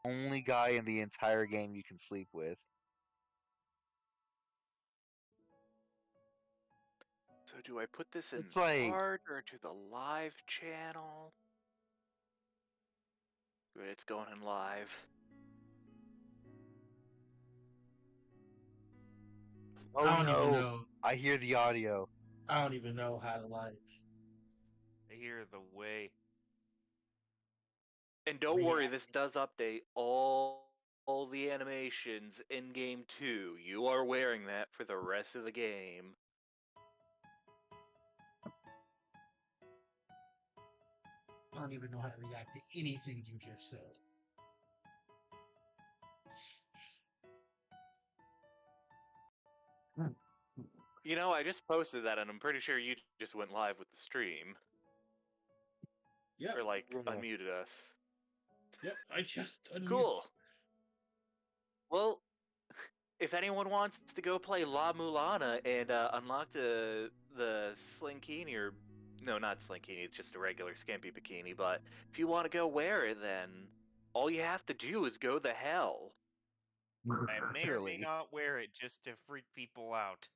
only guy in the entire game you can sleep with. So do I put this in It's like, hard or to the live channel? Good, it's going in live. oh I don't even no, know. I hear the audio. I don't even know how to like. I hear the way. And don't Yeah. worry, this does update all the animations in game 2. You are wearing that for the rest of the game. I don't even know how to react to anything you just said. You know, I just posted that, and I'm pretty sure you just went live with the stream. Yep. Or, like, Yeah. unmuted us. Yep. I just unmuted. Cool. Well, if anyone wants to go play La Mulana and unlock the Slinkini, or no, not Slinkini, it's just a regular skimpy bikini, but if you want to go wear it, then all you have to do is go the hell. I may or may Clearly. not wear it just to freak people out.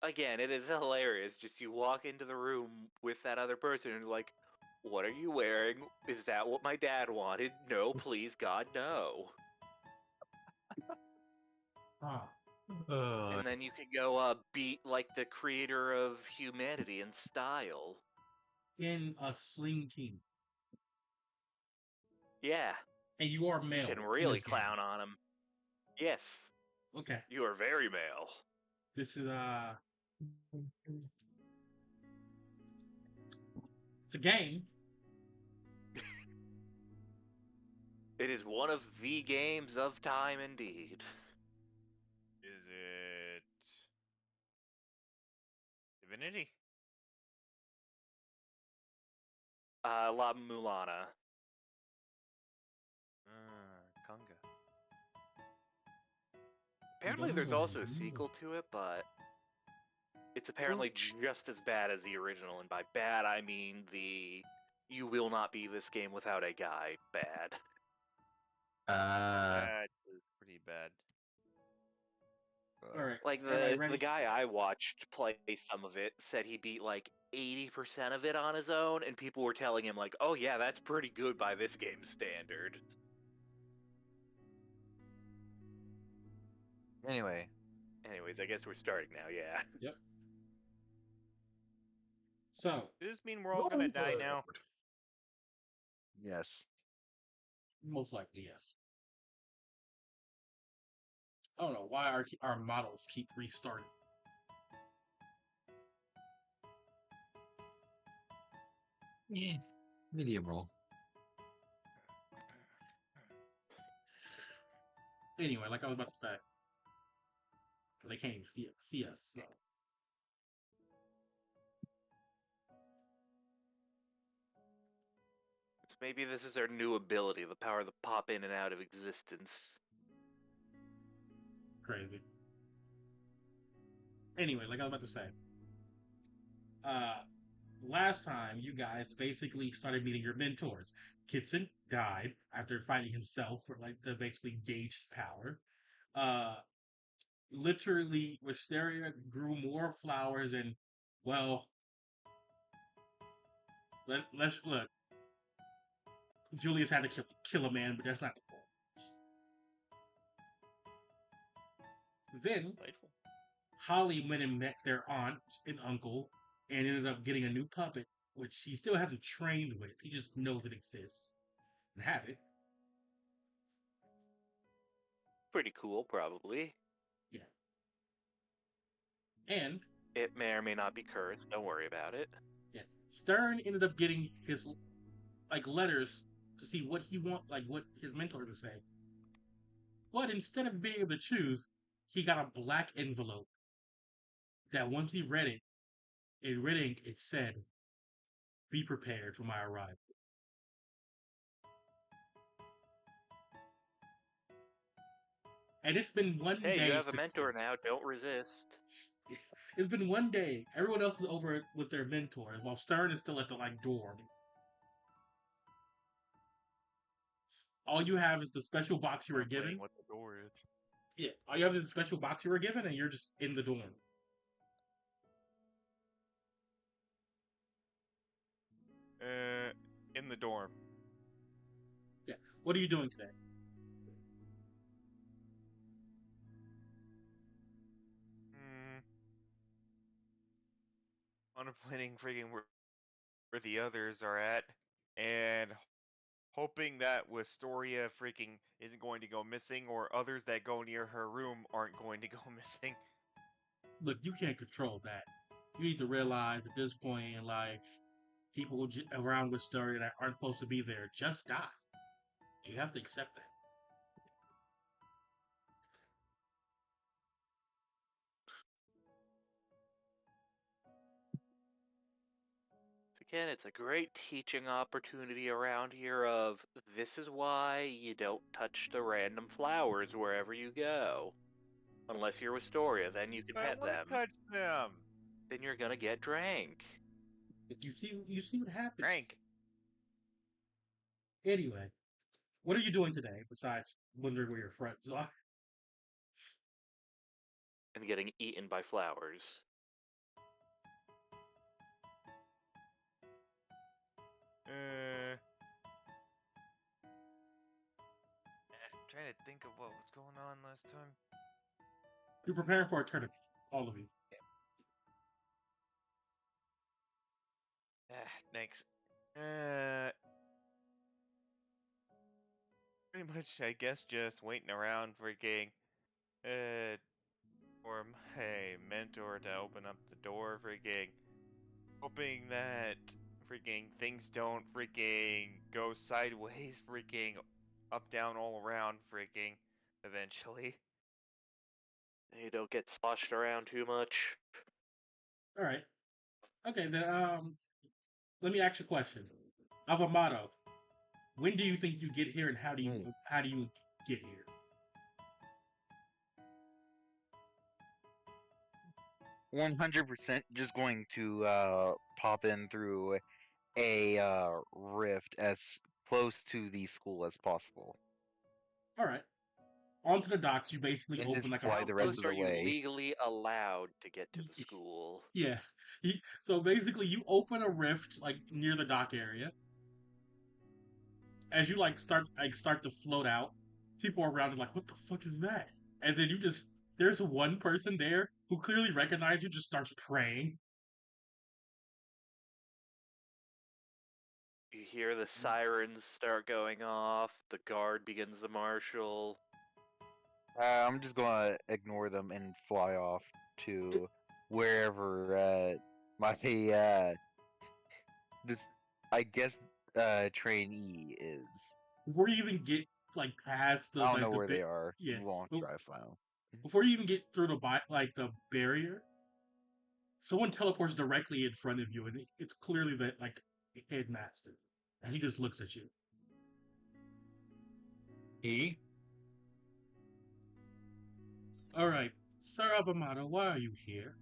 Again, it is hilarious. Just you walk into the room with that other person and you're like, what are you wearing? Is that what my dad wanted? No, please, God, no. Huh. And then you could go beat like the creator of humanity in style. In a sling team. Yeah, And you are male. you can in really this game. clown on him. Yes, Okay. you are very male. This is it's a game. It is one of the games of time indeed. Is it Divinity? La Mulana. Conga. Apparently there's also a sequel to it, but it's apparently just as bad as the original, and by bad I mean the you will not beat this game without a guide bad. That is pretty bad. All right. Like the guy I watched play some of it said he beat like 80% of it on his own, and people were telling him like, "Oh yeah, that's pretty good by this game's standard." Anyways, I guess we're starting now. Yeah. Yep. So, Does this mean we're all gonna die now? Yes. most likely, yes. I don't know why our models keep restarting. Yeah, medium roll. Anyway, like I was about to say, they can't even see us. So. Maybe this is our new ability, the power to pop in and out of existence. Crazy. Anyway, like I was about to say, last time you guys basically started meeting your mentors. Kitson died after fighting himself for like to basically gauge his power. Literally, Wisteria grew more flowers and, well, let's look. Julius had to kill a man, but that's not the point. Then, Delightful. Holly went and met their aunt and uncle and ended up getting a new puppet, which he still hasn't trained with. He just knows it exists and have it. Pretty cool, probably. Yeah. And it may or may not be cursed. Don't worry about it. Yeah. Stern ended up getting his like letters to see what he what his mentor would say. But instead of being able to choose, he got a black envelope that once he read it, in red ink, it said, "Be prepared for my arrival." And it's been one day. Hey, you have a mentor now. Don't resist. It's been one day. Everyone else is over with their mentors, while Stern is still at the door. all you have is the special box you were I'm playing given. what the door is. Yeah, all you have is the special box you were given, and you're just in the dorm. In the dorm. Yeah. What are you doing today? Contemplating freaking where the others are at, and hoping that Wistoria freaking isn't going to go missing, or others that go near her room aren't going to go missing. Look, you can't control that. You need to realize at this point in life, people around Wisteria that aren't supposed to be there just die. You have to accept that. Again, it's a great teaching opportunity around here of this is why you don't touch the random flowers wherever you go. Unless you're Wistoria, then you can But I pet want them. to touch them. Then you're gonna get drank. You see what happens. Frank. Anyway, what are you doing today besides wondering where your friends are? And getting eaten by flowers. I'm trying to think of what was going on last time. You're preparing for a tournament, all of you. Thanks. Pretty much, I guess, just waiting around freaking, for my mentor to open up the door, freaking, hoping that freaking things don't freaking go sideways, freaking up, down, all around, freaking, eventually. You don't get sloshed around too much. All right. Okay, then let me ask you a question. Avamato, when do you think you get here, and how do you get here? 100% just going to pop in through a rift as close to the school as possible. All right. Onto the docks, you basically And open just like fly a the rest Close of are the you way. legally allowed to get to the school? Yeah. So basically, you open a rift like near the dock area. As you start to float out, people around are like, "What the fuck is that?" And then there's one person there who clearly recognized you, just starts praying. You hear the sirens start going off, the guard begins to marshal. I'm just gonna ignore them and fly off to wherever my this I guess trainee is. Before you even get past I don't know where they are. yeah, Won't try final. before you even get through the barrier, someone teleports directly in front of you, and it's clearly the headmaster, and he just looks at you. He? All right, Sir Avamato, why are you here?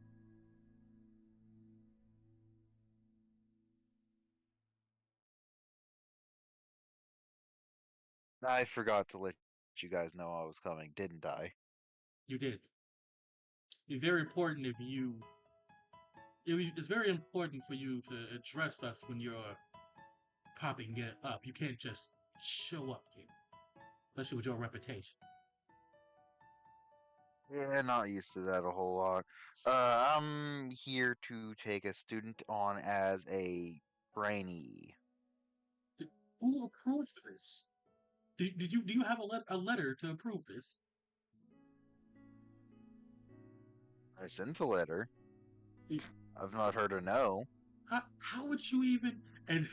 I forgot to let you guys know I was coming, didn't I? You did. It's very important it's very important for you to address us when you're popping it up. You can't just show up here, especially with your reputation. Yeah, not used to that a whole lot. I'm here to take a student on as a trainee. Who approved this? Do you have a letter to approve this? I sent a letter. You- I've not heard a no. How would you even and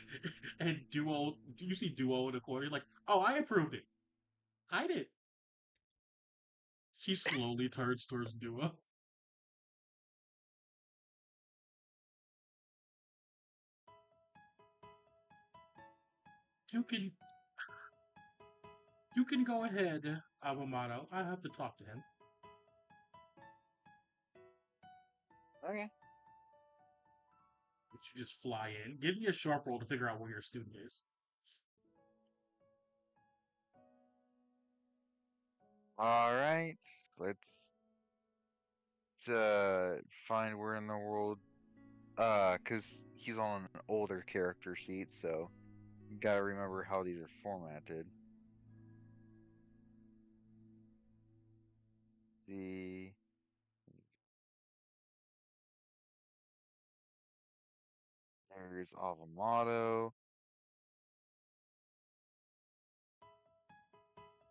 Duo? Do you see Duo in the corner? Like, oh, I approved it. I did. She slowly turns towards Duo. You can you can go ahead, Avamato. I have to talk to him. Okay. You just fly in. Give me a sharp roll to figure out where your student is. All right, let's find where in the world. Cause he's on an older character sheet, so you gotta remember how these are formatted. The there's Avamato.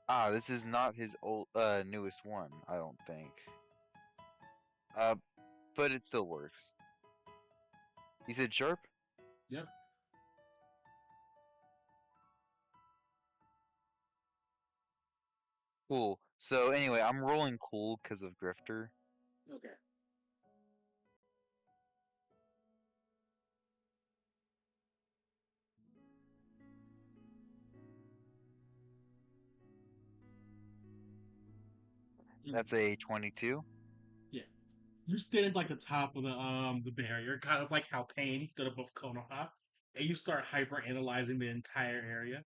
Ah, this is not his newest one, I don't think. Uh, but it still works. You said sharp? Yep. Cool. So anyway, I'm rolling cool because of Grifter. Okay. That's a 22. Yeah. You stand at like the top of the barrier, kind of like how Pain stood above Konoha, and you start hyper analyzing the entire area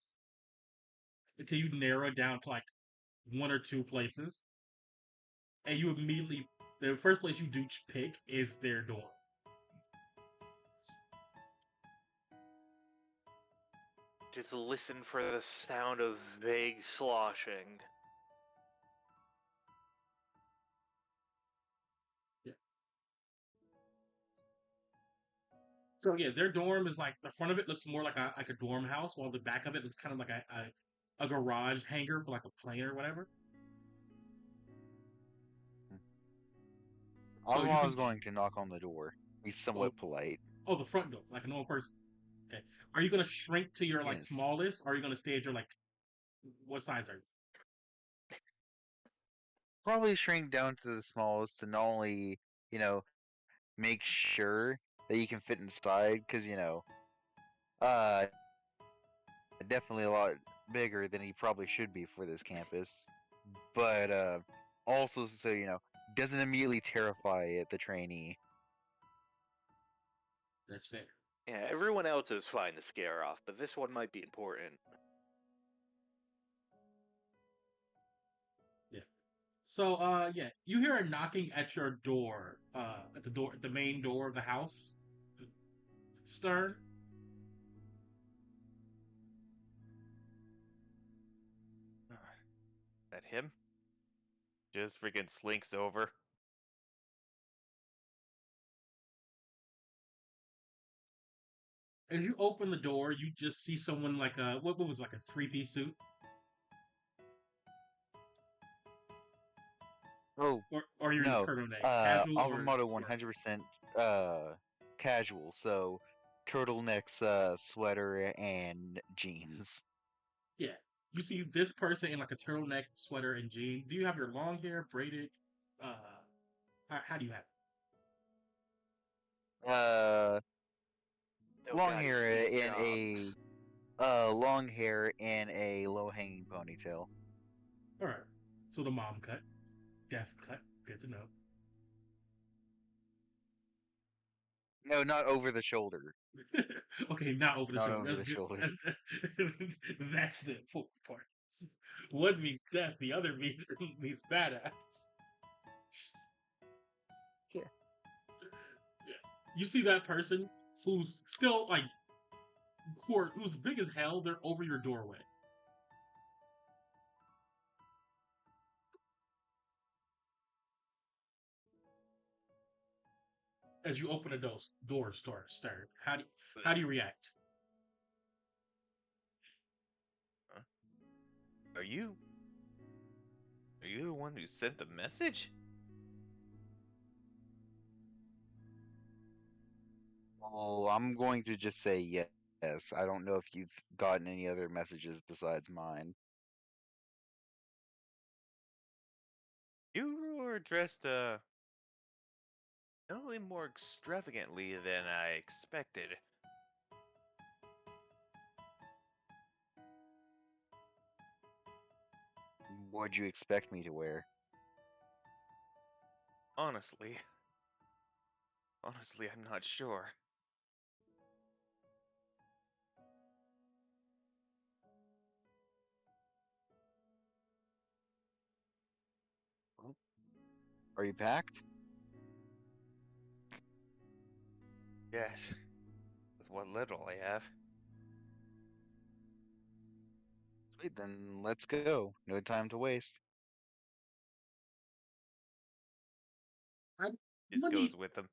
until you narrow it down to like one or two places, and you immediately the first place you do pick is their door. Just listen for the sound of vague sloshing. Yeah. So yeah, their dorm is like the front of it looks more like a dorm house, while the back of it looks kind of like a garage hangar for like a plane or whatever. So you Avamato's can going to knock on the door. He's oh, somewhat polite. oh, the front door like a normal person. Okay, are you gonna shrink to your like Yes. smallest, or are you gonna stay at your like what size are you? Probably shrink down to the smallest to not only, you know, make sure that you can fit inside, because, uh, definitely a lot bigger than he probably should be for this campus. But, also, so, doesn't immediately terrify the trainee. That's fair. Yeah, everyone else is fine to scare off, but this one might be important. Yeah. So yeah, you hear a knocking at your door, at the main door of the house. Stern. That him? Just freaking slinks over. As you open the door, you just see someone like a what was like a 3-piece suit, Oh, or you're in a no. turtleneck, casual or Avamato work. 100% casual, so turtlenecks, sweater, and jeans. Yeah, you see this person in like a turtleneck, sweater, and jeans. Do you have your long hair braided? Uh, how do you have Uh, Oh long god, he's hair doing in jobs. a low hanging ponytail. it? All right. So the mom cut, death cut. Good to know. No, not over the shoulder. Okay, not over the Not shoulder. over That's the good. shoulder. That's the important part. One means death, the other means badass. Yeah. Yeah. You see that person who's still like who's big as hell. They're over your doorway. As you open the door, start stir. How do you react? Huh? Are you? Are you the one who sent the message? Oh, I'm going to just say yes. I don't know if you've gotten any other messages besides mine. You were dressed only more extravagantly than I expected. What'd you expect me to wear? Honestly, I'm not sure. Are you packed? Yes. With what little I have. Sweet, then let's go. No time to waste. I'm Just gonna need goes with them.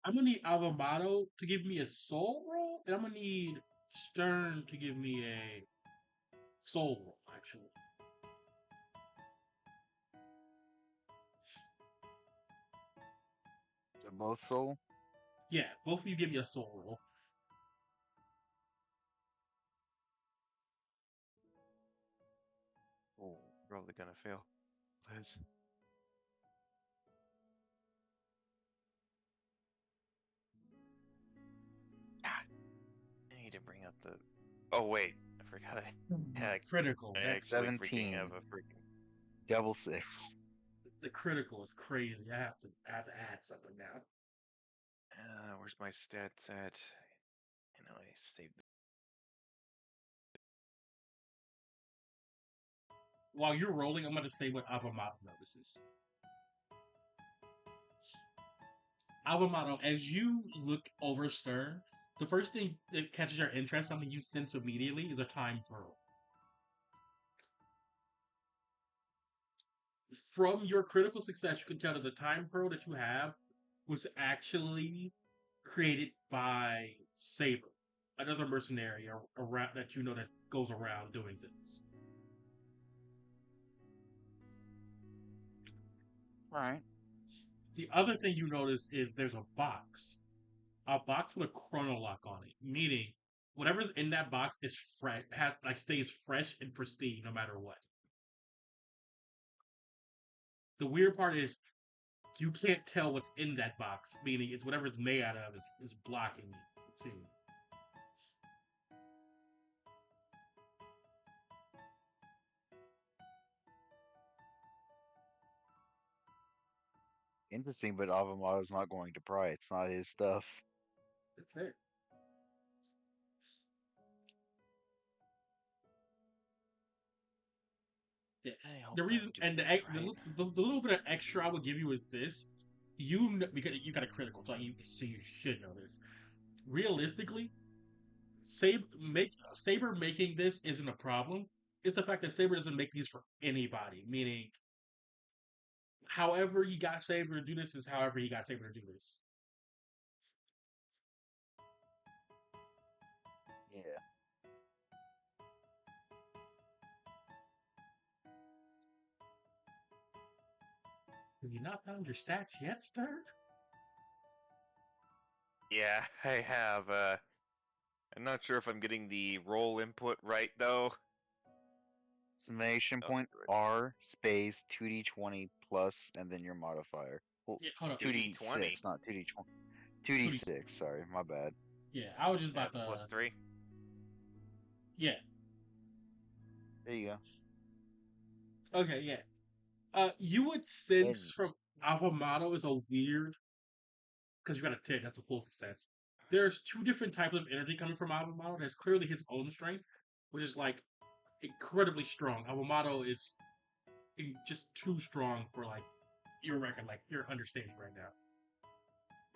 I'm gonna need Avamato to give me a soul roll, and I'm gonna need Stern to give me a soul roll, actually. So both soul? Yeah, both of you give me a soul roll. Oh, probably gonna fail. Liz. Ah, I need to bring up the. Oh wait, I forgot I had. Critical. I That's actually freaking 17. have a freaking. Double six. the critical is crazy. I have to add something now. Where's my stats at? I know I saved. While you're rolling, I'm gonna say what Avamato notices. Avamato, as you look over Stern, the first thing that catches your interest, something you sense immediately, is a time pearl. From your critical success, you can tell that the time pearl that you have was actually created by Saber, another mercenary around that you know that goes around doing things. Alright. The other thing you notice is there's a box with a chrono lock on it, meaning whatever's in that box is fresh, stays fresh and pristine no matter what. The weird part is you can't tell what's in that box, meaning it's whatever it's made out of is blocking you from seeing. Interesting, but Avamato's not going to pry. It's not his stuff. That's it. Yeah. I hope The I'm reason doing and this right. the little bit of extra I would give you is this: because you got a critical, so you should know this. Realistically, Saber making this isn't a problem. It's the fact that Saber doesn't make these for anybody. Meaning, however he got Saber to do this is however he got Saber to do this. Yeah. Have you not found your stats yet, Stern? Yeah, I have. I'm not sure if I'm getting the roll input right though. Summation Oh, point right. R space 2d20 plus and then your modifier. Well, Yeah, hold on. 2d6, not 2d20. 2D. 2d6, sorry, my bad. Yeah, I was just Yeah, about to. +3. Yeah. There you go. Okay. Yeah. You would sense And from Avamato is a weird because you got a 10. That's a full success. There's two different types of energy coming from Avamato. There's clearly his own strength, which is like incredibly strong. Avamato is just too strong for like your record, like your understanding right now.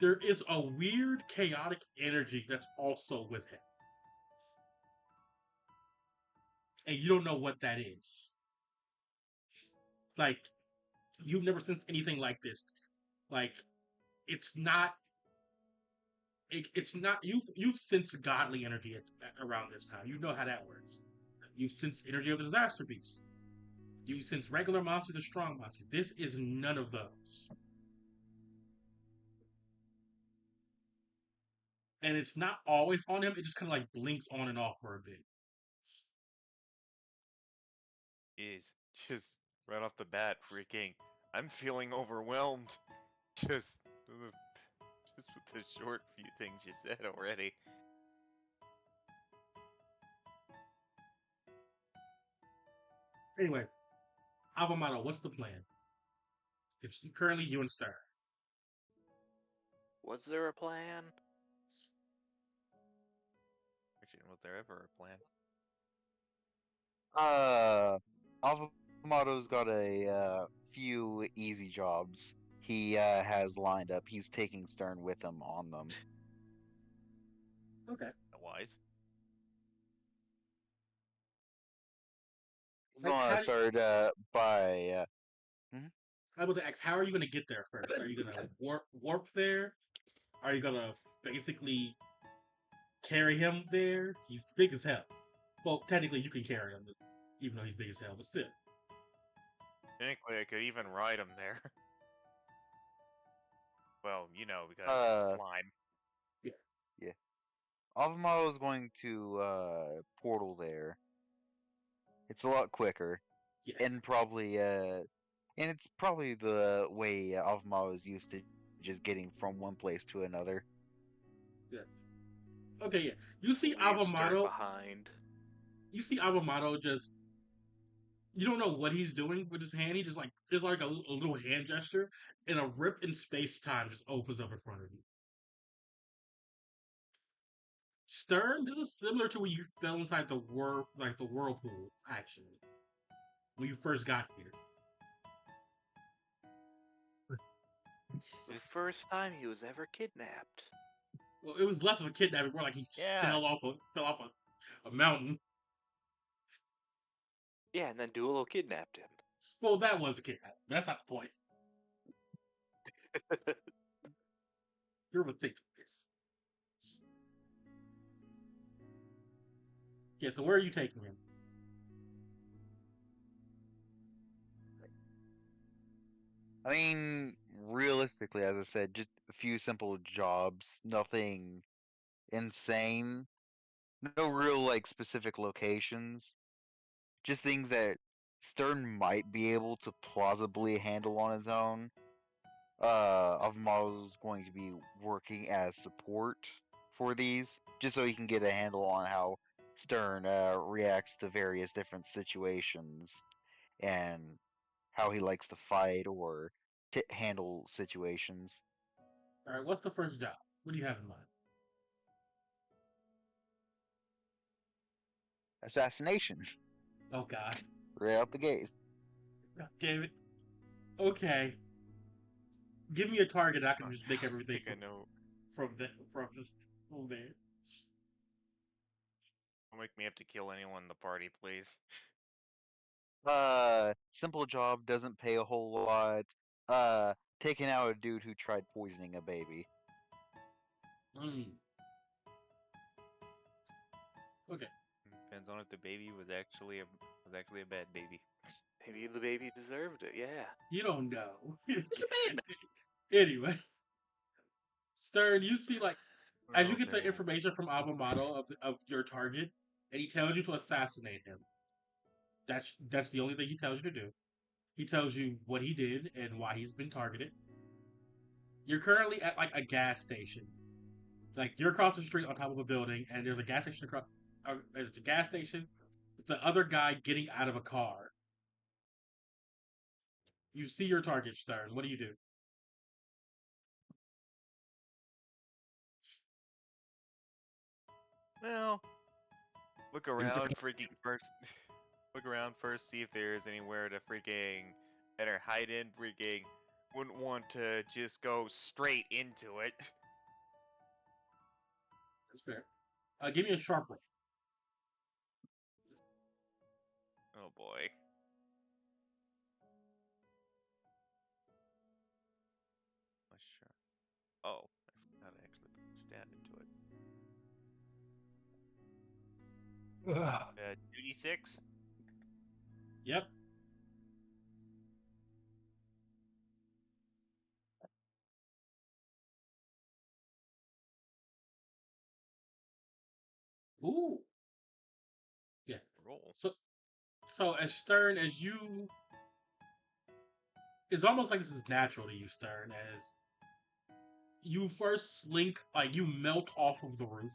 There is a weird chaotic energy that's also with him, and you don't know what that is. Like you've never sensed anything like this. Like it's not. It's not. You've sensed godly energy around this time. You know how that works. You sense energy of the disaster beast. You sense regular monsters and strong monsters. This is none of those. And it's not always on him. It just kind of like blinks on and off for a bit. Jeez, just right off the bat, freaking. I'm feeling overwhelmed. Just, just with the short few things you said already. Anyway, Avamato, what's the plan? It's currently you and Star. Was there a plan? Actually, was there ever a plan? Avamato's got a few easy jobs. he has lined up. He's taking Stern with him on them. Okay. Wise. We're Like, gonna start by. I was to ask, how are you going to get there first? Are you going to warp there? Are you going to basically carry him there? He's big as hell. Well, technically, you can carry him, even though he's big as hell, but still. Technically, I could even ride him there. Well, you know, because slime. Yeah. Avamaro is going to portal there. It's a lot quicker. Yeah. And probably and it's probably the way Avamaro is used to just getting from one place to another. Yeah. Okay, yeah. You see Leave Stern Avamato. behind. You see Avamato just. You don't know what he's doing with his hand. He just like there's like a little hand gesture, and a rip in space time just opens up in front of you. Stern, this is similar to when you fell inside the whirlpool, actually, when you first got here. The first time he was ever kidnapped. Well, it was less of a kidnapping, more like he just Yeah. fell off a mountain. Yeah, and then Duelo kidnapped him. Well, that was a kidnapping. That's not the point. You're overthinking this. Yeah, so where are you taking him? I mean, realistically, as I said, just a few simple jobs, nothing insane, no real like specific locations, just things that Stern might be able to plausibly handle on his own. Avamaro's going to be working as support for these, just so he can get a handle on how Stern reacts to various different situations and how he likes to fight or handle situations. All right, what's the first job? What do you have in mind? Assassination, Oh God, right out the gate. God damn it. Okay, give me a target. I can just make I everything think I know. from there. Don't make me have to kill anyone in the party, please. Simple job, doesn't pay a whole lot. Taking out a dude who tried poisoning a baby. Mm. Okay. Depends on if the baby was actually a bad baby. Maybe the baby deserved it, yeah. You don't know. It's a man. Anyway, Stern, you see, like, as you Oh, get the man. information from Avamato of your target, and he tells you to assassinate him. That's the only thing he tells you to do. He tells you what he did and why he's been targeted. You're currently at like a gas station. Like you're across the street on top of a building, and there's a gas station across. There's a gas station. With the other guy getting out of a car. You see your target, Stern. What do you do? Well, look around, freaking first. Look around first, see if there's anywhere to freaking better hide in. Freaking wouldn't want to just go straight into it. That's fair. Give me a sharp roll. Oh boy. Sure. Oh, I forgot to actually put the stat into it. Ugh. 2d6. Yep. Ooh. Yeah. Roll. So as Stern as you, it's almost like this is natural to you, Stern, as you first slink, like you melt off of the roof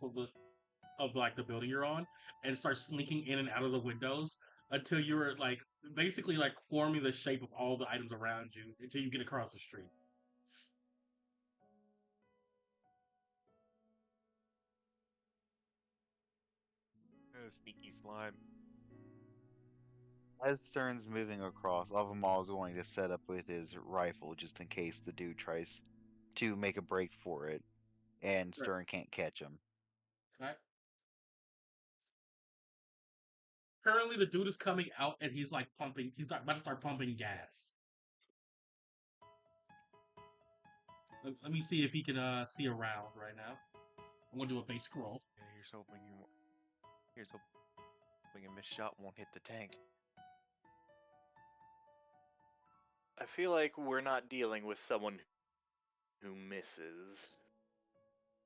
of like the building you're on, and start slinking in and out of the windows until you're like basically like forming the shape of all the items around you until you get across the street. Sneaky slime. As Stern's moving across, Avamall is going to set up with his rifle just in case the dude tries to make a break for it, and Right. Stern can't catch him. Right. Currently, the dude is coming out and he's like pumping. He's about to start pumping gas. Let me see if he can see around right now. I'm gonna do a base scroll. Yeah, here's hoping you. Here's hoping a missed shot won't hit the tank. I feel like we're not dealing with someone who misses.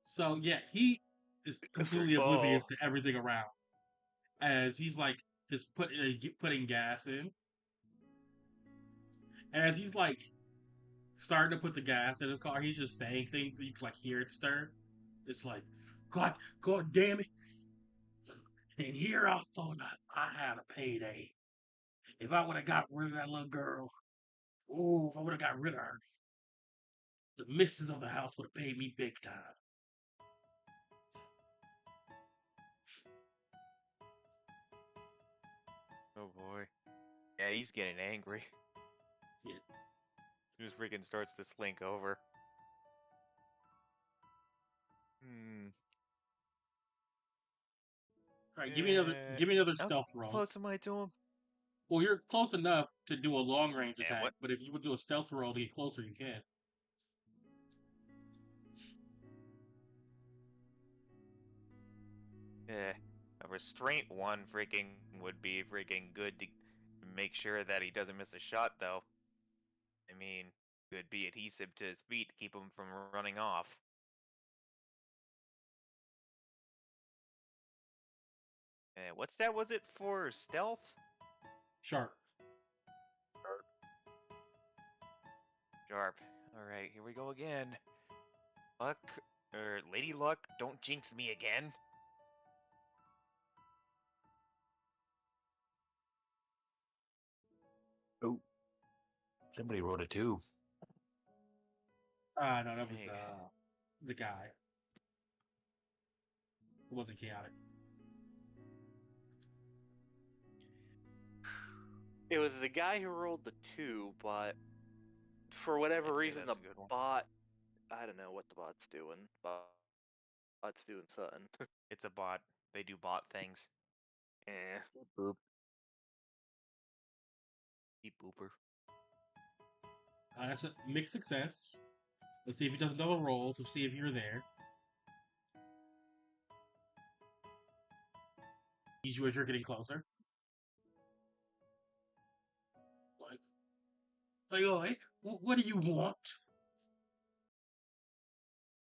So yeah, he is completely oblivious Oh. to everything around. As he's like just putting gas in. And as he's like starting to put the gas in his car, he's just saying things that you can like hear it stir. It's like, God damn it! And here I thought I had a payday. If I would have got rid of that little girl, oh, if I would have got rid of her, the missus of the house would have paid me big time. Oh boy. Yeah, he's getting angry. Yeah. He just freaking starts to slink over. All right, give me another How stealth roll. close am I to him? Well, you're close enough to do a long range And attack, what? but if you would do a stealth roll to get closer, you can. Yeah, a restraint one freaking would be freaking good to make sure that he doesn't miss a shot, though. I mean, could be adhesive to his feet to keep him from running off. What stat was it for stealth? Sharp. Sharp. Alright, here we go again. Luck, Lady Luck, don't jinx me again. Oh. Somebody wrote a 2. No, that was Okay. the guy. It wasn't chaotic. It was the guy who rolled the 2, but for whatever I'd say reason, the that's a good one. bot. I don't know what the bot's doing. Bot's doing something. It's a bot. They do bot things. Eh. Boop. Beep booper. That's a mixed success. Let's see if he does another roll to see if you're there. You as you're getting closer. Like, what do you want?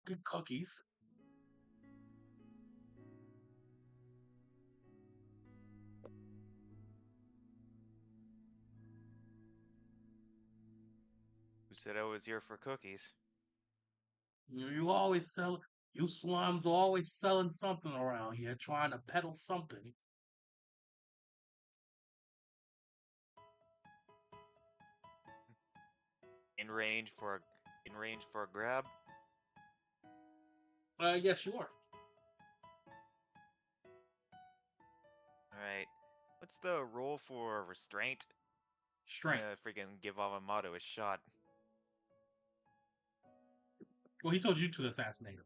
Good cookies. Who said I was here for cookies? You always sell. You slums always selling something around here, trying to peddle something. In range for a grab. Yes, you are. All right. What's the roll for restraint? Strength. Freaking give Avamato a shot. Well, he told you to assassinate him.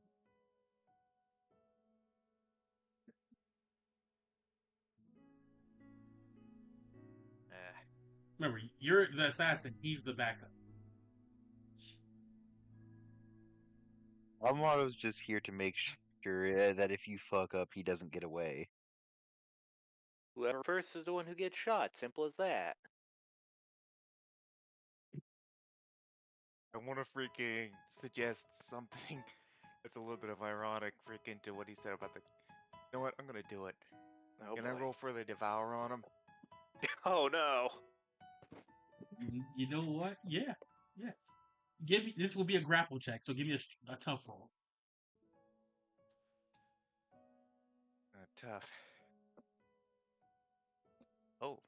Remember, you're the assassin. He's the backup. Avamall's just here to make sure that if you fuck up, he doesn't get away. Whoever first is the one who gets shot. Simple as that. I want to freaking suggest something that's a little bit of ironic freaking to what he said about the. You know what? I'm gonna do it. Oh Can boy. I roll for the devour on him? Oh no. You know what? Yeah. Give me. This will be a grapple check, so give me a tough roll. Tough. Oh.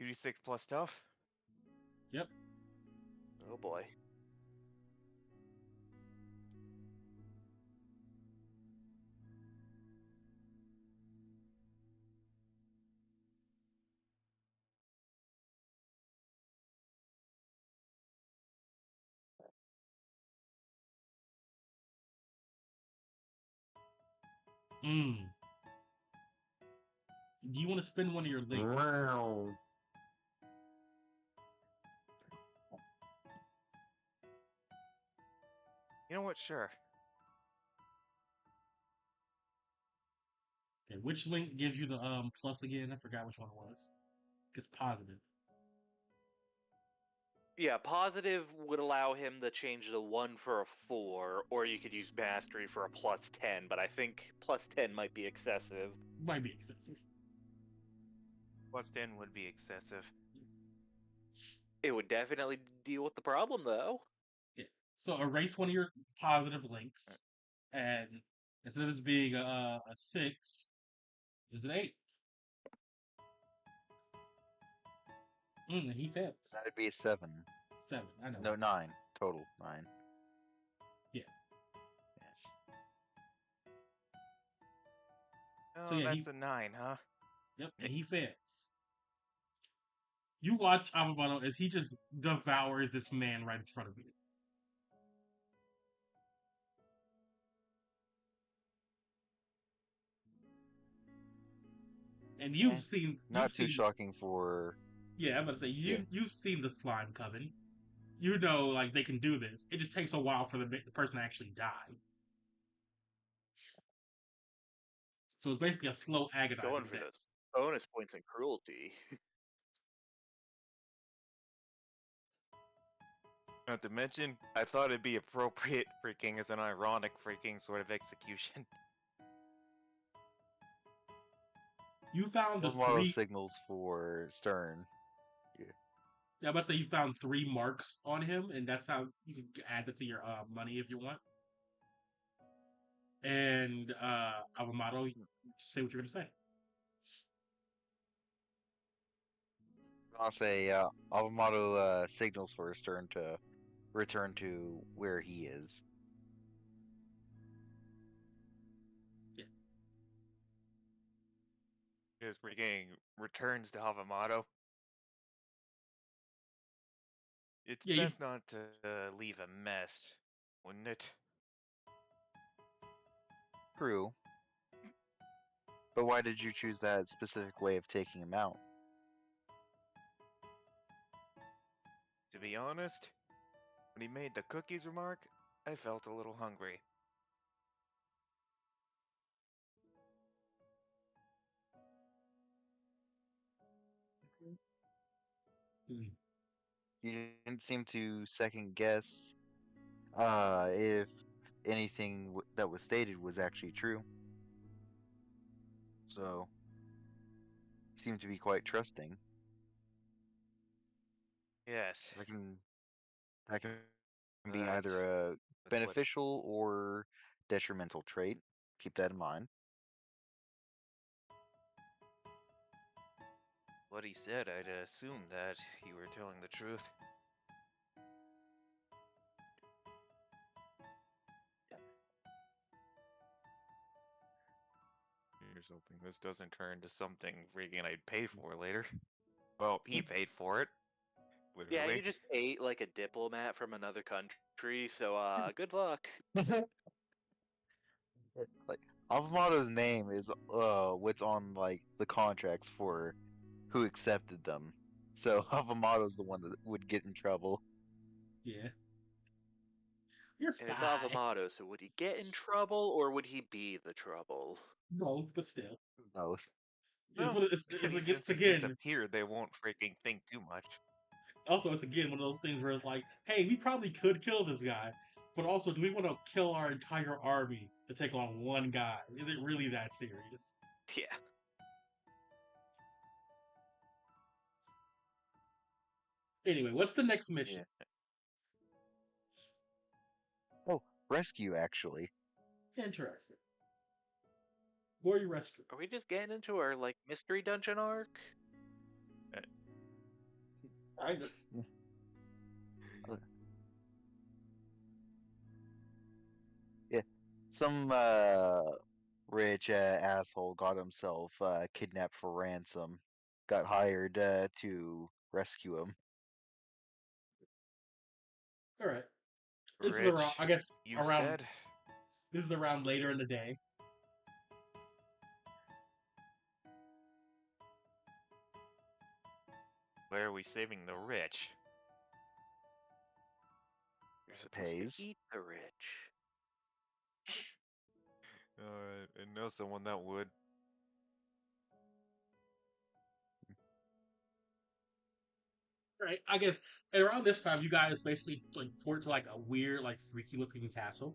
2d6 plus tough? Yep. Oh boy. Mm. Do you want to spend one of your links? Wow. You know what? Sure. Okay, which link gives you the plus again? I forgot which one it was. It's positive. Yeah, positive would allow him to change the 1 for a 4, or you could use mastery for a +10, but I think +10 might be excessive. Might be excessive. +10 would be excessive. It would definitely deal with the problem, though. Yeah. So erase one of your positive links, and instead of this being a 6, is an 8. He fails. That'd be a 7. 7. I know. No, 9 total. 9. Oh, So, yeah, that's a 9, huh? Yep, and he fails. You watch Avamano as he just devours this man right in front of you. And you've seen Not too shocking for. Yeah, I'm gonna say you've seen the slime coven. You know, like they can do this. It just takes a while for the person to actually die. So it's basically a slow, agonizing Going for death. this bonus points and cruelty. Not to mention, I thought it'd be appropriate freaking as an ironic freaking sort of execution. You found the Model 3 signals for Stern. Yeah, I'm about to say you found 3 marks on him, and that's how you can add that to your money if you want. And Avamado, say what you're gonna say. I'll say Avamado signals for Stern to return to where he is. Yeah. Just freaking returns to Havamato. It's best not to leave a mess, wouldn't it? True. But why did you choose that specific way of taking him out? To be honest, when he made the cookies remark, I felt a little hungry. You didn't seem to second guess if anything that was stated was actually true. So, you seem to be quite trusting. Yes. That can be Right. either a That's beneficial or detrimental trait. Keep that in mind. what he said. I'd assume that you were telling the truth. Here's hoping this doesn't turn into something freaking I'd pay for later. Well, he paid for it. Yeah, Literally. you just ate like a diplomat from another country, so good luck. Like Avamado's name is what's on like the contracts for who accepted them. So Avamado's the one that would get in trouble. Yeah. You're And it's fine. Avamato, so would he get in trouble or would he be the trouble? Both, but still. Both. It's Since he again. disappeared, they won't freaking think too much. Also, it's again one of those things where it's like, hey, we probably could kill this guy, but also, do we want to kill our entire army to take on one guy? Is it really that serious? Yeah. Anyway, what's the next mission? Oh, rescue actually. Interesting. Who are you rescuing? Are we just getting into our like mystery dungeon arc? I know. Yeah, some rich asshole got himself kidnapped for ransom. Got hired to rescue him. All right. This is Rich, around. I guess you around. said? This is around later in the day. Where are we saving the rich? You're It supposed to pays. eat the rich. I know someone that would. Right. I guess and around this time, you guys basically like port to like a weird, like freaky looking castle.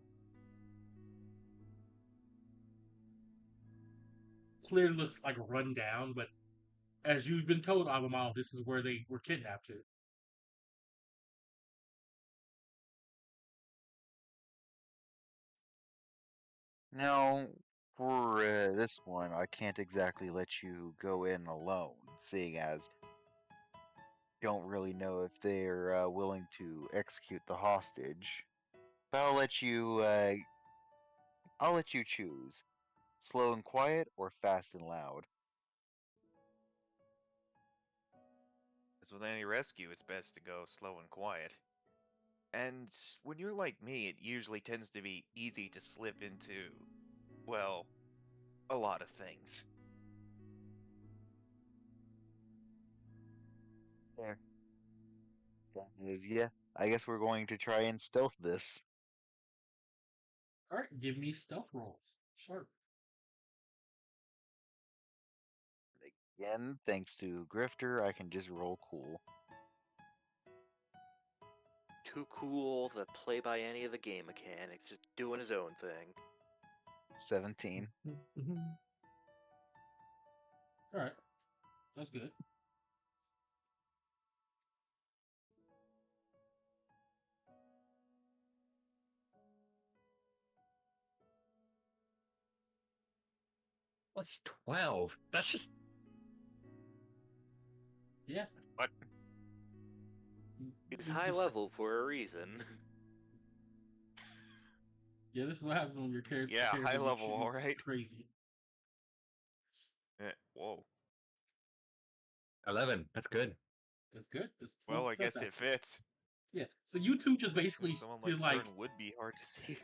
Clearly looks like run down, but as you've been told, Agamotto, this is where they were kidnapped to. Now, for this one, I can't exactly let you go in alone, seeing as don't really know if they're willing to execute the hostage. But I'll let you choose. Slow and quiet or fast and loud. As with any rescue, it's best to go slow and quiet. And when you're like me, it usually tends to be easy to slip into, well, a lot of things. There. That is, yeah. I guess we're going to try and stealth this. All right, give me stealth rolls. Sharp. Again, thanks to Grifter, I can just roll cool. Too cool to play by any of the game mechanics, just doing his own thing. 17. All right, that's good. What's 12? That's just. Yeah. What? He's high level for a reason. Yeah, this is what happens when your Yeah, character high you level, choose alright. crazy. Whoa. 11. That's good. That's good. That's full Well, I success guess it actually. fits. Yeah. So you two just basically Someone is like like Stern would be hard to see.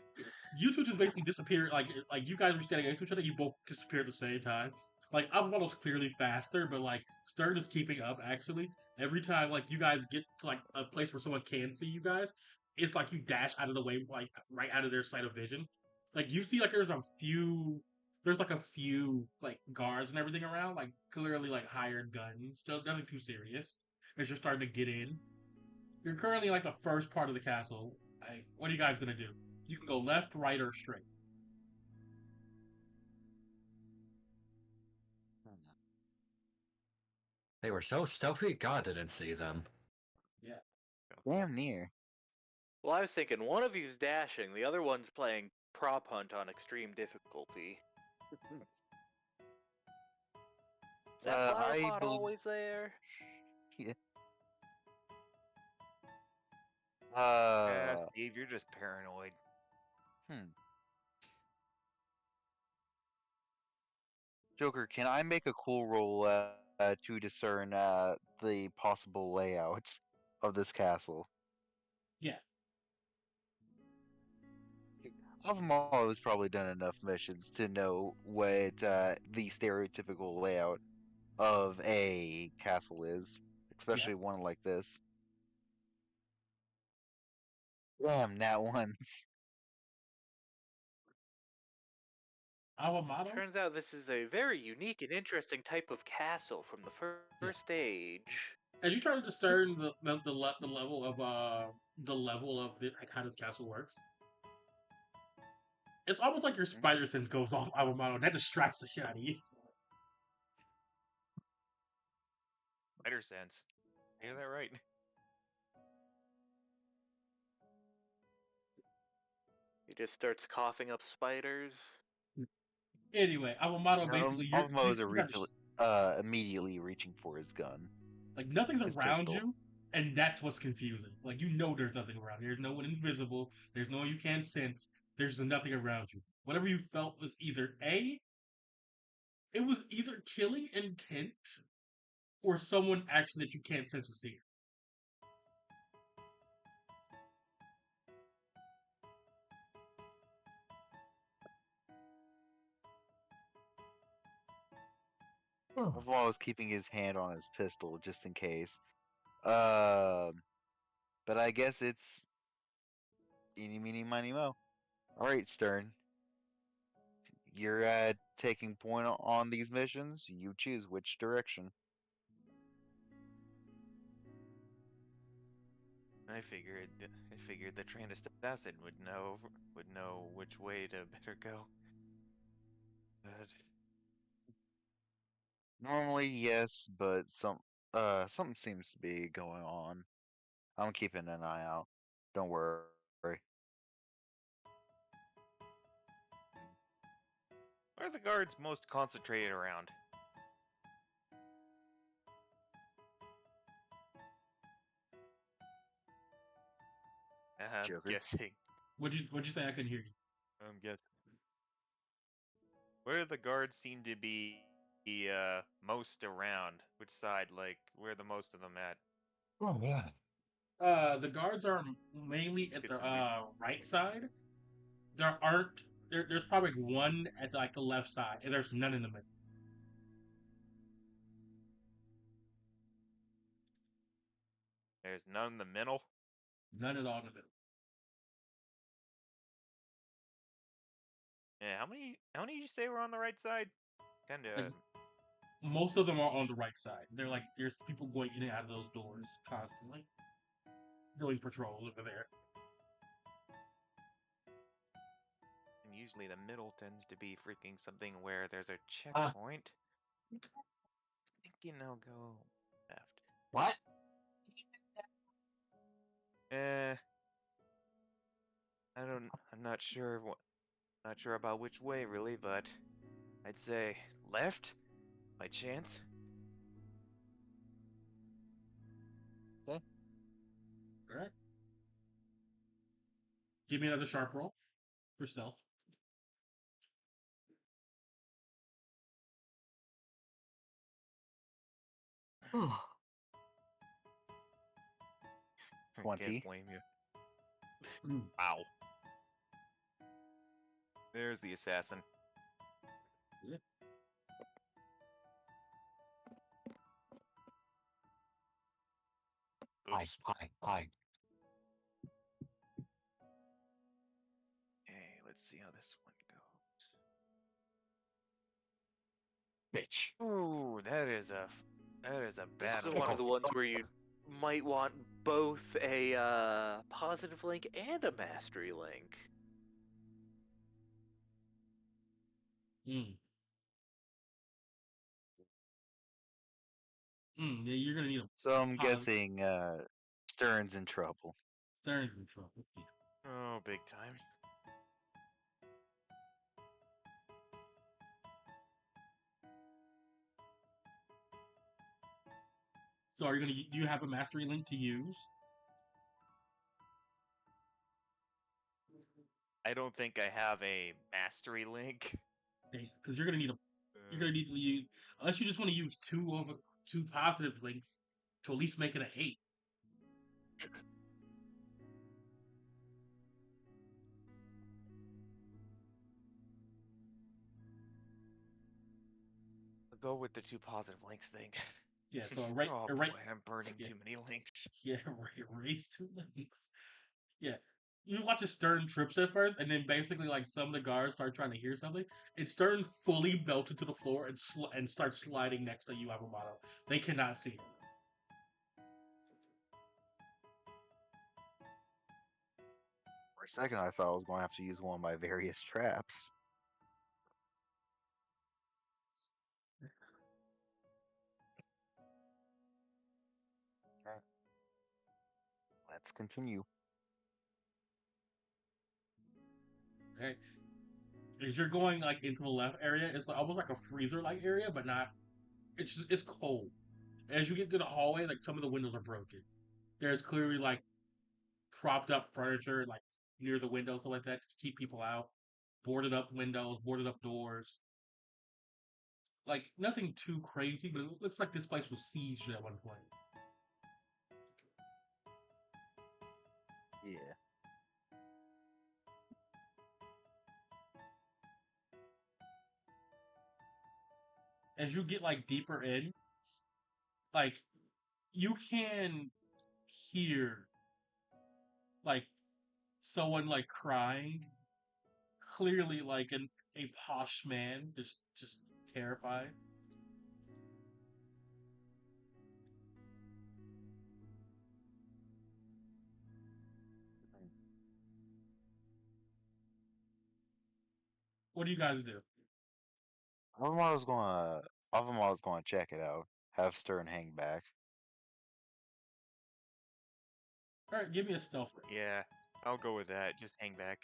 you two just basically disappear. Like you guys were standing next to each other. You both disappear at the same time. Like Alvaro's clearly faster, but like Stern is keeping up. Actually, every time like you guys get to like a place where someone can see you guys, it's like you dash out of the way, like right out of their sight of vision. Like you see, like there's like a few like guards and everything around, like clearly like hired guns. Still nothing too serious. As you're starting to get in, you're currently like the first part of the castle. Like, what are you guys gonna do? You can go left, right, or straight. They were so stealthy, God didn't see them. Yeah. Damn near. Well, I was thinking one of you's dashing, the other one's playing prop hunt on extreme difficulty. Is that flower I pot believe. always there? Yeah. Yeah, Uh, Steve, you're just paranoid. hmm. Joker, can I make a cool roll to discern the possible layout of this castle? Yeah. Avamalo has probably done enough missions to know what the stereotypical layout of a castle is, Yeah. especially one like this. Damn, that one. Awamado? Turns out this is a very unique and interesting type of castle from the Yeah. first age. As you try to discern the level of like how this castle works, it's almost like your spider sense goes off Awamado, and that distracts the shit out of you. Spider sense. Hear that right? He just starts coughing up spiders. Anyway, Awamado basically Avamo is you got immediately reaching for his gun, like nothing's his around pistol. you, and that's what's confusing. Like you know there's nothing around. There's no one invisible. There's no one you can't sense. There's nothing around you. Whatever you felt was it was either killing intent or someone actually that you can't sense is here. Avamo is keeping his hand on his pistol just in case. But I guess it's eeny, meeny, miny, mo. All right, Stern. You're taking point on these missions. You choose which direction. I figured the trained assassin would know which way to better go. But Normally, yes, but something seems to be going on. I'm keeping an eye out. Don't worry. where are the guards most concentrated around? I'm Joker. guessing. What'd you say? I couldn't hear you. I'm guessing. Where the guards seem to be most around? Which side? Like, where are the most of them at? Oh yeah. The guards are mainly at It's the weird. right side. There aren't. There's probably one at like the left side, and there's none in the middle. There's none in the middle. None at all in the middle. Yeah, how many did you say were on the right side? Kinda. Like most of them are on the right side. They're like there's people going in and out of those doors constantly, doing patrols over there. And usually the middle tends to be freaking something where there's a Ah. checkpoint. Thinking I'll go left. What? Eh, I'm not sure not sure about which way really, but I'd say left by chance. Okay. All right. Give me another sharp roll for stealth. Oh. Can't 20. blame you. Ooh. Ow. There's the assassin. Yeah. Hi, Oops. hi, hi. Okay, let's see how this one Bitch. goes. Ooh, that is a This bad is Take one one. of off the the ones where you might want both a positive link and a mastery link. Mm. Yeah, you're gonna need a So I'm pos. guessing Stern's in trouble. Stern's in trouble. Yeah. Oh, big time. So are you gonna? Do you have a mastery link to use? I don't think I have a mastery link. Because you're gonna need a. You're gonna need to use unless you just want to use two positive links to at least make it an 8. I'll go with the two positive links thing. Yeah. So Oh a boy, right. I'm burning Yeah. too many links. Yeah. Raise 2 links. Yeah. You watch a Stern trips at first, and then basically like some of the guards start trying to hear something, and Stern fully melted to the floor and starts sliding next to you, Yamamoto. They cannot see him. For a second, I thought I was going to have to use one of my various traps. Okay. Let's continue. Okay. As you're going like into the left area, it's like, almost like a freezer-like area, but not. It's cold. As you get to the hallway, like some of the windows are broken. There's clearly like propped up furniture like near the windows, stuff like that, to keep people out. Boarded up windows, boarded up doors. Like nothing too crazy, but it looks like this place was sieged at one point. Yeah. As you get like deeper in, like you can hear like someone like crying, clearly like a posh man, just terrified. What do you guys do? Avamar was gonna check it out. Have Stern hang back. All right, give me a stealth roll. Yeah, I'll go with that. Just hang back.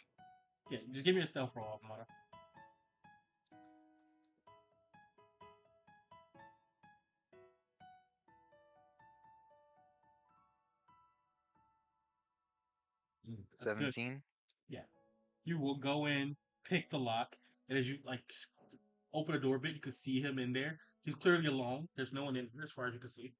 Yeah, just give me a stealth roll, Almada. That's good. 17. Yeah, you will go in, pick the lock, and as you like open the door a bit, you can see him in there. He's clearly alone. There's no one in here as far as you can see.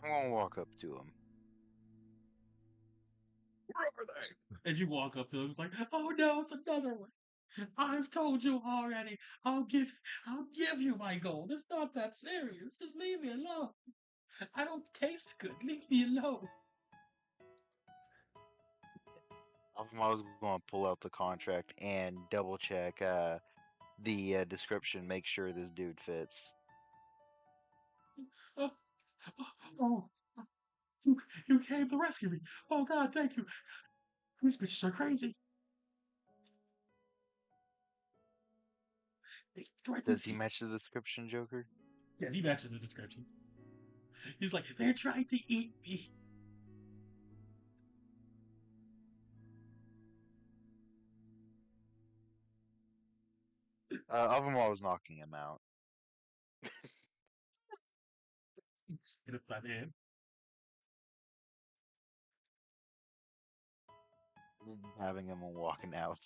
I'm gonna walk up to him. Where are they? As you walk up to him, it's like, oh no, it's another one. I've told you already. I'll give you my gold. It's not that serious. Just leave me alone. I don't taste good. Leave me alone. Avamar was gonna pull out the contract and double check the description, make sure this dude fits. Oh, oh, you came to rescue me. Oh God, thank you. These bitches are crazy. They tried to Does he eat. match the description, Joker? Yeah, he matches the description. He's like, they're trying to eat me. Avamar was knocking him out, Spit up that in. having him walking out,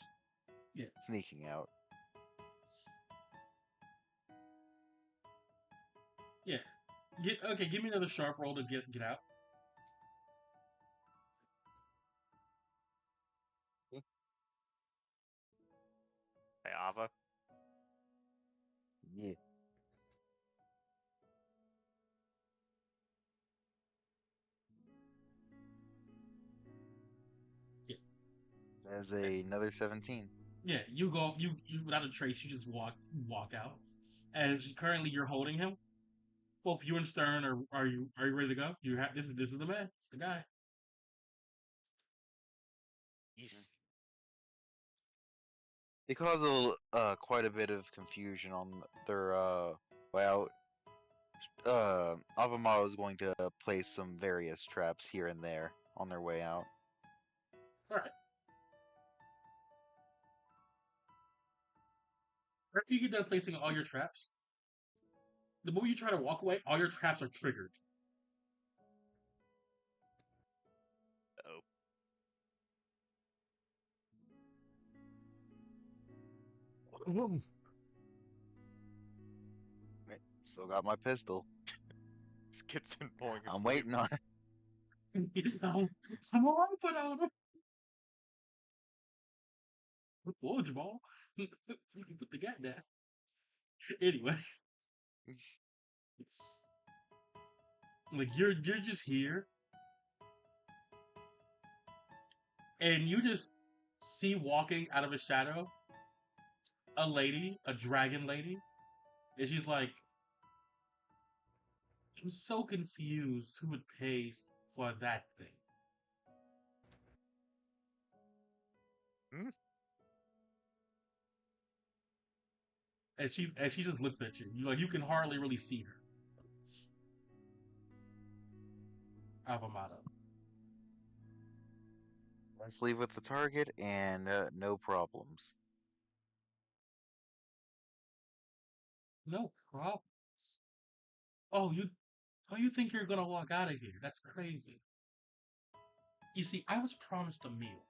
Yeah. sneaking out. Yeah. Okay, give me another sharp roll to get out. Hey, Ava. Yeah. Yeah. There's another 17. Yeah, you go you without a trace, you just walk out. As currently you're holding him. Both you and Stern are you ready to go? You have this is the man. It's the guy. He's It caused quite a bit of confusion on their way out. Avamar is going to place some various traps here and there on their way out. Alright. After you get done placing all your traps, the moment you try to walk away, all your traps are triggered. oh. Right. Still got my pistol. Skitson falling asleep. I'm waiting on it. I'm all put on him. Oh, Jamal. You can put the guy down. Anyway. It's like you're just here and you just see walking out of a shadow a lady, a dragon lady, and she's like, I'm so confused who would pay for that thing. Hmm? And she just looks at you. You can hardly really see her. Avamado. Let's leave with the target and no problems. No problems. Oh, you think you're gonna walk out of here? That's crazy. You see, I was promised a meal.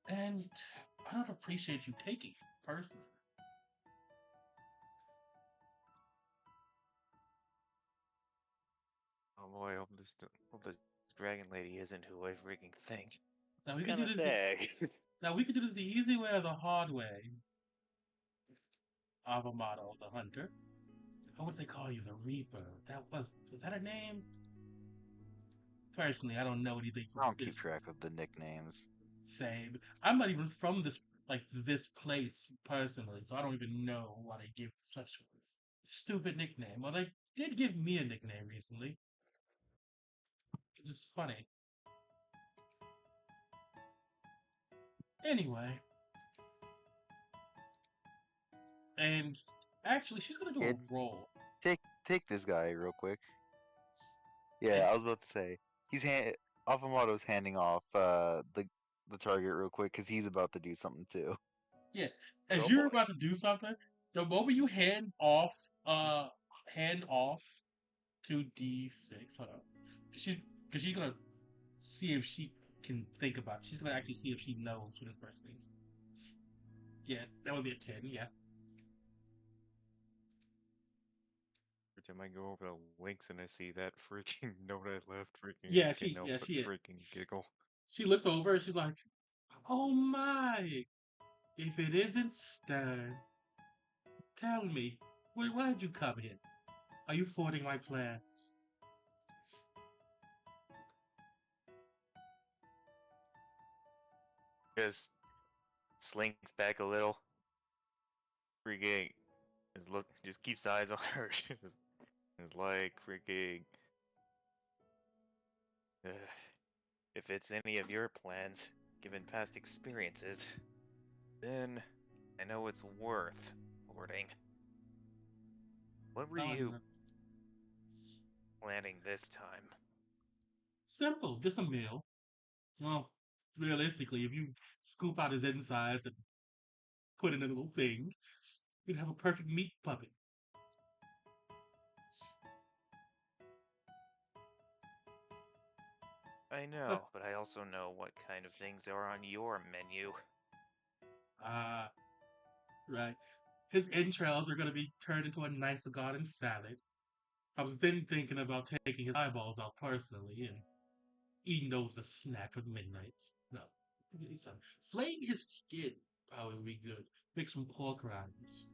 And I don't appreciate you taking it, personally. Oh boy, hope this Dragon Lady isn't who I freaking think. Now we I'm can do gonna this. say. Now we can do this the easy way or the hard way. Avamato, the hunter. What would they call you? The Reaper. Was that a name? Personally, I don't know anything from I don't keep this track of the nicknames. same. I'm not even from this place personally, so I don't even know why they give such stupid nickname. Well, they did give me a nickname recently. It's just funny. Anyway, and actually, she's gonna do Kid, a roll. take this guy real quick. Yeah, I was about to say Afamato's handing off the target real quick because he's about to do something too. Yeah, as Oh you're boy. about to do something, the moment you hand off to D6. Hold on, because she's gonna see if she can think about it. She's gonna actually see if she knows who this person is. Yeah, that would be a 10. Yeah. Every time I go over the links and I see that freaking note I left, freaking Yeah, I can't help but she is. freaking giggle. She looks over and she's like, "Oh my! If it isn't Stern, tell me, why did you come here? Are you thwarting my plans?" Just slinks back a little. Freaking just keeps eyes on her. It's like freaking. Uh, if it's any of your plans, given past experiences, then I know it's worth hoarding. What were Oh, you no. planning this time? Simple, just a meal. Well, realistically, if you scoop out his insides and put in a little thing, you'd have a perfect meat puppet. I know, but I also know what kind of things are on your menu. Ah, right. His entrails are going to be turned into a nice garden salad. I was then thinking about taking his eyeballs out personally and eating those as a snack at midnight. No, flaying his skin. Oh, it would be good. Make some pork rinds.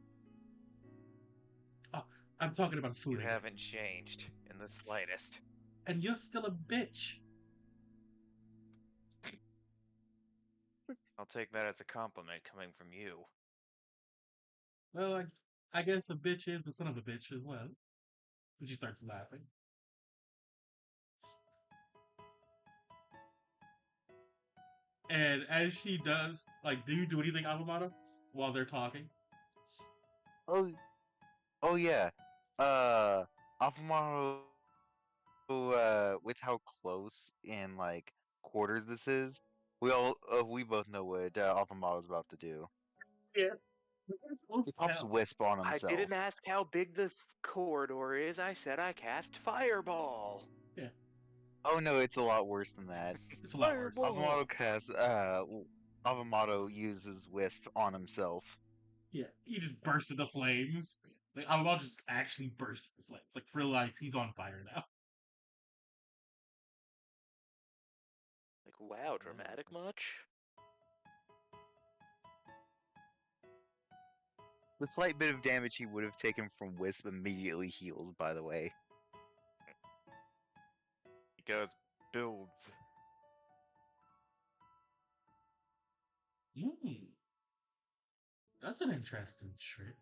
Oh, I'm talking about food You again. haven't changed in the slightest. And you're still a bitch. I'll take that as a compliment coming from you. Well, I guess a bitch is the son of a bitch as well. And she starts laughing. And as she does, do you do anything, Avamata, while they're talking? Oh yeah. Afamaro, with how close in like quarters this is, we both know what Afamaro's about to do. Yeah. He pops Wisp on I himself. didn't ask how big the corridor is. I said I cast Fireball. Yeah, Oh no, it's a lot worse than that. it's a lot worse. Avamato Avamato uses Wisp on himself. Yeah, he just bursts into flames. Avamata just actually bursts into flames. For life, he's on fire now. Like, wow, dramatic much? The slight bit of damage he would have taken from Wisp immediately heals, by the way. Because builds. That's an interesting trick.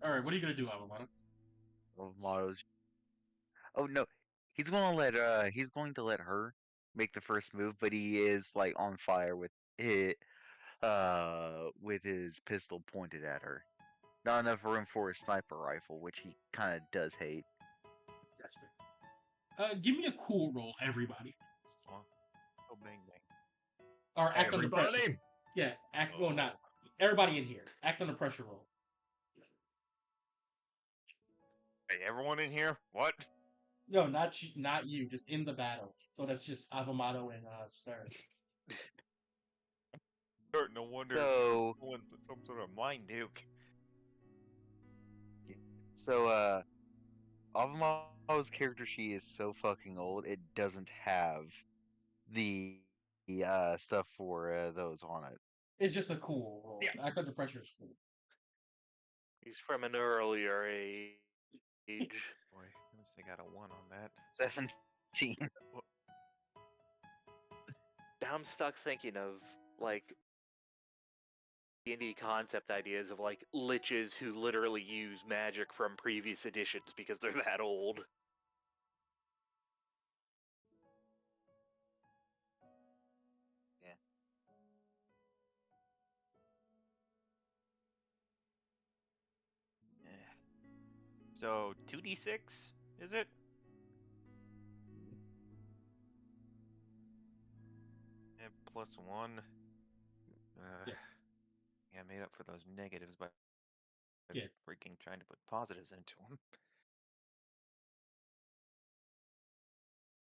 All right, what are you gonna do, Avamata? Avamato's. Oh no, he's going to let her make the first move, but he is like on fire with his pistol pointed at her. Not enough room for a sniper rifle, which he kind of does hate. That's fair. Give me a cool roll, everybody. Oh, bang bang. Or act under pressure. Everybody! Yeah, well, not everybody in here. Act under pressure roll. Hey, everyone in here? What? No, not you. Just in the battle. So that's just Avamato and Stern. No wonder So, you're pulling some sort of mind nuke. so Avamalo's character sheet is so fucking old. It doesn't have the stuff for those on it. It's just a cool role. Yeah. I thought the pressure is cool. He's from an earlier age. Boy, at least I got a 1 on that. 17. Now I'm stuck thinking of like D&D concept ideas of like liches who literally use magic from previous editions because they're that old. Yeah. Yeah. So 2d6, is it? Yeah, +1. Yeah. Yeah, I made up for those negatives by Yeah. freaking trying to put positives into them.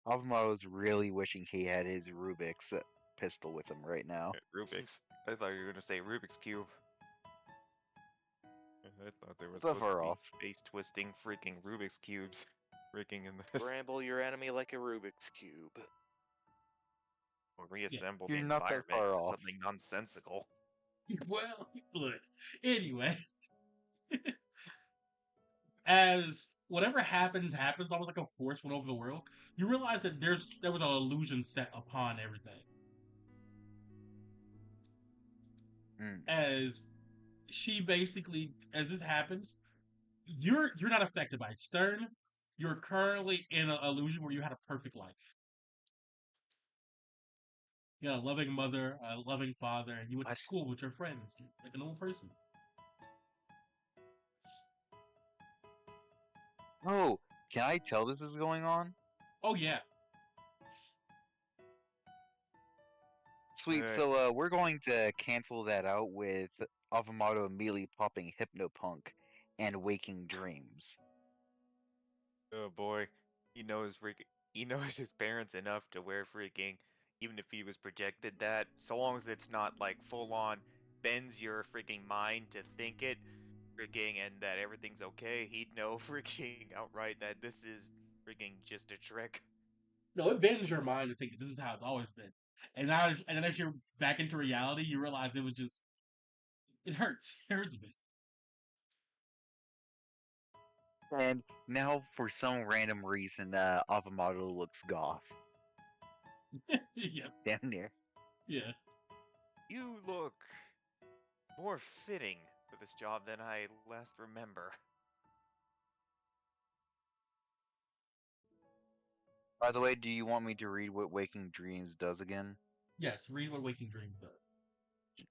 Avamalo's really wishing he had his Rubik's pistol with him right now. Rubik's. I thought you were gonna say Rubik's cube. I thought there was So supposed far to be off. space twisting freaking Rubik's cubes freaking in this. Bramble your enemy like a Rubik's Cube. Or reassemble You're the not that environment far into off. something nonsensical. Well, look. Anyway, as whatever happens, almost like a force went over the world. You realize that there was an illusion set upon everything. Mm. As she basically, as this happens, you're not affected by it. Stern. You're currently in an illusion where you had a perfect life. You had a loving mother, a loving father, and you went to What? school with your friends like a normal person. Oh, can I tell this is going on? Oh yeah, Sweet. Alright. So we're going to cancel that out with Avamato immediately popping Hypnopunk and Waking Dreams. Oh boy, he knows he knows his parents enough to where freaking even if he was projected that, so long as it's not like full on bends your freaking mind to think it freaking and that everything's okay, he'd know freaking outright that this is freaking just a trick. no, it bends your mind to think this is how it's always been, and then as you're back into reality, you realize it was just it hurts. It hurts a bit. And now, for some random reason, Avamato looks goth. Yeah, Damn near. yeah. You look more fitting for this job than I last remember. By the way, do you want me to read what Waking Dreams does again? Yes, read what Waking Dream does.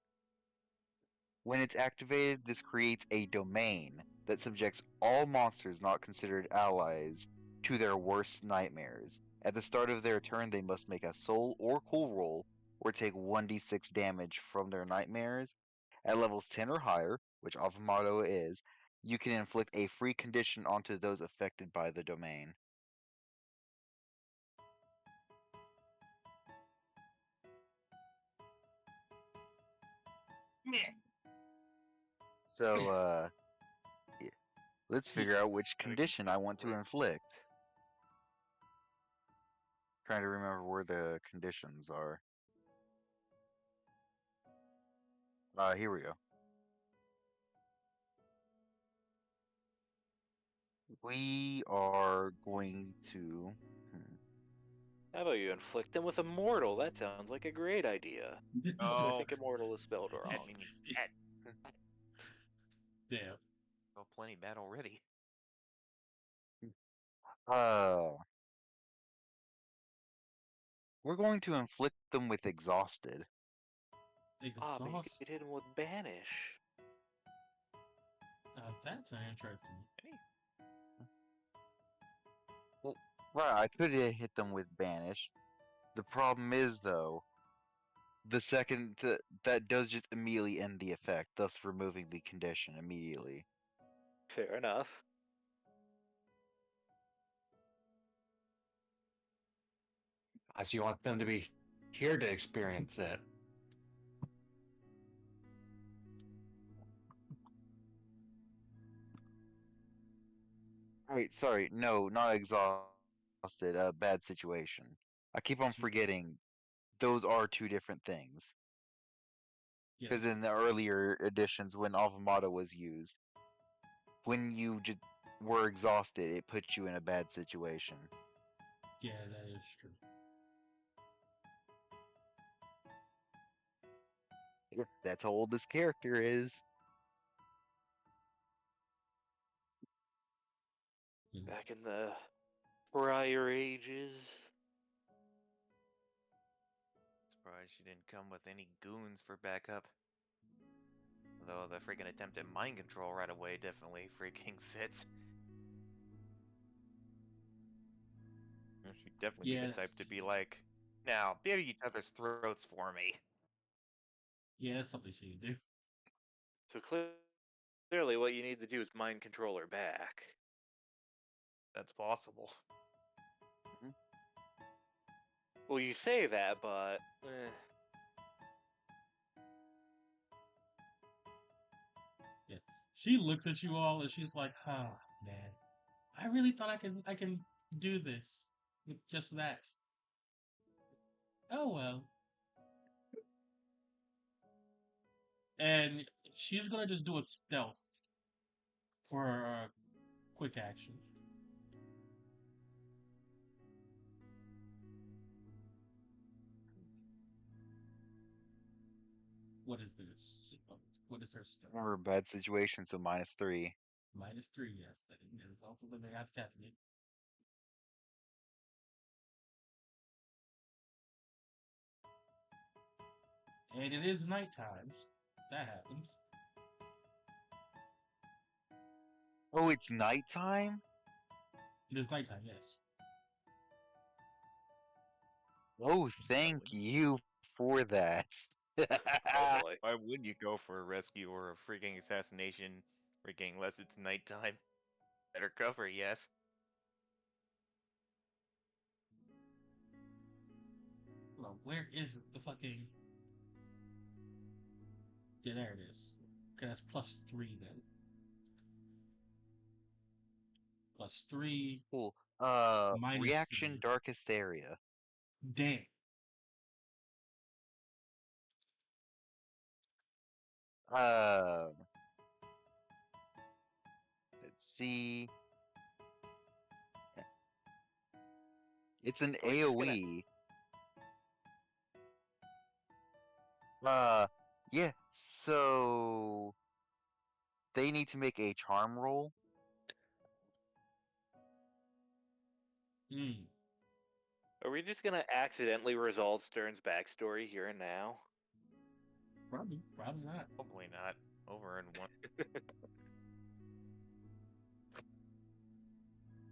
When it's activated, this creates a domain that subjects all monsters not considered allies to their worst nightmares. At the start of their turn, they must make a soul or cool roll or take 1d6 damage from their nightmares. At levels 10 or higher, which Avamato is, you can inflict a free condition onto those affected by the domain. So, yeah. Let's figure out which Gotta condition I confess, want to Rick. inflict. Trying to remember where the conditions are. Here we go. We are going to. How about you inflict them with Immortal? That sounds like a great idea. I Oh, think Immortal is spelled wrong. I mean, that Damn. well, plenty bad already. Uh, we're going to inflict them with exhausted. Ah, but you Exhaust. could hit him with Banish. That's an interesting. Hey, Well, right, I could hit them with banish. The problem is, though, the second that does just immediately end the effect, thus removing the condition immediately. Fair enough. So you want them to be here to experience it. Wait, sorry, no, not exhausted. Bad situation. I keep on forgetting those are two different things. Yeah, Because in the earlier editions, when Avamata was used, when you just were exhausted, it puts you in a bad situation. yeah, that is true. If that's how old this character is. Back in the prior ages. Surprised she didn't come with any goons for backup. Though the freaking attempt at mind control right away definitely freaking fits. She'd definitely Yeah, be the type to be like, now, beat each other's throats for me. yeah, that's something she can do. So clearly, what you need to do is mind control her back. That's possible. Well, you say that, but Yeah, she looks at you all and she's like, "Ah, man, I really thought I can do this with just that. Oh well." And she's gonna just do a stealth for her quick action. What is this? What is her stealth? Remember, bad situation, so -3. -3, yes. That is also the way I've calculated. And it is nighttime. That happens. Oh, it's nighttime? It is nighttime, yes. Oh, thank you for that. oh boy. Why would you go for a rescue or a freaking assassination freaking unless it's nighttime? Better cover, yes. Well, where is the fucking... Yeah, there it is. Okay, that's +3 then. +3, Cool. Reaction -3. darkest area. Damn. Uh, let's see. It's an We're just gonna- AoE. Yeah. So they need to make a charm roll. Hmm. Are we just gonna accidentally resolve Stern's backstory here and now? Probably not. Probably not. Over in one.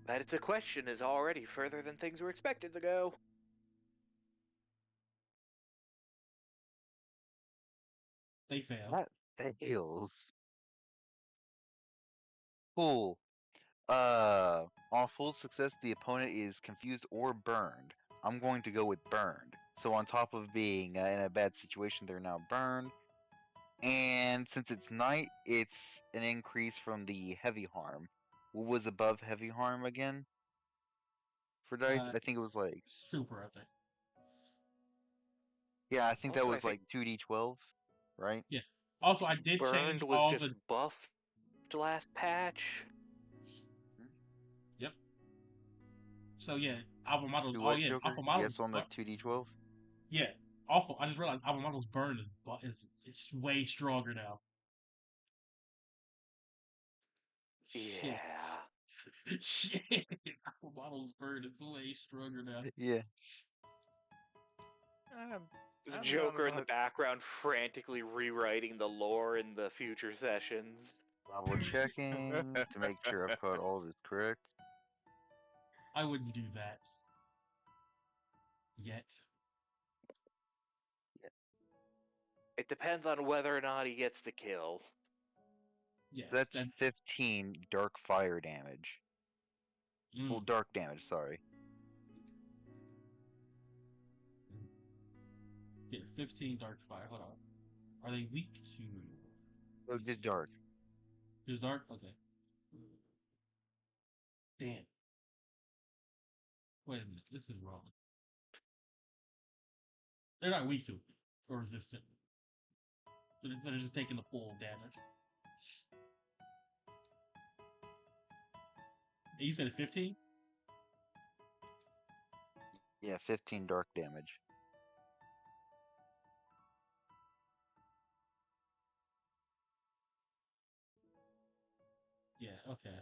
That it's a question is already further than things were expected to go. They fail. That fails. Cool. On full success, the opponent is confused or burned. I'm going to go with burned. So on top of being in a bad situation, they're now burned. And since it's night, it's an increase from the heavy harm. What was above heavy harm again? For dice? I think it was like... Super, I think. Yeah, I think that Also, I was think like 2d12, right? Yeah. Also, I did Burned change was all just the... buffed last patch. Yep. So yeah, Alpha Model. Do Oh what, yeah, Joker? Alpha Model's. Yes on the 2d12? Yeah. Awful. I just realized Alpha Model's burn is it's way stronger now. Shit. Yeah. Shit. Alpha Model's burn is way stronger now. Yeah. There's a I'm Joker in the about- background frantically rewriting the lore in the future sessions. Double checking to make sure I've got all of this correct. I wouldn't do that. Yet. It depends on whether or not he gets the kill. Yes. That's That, 15 dark fire damage. mm, Well, dark damage, sorry. 15 dark fire. Hold on. Are they weak to? Oh, just dark. Just dark. Okay. Damn. Wait a minute. This is wrong. They're not weak to it or resistant. They're just taking the full damage. You said 15? Yeah, 15 dark damage. Yeah, okay.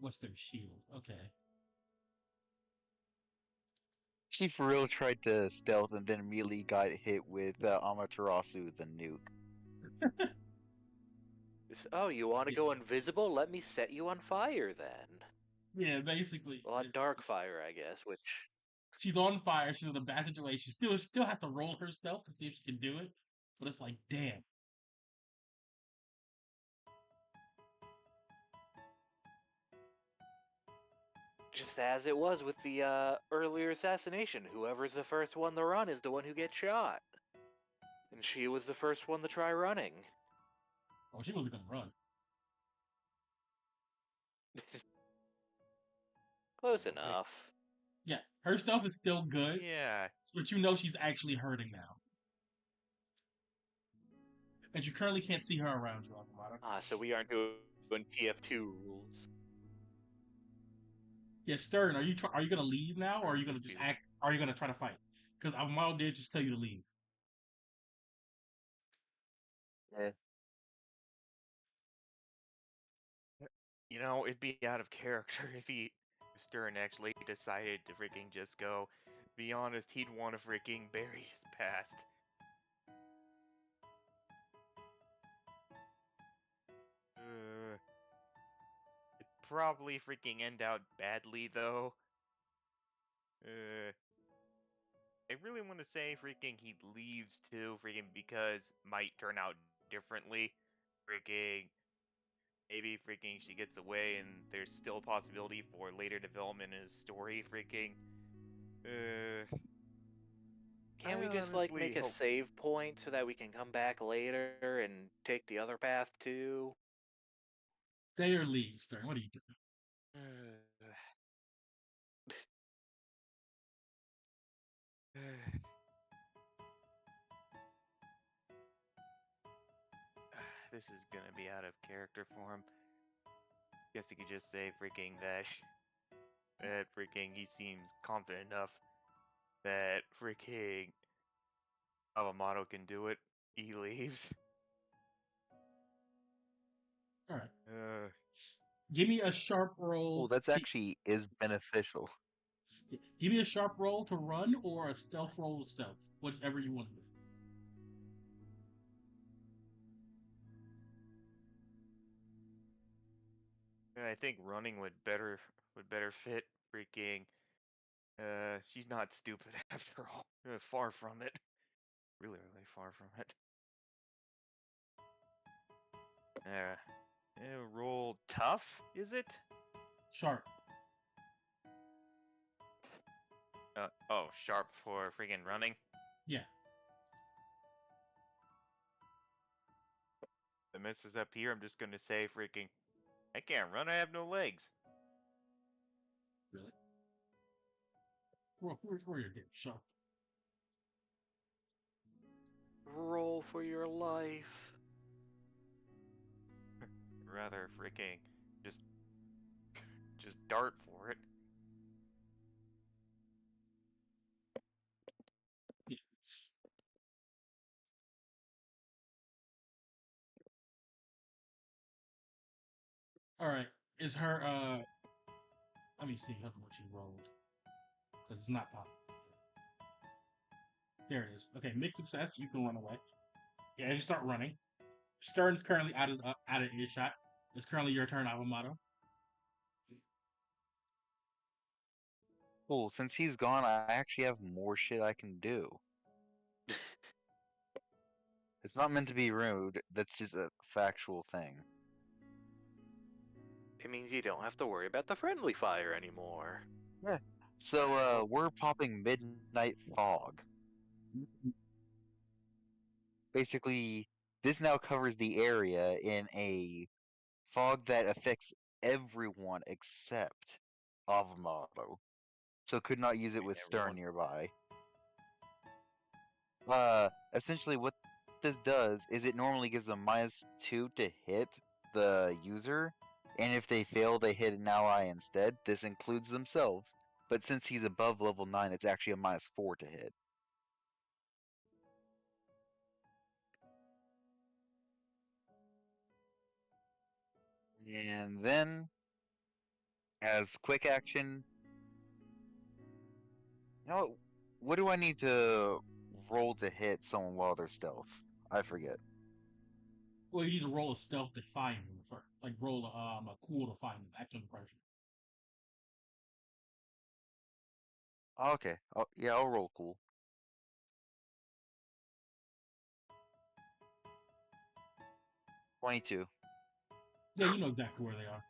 What's their shield? Okay. She for real tried to stealth and then immediately got hit with Amaterasu, the nuke. Oh, you want to Yeah. go invisible? Let me set you on fire then. Yeah, basically. Well, on dark fire, I guess, which She's on fire. She's in a bad situation. Still has to roll her stealth to see if she can do it. But it's like, damn. just as it was with the earlier assassination, whoever's the first one to run is the one who gets shot. And she was the first one to try running. Oh, she wasn't gonna run. Close enough. Yeah, her stealth is still good, Yeah. but you know she's actually hurting now. And you currently can't see her around you, Akamata. So we aren't doing TF2 rules. Yeah, Stern, are you gonna leave now, or are you gonna Just just be- act? Are you gonna try to fight? Because Akamata did just tell you to leave. Yeah. You know, it'd be out of character if Stern actually decided to freaking just go. Be honest, he'd want to freaking bury his past. It'd probably freaking end out badly though. I really want to say freaking he leaves too, freaking because might turn out differently. Freaking maybe freaking she gets away and there's still a possibility for later development in his story. Freaking Can't I we just like honestly make a hope. save point so that we can come back later and take the other path too? Stay or leave, Stern. What are you doing? This is gonna be out of character for him. Guess you could just say freaking that that freaking he seems confident enough that freaking Avamoto can do it. He leaves. All right. Uh, Give me a sharp roll. Oh, that's actually is beneficial. Give me a sharp roll to run or a stealth roll to stealth. Whatever you want to do. I think running would better fit freaking. She's not stupid after all. Far from it. Really, really far from it. Roll tough, is it? Sharp. Oh, sharp for freaking running. Yeah. The misses up here. I'm just gonna say freaking. I can't run. I have no legs. Really? Where your game? Sharp. Roll for your life. Rather freaking just just dart for it. Yeah. All right. Is her let me see what she rolled. Because it's not popping. There it is. Okay, mixed success. You can run away. Yeah, as you start running. Stern's currently out of earshot. It's currently your turn, Avamato. Cool. Since he's gone, I actually have more shit I can do. It's not meant to be rude. That's just a factual thing. It means you don't have to worry about the friendly fire anymore. Yeah. So we're popping Midnight Fog. Basically, this now covers the area in a fog that affects everyone except Avamato, so could not use it with Stern Everyone. nearby. Essentially, what this does is it normally gives them -2 to hit the user, and if they fail, they hit an ally instead. This includes themselves, but since he's above level 9, it's actually a -4 to hit. And then, as quick action, what do I need to roll to hit someone while they're stealth? I forget. Well, you need to roll a stealth to find him first. Like roll a cool to find him. Act under pressure. Okay, yeah, I'll roll cool. 22. Yeah, you know exactly where they are.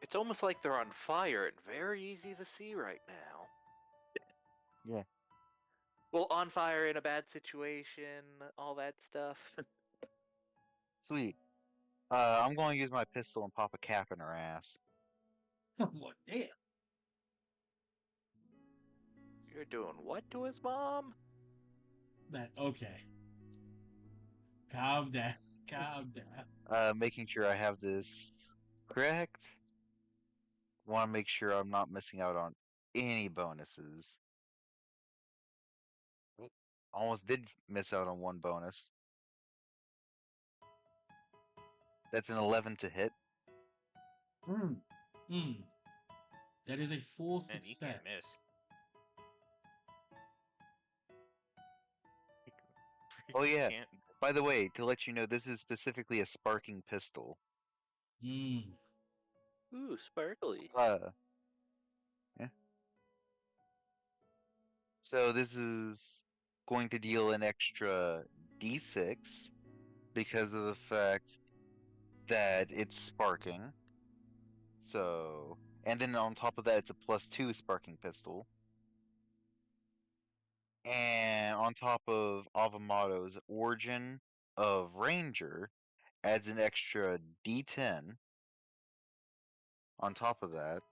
It's almost like they're on fire and very easy to see right now. Yeah. Well, on fire in a bad situation, all that stuff. Sweet. I'm going to use my pistol and pop a cap in her ass. What? Damn. You're doing what to his mom? That okay. Calm down. Calm down. Making sure I have this correct. Want to make sure I'm not missing out on any bonuses. Almost did miss out on one bonus. That's an 11 to hit. Mm. Mm. That is a full Man, he success. can't miss. Oh, yeah. Can't. By the way, to let you know, this is specifically a sparking pistol. Mm. Ooh, sparkly. Yeah. So this is going to deal an extra d6 because of the fact that it's sparking. So, and then on top of that, it's a +2 sparking pistol. And on top of Avamato's origin of Ranger, adds an extra d10 on top of that.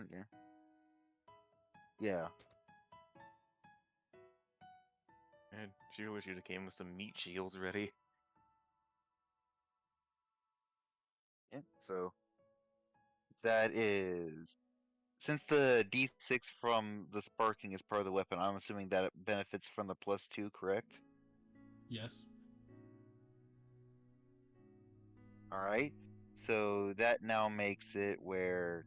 Yeah. Yeah. And she really should have came with some meat shields ready. Yeah. So that is, since the d6 from the sparking is part of the weapon, I'm assuming that it benefits from the +2, correct? Yes. Alright. So that now makes it where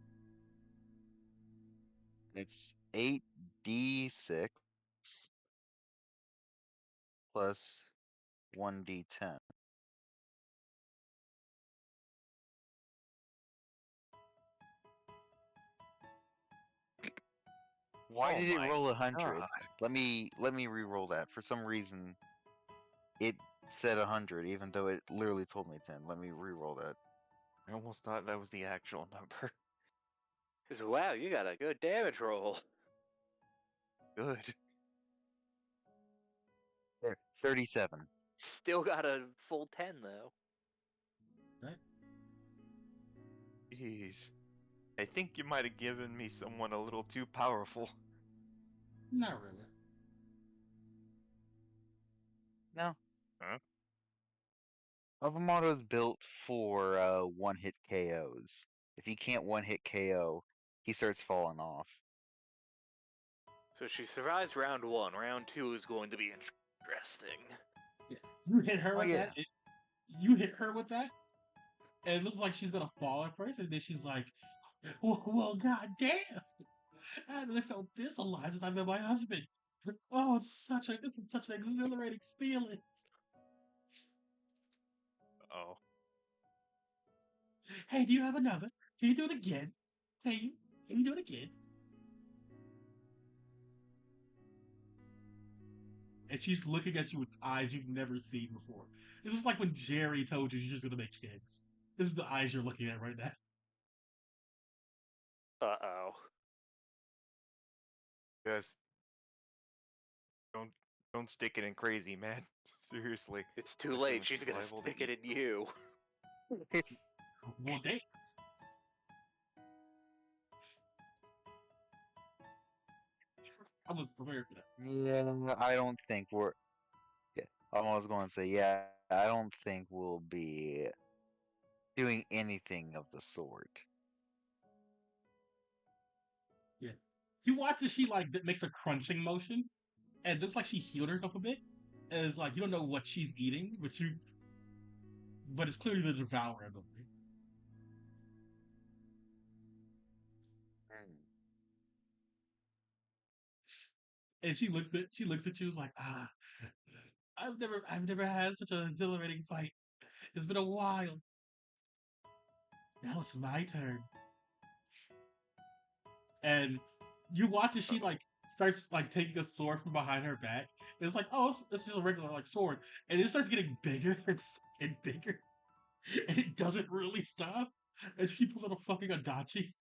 it's 8d6 plus 1d10. Why Oh did it my roll 100? God. Let me re-roll that. For some reason, it said 100, even though it literally told me 10. Let me re-roll that. I almost thought that was the actual number. Because, wow, you got a good damage roll. Good. There, 37. Still got a full 10, though. Right? Jeez. I think you might have given me someone a little too powerful. Not really. No. Huh? Avamato is built for one-hit KOs. If he can't one-hit KO, he starts falling off. So she survives round 1. Round 2 is going to be interesting. Yeah. You hit her Oh, with yeah. that. You hit her with that, and it looks like she's gonna fall at first, and then she's like, well god damn! I haven't felt this alive since I've been my husband. Oh, this is such an exhilarating feeling. Oh. Hey, do you have another? Can you do it again? Hey, can you do it again? And she's looking at you with eyes you've never seen before. This is like when Jerry told you you're just gonna make kids. This is the eyes you're looking at right now. Uh-oh. Just don't stick it in crazy, man. Seriously. It's too This late. thing She's is gonna liable to stick it eat. in you. Well, they. I'm a prepared for that. Yeah, I don't think we're. Yeah, I was going to say, yeah, I don't think we'll be doing anything of the sort. Yeah. You watch as she like makes a crunching motion, and it looks like she healed herself a bit. And it's like you don't know what she's eating, but it's clearly the devourer ability. Hmm. And she looks at you like, I've never had such an exhilarating fight. It's been a while. Now it's my turn. And you watch as she like starts like taking a sword from behind her back. And it's like, oh, it's just a regular like sword, and it starts getting bigger and bigger, and it doesn't really stop. And she pulls out a fucking Adachi.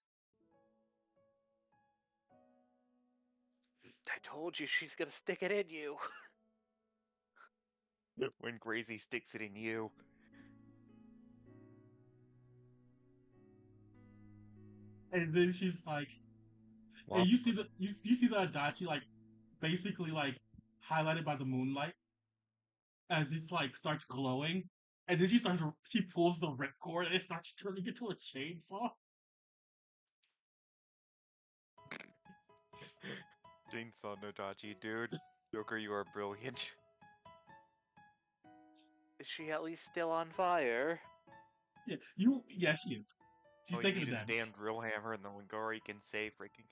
I told you she's gonna stick it in you. When crazy sticks it in you. And then she's like, and Well, you see the Adachi like basically like highlighted by the moonlight as it like starts glowing, and then she pulls the ripcord and it starts turning into a chainsaw. Chainsaw Nodachi, dude. Joker, you are brilliant. Is she at least still on fire? Yeah, she is. She's All you taking the need is a damage. damn drill hammer and the Wingari can say freaking. he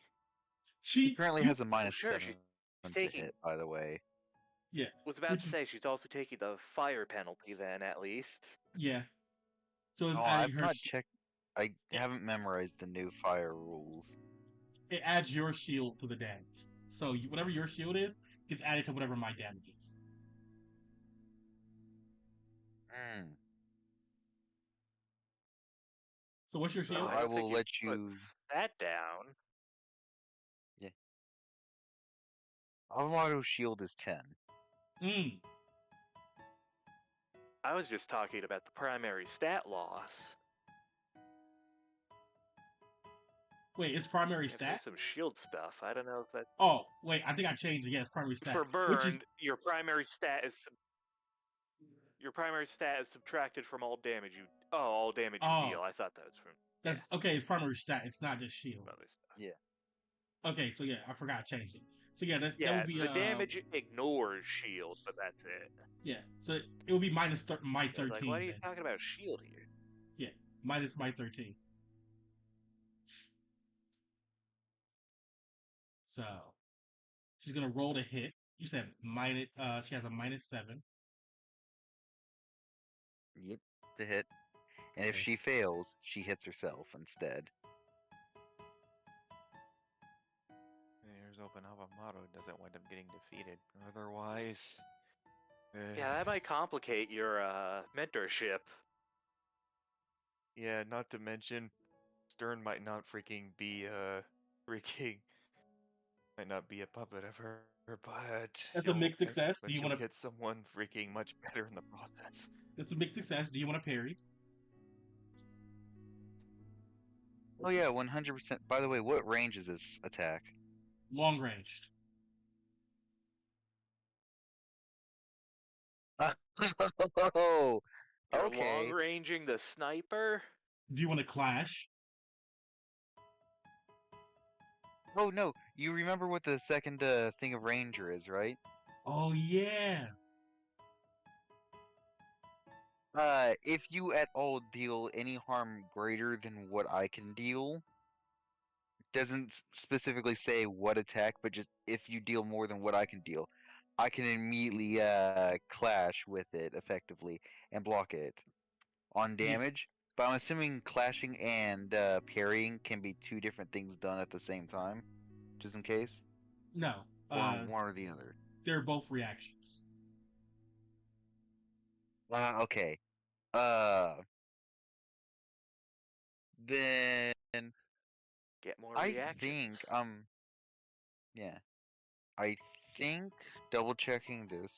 She currently you has a minus sure, 7 she's to taking- hit, by the way. yeah, Was about which to is say she's also taking the fire penalty then, at least. yeah. So it's Oh, adding I've her. not checked. I It, haven't memorized the new fire rules. it adds your shield to the damage. So whatever your shield is gets added to whatever my damage is. Hmm. So what's your So shield? I I don't think will you let put you. that down. Yeah. Auto shield is 10. Mm. I was just talking about the primary stat loss. Wait, it's primary If stat. there's some shield stuff, I don't know if that. Oh wait, I think I changed it. Yeah, it's primary stat, For which is burn, your primary stat is subtracted from all damage you. Oh, all damage you oh deal. I thought that was from that's okay. It's primary stat. It's not just shield. other stuff. Yeah. Okay, so yeah, I forgot I changed it. So yeah, that Yeah, would be the damage ignores shield, but that's it. yeah. So it would be minus my I was like, 13 why are you then. talking about shield here? Yeah, minus my 13. So she's gonna roll to hit. You said minus. She has a -7. Yep. To hit. And if Okay. she fails, she hits herself instead. Here's open Havamaru doesn't wind up getting defeated. Otherwise. Yeah, that might complicate your mentorship. Yeah, not to mention, Stern might not freaking be freaking might not be a puppet of her, but That's a mixed success. Do you she'll want to? get someone freaking much better in the process. It's a mixed success. Do you want to parry? Oh yeah, 100%. By the way, what range is this attack? Long ranged. Oh, You're okay. long ranging the sniper. Do you want to clash? Oh no, you remember what the second thing of Ranger is, right? Oh yeah. If you at all deal any harm greater than what I can deal, doesn't specifically say what attack, but just if you deal more than what I can deal, I can immediately clash with it effectively and block it on Yeah. damage. But I'm assuming clashing and parrying can be two different things done at the same time, just in case, No. or one or the other. They're both reactions. Okay. Uh, then Get more I reactions. think yeah. I think double checking this.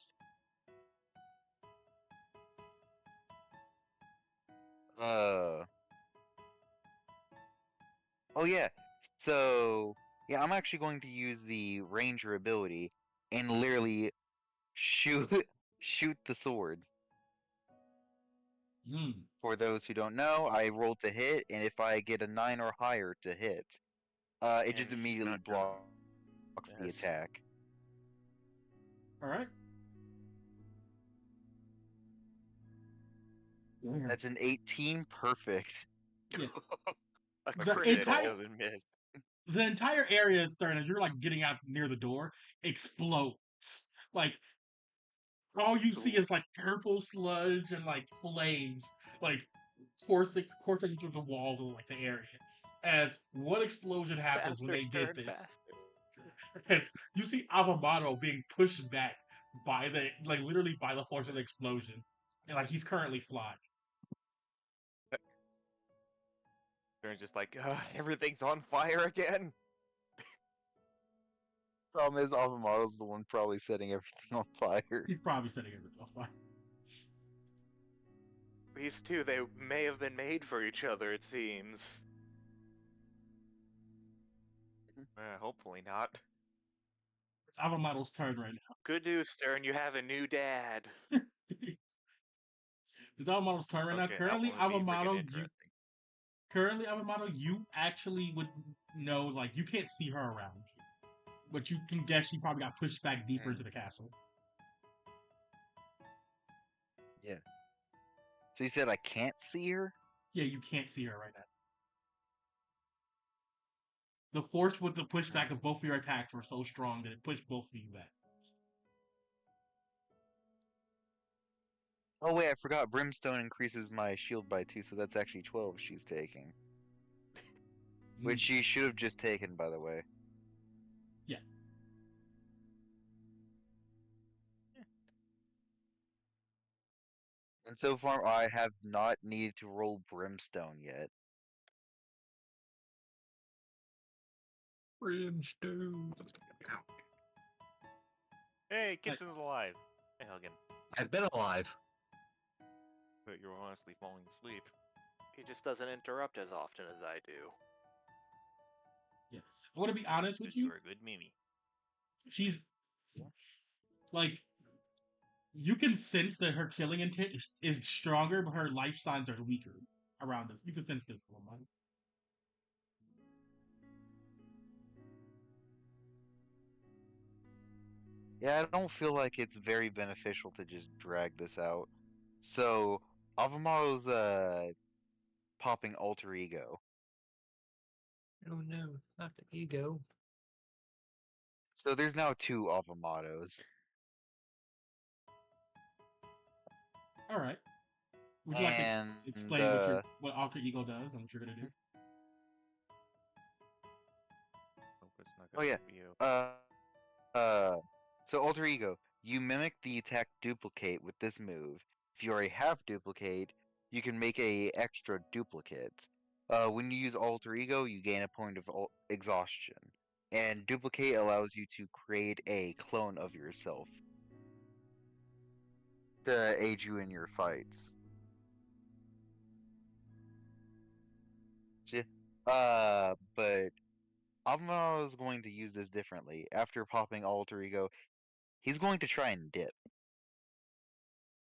Uh oh yeah. So yeah, I'm actually going to use the ranger ability and literally shoot shoot the sword. Hmm. For those who don't know, I roll to hit, and if I get a 9 or higher to hit, it And just he's immediately not done. blocks the Yes. attack. All right. Yeah. That's an 18 perfect. Yeah. A The Crit entire critical. doesn't miss. the entire area is starting as you're like getting out near the door explodes. Like all you see is like purple sludge and like flames, like coursing through the walls of like the area. As one explosion happens when Faster, they did Stern, this, faster. as you see Avamado being pushed back by the like literally by the force of the explosion, and like he's currently flying. They're just like, everything's on fire again. Problem is, Avamaro's the one probably setting everything on fire. He's probably setting everything on fire. These two, they may have been made for each other, it seems. Hopefully not. It's Avamado's turn right Good news, Stern, you have a new dad. now. It's Avamado's turn right now. Okay, that one would be freaking interesting. Currently, Avamado, you actually would know, like, you can't see her around you. But you can guess she probably got pushed back deeper into the castle. Yeah. So you said I can't see her? Yeah, you can't see her right now. The force with the pushback of both of your attacks were so strong that it pushed both of you back. Oh wait, I forgot. Brimstone increases my shield by 2, so that's actually 12 she's taking. Which she should have just taken, by the way. Yeah. And so far, I have not needed to roll Brimstone yet. Brimstone. Hey, Kitsen's alive. Hey, Helgen. I've been alive. But you're honestly falling asleep. He just doesn't interrupt as often as I do. Yeah. I want to be honest with Because you. you're a good Mimi. She's like, you can sense that her killing intent is stronger, but her life signs are weaker around this. You can sense this woman. Yeah, I don't feel like it's very beneficial to just drag this out. So, Avamaro's popping Alter Ego. Oh no, not the ego. So there's now 2 Avamados. All right. Would you like to explain what Alter Ego does and what you're gonna do? Hope it's not Oh gonna yeah. be you. So Alter Ego, you mimic the attack duplicate with this move. If you already have duplicate, you can make a extra duplicate. When you use Alter Ego, you gain a point of exhaustion, and duplicate allows you to create a clone of yourself to aid you in your fights. But Avamaro is going to use this differently. After popping Alter Ego, he's going to try and dip.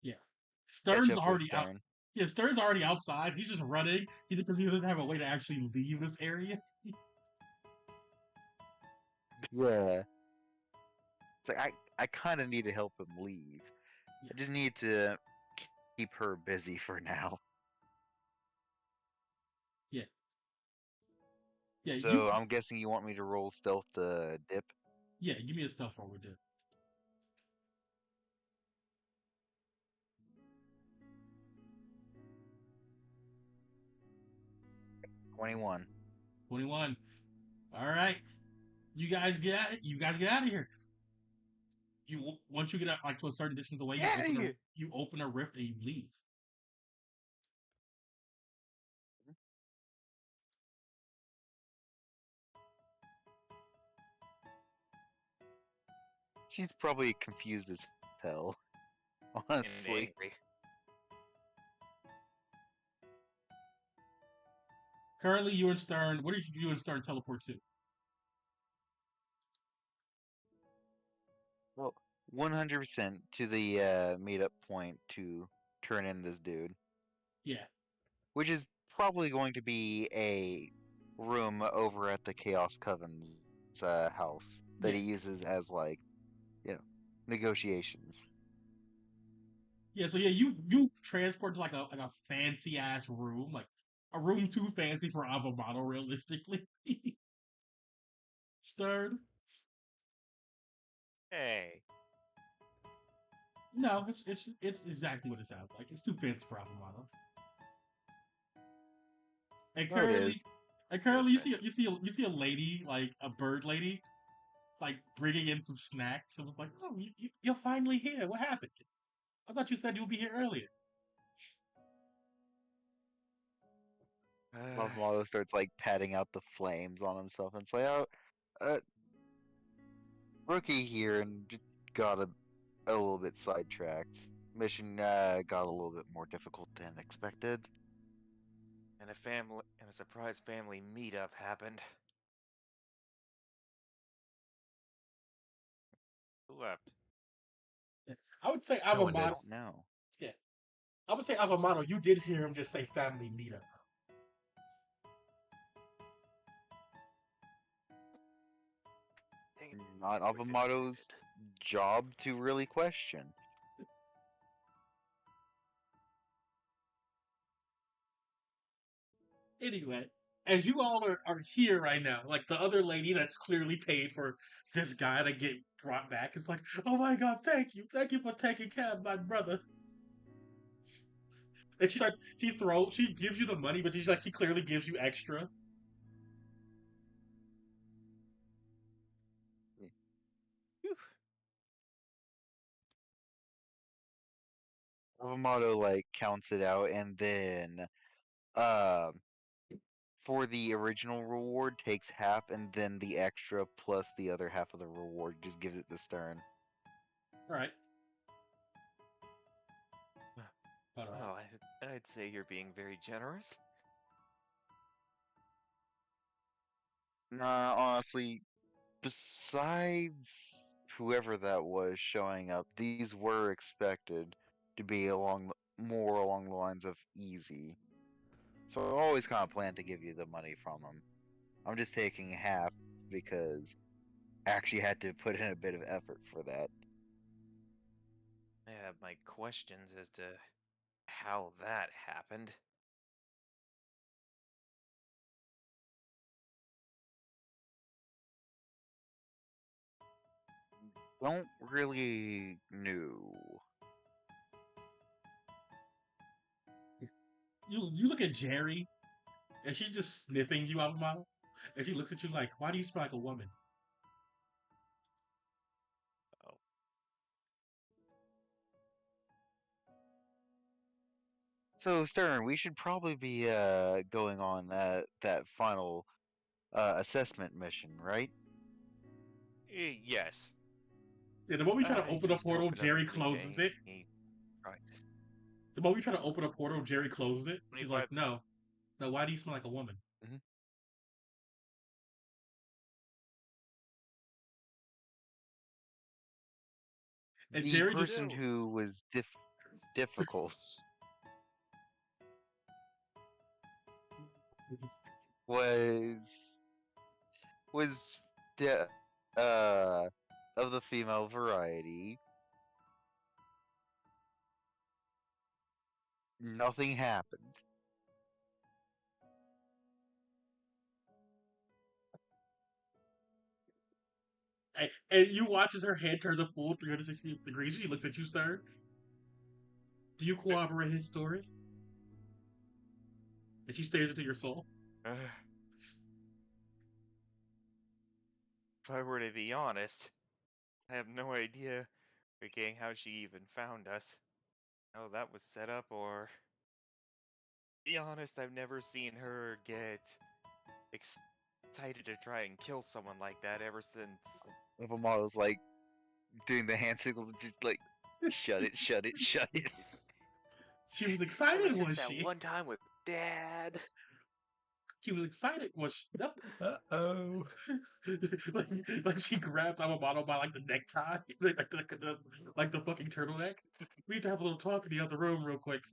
Yeah. Catch Stern's up with already out. Stern. Yeah, Stern's already outside. He's just running because he doesn't have a way to actually leave this area. Yeah. It's like I kind of need to help him leave. Yeah. I just need to keep her busy for now. Yeah. Yeah. So I'm guessing you want me to roll stealth to dip? Yeah, give me a stealth roll with it. 21. 21. All right. You guys get out. You guys get out of here. Once you get out like to a certain distance away, you open a rift and you leave. She's probably confused as hell. And Honestly. angry. Currently, you and Stern. What did you and Stern teleport to? Well, 100% to the meetup point to turn in this dude, Yeah. which is probably going to be a room over at the Chaos Coven's house that Yeah. he uses as like, you know, negotiations. Yeah. So yeah, you transport to like a fancy ass room, like a room too fancy for Avamano, realistically. Stern. Hey. No, it's exactly what it sounds like. It's too fancy for Avamano. And Oh, it is. currently, you see a lady, like a bird lady, like bringing in some snacks. It was like, oh, you're finally here. What happened? I thought you said you would be here earlier. Motto starts like patting out the flames on himself and it's like, oh, uh, rookie here and got a little bit sidetracked. Mission got a little bit more difficult than expected. And a surprise family meetup happened. Who left? I would say No one did. Avamano. No. Yeah, I would say Avamano. You did hear him just say family meetup. Dang it, Not everything Avamado's ended. job to really question. Anyway, as you all are here right now, like the other lady that's clearly paid for this guy to get brought back is like, oh my god, thank you for taking care of my brother. And she gives you the money, but she clearly gives you extra. Whew. Avamato like counts it out and then uh, for the original reward takes half and then the extra plus the other half of the reward just gives it to Stern. All right. All right. Well, I'd say you're being very generous. Nah, honestly, besides whoever that was showing up, these were expected to be more along the lines of easy. So I always kind of planned to give you the money from them. I'm just taking half because I actually had to put in a bit of effort for that. I have my questions as to how that happened. Don't really know. You look at Jerry, and she's just sniffing you out of mouth, and she looks at you like, why do you smell like a woman? Oh, So Stern, we should probably be going on that final assessment mission, right? yes. And the moment we try to I open a just portal, opened up Jerry the closes freaking it. prize. The moment we try to open a portal, Jerry closes it. She's like, 25. no, no, why do you smell like a woman? Mhm. And The Jerry just person who was difficult was was the of the female variety. Nothing happened. and you watch as her head turns a full 360 degrees. She looks at you, Stern. Do you corroborate his story? And she stares into your soul. If I were to be honest, I have no idea freaking how she even found us. How that was set up, or be honest, I've never seen her get excited to try and kill someone like that ever since. If a model's like doing the hand signals, just like shut it, shut it, shut it. She was Ever excited, since was that she? one time with Dad. She was excited, was she? That's Uh-oh. like, like she grabs Amamoto by like the necktie, like the fucking turtleneck. We need to have a little talk in the other room real quick.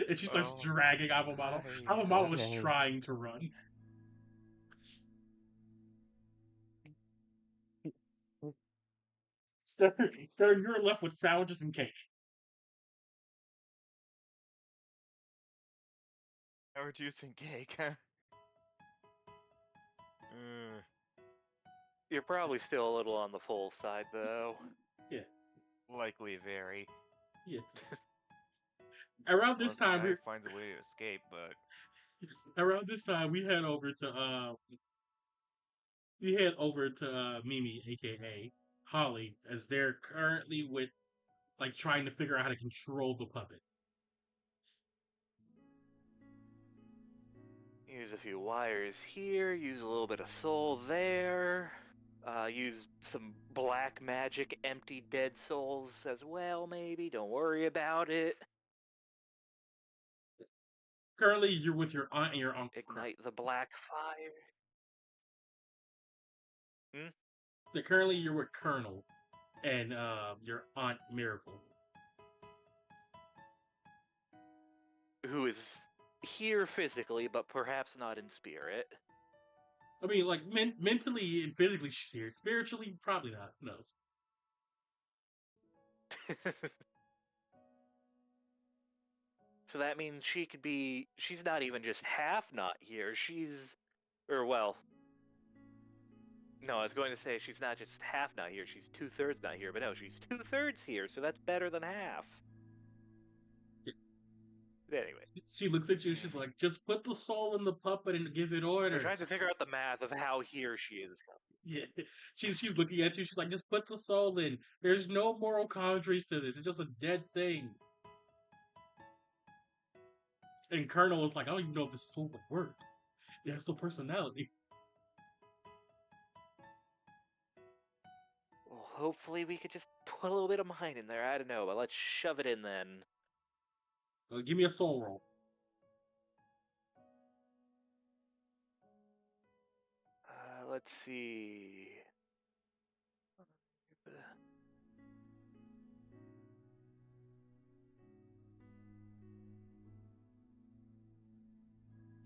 And she starts Oh, dragging Amamoto. hi. Amamoto is Okay. trying to run. Stern, you're left with sandwiches and cake. Sour juice and cake, huh? You're probably still a little on the full side, though. Yeah, Likely very. yeah. Around this Unless the time, guy finds a way to escape, but we head over to Mimi, aka Holly, as they're currently with like trying to figure out how to control the puppet. Use a few wires here, use a little bit of soul there. Use some black magic empty dead souls as well, maybe. Don't worry about it. Currently, you're with your aunt and your uncle. Ignite the black fire. So currently, you're with Colonel and your aunt Miracle. Who is here physically, but perhaps not in spirit. I mean, like mentally and physically, she's here. Spiritually, probably not. Who knows? So that means she could be. She's not even just half not here. Or well. No, I was going to say she's not just half not here. She's 2/3 not here, but no, she's 2/3 here. So that's better than half. But anyway, She looks at you. She's like, "Just put the soul in the puppet and give it we're orders." trying to figure out the math of how here she is. Yeah, she's looking at you. She's like, "Just put the soul in. There's no moral commentaries to this. It's just a dead thing." And Colonel is like, "I don't even know if this soul would work. It has no personality." Well, hopefully we could just put a little bit of mine in there. I don't know, but let's shove it in then. Give me a soul roll. Let's see.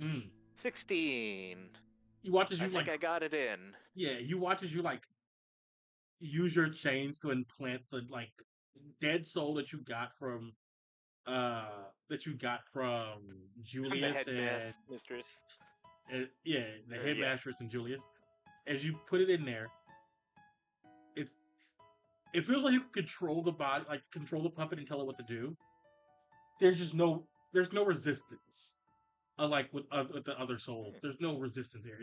Mm. 16. You watch as I you think like. I got it in. Yeah, you watch as you like use your chains to implant the like dead soul that you got from I'm the Julius headmaster mistress. and yeah, the Or, yeah. headmistress and Julius. As you put it in there, it feels like you can control the body, like control the puppet and tell it what to do. There's no resistance. Unlike with the other souls, there's no resistance here.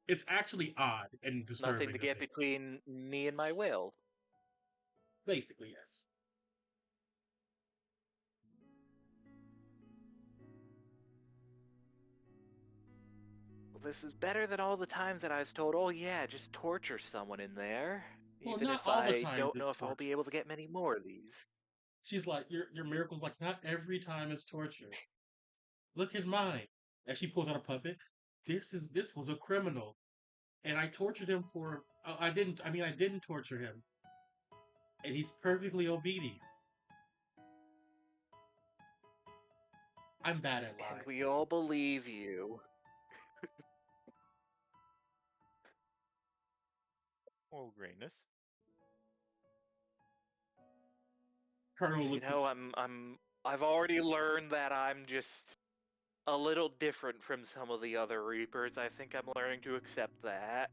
It's actually odd and disturbing. Nothing to get between me and my will. Basically, yes. Well, this is better than all the times that I was told, oh yeah, just torture someone in there. Well, Even not if all the I times don't it's know if I'll be torture. able to get many more of these. She's like, your miracle's like, not every time it's torture. Look at mine. As she pulls out a puppet, this was a criminal, and I tortured him for. I didn't. I mean, I didn't torture him, and he's perfectly obedient. I'm bad at lying. And we all believe you. oh greatness. Colonel You looks at know, you. I've already learned that I'm just a little different from some of the other Reapers. I think I'm learning to accept that.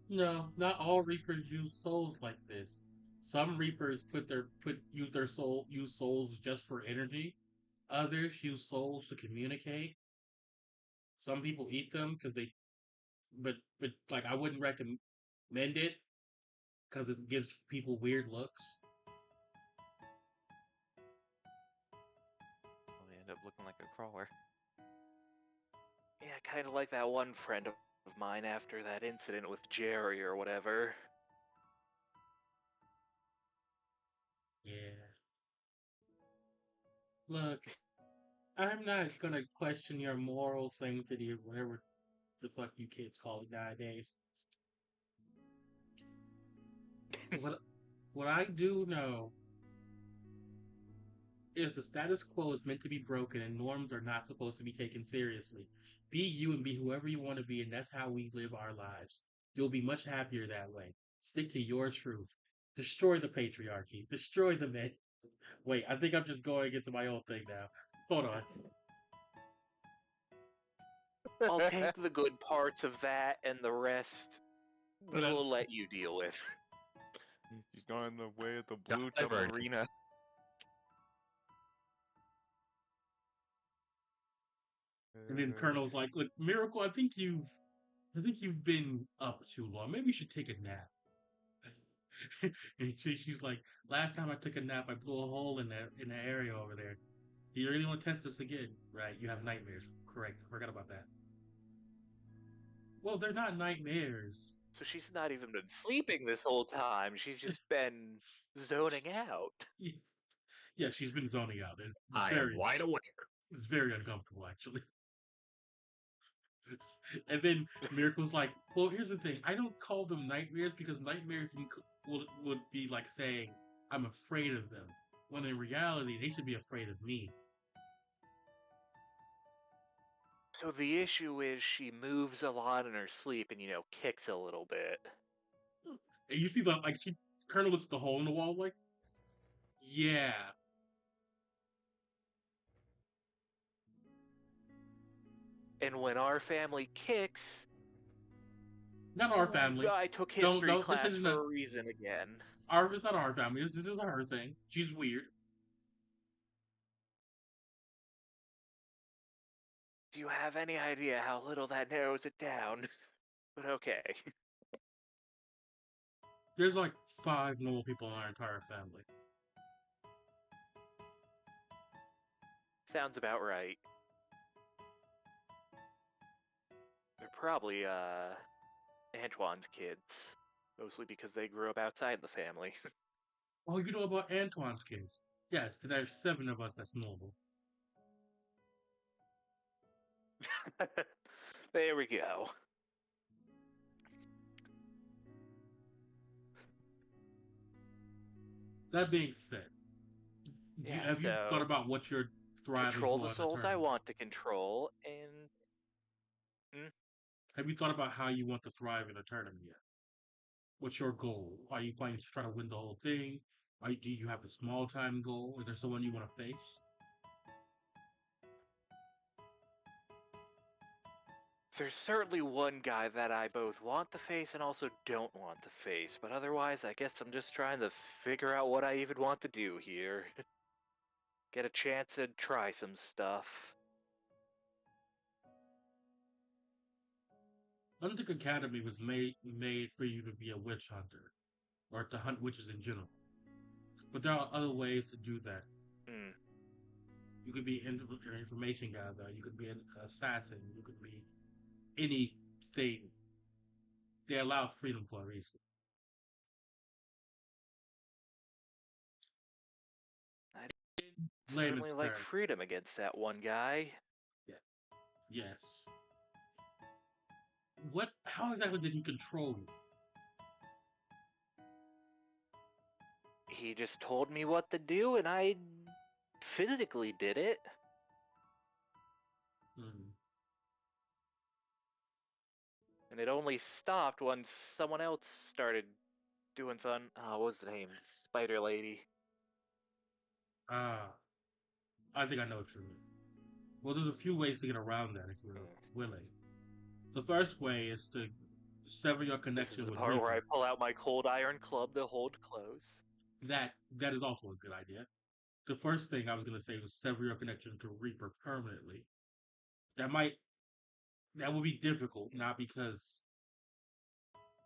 No, not all Reapers use souls like this. Some Reapers use souls just for energy. Others use souls to communicate. Some people eat them because but like I wouldn't recommend it because it gives people weird looks. Well, they end up looking like a crawler. Yeah, kind of like that one friend of of mine after that incident with Jerry or whatever. Yeah. Look, I'm not gonna question your moral sanctity or whatever the fuck you kids call it nowadays. What I do know is the status quo is meant to be broken and norms are not supposed to be taken seriously. Be you and be whoever you want to be, and that's how we live our lives. You'll be much happier that way. Stick to your truth. Destroy the patriarchy. Destroy the men. Wait, I think I'm just going into my own thing now. Hold on. I'll take the good parts of that, and the rest we'll let you deal with. He's not in the way of the blue Divergent. arena. And then Colonel's like, "Look, Miracle, I think you've been up too long. Maybe you should take a nap." And she's like, "Last time I took a nap, I blew a hole in the area over there. You really want to test this again, right? You have nightmares. Correct. I forgot about that." Well, they're not nightmares. So she's not even been sleeping this whole time. She's just been zoning out. Yeah, she's been zoning out. It's I am wide awake. It's very uncomfortable, actually. And then Miracle's like, "Well, here's the thing. I don't call them nightmares because nightmares would be like saying I'm afraid of them, when in reality they should be afraid of me." So the issue is she moves a lot in her sleep and, kicks a little bit. And you see the Colonel looks at the hole in the wall, like, yeah. And when our family kicks, Not our family. I took history Don't. class This isn't for a reason again. It's not our family. This is her thing. She's weird. Do you have any idea how little that narrows it down? But okay. There's like 5 normal people in our entire family. Sounds about right. They're probably, Antoine's kids. Mostly because they grew up outside the family. Oh, you know about Antoine's kids? Yes, there's 7 of us that's normal. There we go. That being said, Yeah, have you thought about what you're thriving control for the in the souls I tournament? want to control, and Have you thought about how you want to thrive in a tournament yet? What's your goal? Are you planning to try to win the whole thing? Do you have a small time goal? Is there someone you want to face? there's certainly one guy that I both want to face and also don't want to face, but otherwise I guess I'm just trying to figure out what I even want to do here. Get a chance to try some stuff. Huntick Academy was made for you to be a witch hunter, or to hunt witches in general. But there are other ways to do that. Hmm. You could be an information gatherer. You could be an assassin. You could be anything. They allow freedom for a reason. I Layman's certainly like term. freedom against that one guy. Yeah. Yes. How exactly did he control you? He just told me what to do and I physically did it. Hmm. And it only stopped once someone else started doing something. Oh, what was the name? Spider Lady. Ah, I think I know what you mean. Well, there's a few ways to get around that if you're willing. The first way is to sever your This connection is the with part where I Reaper. pull out my cold iron club to hold close. That is also a good idea. The first thing I was gonna say was sever your connection to Reaper permanently. That might that will be difficult, not because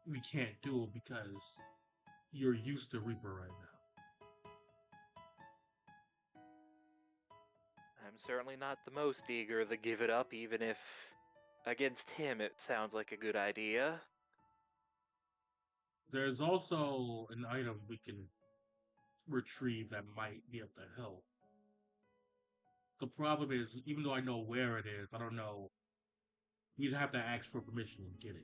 we can't do it, because you're used to Reaper right now. I'm certainly not the most eager to give it up, even if Against him, it sounds like a good idea. There's also an item we can retrieve that might be able to help. The problem is, even though I know where it is, I don't know. You'd have to ask for permission to get it.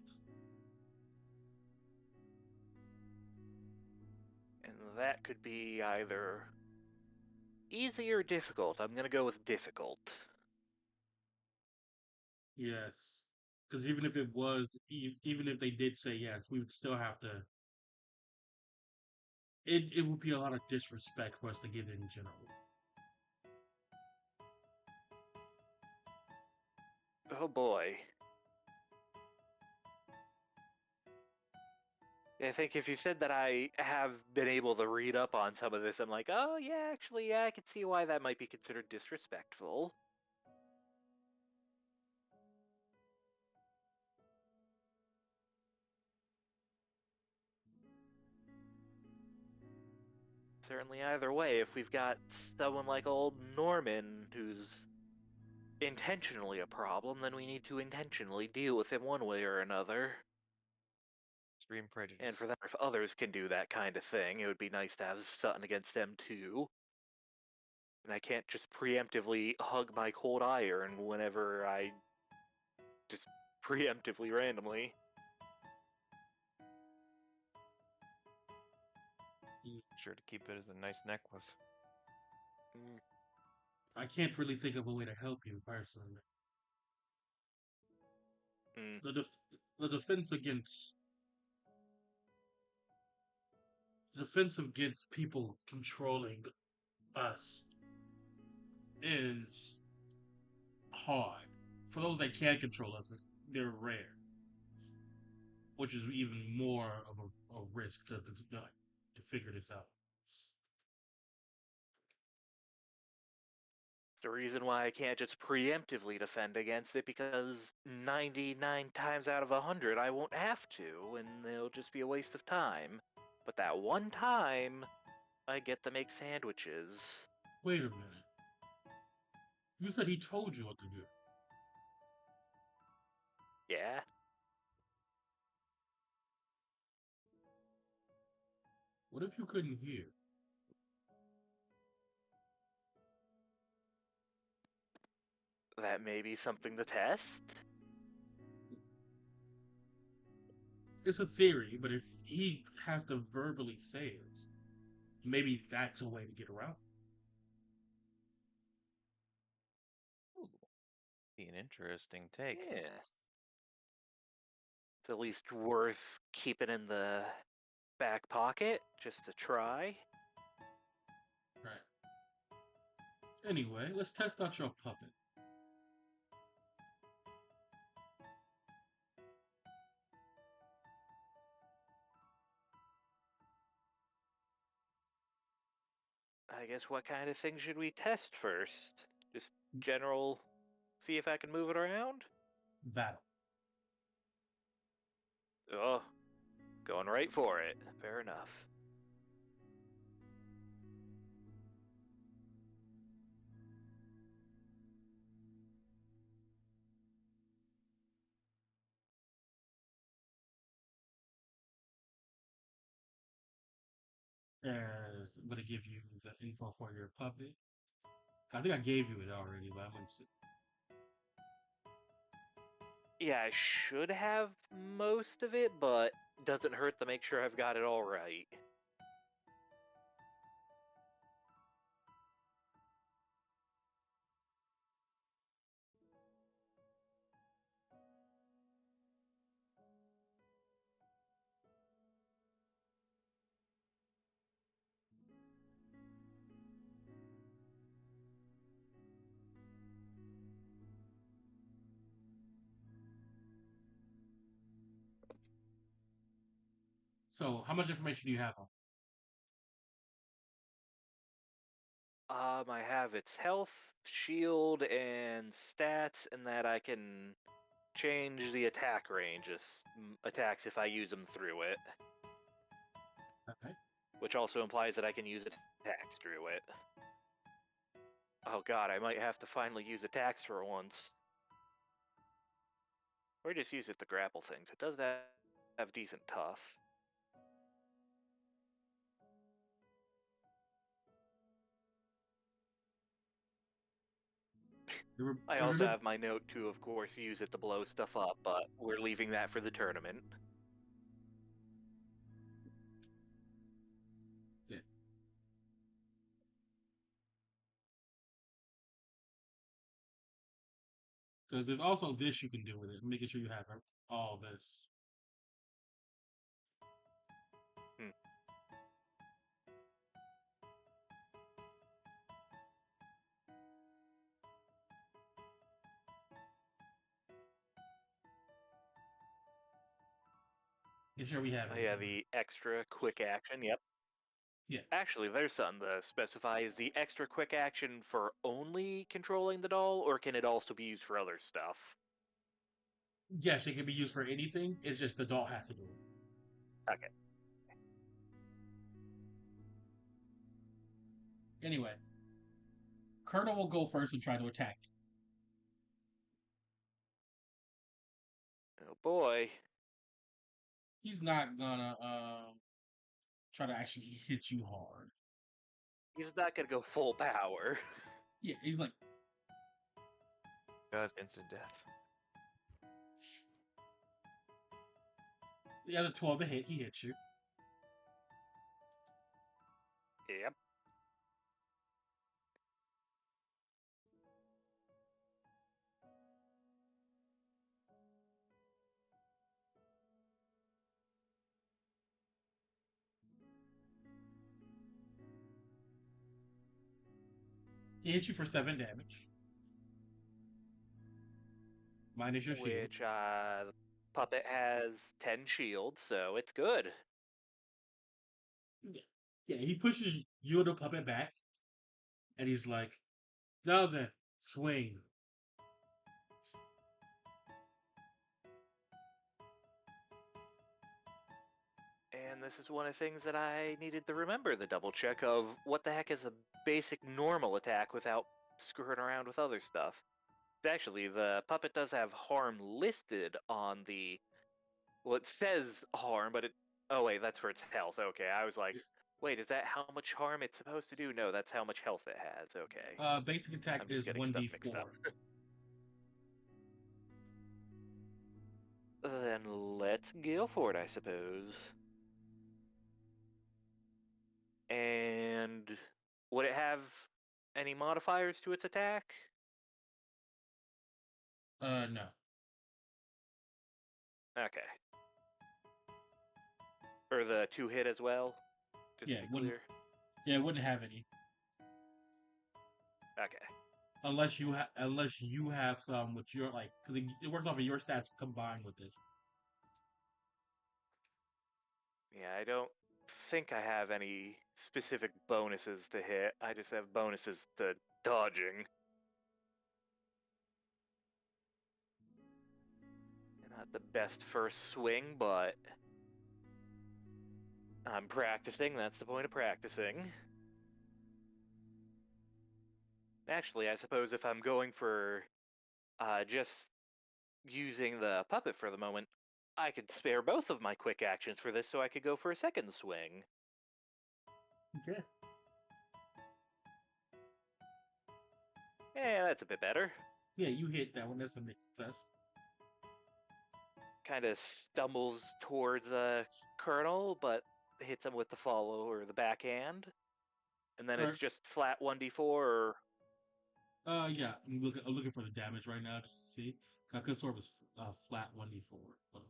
And that could be either easy or difficult. I'm gonna go with difficult. Yes, because even if it was, even if they did say yes, we would still have to. It would be a lot of disrespect for us to get it in general. Oh boy. I think if you said that I have been able to read up on some of this, I'm like, oh yeah, actually, yeah, I can see why that might be considered disrespectful. Certainly, either way, if we've got someone like old Norman who's intentionally a problem, then we need to intentionally deal with him one way or another. Extreme prejudice. And for that, if others can do that kind of thing, it would be nice to have something against them too. And I can't just preemptively hug my cold iron whenever I just preemptively randomly. Sure to keep it as a nice necklace. I can't really think of a way to help you personally. Mm. The defense against people controlling us is hard. For those that can control us, they're rare, which is even more of a risk to figure this out. The reason why I can't just preemptively defend against it because 99 times out of 100 I won't have to, and it'll just be a waste of time. But that one time, I get to make sandwiches. Wait a minute. You said he told you what to do. Yeah? What if you couldn't hear? That may be something to test. It's a theory, but if he has to verbally say it, maybe that's a way to get around. Be an interesting take. Yeah. It's at least worth keeping in the back pocket, just to try. Right. Anyway, let's test out your puppet. I guess what kind of thing should we test first? Just general, see if I can move it around? Battle. Oh, going right for it. Fair enough. And I'm gonna give you the info for your puppet. I think I gave you it already, but I'm gonna see. Yeah, I should have most of it, but doesn't hurt to make sure I've got it all right. So, how much information do you have on? I have its health, shield, and stats, and that I can change the attack range of attacks if I use them through it. Okay. Which also implies that I can use attacks through it. Oh god, I might have to finally use attacks for once. Or just use it to grapple things. It does have decent tough. I also have my note to, of course, use it to blow stuff up, but we're leaving that for the tournament. Yeah. Because there's also this you can do with it, making sure you have all this. Make sure we have it. Oh yeah, the extra quick action, yep. Yeah. Actually, there's something to specify. Is the extra quick action for only controlling the doll, or can it also be used for other stuff? Yes, it can be used for anything. It's just the doll has to do it. Okay. Anyway, Colonel will go first and try to attack. Oh boy. He's not gonna try to actually hit you hard. He's not gonna go full power. Yeah, he's like, Does instant death. the other 12 to hit, he hits you. Yep. He hits you for 7 damage. Minus your shield. Which, the puppet has 10 shields, so it's good. Yeah, he pushes you and the puppet back, and he's like, now then, swing. And this is one of the things that I needed to remember, the double check of what the heck is a basic normal attack without screwing around with other stuff. Actually, the puppet does have harm listed on the... Well, it says harm, but it... Oh, wait, that's for its health. Okay, I was like, wait, is that how much harm it's supposed to do? No, that's how much health it has. Okay. Basic attack I'm just is getting 1d4. stuff mixed up. Then let's go for it, I suppose. And would it have any modifiers to its attack? No. Okay. Or the 2-hit as well? Just Yeah, to be clear. Yeah, it wouldn't have any. Okay. Unless you have some which you're like, because it works off of your stats combined with this. Yeah, I don't think I have any specific bonuses to hit. I just have bonuses to dodging. Not the best first swing, but I'm practicing. That's the point of practicing. Actually, I suppose if I'm going for just using the puppet for the moment, I could spare both of my quick actions for this so I could go for a second swing. Okay. Yeah, that's a bit better. Yeah, you hit that one. That's a mixed success. Kind of stumbles towards Colonel, but hits him with the follow or the backhand. And then it's just flat 1d4 or... Yeah, I'm looking for the damage right now just to see. I could sort was flat 1d4.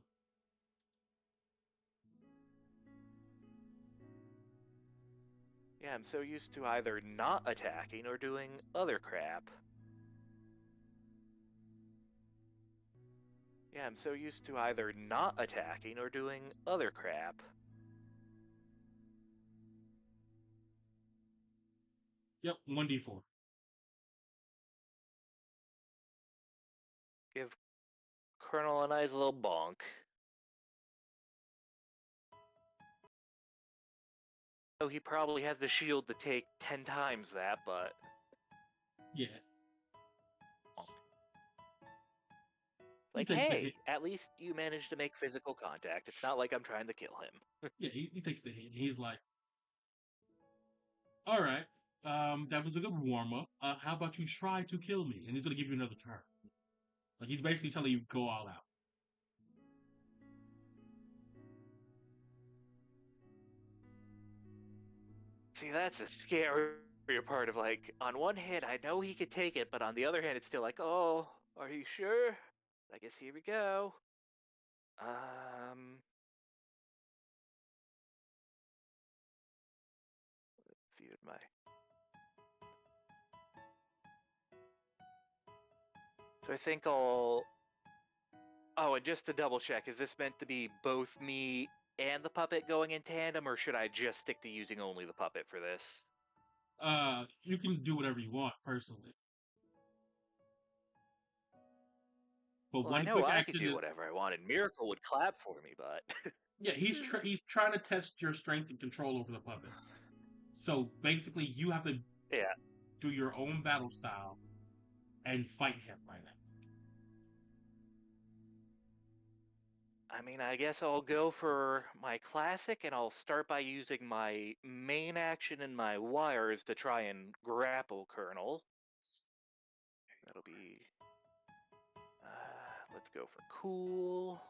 Yeah, I'm so used to either not attacking or doing other crap. Yeah, I'm so used to either not attacking or doing other crap. Yep, 1d4. Give Colonel a nice little bonk. Oh, he probably has the shield to take 10 times that, but... Yeah. Like, takes the hey, hit. at least you managed to make physical contact. It's not like I'm trying to kill him. Yeah, he takes the hit. And he's like, all right, that was a good warm up. How about you try to kill me? And he's gonna give you another turn. Like he's basically telling you go all out. See, that's the scarier part of like, on one hand, I know he could take it, but on the other hand, it's still like, oh, are you sure? I guess here we go. Let's see what my. So I think I'll. Oh, and just to double check, is this meant to be both me and the puppet going in tandem, or should I just stick to using only the puppet for this? You can do whatever you want personally. But Well, I one know quick I could action do is whatever I wanted. Miracle would clap for me, but yeah, he's trying to test your strength and control over the puppet. So basically, you have to yeah. do your own battle style and fight him right now. I mean, I guess I'll go for my classic, and I'll start by using my main action and my wires to try and grapple Colonel. That'll be. Let's go for cool.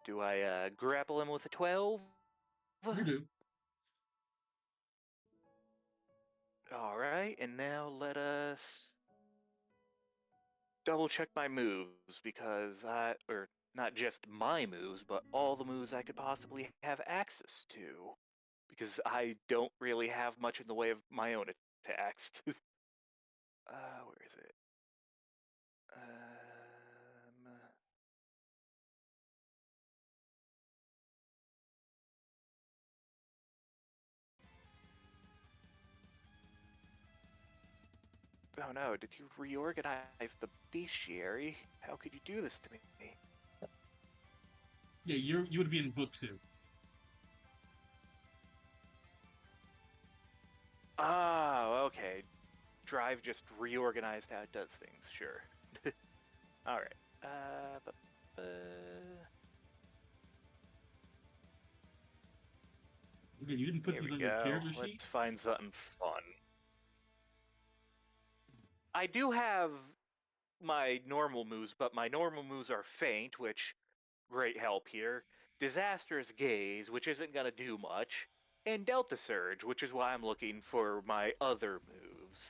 Do I grapple him with a 12? You do. All right, and now let us double check my moves because or not just my moves, but all the moves I could possibly have access to because I don't really have much in the way of my own attacks. Where is it? Oh no, did you reorganize the bestiary? How could you do this to me? Yeah, you would be in book 2. Oh, okay. Drive just reorganized how it does things, sure. Alright. Okay, you didn't put Here these we on your go. character sheet? Let's find something fun. I do have my normal moves, but my normal moves are Feint, which, great help here. Disastrous Gaze, which isn't going to do much. And Delta Surge, which is why I'm looking for my other moves.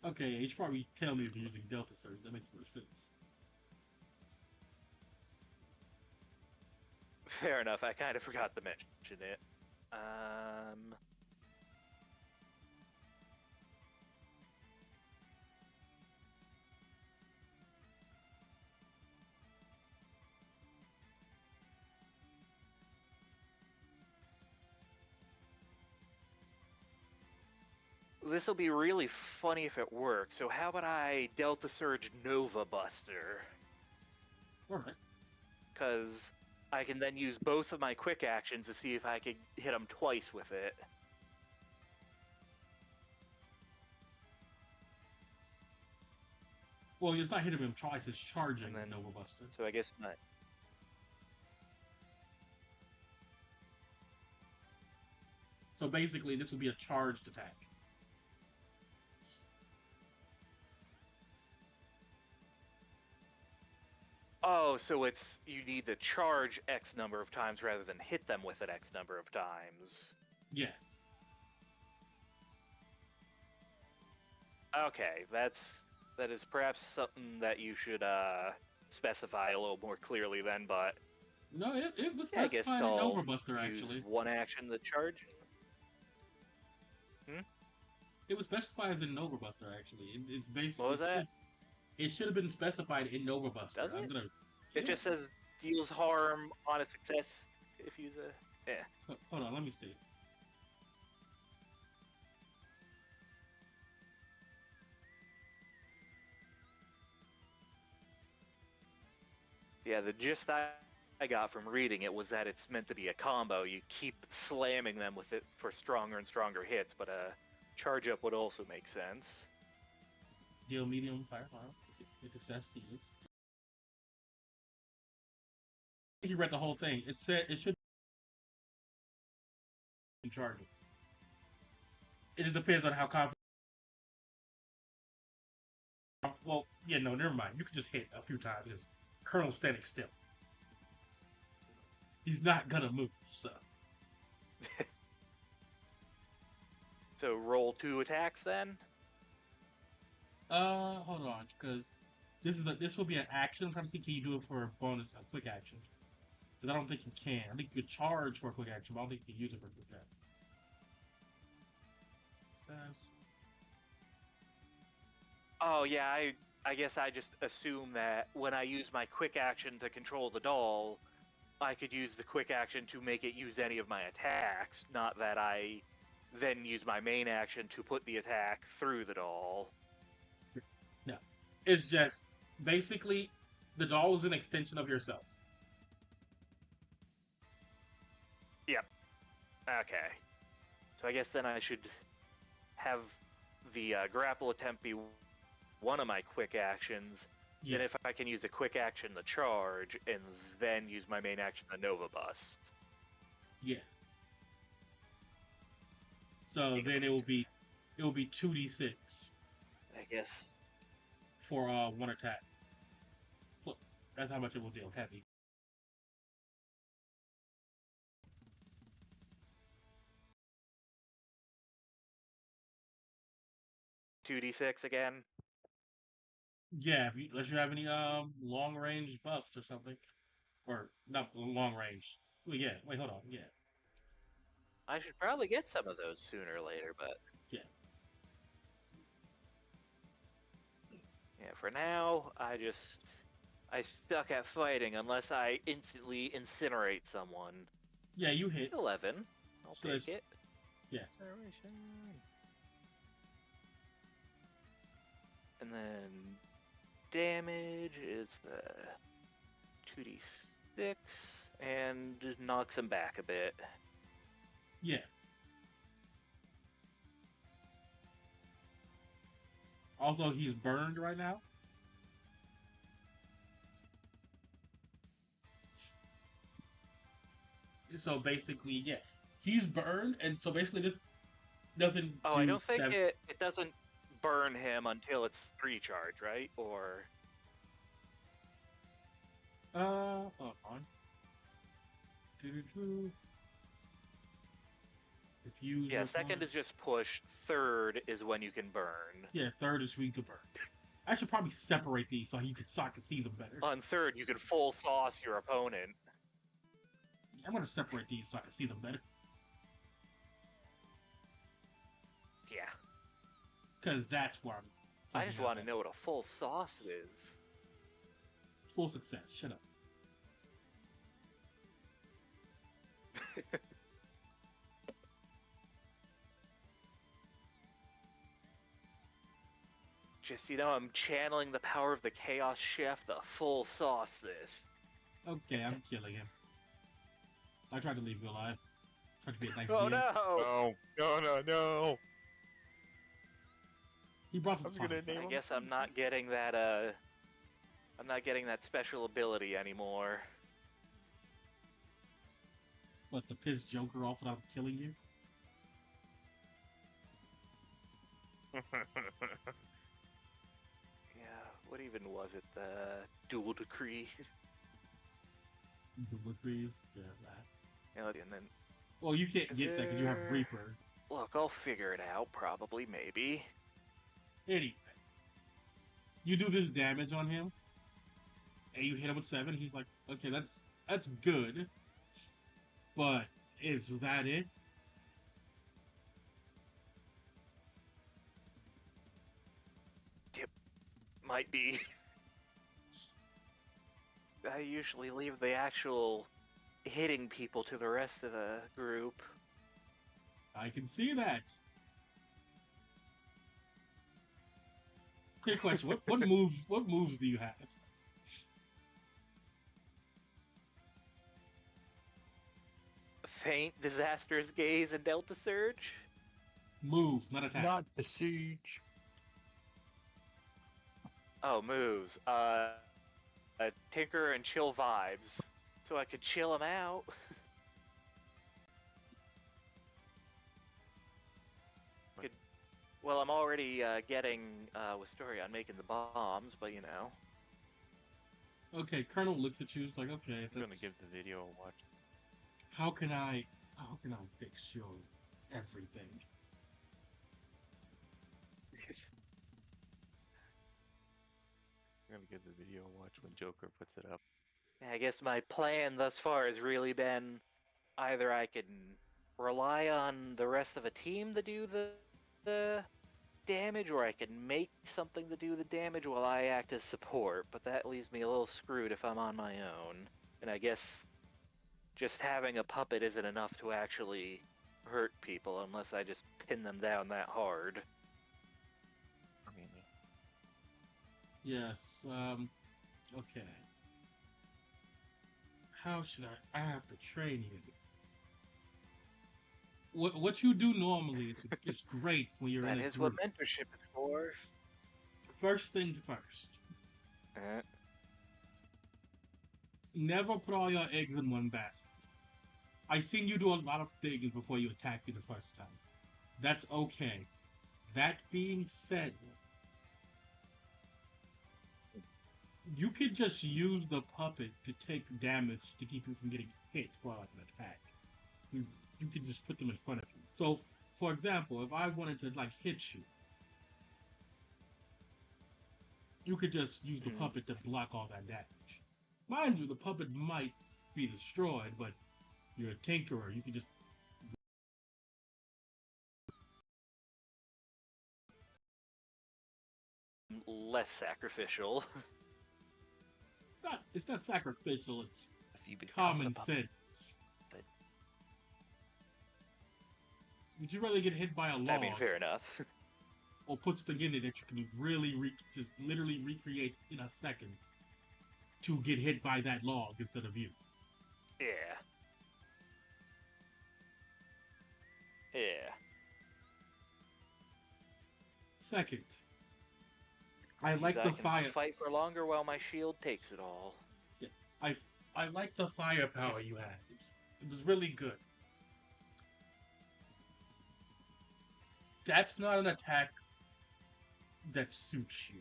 Okay, you should probably tell me if you're using Delta Surge. That makes more sense. Fair enough, I kind of forgot to mention it. This will be really funny if it works. So how about I Delta Surge Nova Buster? Alright. Because I can then use both of my quick actions to see if I could hit him twice with it. Well, it's not hitting him twice, it's charging Then, Nova Buster. So I guess my... So basically, this will be a charged attack. Oh, so it's you need to charge X number of times rather than hit them with it X number of times. Yeah. Okay, that is perhaps something that you should specify a little more clearly then, but No, it was yeah, I guess specified in I'll Nova Buster, use actually. one action to charge. It was specified as in Nova Buster, actually. It's basically... What was that? It should have been specified in Nova Buster. Does it? I'm gonna... It just says deals harm on a success if you use a... Yeah. Hold on, let me see. Yeah, the gist I I got from reading it was that it's meant to be a combo. You keep slamming them with it for stronger and stronger hits, but a charge up would also make sense. Deal medium firearm. It's success to use. You read the whole thing. It said it should be charging. It just depends on how confident. Well, yeah, no, never mind. You could just hit a few times because Colonel's standing still. He's not gonna move, so. So roll 2 attacks then? Hold on, because this will be an action. I'm trying to see, can you do it for a bonus, a quick action? Because I don't think you can. I think you could charge for a quick action, but I don't think you can use it for a quick action. Says. Oh yeah, I guess I just assume that when I use my quick action to control the doll, I could use the quick action to make it use any of my attacks, not that I then use my main action to put the attack through the doll. No. It's just, basically, the doll is an extension of yourself. Yep. Okay. So I guess then I should have the grapple attempt be one of my quick actions. Yeah. Then if I can use the quick action to charge, and then use my main action to Nova Bust. Yeah. So then it will be 2d6 I guess. for one attack. Look, that's how much it will deal. Heavy. Two d6 again. Yeah, unless you have any long range buffs or something, or not long range. Well, yeah. Wait, hold on. Yeah. I should probably get some of those sooner or later, but Yeah. yeah, for now, I suck at fighting unless I instantly incinerate someone. Yeah, you hit. 11. I'll So take it. Yeah. Incineration. And then damage is the 2d6 and knocks him back a bit. Yeah. Also, he's burned right now. So basically, yeah, he's burned, and so basically this doesn't. Oh, do I don't think seven... it doesn't burn him until it's 3 charge, right? Or hold on. Doo-doo-doo. Diffuse. yeah, second is just push. Third is when you can burn. Yeah, third is when you can burn. I should probably separate these so I can see them better. On third, you can full sauce your opponent. I'm gonna separate these so I can see them better. Yeah. Because that's where I'm. I just want to know what a full sauce is. Full success. Shut up. Just, I'm channeling the power of the Chaos Chef, the full sauce this. Okay, I'm killing him. I tried to leave you alive. Tried to be a nice Oh DM. no! No. He brought I his was gonna promise. name I him. guess I'm not getting that, I'm not getting that special ability anymore. What, to piss Joker off without killing you? Yeah, what even was it? The Dual Decree? The Woodbreeze? Yeah, that. And then, Well, you can't get that because you have there- Reaper. look, I'll figure it out, probably, maybe. Anyway. You do this damage on him, and you hit him with 7, he's like, okay, that's good. But is that it? Might be. I usually leave the actual hitting people to the rest of the group. I can see that. Quick question: What moves do you have? Faint, disastrous gaze, and Delta Surge. Moves, not attack. Not besiege. Oh, moves. Tinker and chill vibes, so I could chill him out. Well, I'm already getting Wisteria on making the bombs, but you know. Okay, Colonel looks at you. He's like, okay, I'm gonna give the video a watch. how can I fix your everything? I'm gonna give the video a watch when Joker puts it up. I guess my plan thus far has really been either I can rely on the rest of a team to do the damage, or I can make something to do the damage while I act as support, but that leaves me a little screwed if I'm on my own. And I guess just having a puppet isn't enough to actually hurt people unless I just pin them down that hard. I mean, Yes. Okay. How should I have to train you. What you do normally is great when you're in That a is group. what mentorship is for. First thing first. Uh, Never put all your eggs in one basket. I seen you do a lot of things before you attacked me the first time. That's okay. That being said, you could just use the puppet to take damage to keep you from getting hit for like an attack. You can just put them in front of you. So, for example, if I wanted to like hit you, you could just use the puppet to block all that damage. Mind you, the puppet might be destroyed, but you're a tinkerer. You can just less sacrificial. it's not sacrificial. It's if you become common the puppet, sense. Would you rather get hit by a log I mean, fair enough. or put something in it that you can really just literally recreate in a second to get hit by that log instead of you? Yeah. Yeah. Second, I like I the can fire. fight for longer while my shield takes it all. I like the firepower you had. It was really good. That's not an attack that suits you.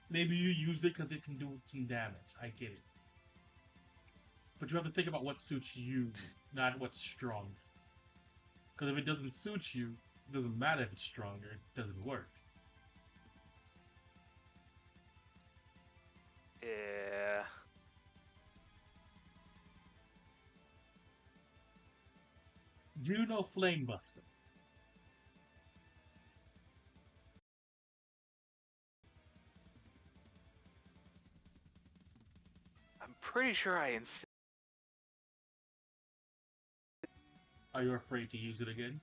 Maybe you use it because it can do some damage. I get it. But you have to think about what suits you, not what's strong. Because if it doesn't suit you, it doesn't matter if it's stronger. It doesn't work. Yeah. You know Flame Buster. I'm pretty sure I insist. Are you afraid to use it again?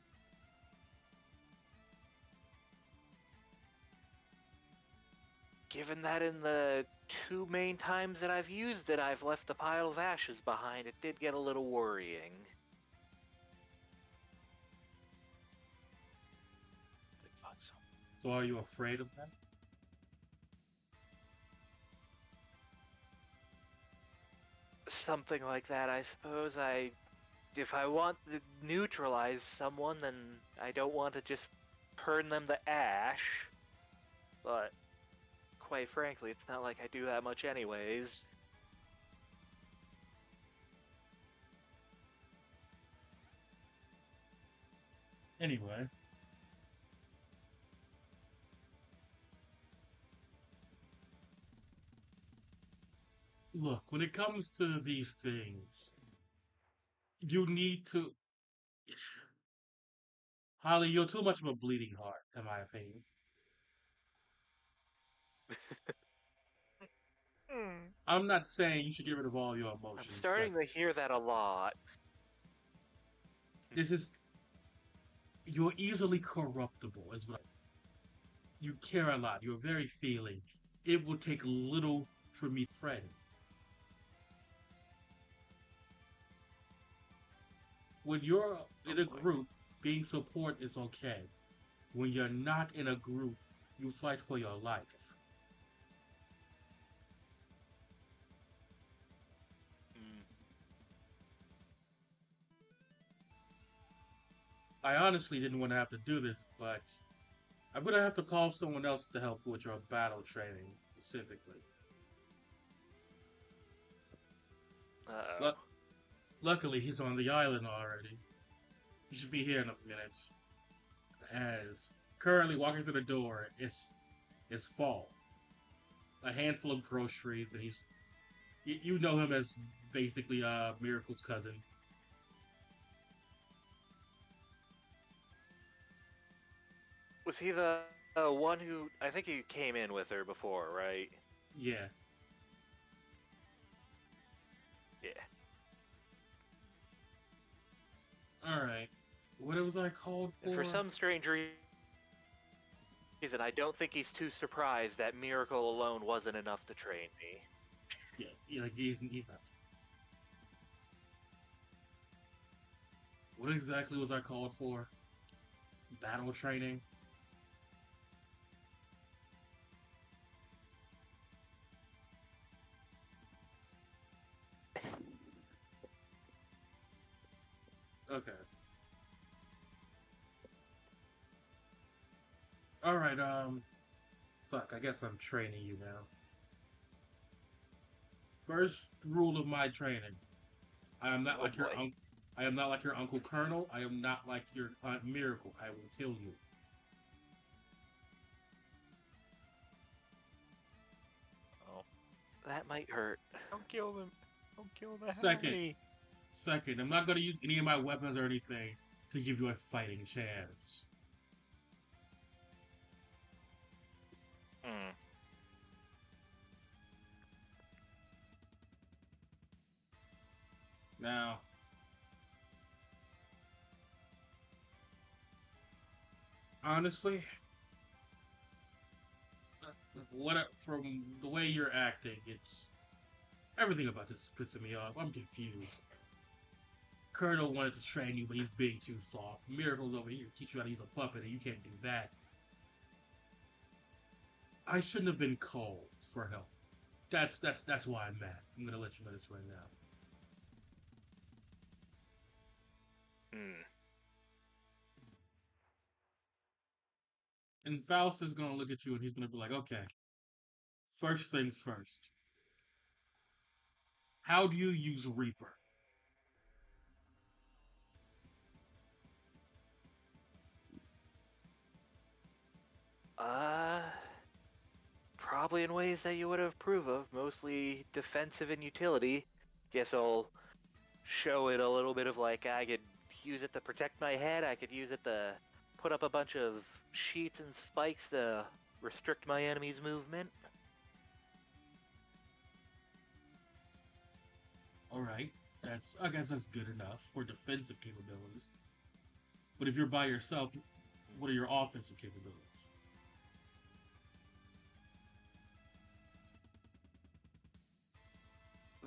Given that in the 2 main times that I've used it, I've left a pile of ashes behind, it did get a little worrying. So are you afraid of that? Something like that, I suppose. If I want to neutralize someone, then I don't want to just turn them to ash. But quite frankly, it's not like I do that much anyways. Anyway. Look, when it comes to these things, you need to... Holly, you're too much of a bleeding heart, in my opinion. I'm not saying you should get rid of all your emotions. I'm starting to hear that a lot. This is... You're easily corruptible, is what you care a lot. You're very feeling. It will take little for me to friend. When you're in a boy. group, being support is okay. When you're not in a group, you fight for your life. Mm. I honestly didn't want to have to do this, but I'm gonna have to call someone else to help with your battle training specifically. Uh-oh. Lu- Luckily, he's on the island already. He should be here in a minute. As currently walking through the door, it's fall. A handful of groceries, and you know him as basically Miracle's cousin. Was he the one who... I think you came in with her before, right? Yeah. Yeah. All right. What was I called And for for? some strange reason, I don't think he's too surprised that Miracle alone wasn't enough to train me. Yeah, like he's not. What exactly was I called for? Battle training. Okay. All right. Fuck. I guess I'm training you now. First rule of my training: I am not Oh like your boy. uncle. I am not like your Uncle Colonel. I am not like your Aunt Miracle. I will kill you. Oh, That might hurt. don't kill them. Don't kill the Second, Hattie. second, I'm not gonna use any of my weapons or anything to give you a fighting chance. Hmm. Now, honestly, from the way you're acting, it's everything about this is pissing me off. I'm confused. Colonel wanted to train you, but he's being too soft. Miracle's over here teach you how to use a puppet, and you can't do that. I shouldn't have been called for help. That's why I'm mad. I'm gonna let you know this right now. Hmm. And Faust is gonna look at you and he's gonna be like, okay, first things first. How do you use Reaper? Uh, Probably in ways that you would approve of, mostly defensive and utility. Guess I'll show it a little bit of like I could use it to protect my head, I could use it to put up a bunch of sheets and spikes to restrict my enemy's movement. All right, I guess that's good enough for defensive capabilities. But if you're by yourself, what are your offensive capabilities?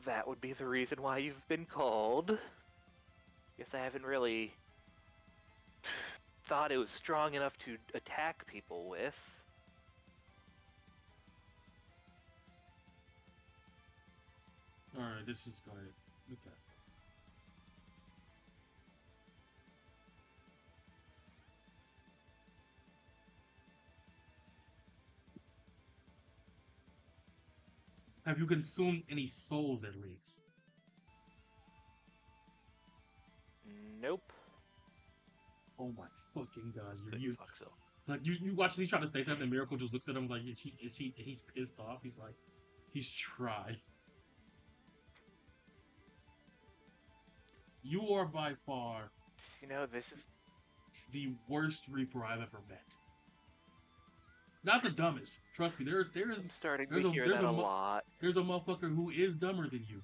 That would be the reason why you've been called. Guess I haven't really thought it was strong enough to attack people with. All right, this is going. Okay. Have you consumed any souls at least? Nope. Oh my fucking god, That's you're good. used. Fuck so. Like you watch these trying to say something, Miracle just looks at him like he's pissed off. He's like, he's tried. You are by far This is... the worst Reaper I've ever met. Not the dumbest. Trust me, I'm starting to there's a hear there's that a a lot. there's a motherfucker who is dumber than you,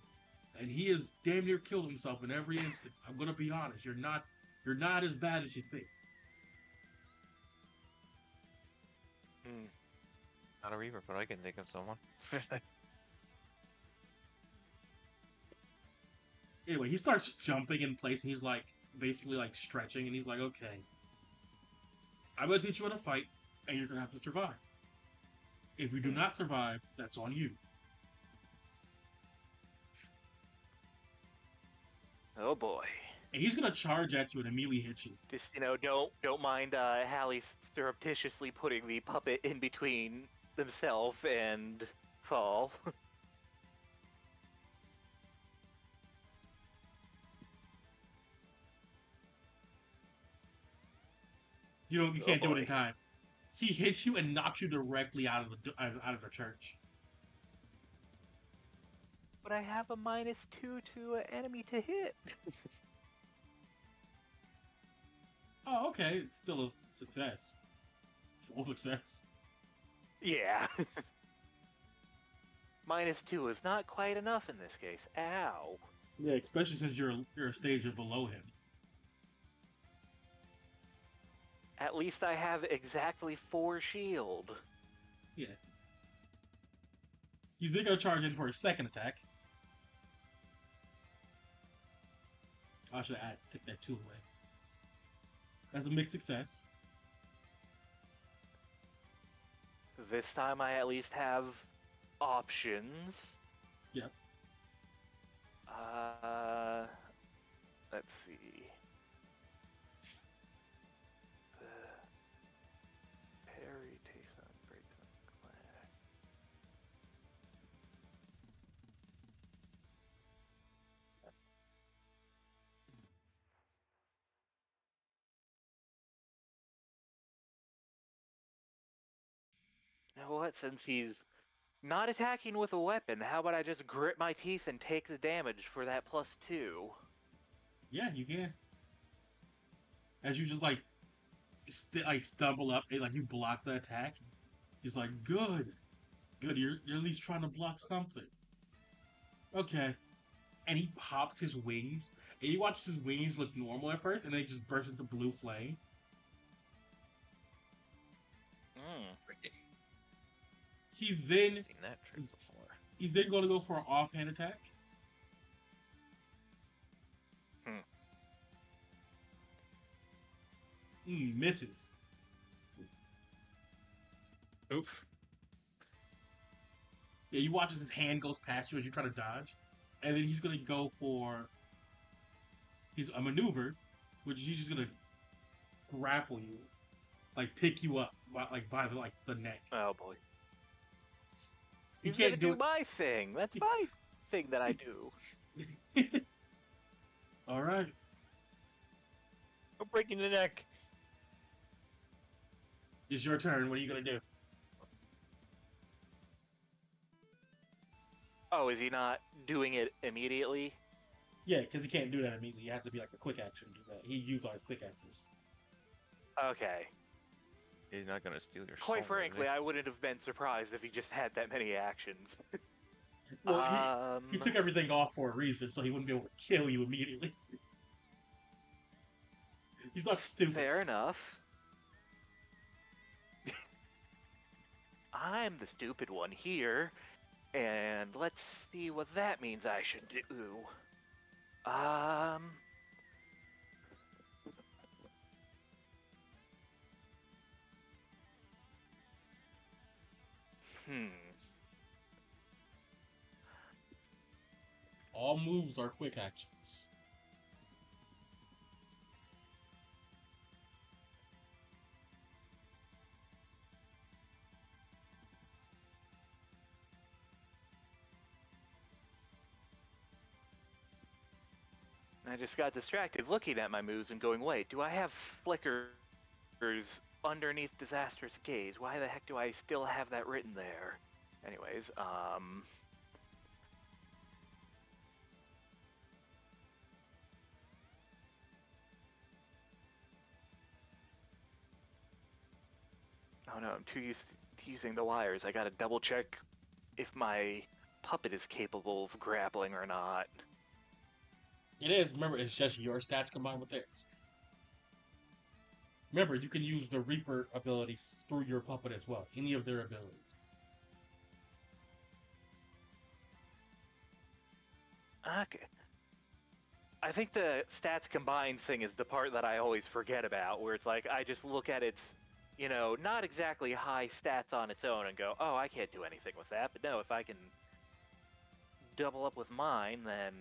and he has damn near killed himself in every instance. I'm gonna be honest. You're not as bad as you think. Hmm. Not a Reaper, but I can think of someone. Anyway, he starts jumping in place, and he's like, basically like stretching, and he's like, "Okay, I'm gonna teach you how to fight, and you're gonna have to survive. If you do not survive, that's on you." Oh boy. And he's gonna charge at you and immediately hit you. Just don't mind Hallie surreptitiously putting the puppet in between themselves and Fall. You can't do it in boy. time. He hits you and knocks you directly out of the church. But I have a -2 to enemy to hit. Oh, okay, it's still a success. Full success. Yeah. -2 is not quite enough in this case. Ow. Yeah, especially since you're a stage below him. At least I have exactly 4 shield. Yeah. He's then gonna charge in for a second attack. I should take that 2 away. That's a mixed success. This time I at least have options. Yep. Let's see. Parry takes on breaks on clash. You know what? Since he's not attacking with a weapon, how about I just grit my teeth and take the damage for that +2? Yeah, you can. As you just like stumble up and like you block the attack. He's like, good. You're at least trying to block something. Okay. And he pops his wings, and you watch his wings look normal at first, and then he just burst into blue flame. He then I've seen that trick before. he's then going to go for an offhand attack. Misses. Oof. Yeah, you watch as his hand goes past you as you try to dodge, and then he's going to go for a maneuver, which is he's just going to grapple you, like pick you up by the neck. Oh boy. He He's can't gonna do my thing. That's my thing that I do. it. All right. I'm breaking the neck. It's your turn. What are you going to do? Oh, is he not doing it immediately? Yeah, because he can't do that immediately. You have to be like a quick action to do that. He used all his quick actions. Okay. He's not gonna steal your Quite soul, is frankly, he? I wouldn't have been surprised if he just had that many actions. Well, he took everything off for a reason, so he wouldn't be able to kill you immediately. He's not stupid. Fair enough. I'm the stupid one here, and let's see what that means I should do. All moves are quick actions. I just got distracted looking at my moves and going, wait, do I have flickers underneath Disastrous Gaze? Why the heck do I still have that written there? Anyways, oh no, I'm too used to using the wires. I gotta double check if my puppet is capable of grappling or not. It is. Remember, it's just your stats combined with theirs. Remember, you can use the Reaper ability through your puppet as well. Any of their abilities. Okay. I think the stats combined thing is the part that I always forget about, where it's like I just look at its, not exactly high stats on its own and go, oh, I can't do anything with that. But no, if I can double up with mine, then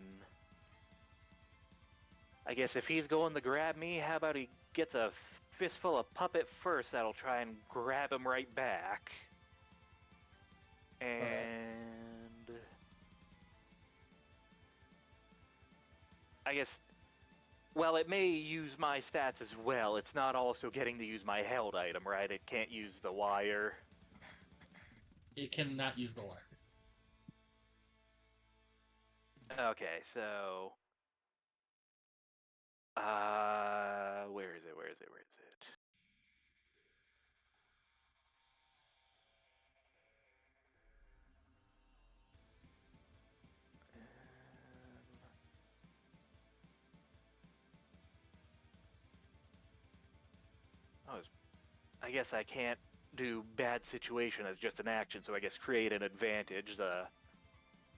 I guess if he's going to grab me, how about he gets a fistful of puppet first that'll try and grab him right back. And I guess, well, it may use my stats as well. It's not also getting to use my held item, right? It can't use the wire. It cannot use the wire. Okay, so where is it? Where is it? Where is it? I guess I can't do bad situation as just an action, so I guess create an advantage to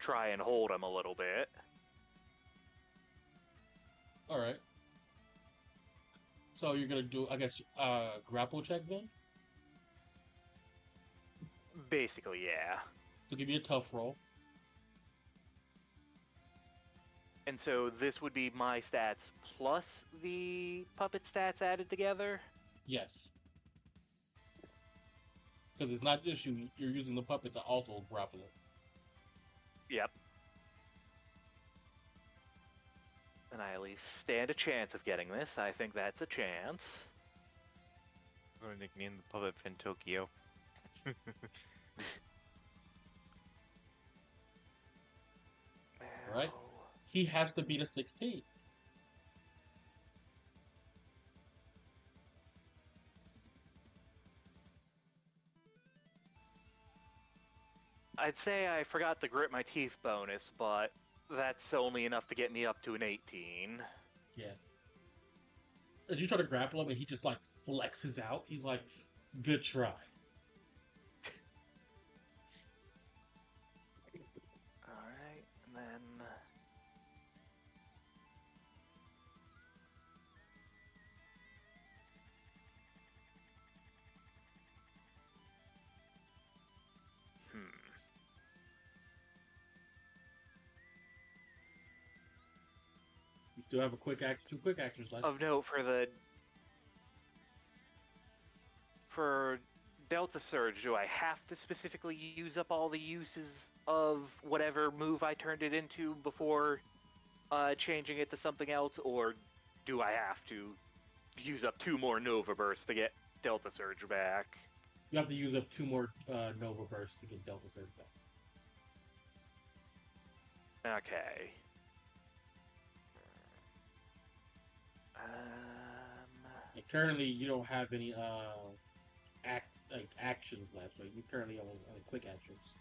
try and hold him a little bit. All right. So you're gonna do, I guess, grapple check then. Basically, yeah. So give me a tough roll. And so this would be my stats plus the puppet stats added together? Yes. Because it's not just you; you're using the puppet to also grapple it. Yep. And I at least stand a chance of getting this. I think that's a chance. I'm gonna nickname the puppet Fintokyo. All right. He has to beat a 16. I'd say I forgot the grit my teeth bonus, but that's only enough to get me up to an 18. Yeah. As you try to grapple him, and he just like flexes out. He's like, "Good try." Alright, and then You still have a quick act, 2 quick actions left. of note for Delta Surge, do I have to specifically use up all the uses of whatever move I turned it into before changing it to something else, or do I have to use up 2 more Nova Bursts to get Delta Surge back? You have to use up 2 more Nova Bursts to get Delta Surge back. Okay. And currently, you don't have any actions left, so you currently have only quick actions.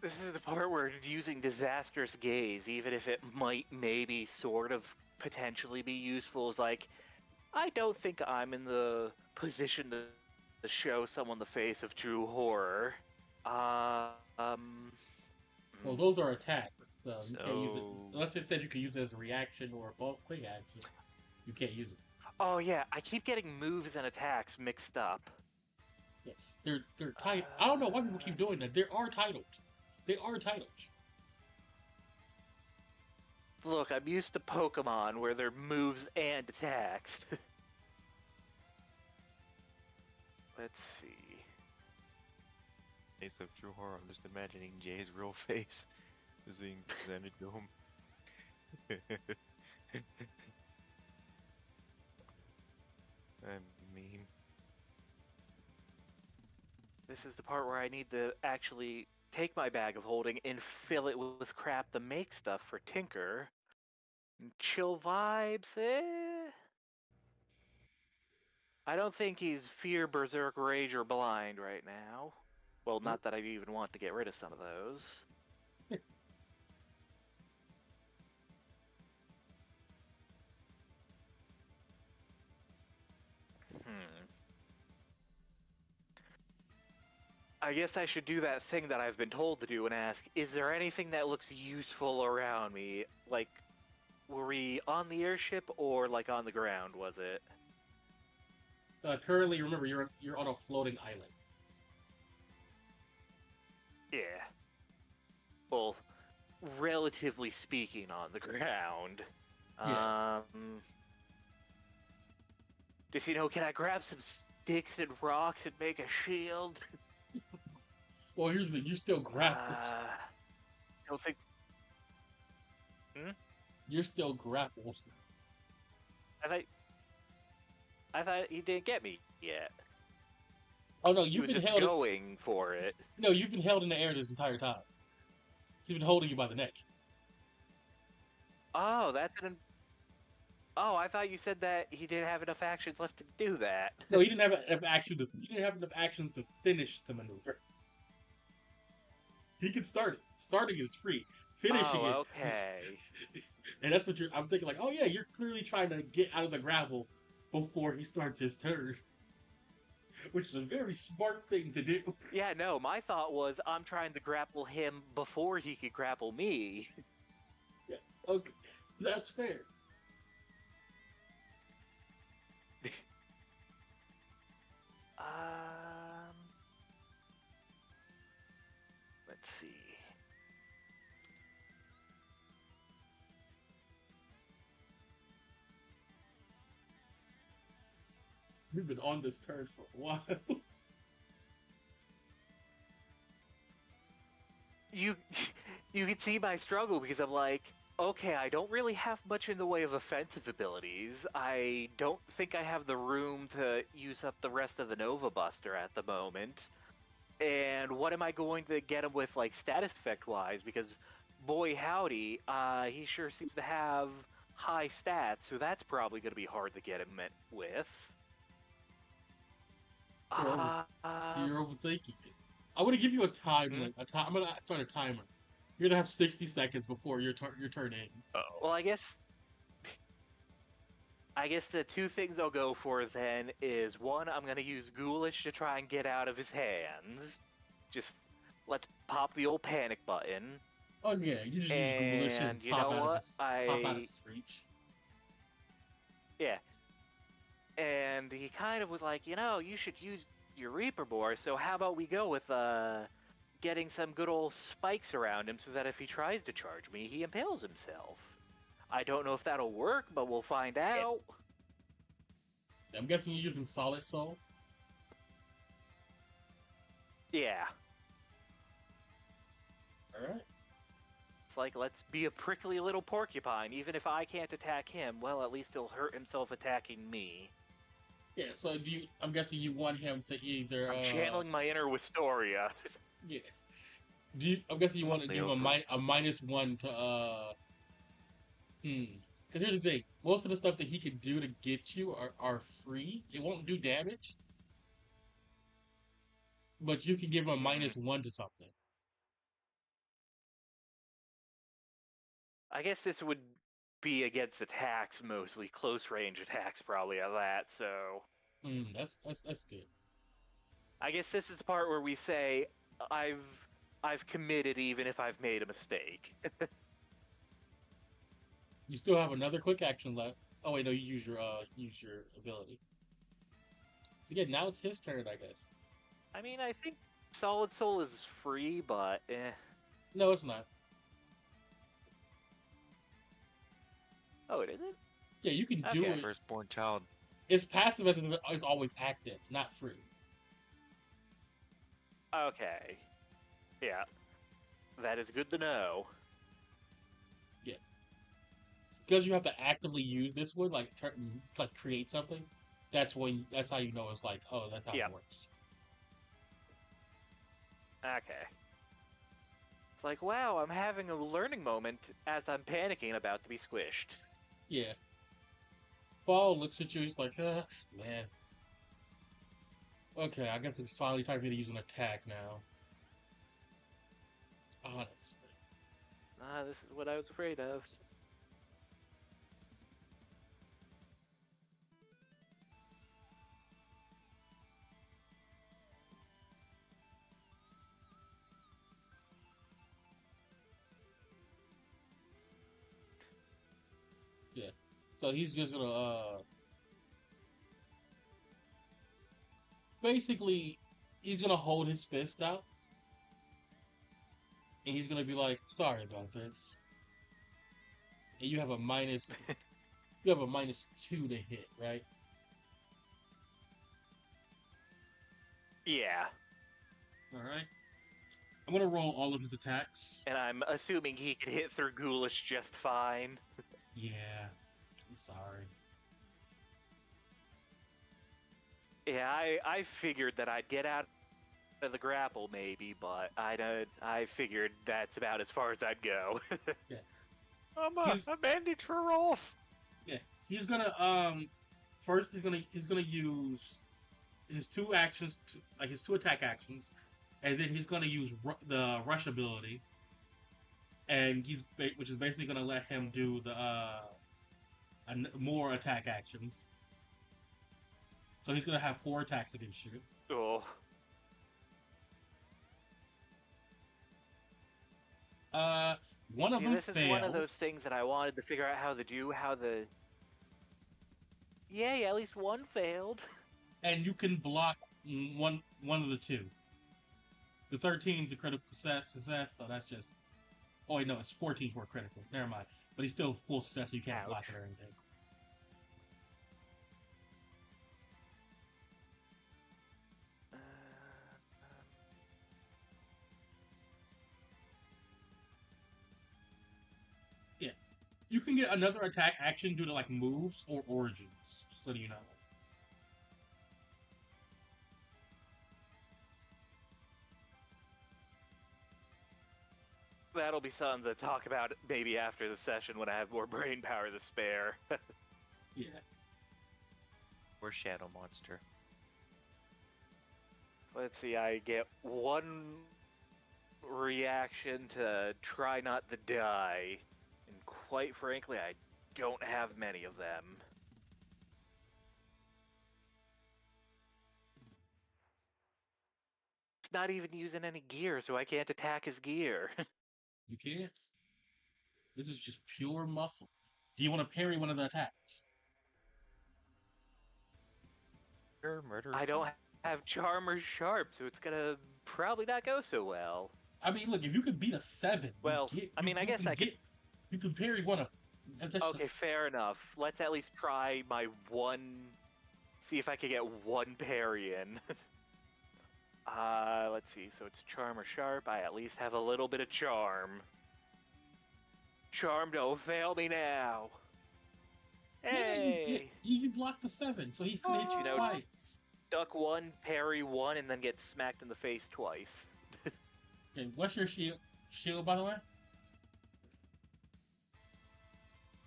This is the part where using Disastrous Gaze, even if it might maybe sort of potentially be useful, is like, I don't think I'm in the position to show someone the face of true horror. Well, those are attacks, so you can't use it. So- Unless it said you can use it as a reaction or a bulk quick action, you can't use it. Oh yeah, I keep getting moves and attacks mixed up. Yeah. They're tight. I don't know why people keep doing that. They are titled. They are titled. Look, I'm used to Pokemon where they're moves and attacks. Let's see. Face of true horror. I'm just imagining Jay's real face is being presented to him. I mean, This is the part where I need to actually take my bag of holding and fill it with crap to make stuff for Tinker. Chill vibes, eh? I don't think he's Fear, Berserk, Rage, or Blind right now. Well, not that I even want to get rid of some of those. I guess I should do that thing that I've been told to do and ask, is there anything that looks useful around me? Like, were we on the airship or, like, on the ground, was it? Currently, remember, you're on a floating island. Yeah. Well, relatively speaking, on the ground. Yeah. Just, can I grab some sticks and rocks and make a shield? Well, here's the you're still grappled. Don't think. You're still grappled. I thought he didn't get me yet. Oh no, He you've was been just held. going for it. No, you've been held in the air this entire time. He's been holding you by the neck. Oh, Oh, I thought you said that he didn't have enough actions left to do that. No, he didn't have enough action. He didn't have enough actions to finish the maneuver. He can start it. Starting it is free. Finishing it. Okay. And that's what I'm thinking. Like, oh yeah, you're clearly trying to get out of the grapple before he starts his turn, which is a very smart thing to do. Yeah, no, my thought was I'm trying to grapple him before he could grapple me. Yeah, okay, that's fair. Let's see. We've been on this turn for a while. You can see my struggle because I'm like, okay, I don't really have much in the way of offensive abilities. I don't think I have the room to use up the rest of the Nova Buster at the moment. And what am I going to get him with, like, status effect wise? Because boy howdy, he sure seems to have high stats, so that's probably going to be hard to get him with. You're overthinking it. I'm gonna give you a time limit. I'm gonna start a timer. You're gonna have 60 seconds before your turn ends. Well, I guess the two things I'll go for then is one, I'm gonna use Ghoulish to try and get out of his hands. Just let's pop the old panic button. Oh yeah, you just use Ghoulish and you know what? pop out of his reach. Yeah. And he kind of was like, you should use your Reaper more, so how about we go with getting some good old spikes around him so that if he tries to charge me, he impales himself. I don't know if that'll work, but we'll find out. I'm guessing you're using Solid Soul? Yeah. Alright. It's like, let's be a prickly little porcupine. Even if I can't attack him, well, at least he'll hurt himself attacking me. Yeah, so I'm guessing you want him to either... I'm channeling my inner Wistoria. Yeah. I'm guessing you want to give him a -1 to, Because here's the thing. Most of the stuff that he can do to get you are free. It won't do damage. But you can give him a -1 to something. I guess this would be against attacks mostly. Close range attacks probably at that, so... That's good. I guess this is the part where we say, I've committed even if I've made a mistake. You still have another quick action left. Oh wait, no, you use your ability. So yeah, now it's his turn, I guess. I mean, I think Solid Soul is free, but eh. No, it's not. Oh, it isn't? Yeah, you can do it. Firstborn child. Its passive is always active, not free. Okay. Yeah. That is good to know. Yeah. Because you have to actively use this one, like create something. That's how you know it's like, oh, that's how it works. Okay. It's like, wow, I'm having a learning moment as I'm panicking about to be squished. Yeah. Fall looks at you, he's like, man. Okay, I guess it's finally time for me to use an attack now. Honestly. This is what I was afraid of. So he's just gonna basically he's gonna hold his fist out and he's gonna be like, sorry about this. And you have a -2 to hit, right? Yeah. Alright. I'm gonna roll all of his attacks. And I'm assuming he can hit through Ghoulish just fine. Yeah. I'm sorry. Yeah, I figured that I'd get out of the grapple maybe, but I figured that's about as far as I'd go. A bandage for Rolf. Yeah. He's gonna first he's gonna use his two actions his two attack actions, and then he's gonna use the rush ability, and which is basically gonna let him do the more attack actions. So he's gonna have 4 attacks against you. Oh. One of them This fails. is one of those things that I wanted to figure out how to do. Yay, at least one failed. And you can block one of the 2. The 13 is a critical success, so that's just. Oh wait, no, it's 14 for a critical. Never mind. But he's still full success, so you can't block it or anything. Yeah, you can get another attack action due to like moves or origins. Just so you know. That'll be something to talk about maybe after the session when I have more brain power to spare. Yeah. Or Shadow Monster. Let's see, I get 1 reaction to try not to die. And quite frankly, I don't have many of them. He's not even using any gear, so I can't attack his gear. You can't. This is just pure muscle. Do you want to parry one of the attacks? Sure, murder. I don't have Charm or Sharp, so it's gonna probably not go so well. I mean, look, if you could beat a 7, Well, I guess I could. You can parry one of. Okay, fair enough. Let's at least try my one. See if I can get 1 parry in. Let's see. So it's Charm or Sharp. I at least have a little bit of Charm. Charm, don't fail me now. Hey! Yeah, you blocked the 7, so he can hit you twice. Duck 1, parry 1, and then get smacked in the face twice. Okay, what's your shield? Shield, by the way?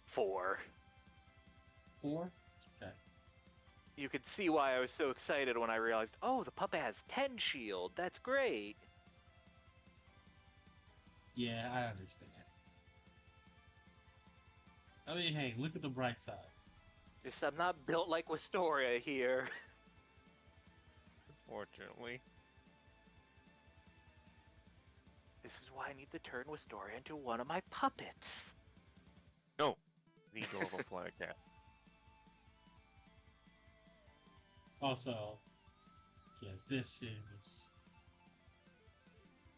4. 4? Okay. You could see why I was so excited when I realized, oh, the puppet has 10 shield. That's great. Yeah, I understand. I mean, hey, look at the bright side. Just I'm not built like Wistoria here. Unfortunately. This is why I need to turn Wistoria into one of my puppets. No. The adorable flag cat. Also, yeah, this is.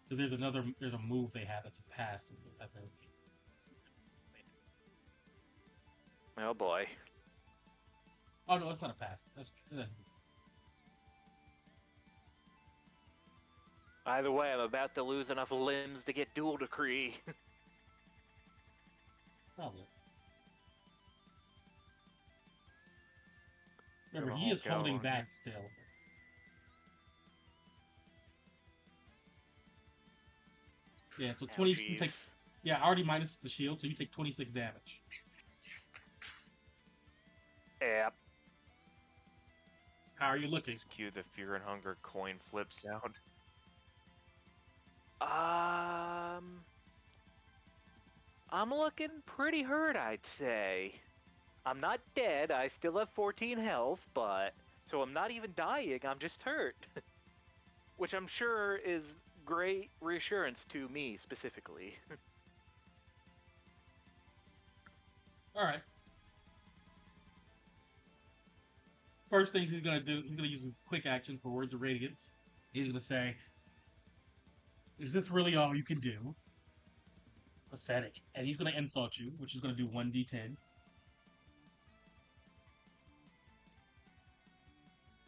So there's a move they have that's a pass. Oh boy. Oh no, it's not a pass. Either way, I'm about to lose enough limbs to get Dual Decree. Probably. Remember, he is holding back still. Yeah, so 20. You take, yeah, I already minus the shield, so you take 26 damage. Yep. How are you looking? Just cue the Fear and Hunger coin flip sound. I'm looking pretty hurt, I'd say. I'm not dead, I still have 14 health, but... So I'm not even dying, I'm just hurt. Which I'm sure is great reassurance to me, specifically. Alright. First thing he's gonna do, he's gonna use his quick action for Words of Radiance. He's gonna say, "Is this really all you can do?" Pathetic. And he's gonna insult you, which is gonna do 1d10.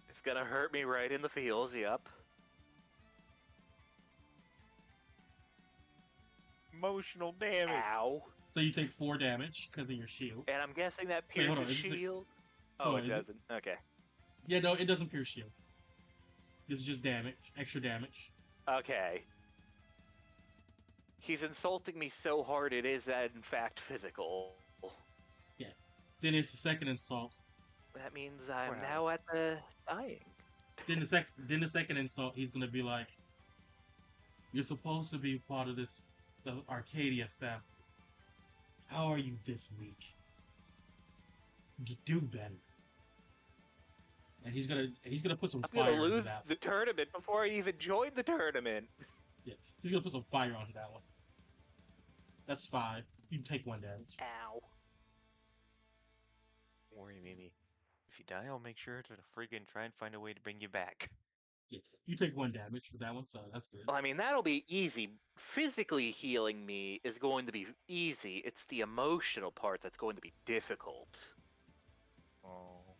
It's gonna hurt me right in the feels, yep. Emotional damage. Ow. So you take 4 damage because of your shield. And I'm guessing that Wait, hold pierces on, is it- shield? hold Oh, on, it is it- doesn't. Okay. Yeah, no, it doesn't pierce shield. This is just damage, extra damage. Okay. He's insulting me so hard it is, in fact, physical. Then it's the second insult. That means I'm Wow. now at the dying. Then the second insult, he's gonna be like, "You're supposed to be part of the Arcadia family. How are you this week? Do better." And he's gonna put some I'm fire gonna into lose that. the tournament before I even join the tournament. Yeah, he's gonna put some fire onto that one. That's 5. You can take 1 damage. Ow. Don't worry, Mimi. If you die, I'll make sure to friggin' try and find a way to bring you back. Yeah, you take 1 damage for that one, so that's good. Well, I mean, that'll be easy. Physically healing me is going to be easy. It's the emotional part that's going to be difficult. Oh.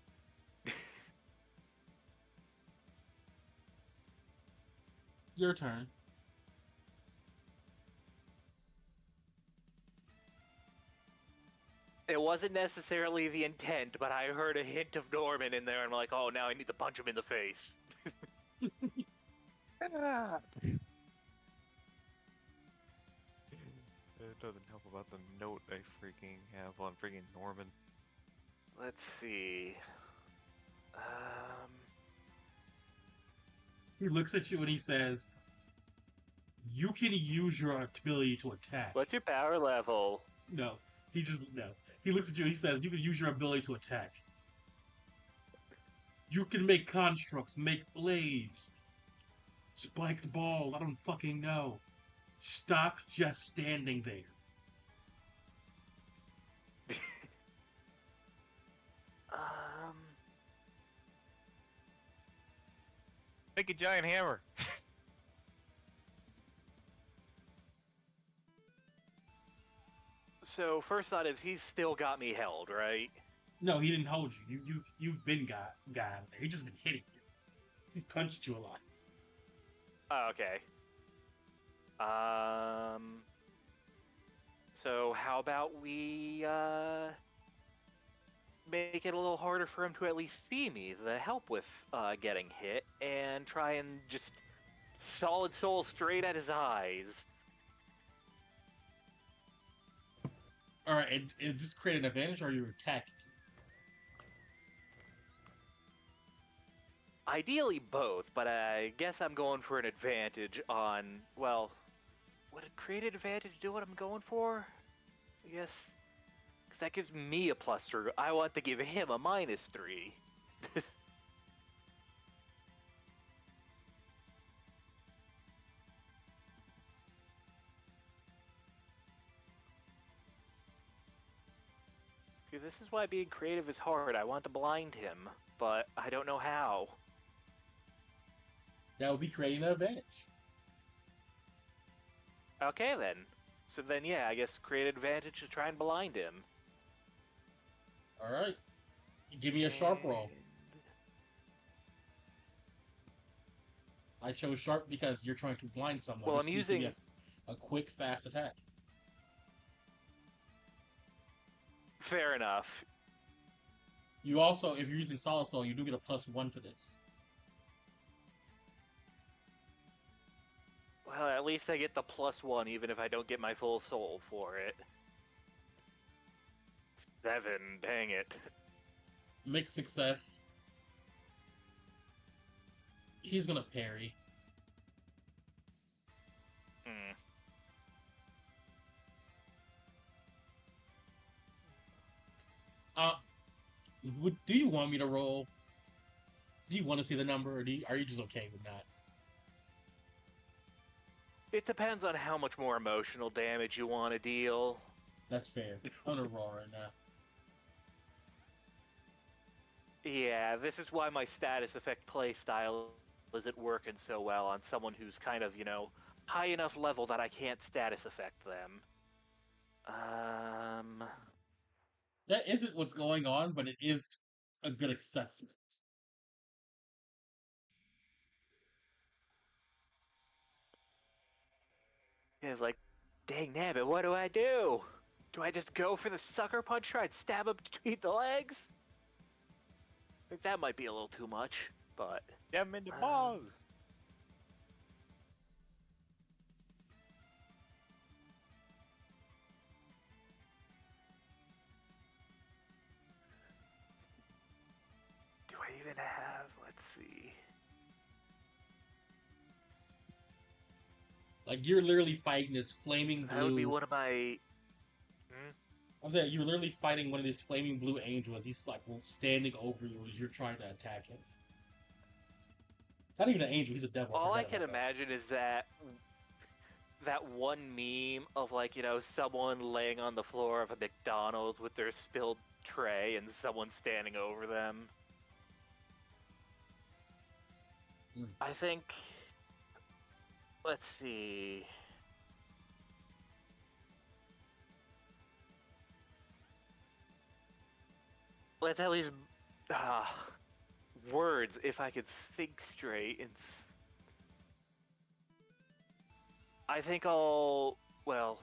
Your turn. It wasn't necessarily the intent, but I heard a hint of Norman in there, and I'm like, oh, now I need to punch him in the face. It doesn't help about the note I freaking have on freaking Norman. Let's see. He looks at you and he says, "You can use your ability to attack." What's your power level? No. He looks at you and he says, "You can use your ability to attack. You can make constructs, make blades, spiked balls, I don't fucking know. Stop just standing there." Make a giant hammer! So first thought is he's still got me held, right? No, he didn't hold you. You've been got out there. He's just been hitting you. He's punched you a lot. Oh, okay. So how about we make it a little harder for him to at least see me, the help with getting hit, and try and just solid soul straight at his eyes. Alright, and is this create an advantage or are you attacking? Ideally both, but I guess I'm going for an advantage on, well, would it create an advantage to do what I'm going for? I guess, because that gives me a +3. I want to give him a -3. See, this is why being creative is hard. I want to blind him, but I don't know how. That would be creating an advantage. Okay then. So then, yeah, I guess create an advantage to try and blind him. Alright. Give me a sharp roll. I chose sharp because you're trying to blind someone. Well, This I'm needs to be using- a quick, fast attack. Fair enough. You also, if you're using solid soul, you do get a +1 to this. Well, at least I get the +1 even if I don't get my full soul for it. 7, dang it. Mixed success. He's gonna parry. Hmm. Do you want me to roll? Do you want to see the number, or are you just okay with that? It depends on how much more emotional damage you want to deal. That's fair. I'm gonna roll right now. Yeah, this is why my status effect playstyle isn't working so well on someone who's kind of, high enough level that I can't status effect them. That isn't what's going on, but it is a good assessment. It's like, dang nabbit, what do I do? Do I just go for the sucker punch, try and stab him between the legs? I think that might be a little too much, but... Get him in the balls! Do I even have... Let's see... Like, you're literally fighting this flaming blue... That would be one of my... I'm saying, you're literally fighting one of these flaming blue angels. He's, like, standing over you as you're trying to attack him. Not even an angel, he's a devil. All I can imagine is that one meme of, like, someone laying on the floor of a McDonald's with their spilled tray and someone standing over them. I think... Let's see... Let's at least... words, if I could think straight. And I think I'll... Well,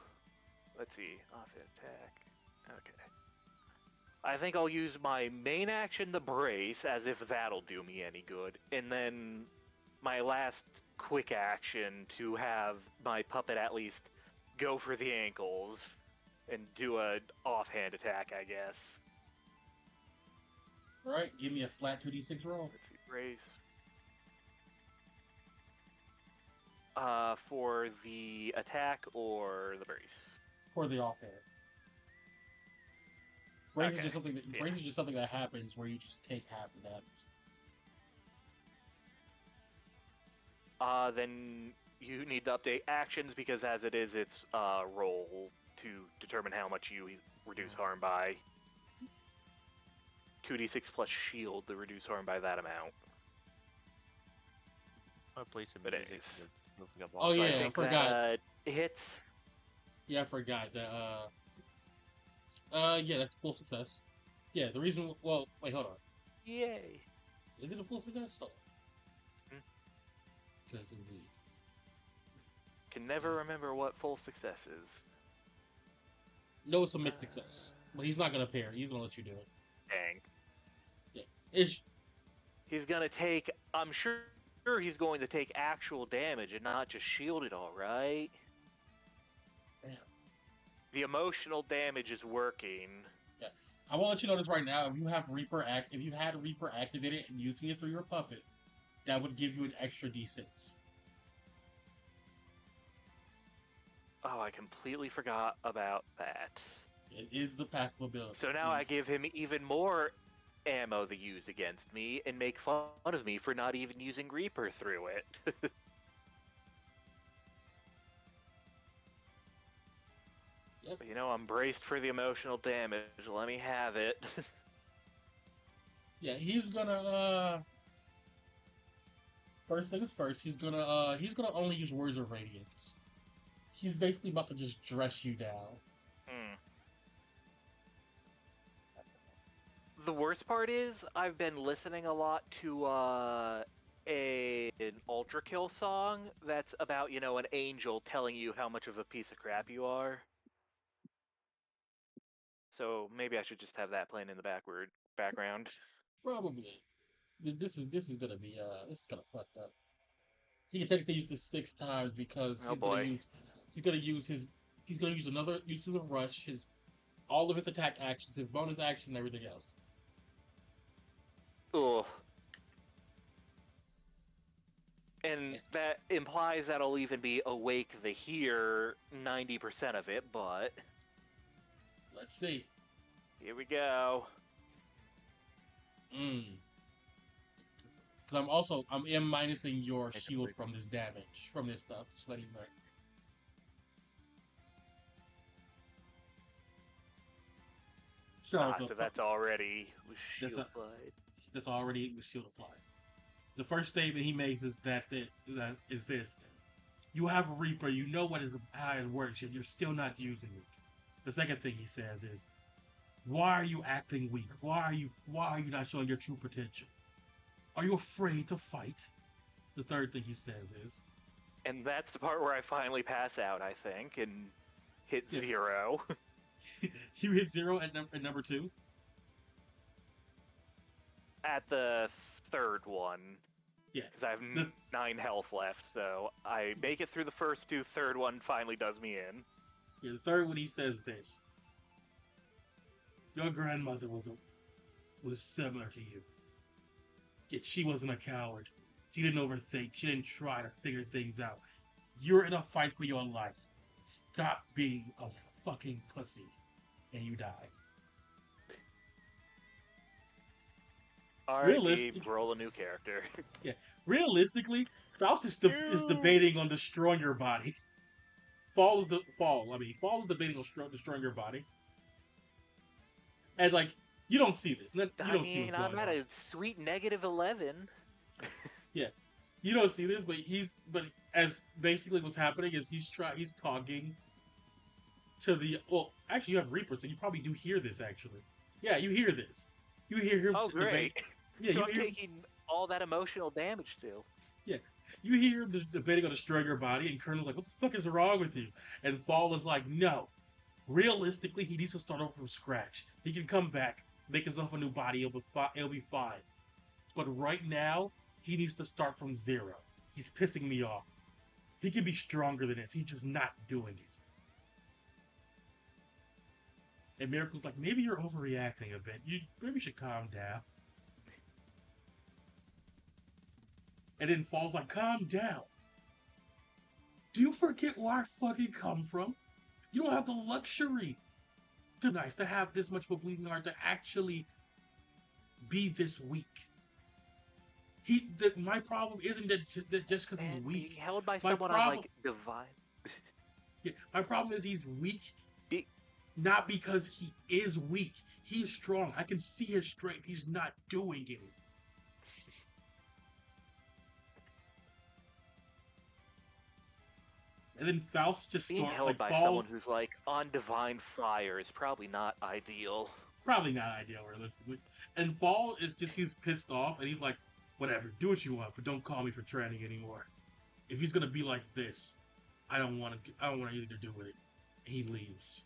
let's see. Offhand attack. Okay. I think I'll use my main action, the brace, as if that'll do me any good. And then my last quick action to have my puppet at least go for the ankles and do an offhand attack, I guess. Alright, give me a flat 2d6 roll. Let's see, brace. For the attack or the brace? For the offhand. Brace Okay. is just something that brace is just something that happens where you just take half the damage. Then you need to update actions because as it is, it's roll to determine how much you reduce harm by. 2d6 plus shield to reduce harm by that amount. I'll play some But music. anyways. It's feels like a Oh, So yeah, I I think forgot. that hits. Yeah, I forgot that, yeah, that's full success. Yeah, the reason... Well, wait, hold on. Yay. Is it a full success? Hold on. Hmm. Because indeed. Can never remember what full success is. No, it's a mid success. But he's not gonna parry. He's gonna let you do it. Dang. Yeah. It's... He's gonna take... I'm sure he's going to take actual damage and not just shield it, alright? Damn. The emotional damage is working. Yeah. I will let you know this right now. If you had Reaper activated and using it through your puppet, that would give you an extra d6. Oh, I completely forgot about that. It is the passive ability. So now I give him even more ammo to use against me and make fun of me for not even using Reaper through it. Yep. But, I'm braced for the emotional damage. Let me have it. Yeah, he's gonna first things first, he's gonna only use words of radiance. He's basically about to just dress you down. The worst part is I've been listening a lot to an Ultra Kill song that's about, an angel telling you how much of a piece of crap you are. So maybe I should just have that playing in the background. Probably. This is gonna be this is gonna fuck up. He can technically use this 6 times because Oh boy. he's gonna use another uses of rush, all of his attack actions, his bonus action, and everything else. Ugh. And that implies that I'll even be awake to hear 90% of it, but... Let's see. Here we go. Because I'm minusing your shield from this damage, from this stuff. Just letting you know. So that's already shield applied. that's already with shield applied. The first statement he makes is that is this: you have a Reaper, you know how it works, yet you're still not using it. The second thing he says is, why are you acting weak? Why are you not showing your true potential? Are you afraid to fight? The third thing he says is, And that's the part where I finally pass out, I think, and hit Yeah. 0. you hit 0 at number 2. At the third one. Yeah. Because I have 9 health left, so I make it through the first 2, third one finally does me in. Yeah, the third one he says this. Your grandmother was similar to you. Yet she wasn't a coward. She didn't overthink. She didn't try to figure things out. You're in a fight for your life. Stop being a fucking pussy. And you die. R.I.P. roll a new character. Yeah. Realistically, Faust is debating on destroying your body. Fall is debating on destroying your body. And like, you don't see this. You don't see what's going I'm at on. a sweet -11. Yeah. You don't see this, but as basically what's happening is he's talking to the actually you have Reaper, so you probably do hear this actually. Yeah, you hear this. You hear him great. Yeah, so I'm taking all that emotional damage still. Yeah. You hear him debating on destroying your body, and Colonel's like, what the fuck is wrong with you? And Fall is like, no. Realistically, he needs to start over from scratch. He can come back, make himself a new body, it'll be fine. But right now, he needs to start from 0. He's pissing me off. He can be stronger than this. He's just not doing it. And Miracle's like, maybe you're overreacting a bit. You maybe should calm down. And then Fall's like, calm down. Do you forget where I fucking come from? You don't have the luxury to have this much of a bleeding heart to actually be this weak. My problem isn't that just because he's weak. Being held by someone on like divine. Yeah, my problem is he's weak. Not because he is weak. He's strong. I can see his strength. He's not doing anything. And then Faust just being held by someone who's like on divine fire is probably not ideal. Probably not ideal, realistically. And Fall is he's pissed off, and he's like, whatever, do what you want, but don't call me for training anymore. If he's gonna be like this, I don't want anything to do with it. And he leaves.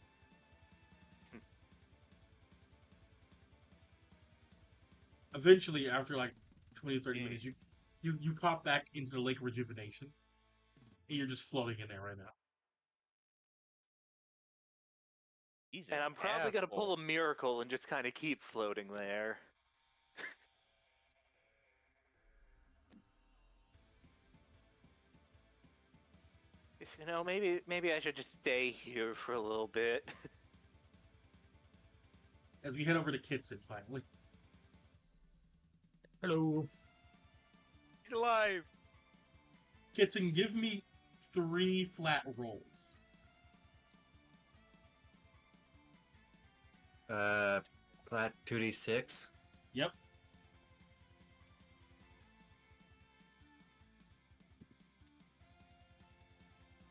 Eventually, after like 20 or 30 minutes, you pop back into the Lake of Rejuvenation, and you're just floating in there right now. And I'm probably going to pull a miracle and just kind of keep floating there. You know, maybe I should just stay here for a little bit. As we head over to Kitson, finally. Hello. He's alive! Kitson, give me 3 flat rolls. Flat 2d6. Yep.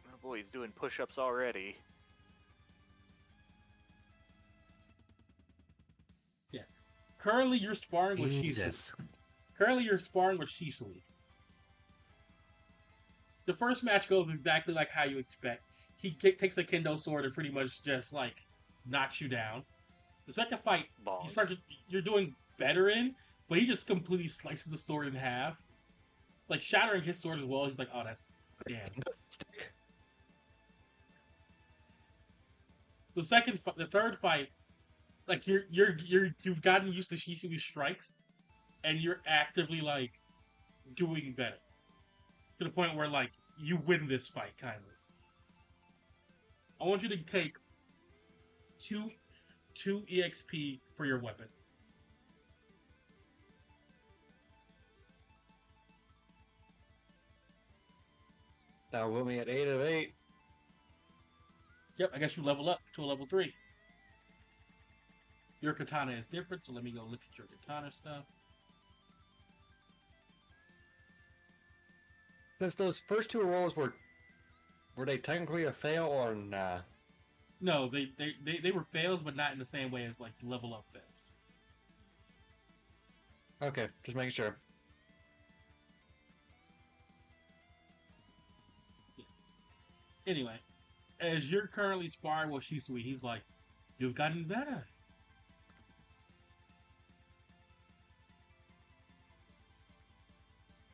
Oh boy, he's doing push-ups already. Yeah. Currently, you're sparring with Jesus. Shisui. The first match goes exactly like how you expect. He takes a kendo sword and pretty much just like knocks you down. The second fight, you're doing better in, but he just completely slices the sword in half, like shattering his sword as well. He's like, "Oh, that's damn." The third fight, like you've gotten used to Shisui's strikes, and you're actively like doing better to the point where like you win this fight, kind of. I want you to take two EXP for your weapon. Now put me at 8 of 8. Yep, I guess you level up to a level 3. Your katana is different, so let me go look at your katana stuff. Since those first two rolls were they technically a fail or nah? No, they were fails, but not in the same way as like level up fails. Okay, just making sure. Yeah. Anyway, as you're currently sparring with Shisui, he's like, "You've gotten better."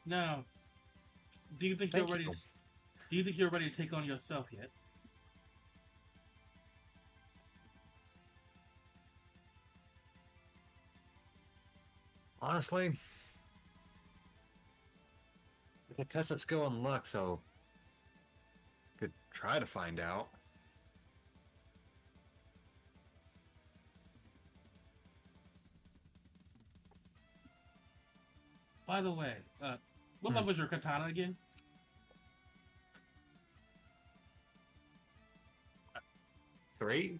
Now, do you think Thank you're ready? you. Do you think you're ready to take on yourself yet? Honestly, I could test that skill on luck, so could try to find out. By the way, what level is your katana again? 3?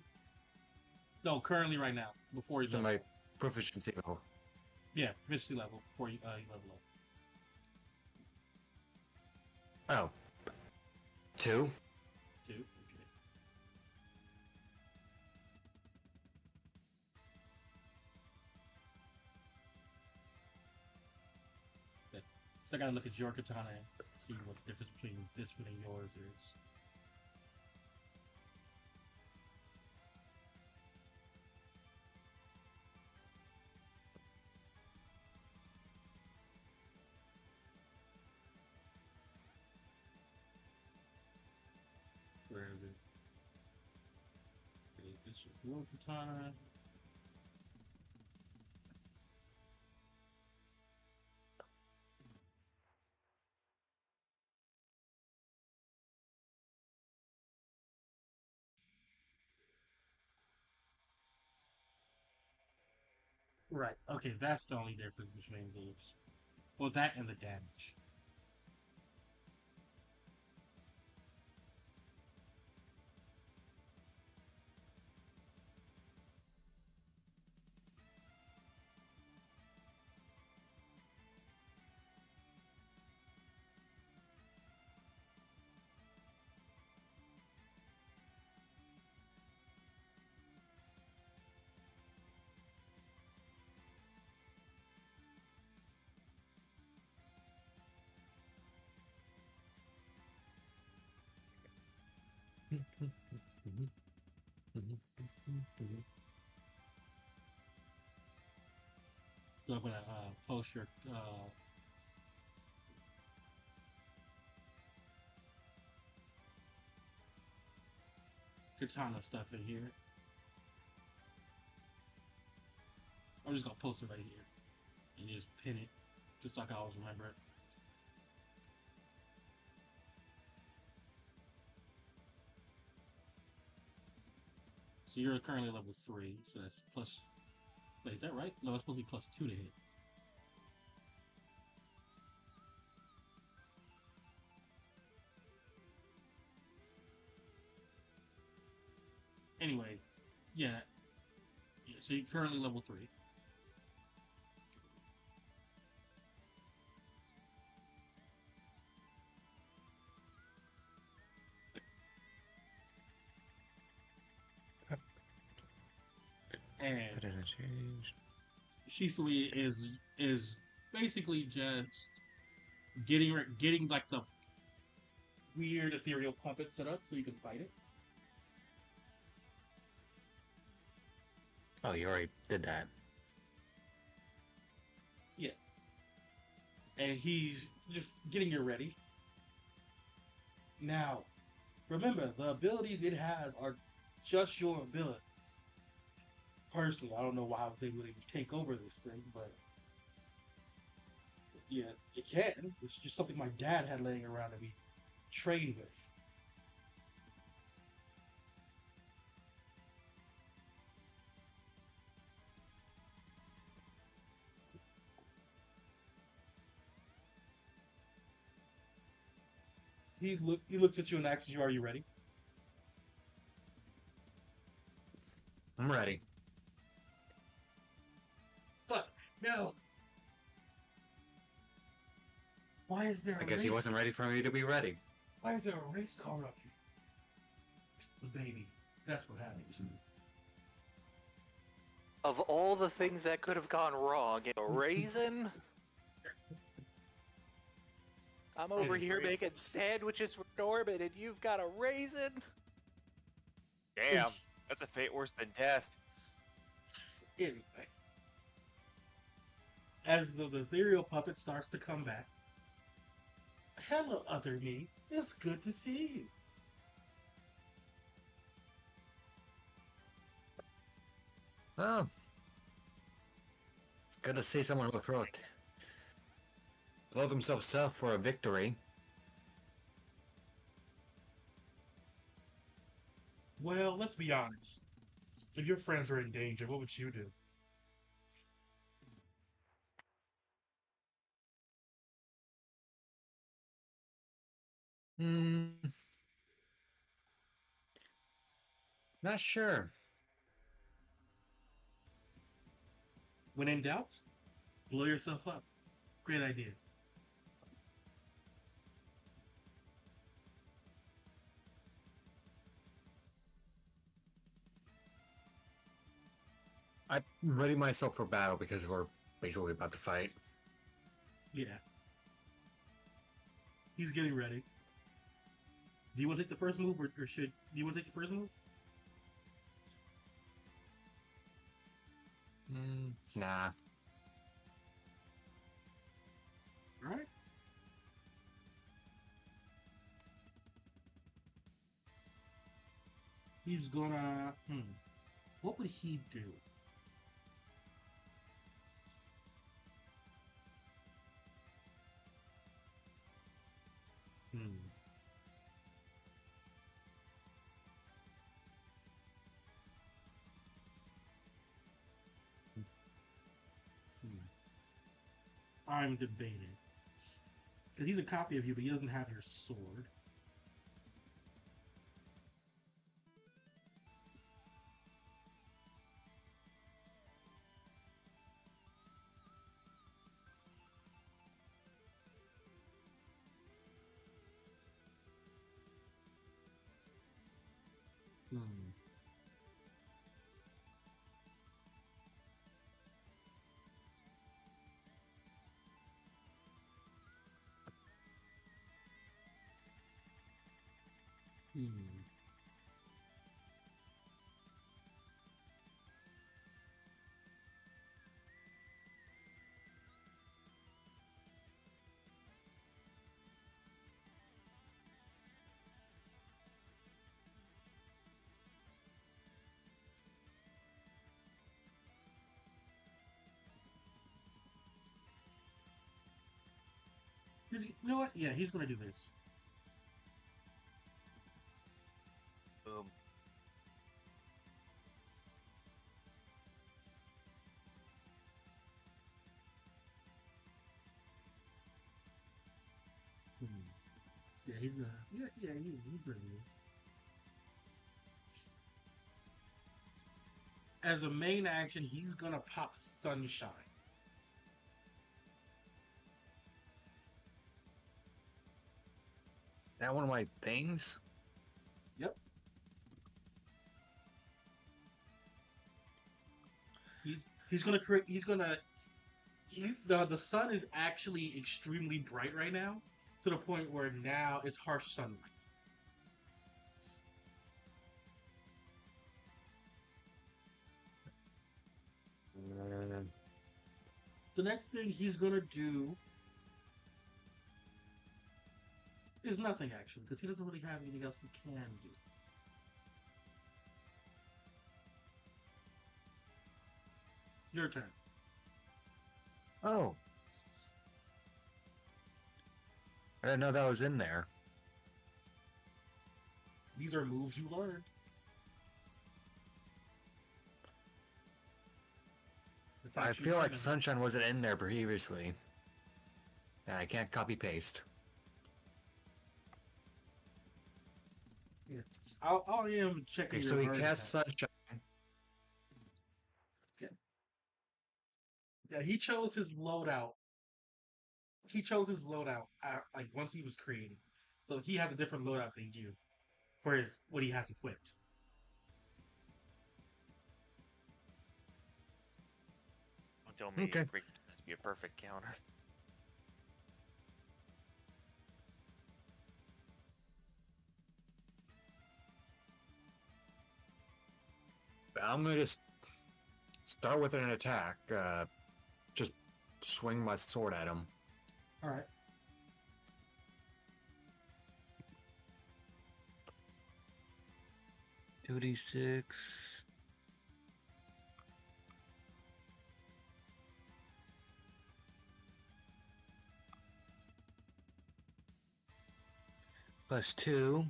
No, currently right now. Before you So level. my proficiency level. Yeah, proficiency level before you level up. Oh. 2? 2. Okay. Okay. So I gotta look at your katana and see what the difference between this one and yours is. Where is it? Okay, this is your katana. Right. Okay, that's the only difference between these. Well, that and the damage. So I'm gonna post your katana stuff in here. I'm just gonna post it right here and just pin it, just like I always remember it. So you're currently level 3, so that's plus. Wait, is that right? No, it's supposed to be plus 2 to hit. Anyway, yeah. So you're currently level 3. And That hasn't changed. Shisui is basically just getting like the weird ethereal puppet set up so you can fight it. Oh, you already did that. Yeah. And he's just getting you ready. Now, remember, the abilities it has are just your abilities. Personally, I don't know why I was able to take over this thing, but yeah, it can. It's just something my dad had laying around to be trained with. He looks at you and asks you, "Are you ready?" I'm ready. But no. Why is there I a guess race? he wasn't ready for me to be ready. Why is there a race car up here? The baby. That's what happened. Of all the things that could have gone wrong, a raisin? I'm over here making sandwiches for Norman, and you've got a raisin? Damn, that's a fate worse than death. Anyway, as the ethereal puppet starts to come back, hello, other me. It's good to see you. Oh, it's good to see someone who throw it. Blow themselves up for a victory. Well, let's be honest. If your friends are in danger, what would you do? Hmm. Not sure. When in doubt, blow yourself up. Great idea. I'm ready myself for battle because we're basically about to fight. Yeah. He's getting ready. Do you want to take the first move, or should... Do you want to take the first move? Nah. Alright. He's gonna... What would he do? Hmm. I'm debating. Because he's a copy of you, but he doesn't have your sword. Hmm. Hmm. You know what? Yeah, he's gonna do this. Boom. Yeah, he's gonna... Yeah, he's gonna do this. As a main action, he's gonna pop Sunshine. That one of my things? Yep. He's gonna create... He's gonna... the sun is actually extremely bright right now, to the point where now it's harsh sunlight. The next thing he's gonna do is nothing, actually, because he doesn't really have anything else he can do. Your turn. Oh. I didn't know that was in there. These are moves you learned. I feel like Sunshine wasn't in there previously. And I can't copy paste. Yeah. I am checking Okay, your so he learned casts attack. Sunshine. Yeah, he chose his loadout he chose his loadout like once he was created, so he has a different loadout than you for his what he has equipped. Don't tell me Okay. Freak has to be a perfect counter. I'm gonna just start with an attack. Just swing my sword at him. All right. 2d6. Plus 2.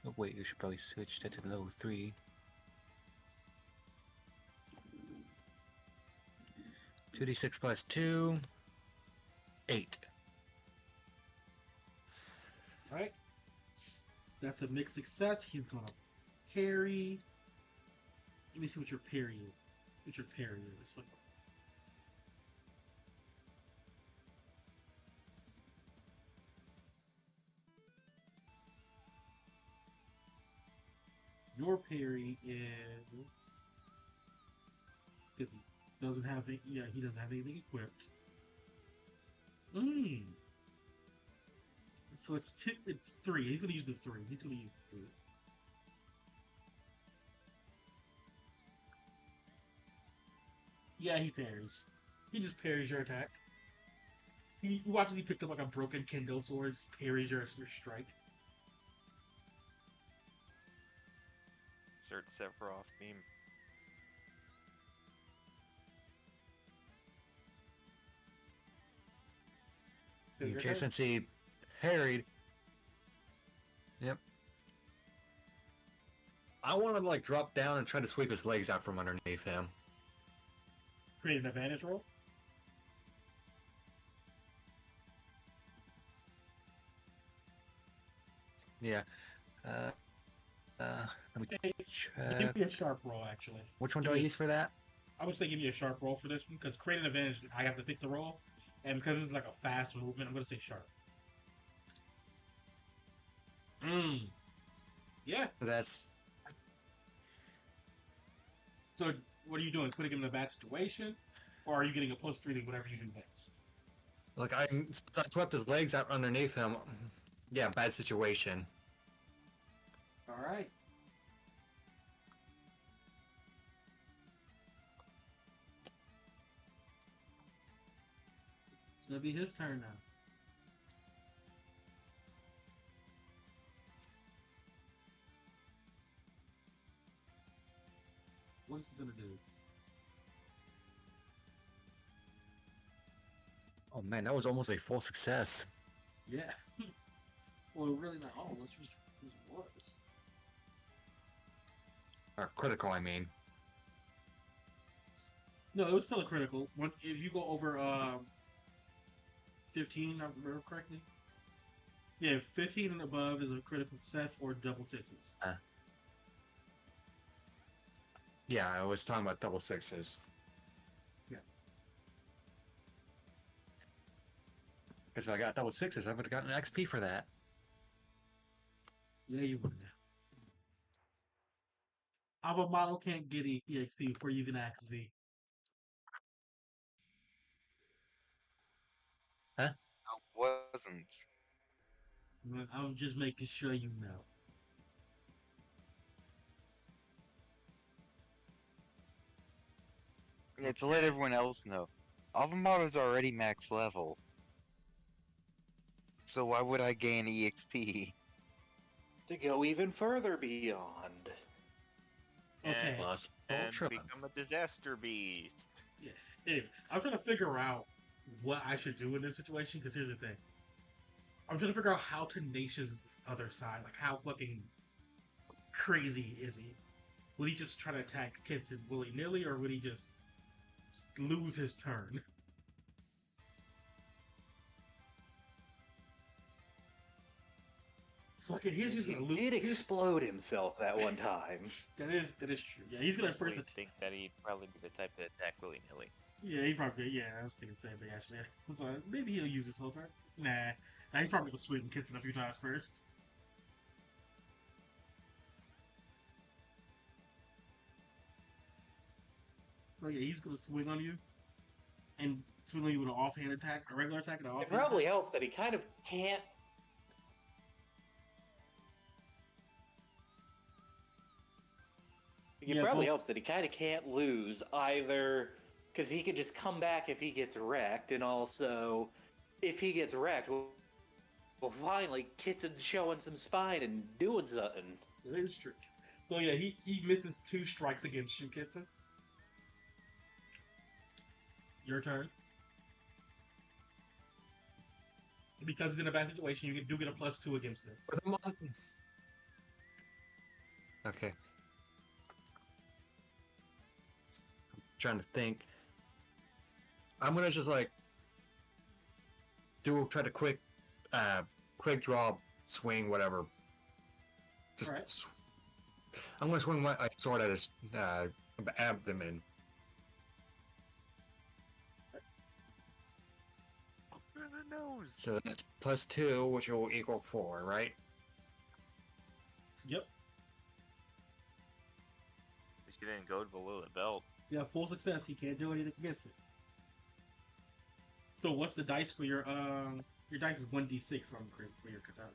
Oh, wait, you should probably switch that to level 3. 2d6 plus 2. 8. All right. That's a mixed success. He's gonna parry. Let me see what your parry is. What your parry is. Your parry is because he doesn't have it. Yeah, he doesn't have anything equipped. So it's two. It's 3. He's gonna use the 3. He's gonna use 3. Yeah, he parries. He just parries your attack. He watches. He picked up like a broken Kendo sword. Just parries your strike. Insert Sephiroth meme. Okay, since he parried. Yep. I want to like drop down and try to sweep his legs out from underneath him. Create an advantage roll. Yeah. Let me Give check. me a sharp roll, actually. Which one do I use for that? I would say give me a sharp roll for this one, because create an advantage, I have to pick the roll. And because it's like a fast movement, I'm going to say sharp. Yeah. That's... So, what are you doing? Putting him in a bad situation? Or are you getting a plus 3 to whatever you do next? Like, I swept his legs out underneath him. Yeah, bad situation. Alright. It's going to be his turn now. What's he going to do? Oh man, that was almost a full success. Yeah. Well, really not all. That's just was. Or critical, I mean. No, it was still a critical. If you go over 15, I remember correctly. Yeah, 15 and above is a critical success or double sixes. Yeah, I was talking about double sixes. Yeah. Because if I got double sixes, I would have gotten an XP for that. Yeah, you would have. Our model can't get EXP before you even ask V. Huh? I wasn't. I'm just making sure you know. Yeah, to let everyone else know, Avamato's already max level. So why would I gain EXP? To go even further beyond. Okay. Plus, And Ultra. become a disaster beast. Yeah. Anyway, I'm trying to figure out what I should do in this situation, because here's the thing. I'm trying to figure out how tenacious is this other side. Like, how fucking crazy is he? Will he just try to attack Kenton willy-nilly, or would he just lose his turn? Fuck it, he's just gonna lose. He did explode himself that one time. That is true. Yeah, he's gonna Personally first attack. think that he'd probably be the type to attack willy-nilly. Yeah, he probably. Yeah, I was thinking the same thing actually. So maybe he'll use this whole turn. Nah, he's probably gonna swing Kitson a few times first. So yeah, he's gonna swing on you and swing on you with an offhand attack, a regular attack, and an It offhand probably attack. helps that he kind of can't. It Yeah, probably both. helps that he kind of can't lose either, because he could just come back if he gets wrecked, and also if he gets wrecked, well, finally, Kitsen's showing some spine and doing something. That is true. So yeah, he misses 2 strikes against you, Kitson. Your turn. Because he's in a bad situation, you do get a +2 against him. Okay. Trying to think. I'm gonna just like try to quick draw, swing, whatever. Just Right. I'm gonna swing my sword at his abdomen. Through the nose. So that's +2, which will equal 4, right? Yep. At least you didn't go below the belt. Yeah, full success. He can't do anything against it. So what's the dice for your dice is 1d6 for your katana.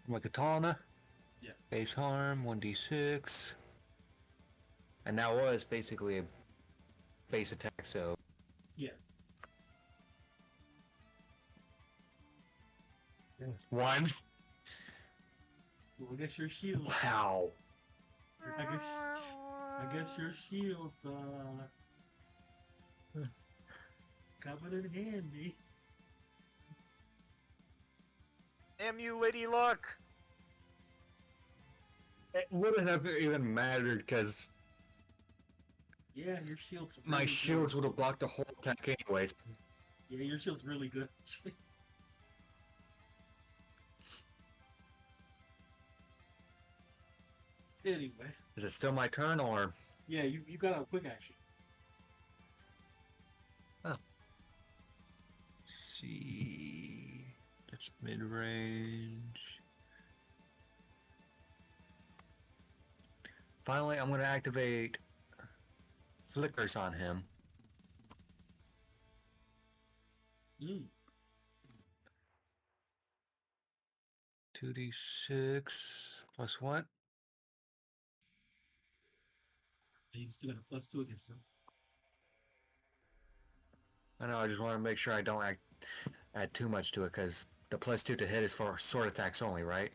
My katana. Yeah. Base harm 1d6. And that was basically a base attack, so Yeah. 1. Well, I guess your shield. Wow. I guess your shields coming in handy. Damn you, Lady Luck! It wouldn't have even mattered because Yeah, your shield's my really shields good. would have blocked the whole attack anyways. Yeah, your shield's really good. Anyway, Is it still my turn or? yeah, you got a quick action. See, that's mid range. Finally, I'm going to activate flickers on him. 2d6 plus what? You still got a +2 against him. I know, I just want to make sure I don't add too much to it because the +2 to hit is for sword attacks only, right?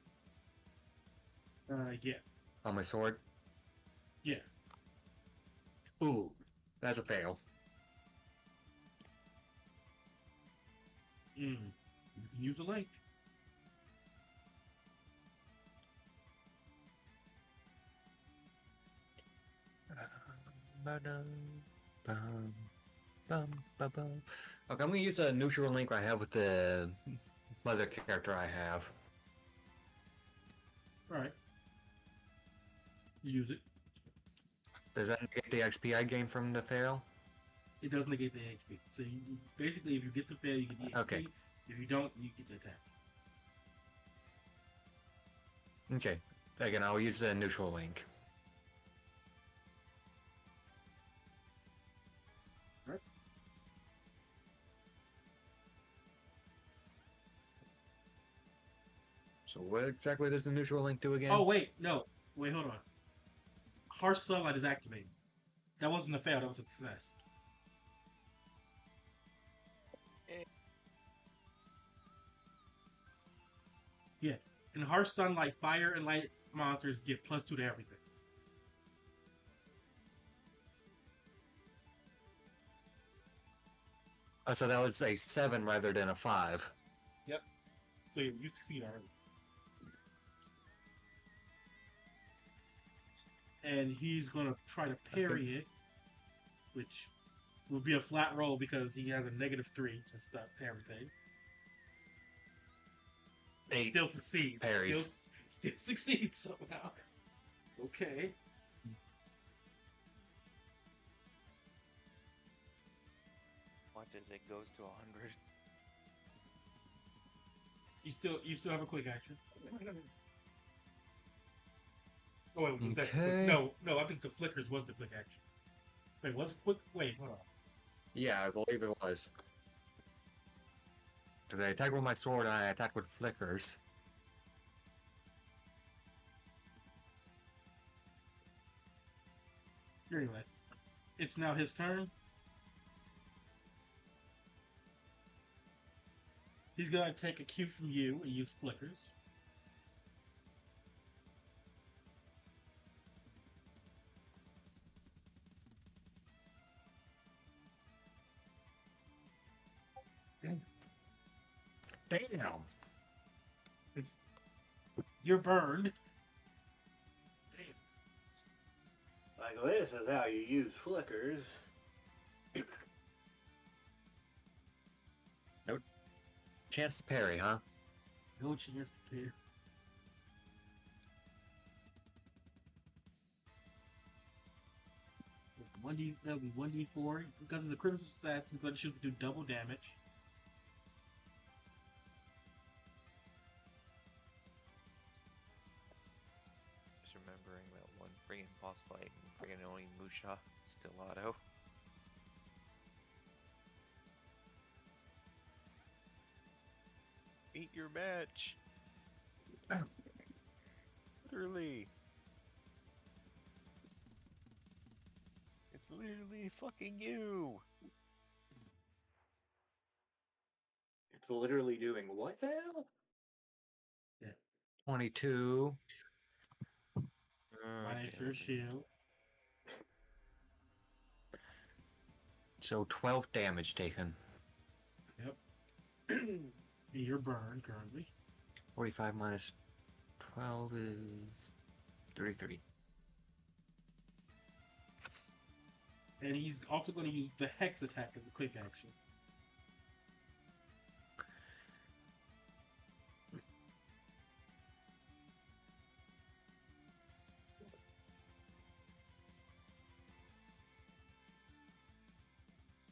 Yeah. On my sword? Yeah. Ooh, that's a fail. You can use a link. Okay, I'm gonna use the neutral link I have with the mother character I have. Alright. Use it. Does that negate the XP I gained from the fail? It does negate the HP. So basically, if you get the fail, you get the XP. Okay. If you don't, you get the attack. Okay. Again, I'll use the neutral link. Right. So what exactly does the neutral link do again? Oh, wait. No. Wait, hold on. Harsh Sunlight is activated. That wasn't a fail. That was a success. Yeah. In Harsh Sunlight, fire and light monsters get +2 to everything. Oh, so that was a 7 rather than a 5. Yep. So you succeed already. And he's gonna try to parry it, which will be a flat roll because he has a -3 to stop to everything. 8 Still succeeds. parries. Still succeeds somehow. Okay. Watch as it goes to 100. You still have a quick action. Oh wait, was that Okay. no, I think the flickers was the quick action. Wait, what's quick? Wait, hold on. Yeah, I believe it was. Because I attack with my sword and I attack with flickers. Anyway, it's now his turn. He's gonna take a cue from you and use flickers. Damn. You're burned. Like, this is how you use flickers. Chance to parry, huh? No chance to parry. That'll be 1d4. Because it's a critical success, he's going to choose to do double damage. Just remembering that one friggin' boss fight and friggin' only Musha still auto. Beat your match! Literally! It's literally fucking you! It's literally doing what now? 22. Minus your shield. So 12 damage taken. Yep. You're burned currently. 45 minus 12 is 33. And he's also going to use the Hex attack as a quick action.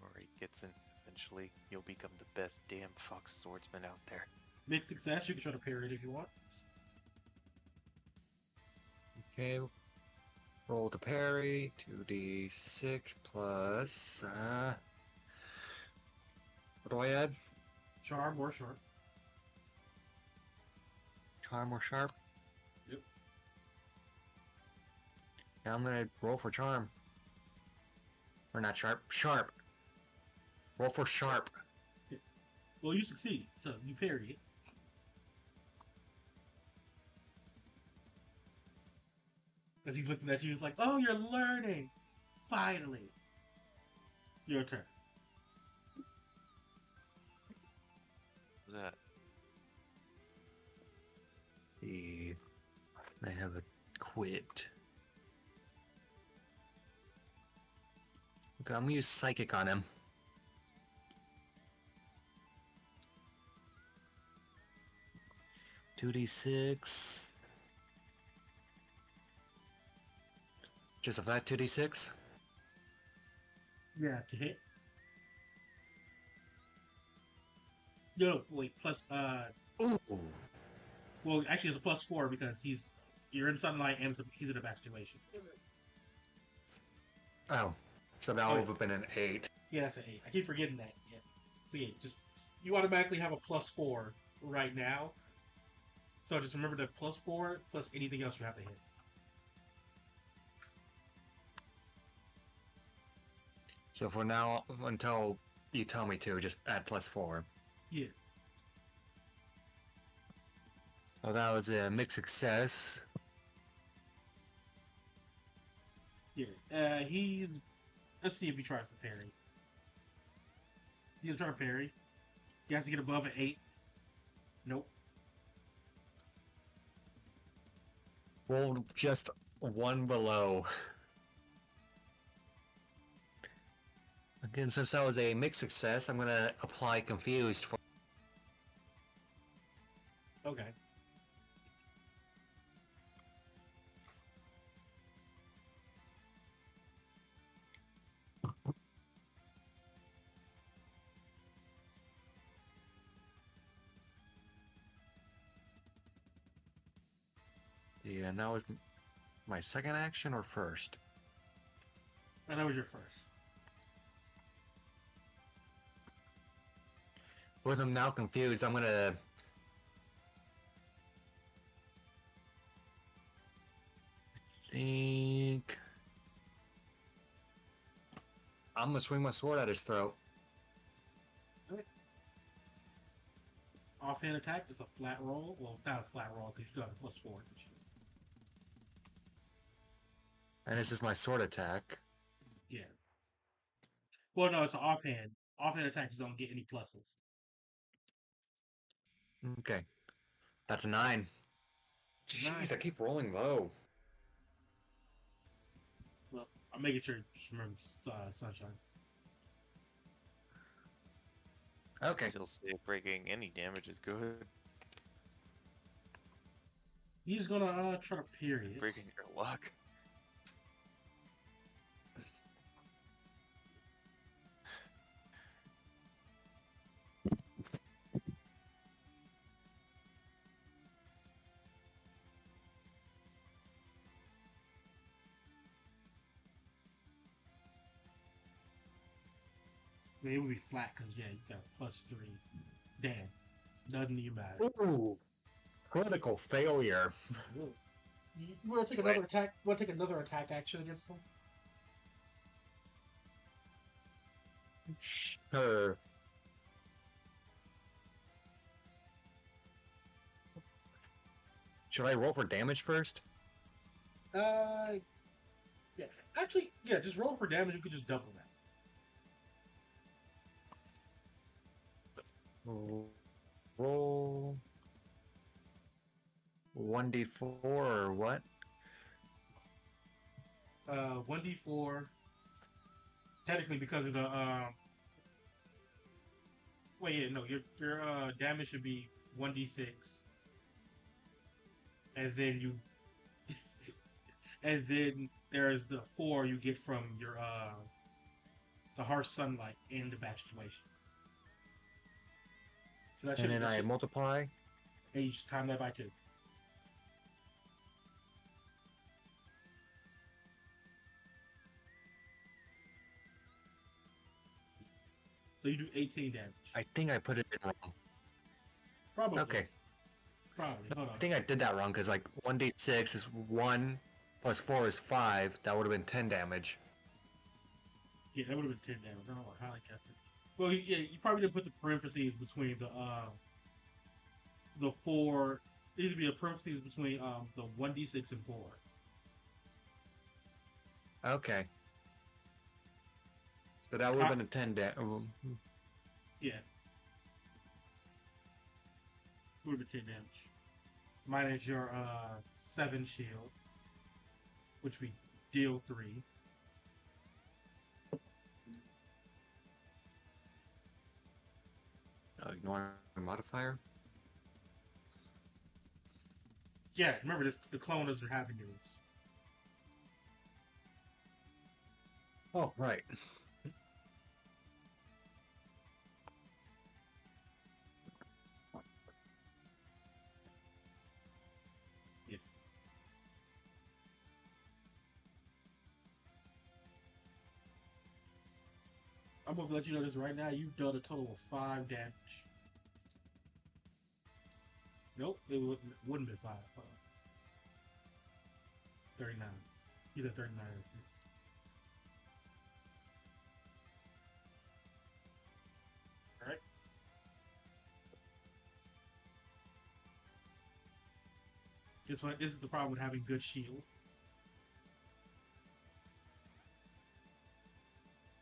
Or he gets in. Eventually, you'll become the best damn fox swordsman out there. Mixed success, you can try to parry it if you want. Okay. Roll to parry. 2d6 plus. What do I add? Charm or sharp. Charm or sharp? Yep. Now I'm gonna roll for charm. Or not sharp. Sharp. Roll for sharp. Well, you succeed, so you parry it. As he's looking at you, he's like, "Oh, you're learning! Finally!" Your turn. What's that? I have a quit. Okay, I'm gonna use psychic on him. $2d6. Just a flat 2d6. Yeah, to hit. No, wait, plus, Ooh. well, actually, it's a +4 because you're in sunlight and he's in a bad situation. Oh, so that would have been an 8. Yeah, that's an 8. I keep forgetting that. Yeah. So yeah, you automatically have a +4 right now. So just remember the +4 plus anything else you have to hit. So for now, until you tell me to, just add +4. Yeah. Well, that was a mixed success. Yeah. Let's see if he tries to parry. He's gonna try to parry. He has to get above an 8. Nope. Rolled just one below. Again, since that was a mixed success, I'm gonna apply confused for. Okay. Yeah, now is my second action or first? And that was your first. With I'm now confused, I'm gonna think. I'm gonna swing my sword at his throat. Offhand attack is a flat roll. Well, not a flat roll because you still have a +4. And this is my sword attack. Yeah. Well, no, it's an offhand. Offhand attacks don't get any pluses. Okay. That's a 9. Jeez, I keep rolling low. Well, I'm making sure. Just remember, sunshine. Okay. Still say breaking any damage is good. He's gonna try to period. Breaking your luck. I mean, it would be flat because yeah, you got a +3. Damn, doesn't even matter. Ooh. Critical failure. You want to take another attack? Want to take another attack action against him? Sure. Should I roll for damage first? Yeah. Actually, yeah. Just roll for damage. You could just double that. Roll 1d4 or what? 1d4. Technically, because of the wait, yeah, no, your damage should be 1d6, and then you, and then there's the 4 you get from your the harsh sunlight in the bad situation. So that And then I multiply. And you just time that by 2. So you do 18 damage. I think I put it in wrong. Probably. Okay. Probably. Hold on. I think I did that wrong because like 1d6 is 1 plus 4 is 5. That would have been 10 damage. Yeah, that would have been 10 damage. I don't know how I kept it. Well, yeah, you probably didn't put the parentheses between the 4. There needs to be a parentheses between the 1d6 and 4. Okay. So that would have been a 10 damage. Yeah. Would have been 10 damage. Minus your 7 shield, which we deal 3. Ignore the modifier. Yeah, remember this. The clone doesn't have any units. Oh, right. Yeah. I'm gonna let you know this right now. You've done a total of 5 damage. Nope, it wouldn't be 5. 39. He's at 39. Alright. Guess what? This is the problem with having good shield.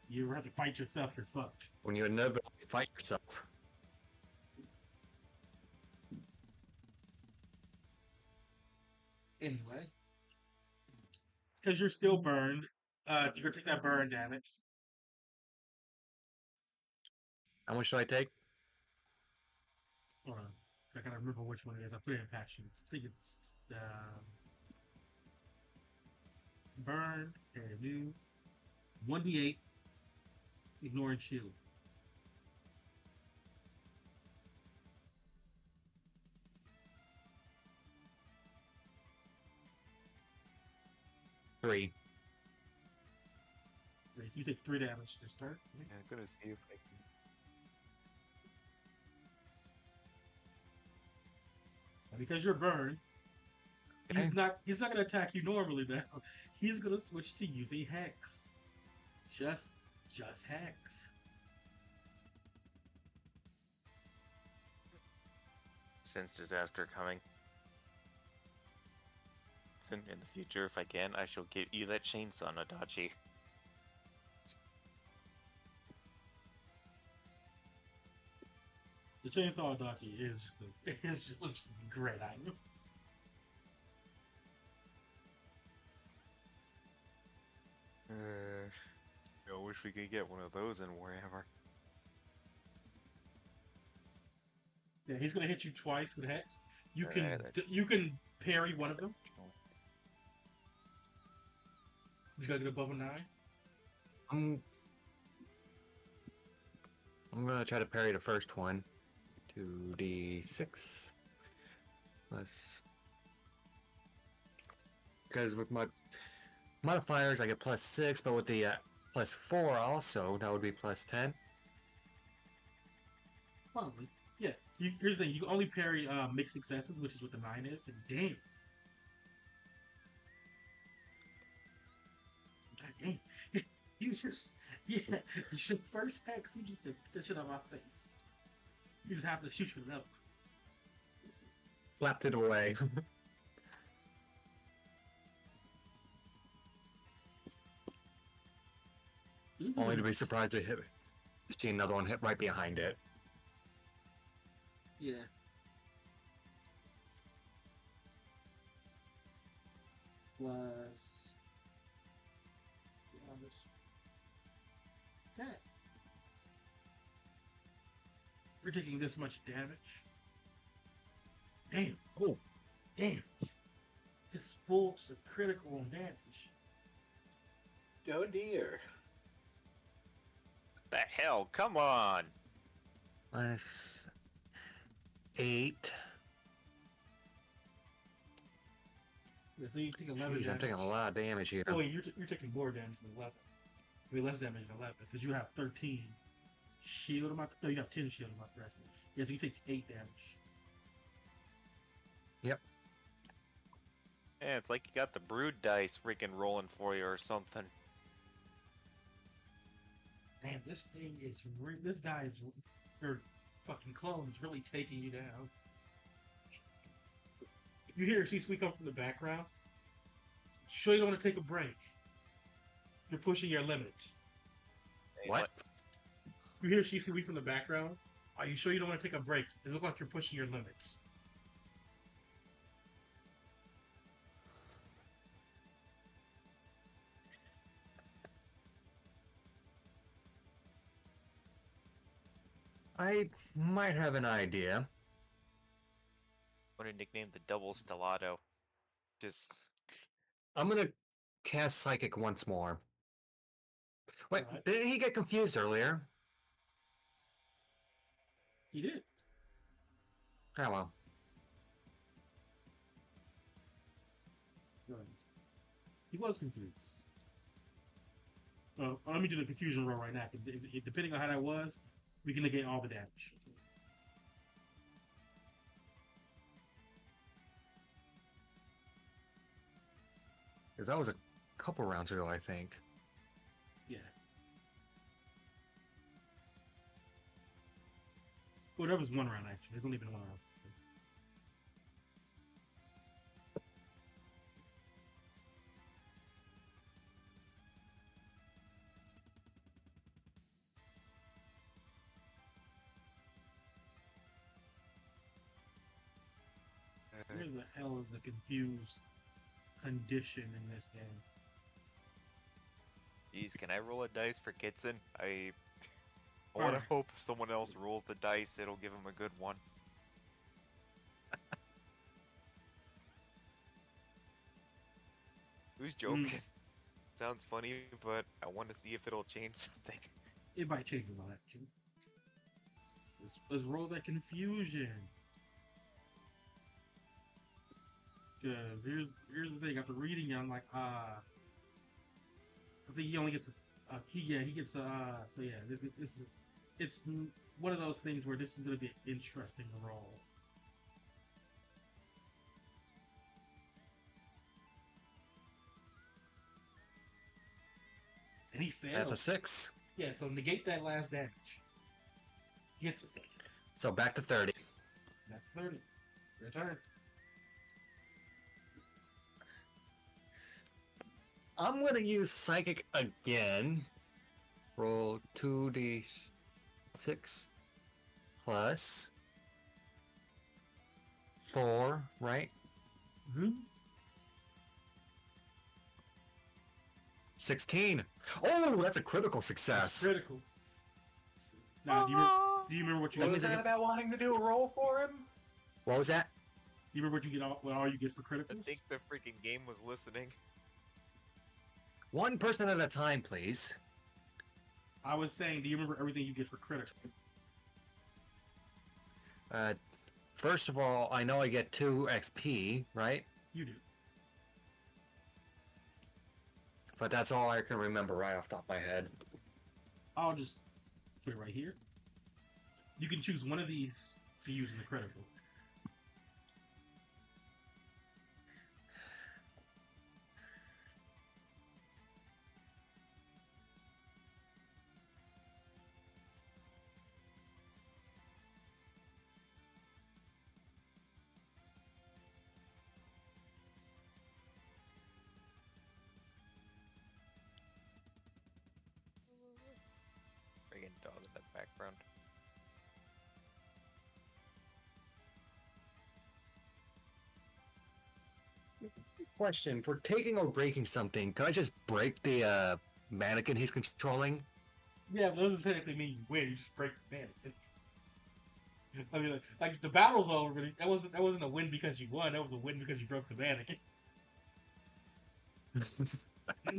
You ever have to fight yourself, you're fucked. When you inevitably fight yourself. Anyway. Because you're still burned. You're gonna take that burn damage. How much should I take? Hold on. I gotta remember which one it is. I put it in patch sheets. I think it's burn, and new 1d8, ignoring shield. 3. Okay, so you take 3 damage to start. Yeah, I'm gonna see if I can. And because you're burned, Okay. he's not gonna attack you normally now. He's gonna switch to using Hex. Just Hex. Sense disaster coming. In the future, if I can, I shall give you that chainsaw, Nadachi. The chainsaw Adachi is just a great item. I wish we could get one of those in Warhammer. Yeah, he's gonna hit you twice with Hex. You Alright, can parry one of them. He's gotta get above a 9. I'm gonna try to parry the first one. 2d6 plus, because with my modifiers I get +6, but with the +4 also, that would be +10. Probably. Yeah. Here's the thing: you can only parry mixed successes, which is what the 9 is. And damn. God damn. You just, yeah, your first Hex, you just said, get that shit out of my face. You just have to shoot you up. Slapped it away. Only to be surprised to see another one hit right behind it. Yeah. Plus. Okay. You're taking this much damage. Damn. Oh. Damn. Just full critical on damage. Oh dear. The hell? Come on! -8. Yeah, so you take 11 Jeez, damage. I'm taking a lot of damage here. Oh wait, you're taking more damage than 11. I mean, less damage than 11, because you have 13 shield on my... No, you have 10 shield on my correction. Yeah, so you take 8 damage. Yep. Yeah, it's like you got the brood dice freaking rolling for you or something. Man, this thing is... This guy is... Your fucking clone is really taking you down. You hear C-Suite come from the background? Sure you don't want to take a break. You're pushing your limits. Hey, What? You hear C-Suite from the background? Are you sure you don't want to take a break? It looks like you're pushing your limits. I might have an idea. I want to nickname the double stellato. Just I'm gonna cast Psychic once more. Wait, Alright. didn't he get confused earlier? He did. Oh well. Right. He was confused. Let me do the confusion roll right now. Depending on how that was, we can negate all the damage. Because that was a couple rounds ago, I think. Yeah. Well, that was one round actually. There's only been one round. Where the hell is the confused condition in this game? Jeez, can I roll a dice for Kitson? I want to Alright. hope if someone else rolls the dice, it'll give him a good one. Who's joking? Sounds funny, but I want to see if it'll change something. It might change a lot. Let's roll that confusion. Good. Here's the thing. After reading it, I'm like, I think he only gets he gets so yeah, this is it's one of those things where this is gonna be an interesting roll. And he fails. That's a 6. Yeah, so negate that last damage. Gets it. So back to 30. That's 30. Your turn. I'm gonna use Psychic again. Roll 2d6 plus 4, right? Mm-hmm. 16. Oh, that's a critical That's success. critical. Now, do you remember what you That get? means Do I Is that about wanting to do a roll for him? What was that? you remember what you get? What all you get for I criticals? think the freaking game was listening. One person at a time, please. I was saying, do you remember everything you get for criticals? First of all, I know I get 2 XP, right? You do. But that's all I can remember right off the top of my head. I'll just put it right here. You can choose one of these to use in the critical. Freaking dog in the background. Question, for taking or breaking something, could I just break the mannequin he's controlling? Yeah, but it doesn't technically mean you win. You just break the mannequin. I mean, like the battle's over. But that wasn't a win because you won. That was a win because you broke the mannequin.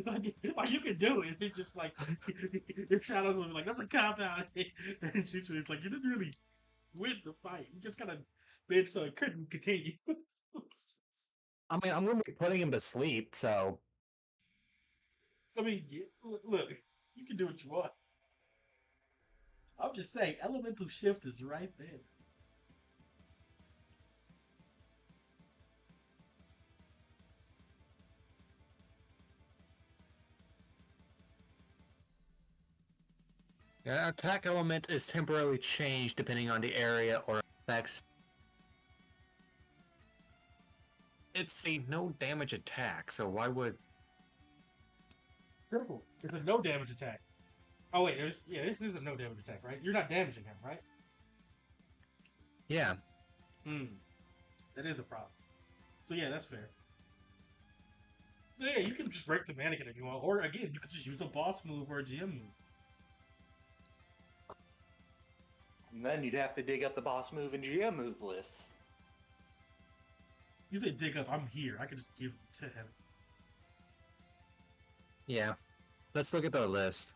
like you can do it. It's just like your shadows will be like, that's a cop out. And shoot you. It's like you didn't really win the fight. You just kind of bid so it couldn't continue. I mean, I'm going to be putting him to sleep, so... I mean, look, you can do what you want. I'm just saying, elemental shift is right there. Yeah, attack element is temporarily changed depending on the area or effects. It's a no damage attack, so why would... Simple. It's a no damage attack. Oh wait, this is a no damage attack, right? You're not damaging him, right? Yeah. That is a problem. So yeah, that's fair. Yeah, you can just break the mannequin if you want, or again, you could just use a boss move or a GM move. And then you'd have to dig up the boss move and GM move list. You say dig up, I'm here. I could just give it to him. Yeah. Let's look at the list.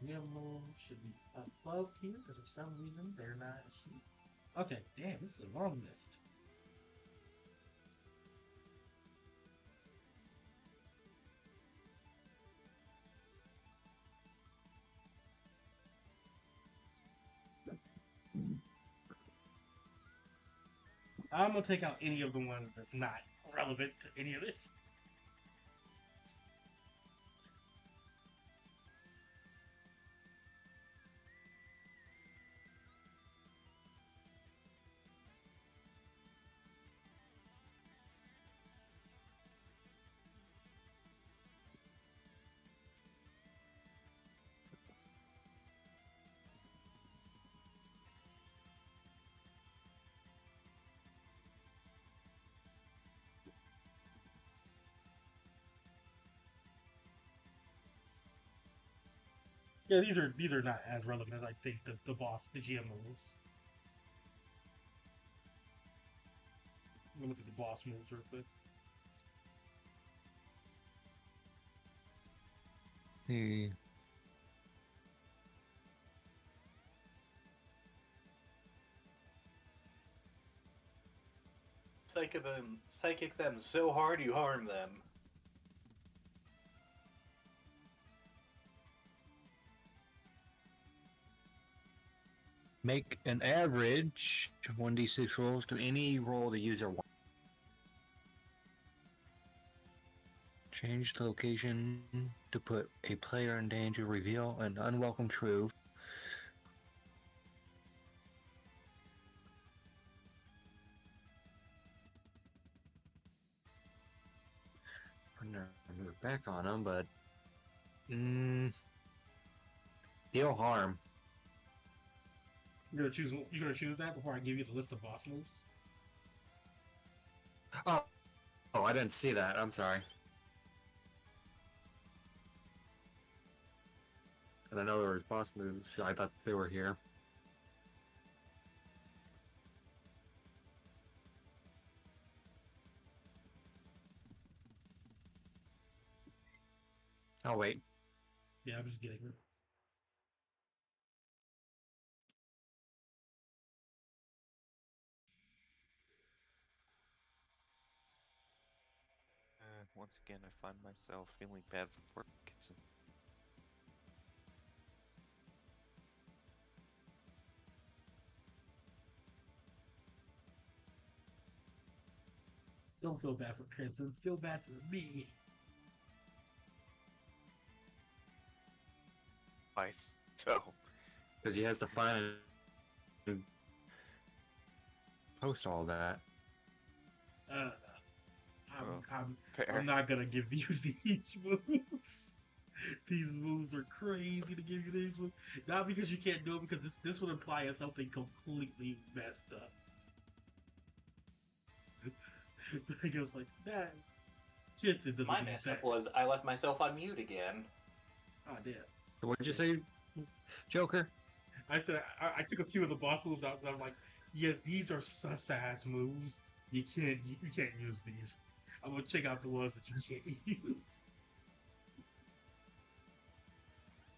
GM move should be above here, because for some reason they're not here. Okay, damn, this is a long list. I'm gonna take out any of the ones that's not relevant to any of this. Yeah, these are not as relevant as I think the GM moves. Let me look at the boss moves real quick. see. Psychic them so hard you harm them. Make an average 1d6 rolls to any roll the user wants. Change the location to put a player in danger. Reveal an unwelcome truth. I'm gonna move back on him, but deal harm. You're gonna choose that before I give you the list of boss moves. Oh, I didn't see that. I'm sorry. And I know there was boss moves. I thought they were here. Oh wait. Yeah, I'm just getting it. Once again, I find myself feeling bad for poor Kitson. Don't feel bad for Crimson. Feel bad for me. Why so? Because he has to find and post all that. I'm, Oh, I'm, fair. I'm not gonna give you these moves. These moves are crazy to give you these moves. Not because you can't do it, because this would imply something completely messed up. I was like, that Jensen doesn't My need mess that. up was I left myself on mute again. Oh, damn. What did you say, Joker? I said I took a few of the boss moves out because I'm like, yeah, these are sus ass moves. You can't use these. I'm gonna check out the ones that you can't use.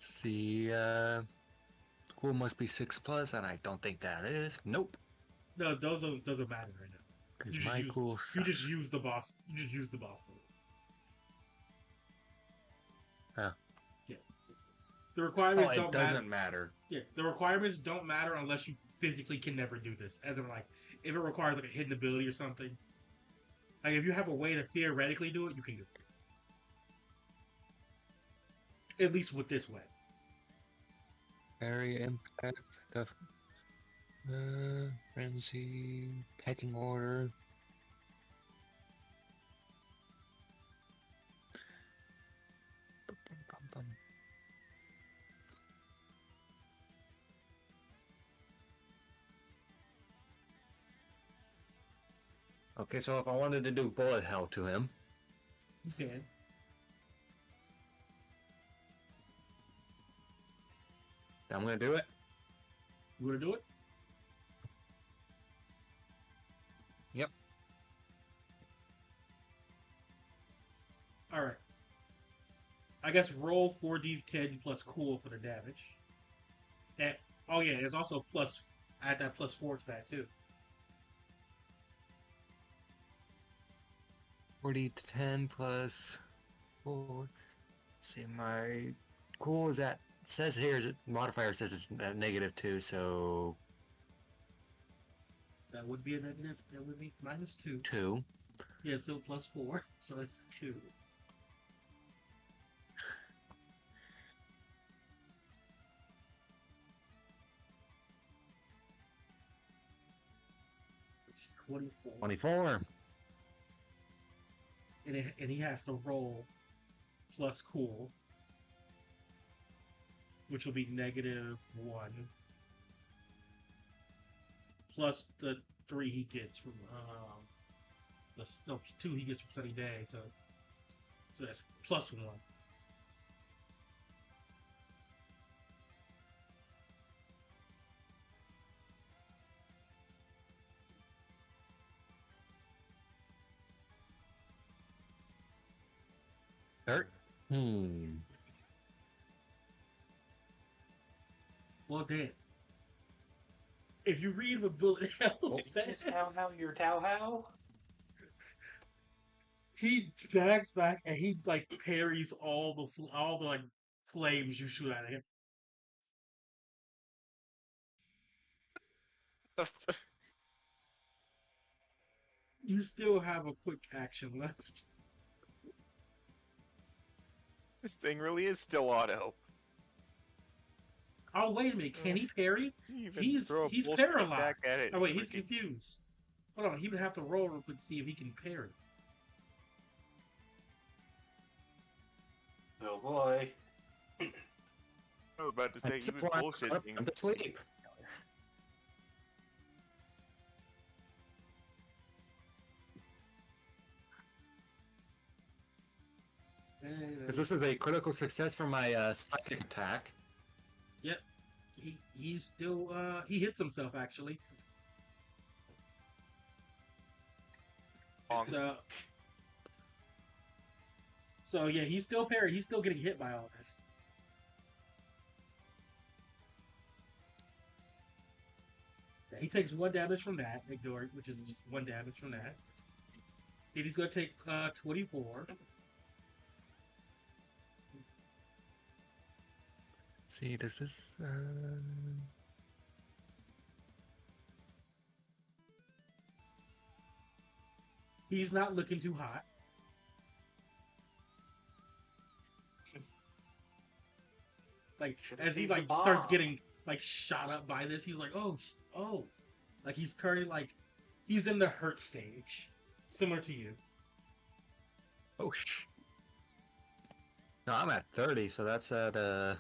See, cool must be 6+, and I don't think that is. Nope. No, those doesn't matter right now. Because my cool You just sucks. use the boss. You just use the boss move. Oh. Yeah. The requirements it don't doesn't matter. matter. Yeah, the requirements don't matter unless you physically can never do this. As in, like, if it requires like a hidden ability or something. Like, if you have a way to theoretically do it, you can do it. At least with this way. Area impact, frenzy, pecking order. Okay, so if I wanted to do bullet hell to him, You can. I'm gonna do it. You wanna do it? Yep. Alright. I guess roll 4d10 plus cool for the damage. That, oh yeah, it's also plus, add that +4 to that too. 40 to 10 plus 4. Let's see, my cool is at, says here, modifier says it's at -2, so That would be a negative, that would be -2. 2. Yeah, so +4, so it's 2. It's 24. 24. And he has to roll plus cool, which will be -1, plus the 3 he gets from the 2 he gets from Sunny Day, so that's +1. Hmm. Well, then, if you read what Bullet Hell says, How your Tao how? he backs back and he like parries all the like flames you shoot at him. You still have a quick action left. This thing really is still auto. Oh wait a minute, can he parry? You even He's throw a he's bullshit paralyzed. back at it. Oh wait, he's freaking- confused. Hold on, he would have to roll real quick to see if he can parry. Oh boy. I was about to say he was bullshitting. I'm asleep. Because this is a critical success for my psychic attack. Yep. He's still he hits himself actually. Bonk. So yeah, he's still parried. He's still getting hit by all this. Yeah, he takes 1 damage from that, ignore it, which is just 1 damage from that. Then he's gonna take 24. See, does this? He's not looking too hot. Like Should've as he saved the like starts bomb. getting like shot up by this, he's like, oh, like he's currently like he's in the hurt stage, similar to you. Oh, no, I'm at 30, so that's at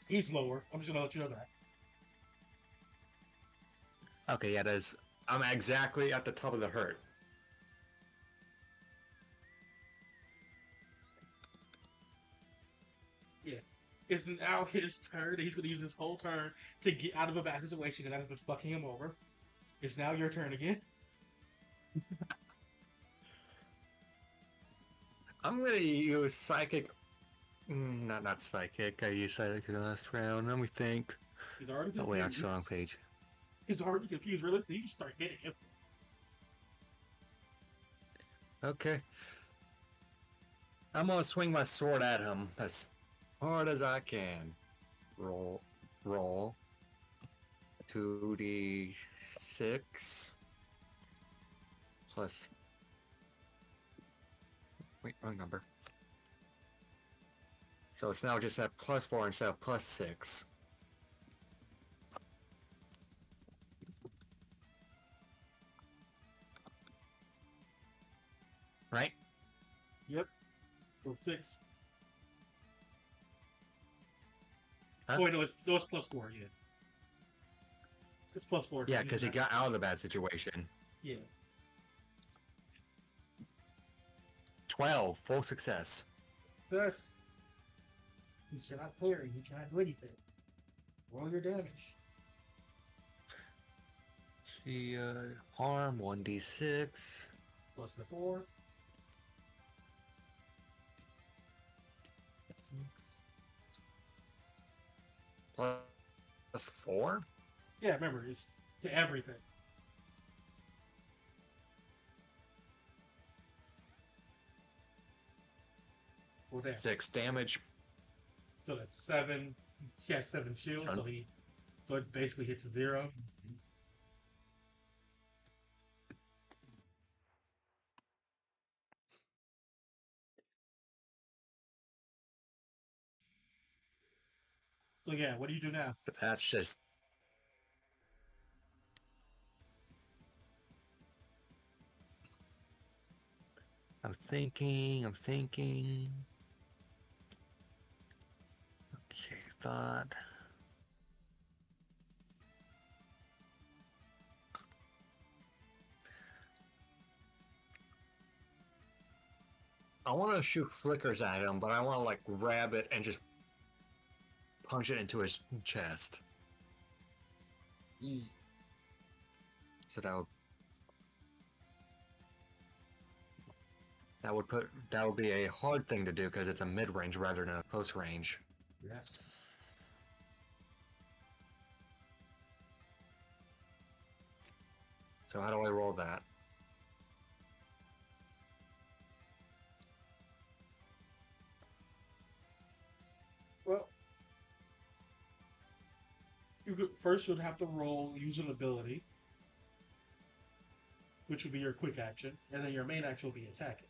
He's lower. I'm just gonna let you know that. Okay, yeah, that's. I'm exactly at the top of the hurt. Yeah. It's now his turn. He's gonna use his whole turn to get out of a bad situation because that has been fucking him over. It's now your turn again. I'm gonna use psychic. Not psychic. I used psychic in the last round. Let me think. He's already Oh confused. wait, I'm still on page. He's already confused. Realistically, you just start hitting him. Okay. I'm gonna swing my sword at him as hard as I can. Roll. 2d6 plus. Wait, wrong number. So it's now just at +4 instead of +6. Right? Yep. So 6. Huh? Oh, wait, no, it's +4, yeah. It's +4. Yeah, because he got out of the bad situation. Yeah. 12, full success. Yes. He cannot parry. He cannot do anything. Roll your damage. See, harm 1d6. Plus the 4. Plus 4? Yeah, remember, it's to everything. Well, there. 6 damage. So that's 7. He has 7 shields, Son. so it basically hits 0. So yeah, what do you do now? But that's just. I'm thinking. Okay, thought. I want to shoot flickers at him, but I want to like grab it and just punch it into his chest. So that would be a hard thing to do because it's a mid range rather than a close range. Yeah. So how do I roll that? Well, you could first you'd have to roll use an ability, which would be your quick action, and then your main action will be attacking.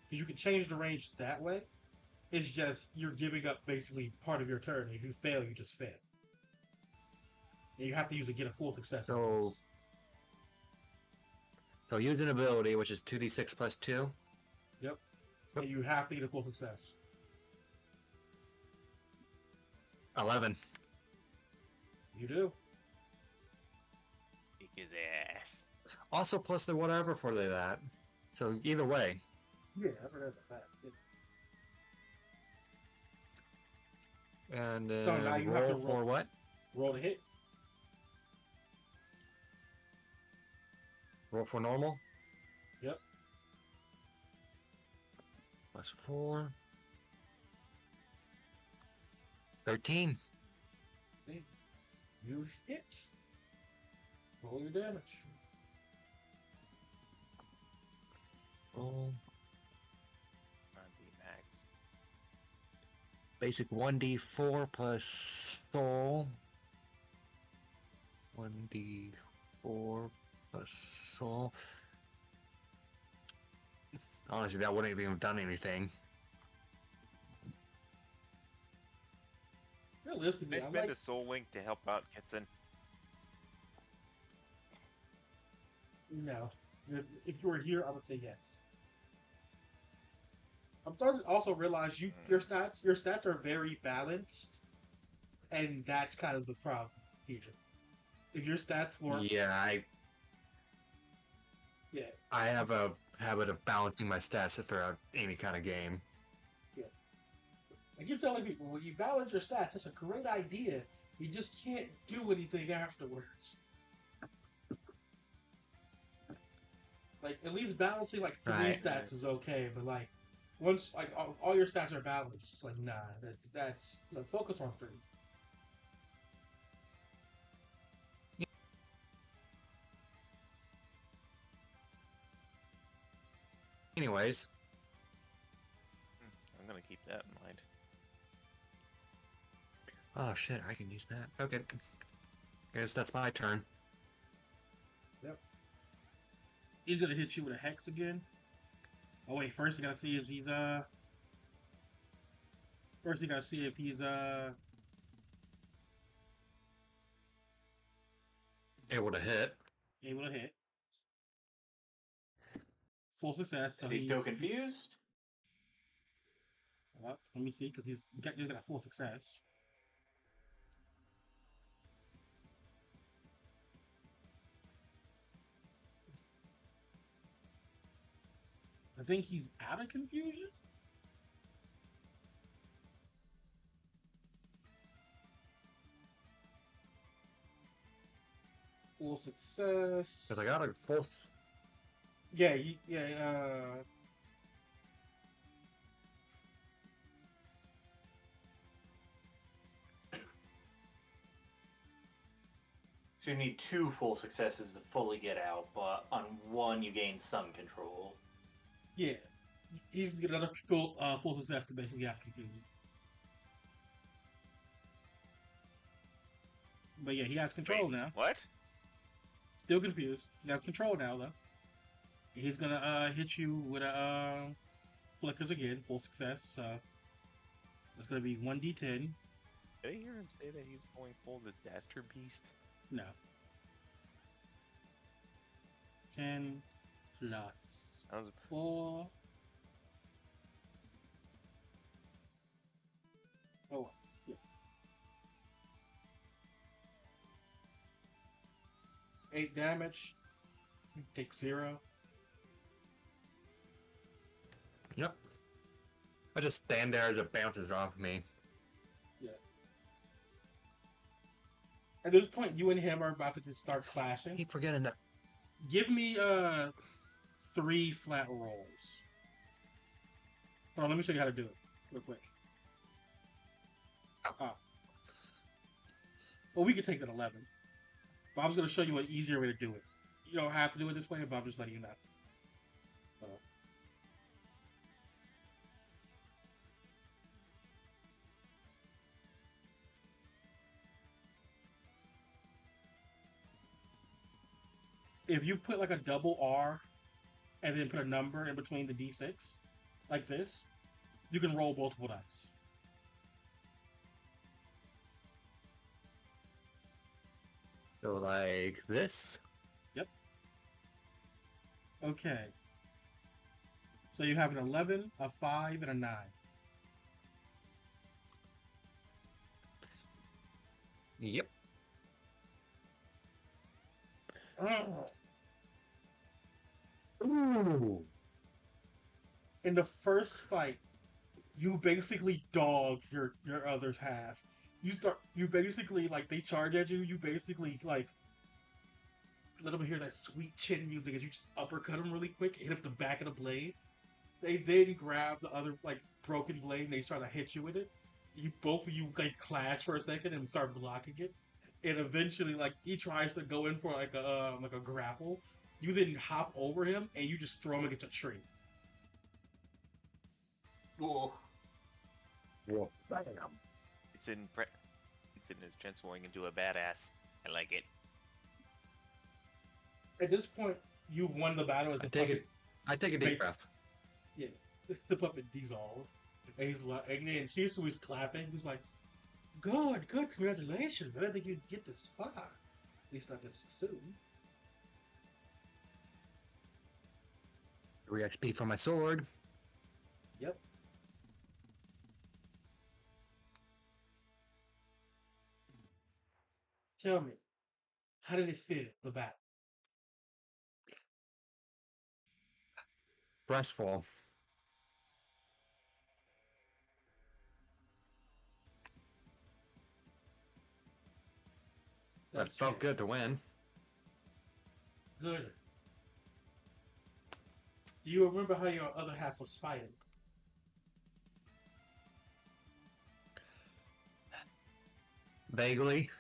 Because you can change the range that way. It's just you're giving up basically part of your turn. If you fail, you just fail. And you have to get a full success. So use an ability, which is 2d6 plus 2. Yep. And you have to get a full success. 11. You do. Kick his ass. Also plus the whatever for that. So either way. Yeah, I've heard of that. And So now you roll have to for what? Roll to hit. Roll for normal. Yep. Plus 4. 13. You hit. Roll your damage. Roll. On the max. Basic 1d4 plus soul. 1d4 plus soul. Honestly, that wouldn't even have done anything. Realistically, I I spend like. a soul link to help out Kitson. No. If you were here, I would say yes. I'm starting to also realize your stats are very balanced, and that's kind of the problem here. If your stats weren't, Yeah, yeah, I have a habit of balancing my stats throughout any kind of game. I keep telling people when you balance your stats, it's a great idea. You just can't do anything afterwards. Like at least balancing like 3 Right. stats is okay, but like once like all your stats are balanced, it's like nah, that's focus on 3. Anyways, I'm gonna keep that in mind. oh shit, I can use that. Okay. Guess that's my turn. Yep. He's gonna hit you with a hex again. Oh wait, first you gotta see if he's First you gotta see if he's Able to hit. able to hit. Full success. So He's still confused. Let me see, because he's got a full success. I think he's out of confusion. Full success. Because I got a full. Yeah, So you need 2 full successes to fully get out, but on 1 you gain some control. yeah. He's got another full success to basically out of confusion. But yeah, he has control Wait, now. what? Still confused. He has control now though. He's gonna hit you with a flickers again, full success. It's gonna be 1d10. Did I hear him say that he's going full disaster beast? No. 10 plus That was 4. Oh, yeah. 8 damage. Take 0. Yep. I just stand there as it bounces off me. Yeah. At this point, you and him are about to just start clashing. Keep forgetting that. Give me 3 flat rolls. Hold on, let me show you how to do it real quick. Oh. Well, we could take that 11. But I was going to show you an easier way to do it. You don't have to do it this way, but I'm just letting you know. If you put like a double R and then put a number in between the D6, like this, you can roll multiple dice. So like this. Yep. Okay. So you have an 11, a 5, and a 9. Yep. Oh. Ooh. In the first fight, you basically dog your other's half. You basically like they charge at you. You basically like let them hear that sweet chin music as you just uppercut them really quick, hit up the back of the blade. They then grab the other like broken blade and they try to hit you with it. You both of you like clash for a second and start blocking it, and eventually like he tries to go in for like a grapple. You then hop over him and you just throw him against a tree. Whoa. Well, It's in his transforming into a badass. I like it. At this point, you've won the battle as the puppet. I take a deep breath. Yeah, the puppet dissolves. And he's like, and then here's who he's clapping. He's like, "Good, congratulations! I didn't think you'd get this far. At least not this soon." 3 XP for my sword. Yep. Tell me, how did it feel, the battle? Stressful. That felt good to win. Good. Do you remember how your other half was fighting? Vaguely.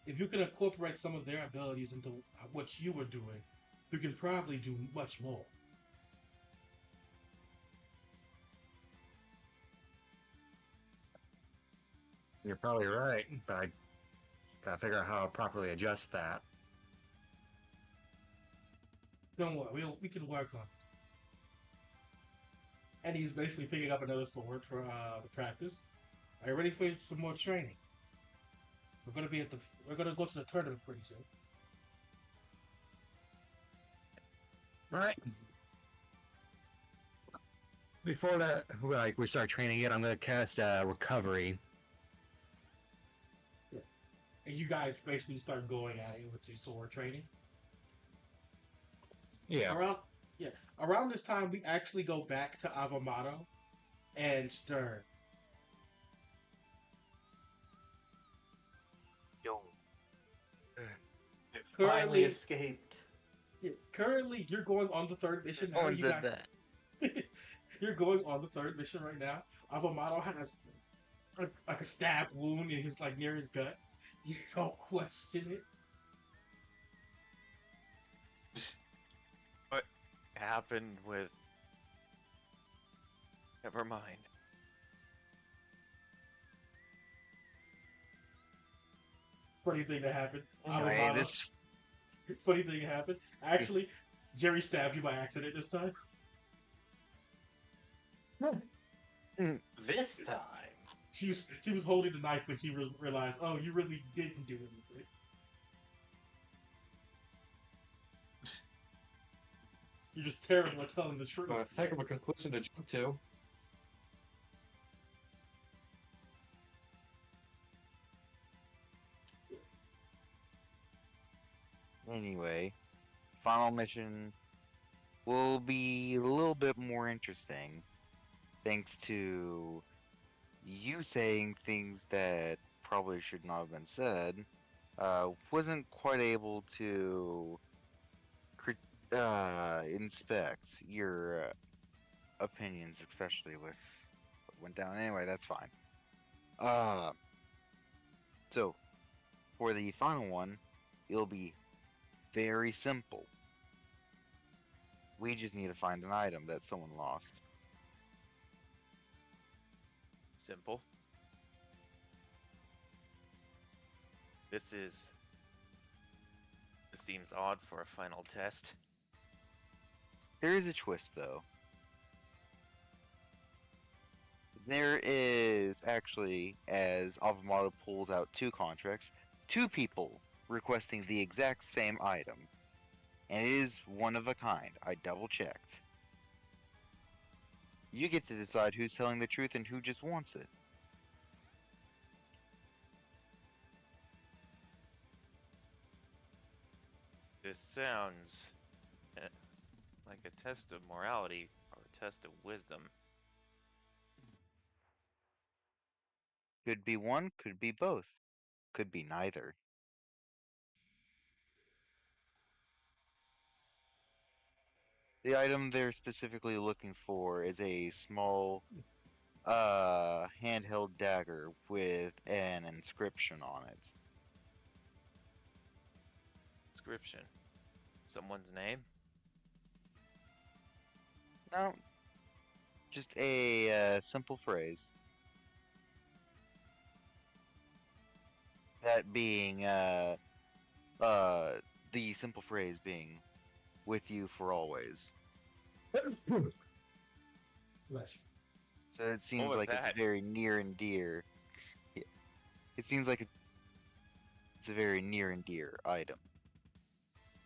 If you can incorporate some of their abilities into what you were doing, you can probably do much more. You're probably right, but I gotta figure out how to properly adjust that. Don't worry, we can work on it. And he's basically picking up another sword for the practice. Are you ready for some more training? We're gonna go to the tournament pretty soon. Right. Before that, like we start training it, I'm gonna cast recovery. Yeah. And you guys basically start going at it with your sword training. Yeah. Around this time, we actually go back to Avamato and Stern. Yo. Finally escaped. Yeah, currently, you're going on the third mission now. No one said that. You're going on the third mission right now. Avamato has like a stab wound in his like near his gut. You don't question it. What happened with? Never mind. Funny thing that happened. Anyway, Avamato. this Funny thing happened. Actually, Jerry stabbed you by accident this time. This time. She was holding the knife when she realized, oh, you really didn't do anything. You're just terrible at telling the truth. Heck of a conclusion to jump to. anyway, final mission will be a little bit more interesting, thanks to you saying things that probably should not have been said. Wasn't quite able to inspect your opinions, especially with what went down. Anyway, that's fine. So for the final one, it'll be very simple. We just need to find an item that someone lost. Simple. This seems odd for a final test. There is a twist, though. There is actually, as Avamato pulls out 2 contracts, 2 people requesting the exact same item. And it is one of a kind. I double checked. You get to decide who's telling the truth and who just wants it. This sounds like a test of morality or a test of wisdom. Could be one, could be both, could be neither. The item they're specifically looking for is a small, handheld dagger with an inscription on it. Inscription. Someone's name? No, just a simple phrase. That being, the simple phrase being, with you for always. Bless you. So it seems was like that? it's very near and dear. Yeah. It seems like it's a very near and dear item.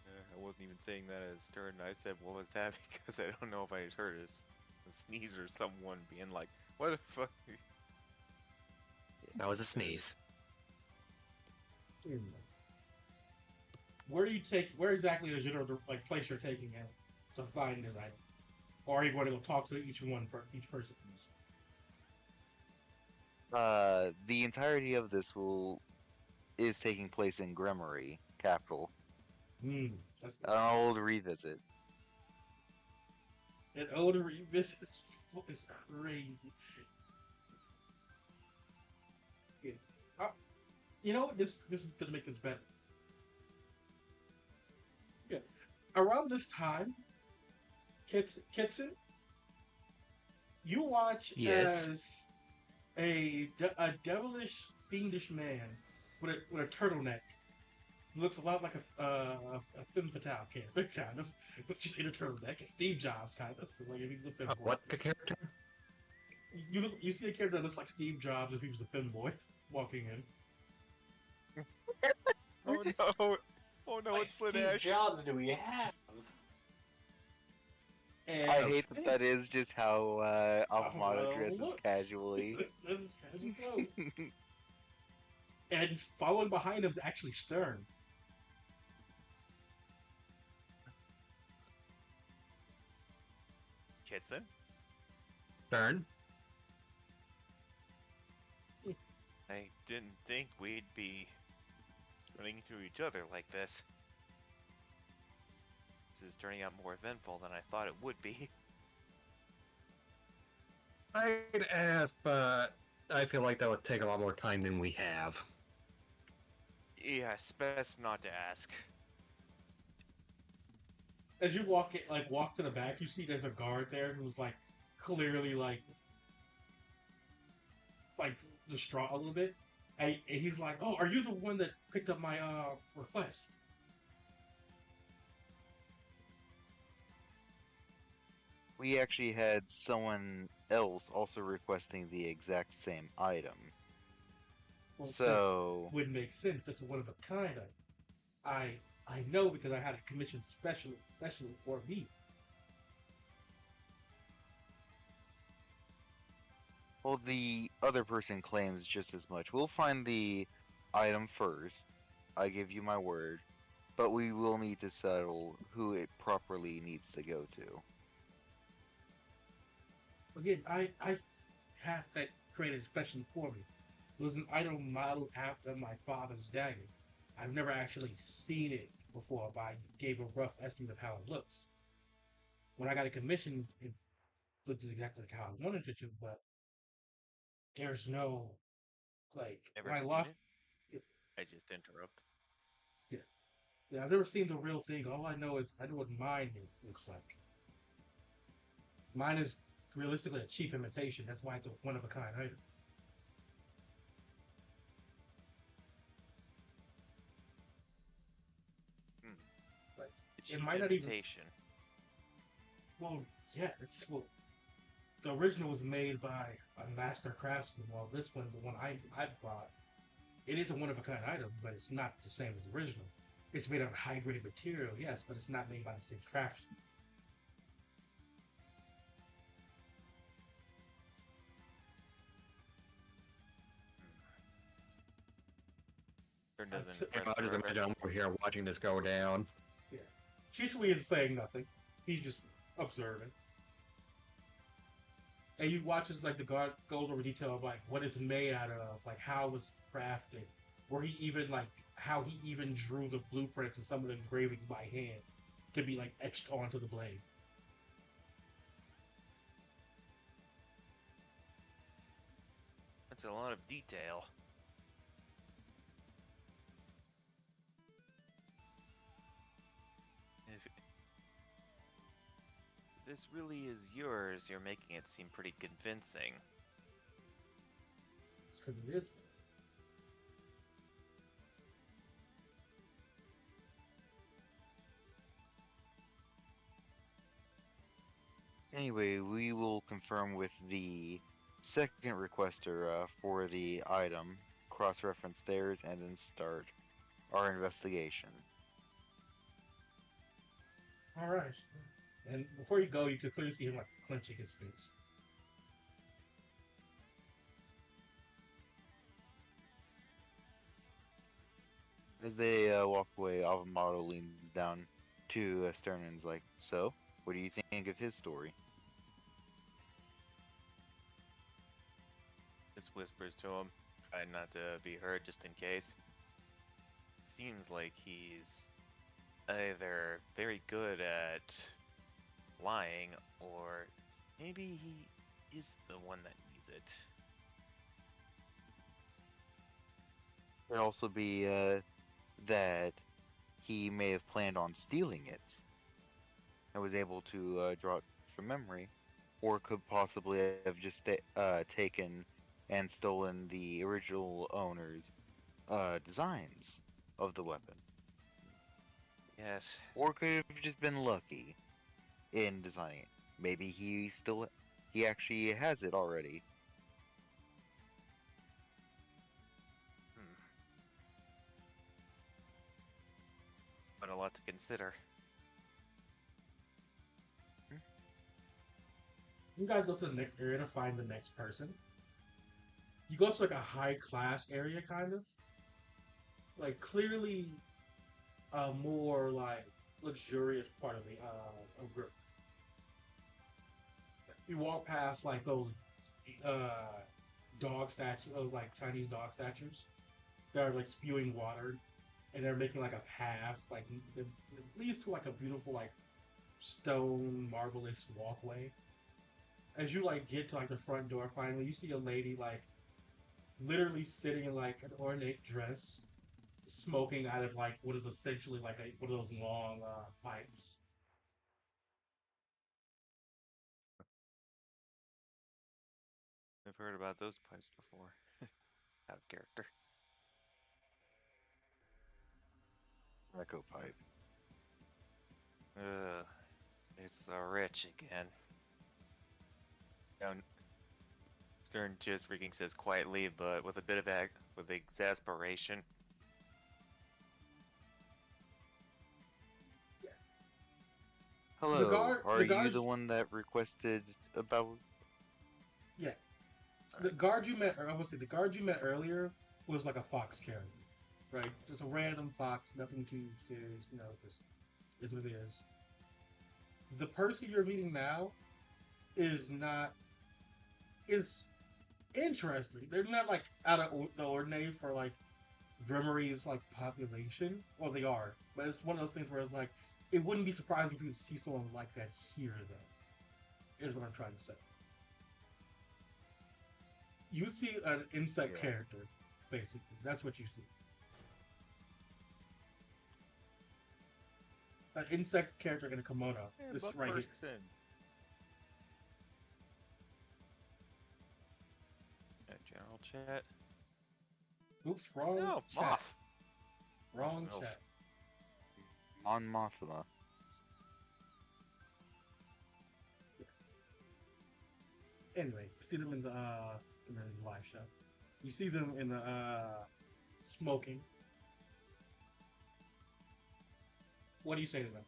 I wasn't even saying that as turn. I said, what was that? Because I don't know if I just heard a sneeze or someone being like, what the fuck? That was a sneeze. Where exactly is your place you're taking it to find this item? Or are you going to go talk to each person? The entirety of this is taking place in Gremory, capital. That's An old revisit. an old revisit is crazy. Yeah. You know what? This is gonna make this better. Yeah. Around this time, Kitson, you watch Yes. as a devilish, fiendish man with a turtleneck. Looks a lot like a femme fatale character, kind of, but just in a turtleneck. Steve Jobs, kind of, like if he's a femboy. What the character? You see a character that looks like Steve Jobs if he was a femboy walking in. Oh no! Oh no, it's Steve Slid Ash! jobs do we have? And I hate that is just how Avamato dresses looks. casually. That is casually clothes. And following behind him is actually Stern. Kitson? Stern? I didn't think we'd be running into each other like this. This is turning out more eventful than I thought it would be. I'd ask, but I feel like that would take a lot more time than we have. Yeah, it's best not to ask. As you walk to the back, you see there's a guard there who's clearly distraught a little bit. And he's like, "Oh, are you the one that picked up my request?" We actually had someone else also requesting the exact same item. Well, So that would make sense. This is one of a kind. I know because I had a commission specially for me. well, the other person claims just as much. We'll find the item first. I give you my word. But we will need to settle who it properly needs to go to. Again, I had that created especially for me. It was an item modeled after my father's dagger. I've never actually seen it before, but I gave a rough estimate of how it looks. When I got a commission, it looked exactly like how I wanted it to, but there's no Never when I seen lost it? I just interrupt. yeah, Yeah, I've never seen the real thing. All I know is I know what mine looks like. Mine is realistically a cheap imitation. That's why it's a one of a kind item. Hmm. Like, A it cheap might not even. imitation. Well, yeah, it's well. The original was made by a master craftsman. While this one, the one I bought, it is a one of a kind item, but it's not the same as the original. It's made of high grade material, yes, but it's not made by the same craftsman. Sure I doesn't took, Yeah, impress I just forever. imagine I'm over here watching this go down. yeah. Chisui is saying nothing. He's just observing. And you watch as like the guard goes over detail of like what it's made out of, like how it was crafted, where he even like how he even drew the blueprints and some of the engravings by hand to be like etched onto the blade. That's a lot of detail. If this really is yours, you're making it seem pretty convincing. Because it is. Anyway, we will confirm with the second requester for the item, cross-reference theirs, and then start our investigation. All right. And before you go, you can clearly see him like clenching his fist. As they walk away, Avamato leans down to Stern and is like, "So, what do you think of his story?" Just whispers to him, trying not to be heard just in case. Seems like he's either very good at lying, or maybe he is the one that needs it. Could also be that he may have planned on stealing it and was able to draw it from memory, or could possibly have just taken and stolen the original owner's designs of the weapon, Yes, or could have just been lucky in designing it. Maybe he actually has it already. hmm. But a lot to consider. You guys go to the next area to find the next person. You go to like a high class area, kind of like clearly a more like luxurious part of the group. You walk past like those uh dog statues, like Chinese dog statues that are like spewing water, and they're making like a path, like it leads to like a beautiful like stone marvelous walkway. As you like get to like the front door, finally you see a lady like literally sitting in like an ornate dress, smoking out of like what is essentially like one of those long pipes. I've heard about those pipes before. Out of character. Echo pipe. Ugh, it's the rich again. Down Stern just freaking says quietly, but with a bit of with exasperation. Hello, are The you guard, the one that requested about? yeah, the guard you met, or I would say the guard you met earlier was like a fox character, right? Just a random fox, nothing too serious, just it's what it is. The person you're meeting now is not is interesting. They're not like out of the ordinary for like Grimmery's like population. Well, they are, but it's one of those things where it's like it wouldn't be surprising if you see someone like that here, though. Is what I'm trying to say. You see an insect character, basically. That's what you see. an insect character in a kimono. Yeah, This book right here. person. General chat. Oops, wrong No, chat. Moth. Wrong Oh, chat. Mon Mothma. Anyway, you see them in the live show. You see them in the smoking. What do you say to them?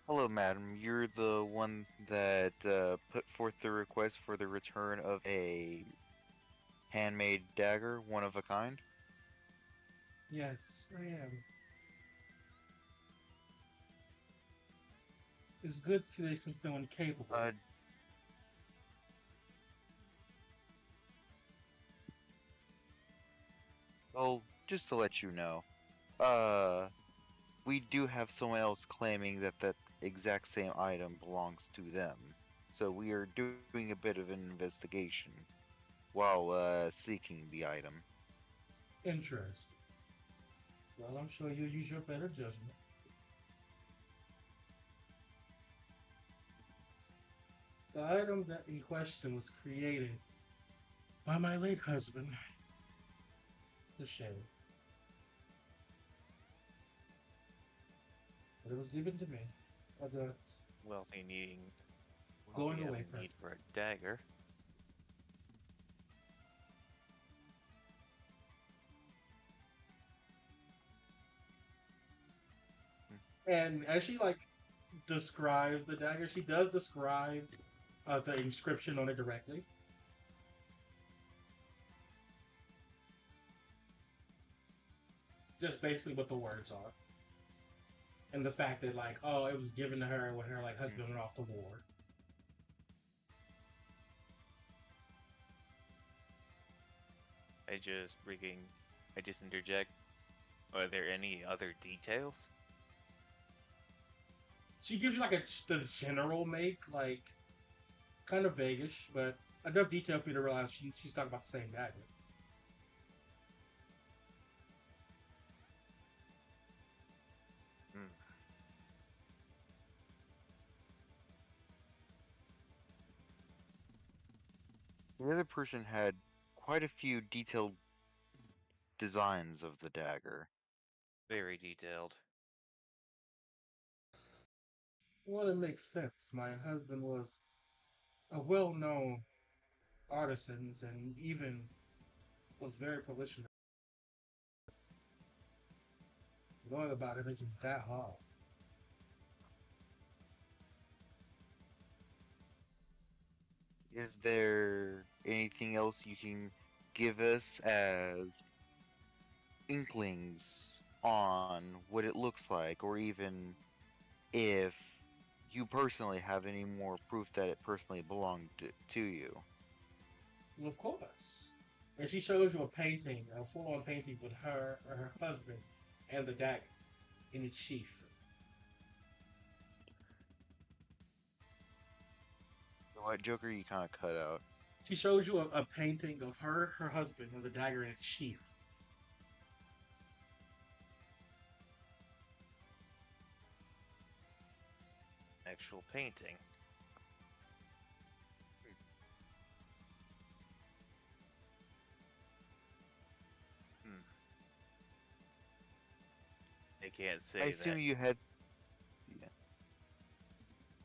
Hello, madam. You're the one that put forth the request for the return of a handmade dagger, one of a kind? Yes, I am. It's good to see someone capable. Uh, well, just to let you know, uh, we do have someone else claiming that that exact same item belongs to them. So we are doing a bit of an investigation while seeking the item. Interest. Well, I'm sure you'll use your better judgment. The item that in question was created by my late husband, the shade. But it was given to me. The wealthy needing. Going Wealthy away having need present. for a dagger. And as she like describes the dagger, she does describe the inscription on it directly. Just basically what the words are. And the fact that like, oh, it was given to her when her like husband went off to war. I just interject. Are there any other details? She gives you like the general make, like kind of vaguish, but enough detail for you to realize she's talking about the same dagger. Hmm. The other person had quite a few detailed designs of the dagger. Very detailed. Well, it makes sense. My husband was a well-known artisan and even was very prolific. Knowing about it isn't that hard. Is there anything else you can give us as inklings on what it looks like, or even if you personally have any more proof that it personally belonged to you? Well, of course. And she shows you a painting, a full-on painting with her or her husband and the dagger in its sheath. What, Joker? You kind of cut out. She shows you a painting of her husband, and the dagger in its sheath. Actual painting. Hmm. I can't say I that. assume you had. Yeah.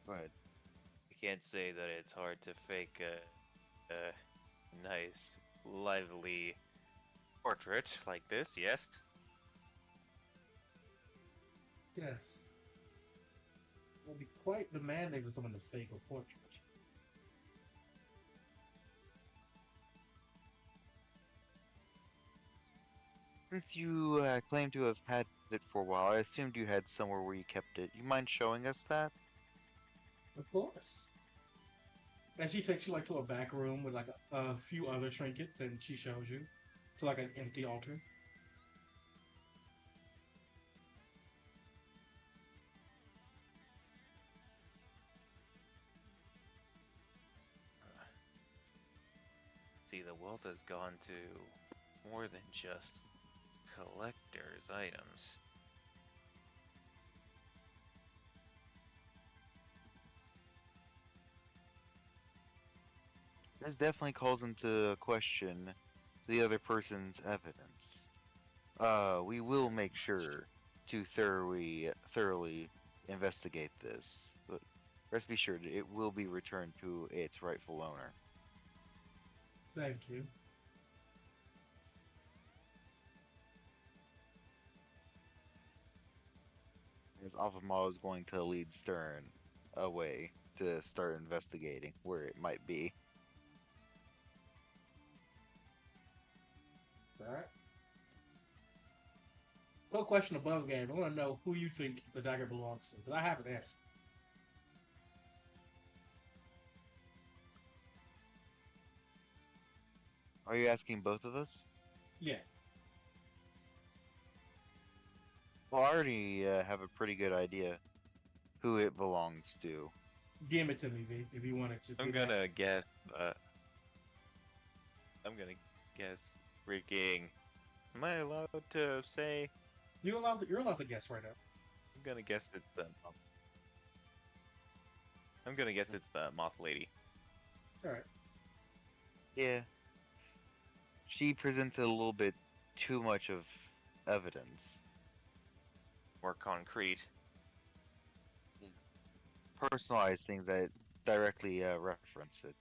Go ahead. I can't say that it's hard to fake a nice, lively portrait like this. Yes. Yes. It would be quite demanding for someone to fake a portrait. Since you claim to have had it for a while, I assumed you had somewhere where you kept it. You mind showing us that? Of course. And she takes you like to a back room with like a few other trinkets, and she shows you to like an empty altar. See, the wealth has gone to more than just collector's items. This definitely calls into question the other person's evidence. We will make sure to thoroughly investigate this, but rest be assured it will be returned to its rightful owner. Thank you. As Alpha Mall is going to lead Stern away to start investigating where it might be. Alright. No question above game. I want to know who you think the dagger belongs to, because I have an answer. Are you asking both of us? Yeah. Well, I already have a pretty good idea who it belongs to. Give it to me, V, if you want to just I'm do that. gonna guess. I'm gonna guess. Freaking. Am I allowed to say? You're allowed to guess right now. I'm gonna guess it's the. I'm gonna guess it's the moth lady. Alright. Yeah. She presented a little bit too much of evidence. More concrete. Personalized things that directly reference it.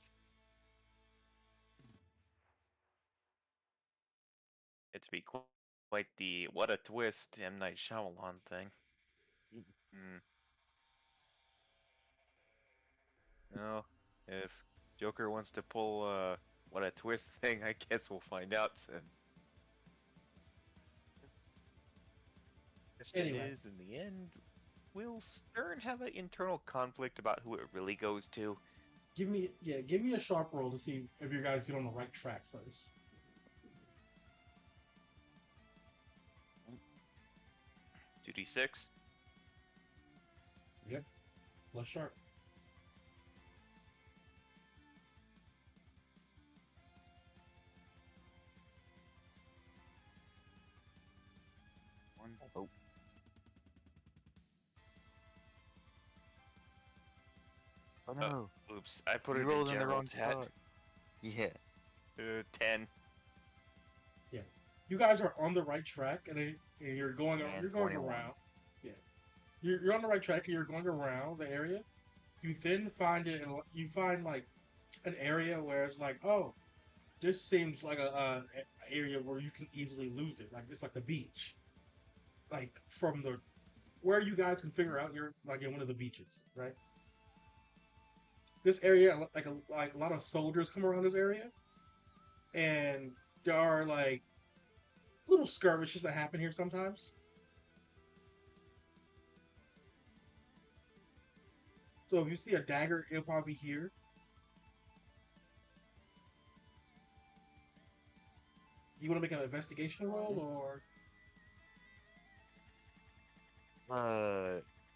It's be quite the what a twist M. Night Shyamalan thing. Hmm. Well, if Joker wants to pull what a twist thing, I guess we'll find out soon. Question Anyway. is, in the end, will Stern have an internal conflict about who it really goes to? Give me a sharp roll to see if you guys get on the right track first. 2d6? Yep. Plus sharp. Oh. Oh no. Oops, I put You it in rolled in the general wrong tab. card. Yeah. 10. Yeah. You guys are on the right track, and you're going And you're going 21. around. Yeah. You're on the right track, and you're going around the area. You then find it, and you find like an area where it's like, oh, this seems like a area where you can easily lose it. Like it's like the beach. Like from the where you guys can figure out you're like in one of the beaches, right? This area, like a lot of soldiers come around this area, and there are like little skirmishes that happen here sometimes. So if you see a dagger, it'll probably be here. You want to make an investigation roll, or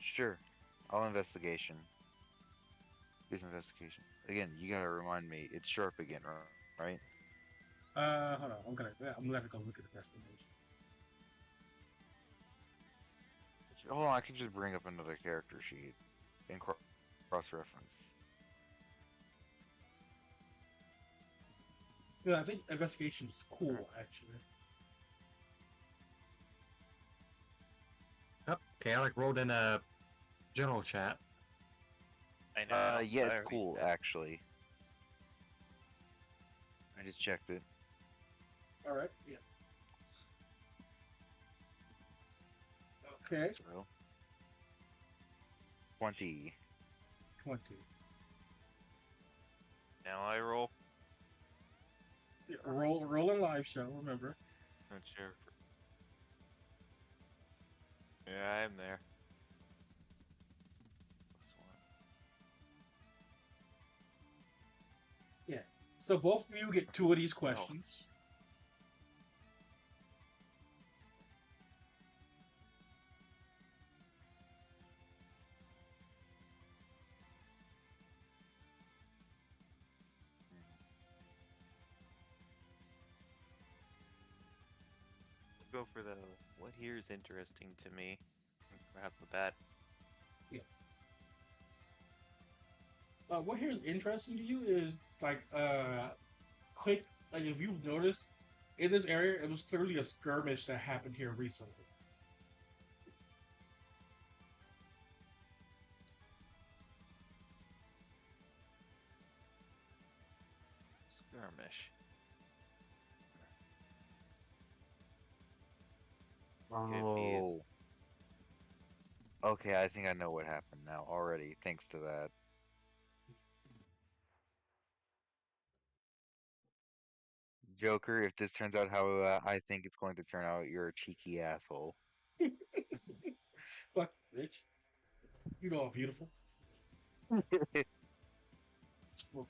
Sure. I'll investigation. Do some investigation. Again, you gotta remind me, it's sharp again, right? hold on, I'm gonna go look at the investigation. Hold on, I can just bring up another character sheet and cross-reference. Yeah, I think investigation is cool actually. Okay, I rolled in a general chat. I know. Yeah, I it's already cool, said. actually. I just checked it. All right, yeah. Okay, So, 20. 20. Now I roll. Yeah, roll in live show. Remember. Not sure. Yeah, I'm there. +1. Yeah. So both of you get 2 of these questions. go for the what here is interesting to me. Right off the bat. What here is interesting to you is like quick. Like if you notice, in this area, it was clearly a skirmish that happened here recently. Skirmish. Could be. Oh. Okay, I think I know what happened now already, thanks to that. Joker, if this turns out how I think it's going to turn out, you're a cheeky asshole. Fuck, bitch. You know I'm beautiful. Well,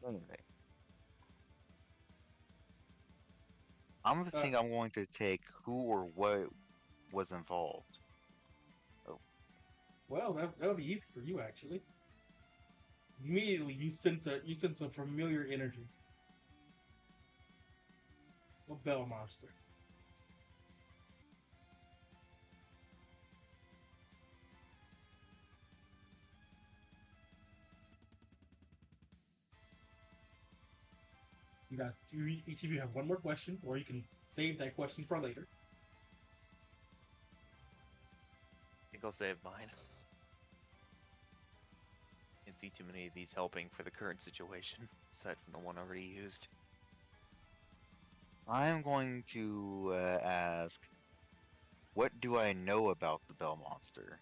Anyway, I'm gonna think I'm going to take who or what was involved. Oh, well, that'll be easy for you actually. Immediately, you sense a familiar energy. A bell monster. Each of you have one more question, or you can save that question for later. I think I'll save mine. Can't see too many of these helping for the current situation, aside from the one already used. I'm going to ask, what do I know about the Bell Monster?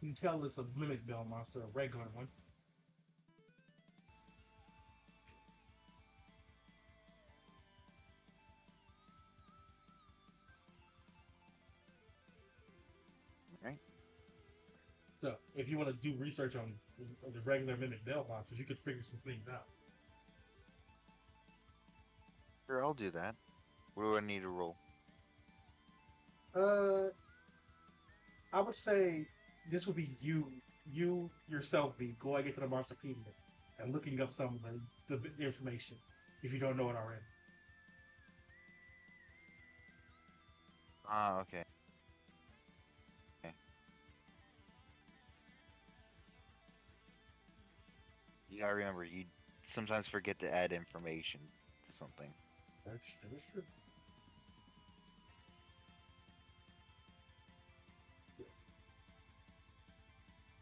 You can tell it's a mimic bell monster, a regular one. Right? So, if you want to do research on the regular mimic bell monsters, you could figure some things out. Sure, I'll do that. What do I need to roll? Uh, I would say this would be you yourself be going into the Monsterpedia and looking up some of the information if you don't know it already. Ah, okay. Okay. You gotta remember, you sometimes forget to add information to something. That is true.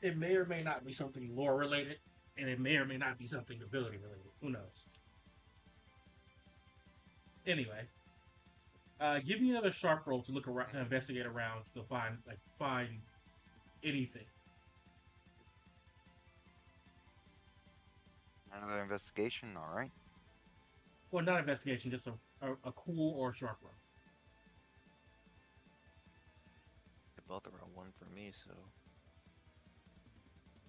It may or may not be something lore related, and it may or may not be something ability related. Who knows? Anyway, give me another sharp roll to look around, to investigate around, to find anything. Another investigation, alright. Well, not investigation, just a cool or sharp roll. They both are a 1 for me, so.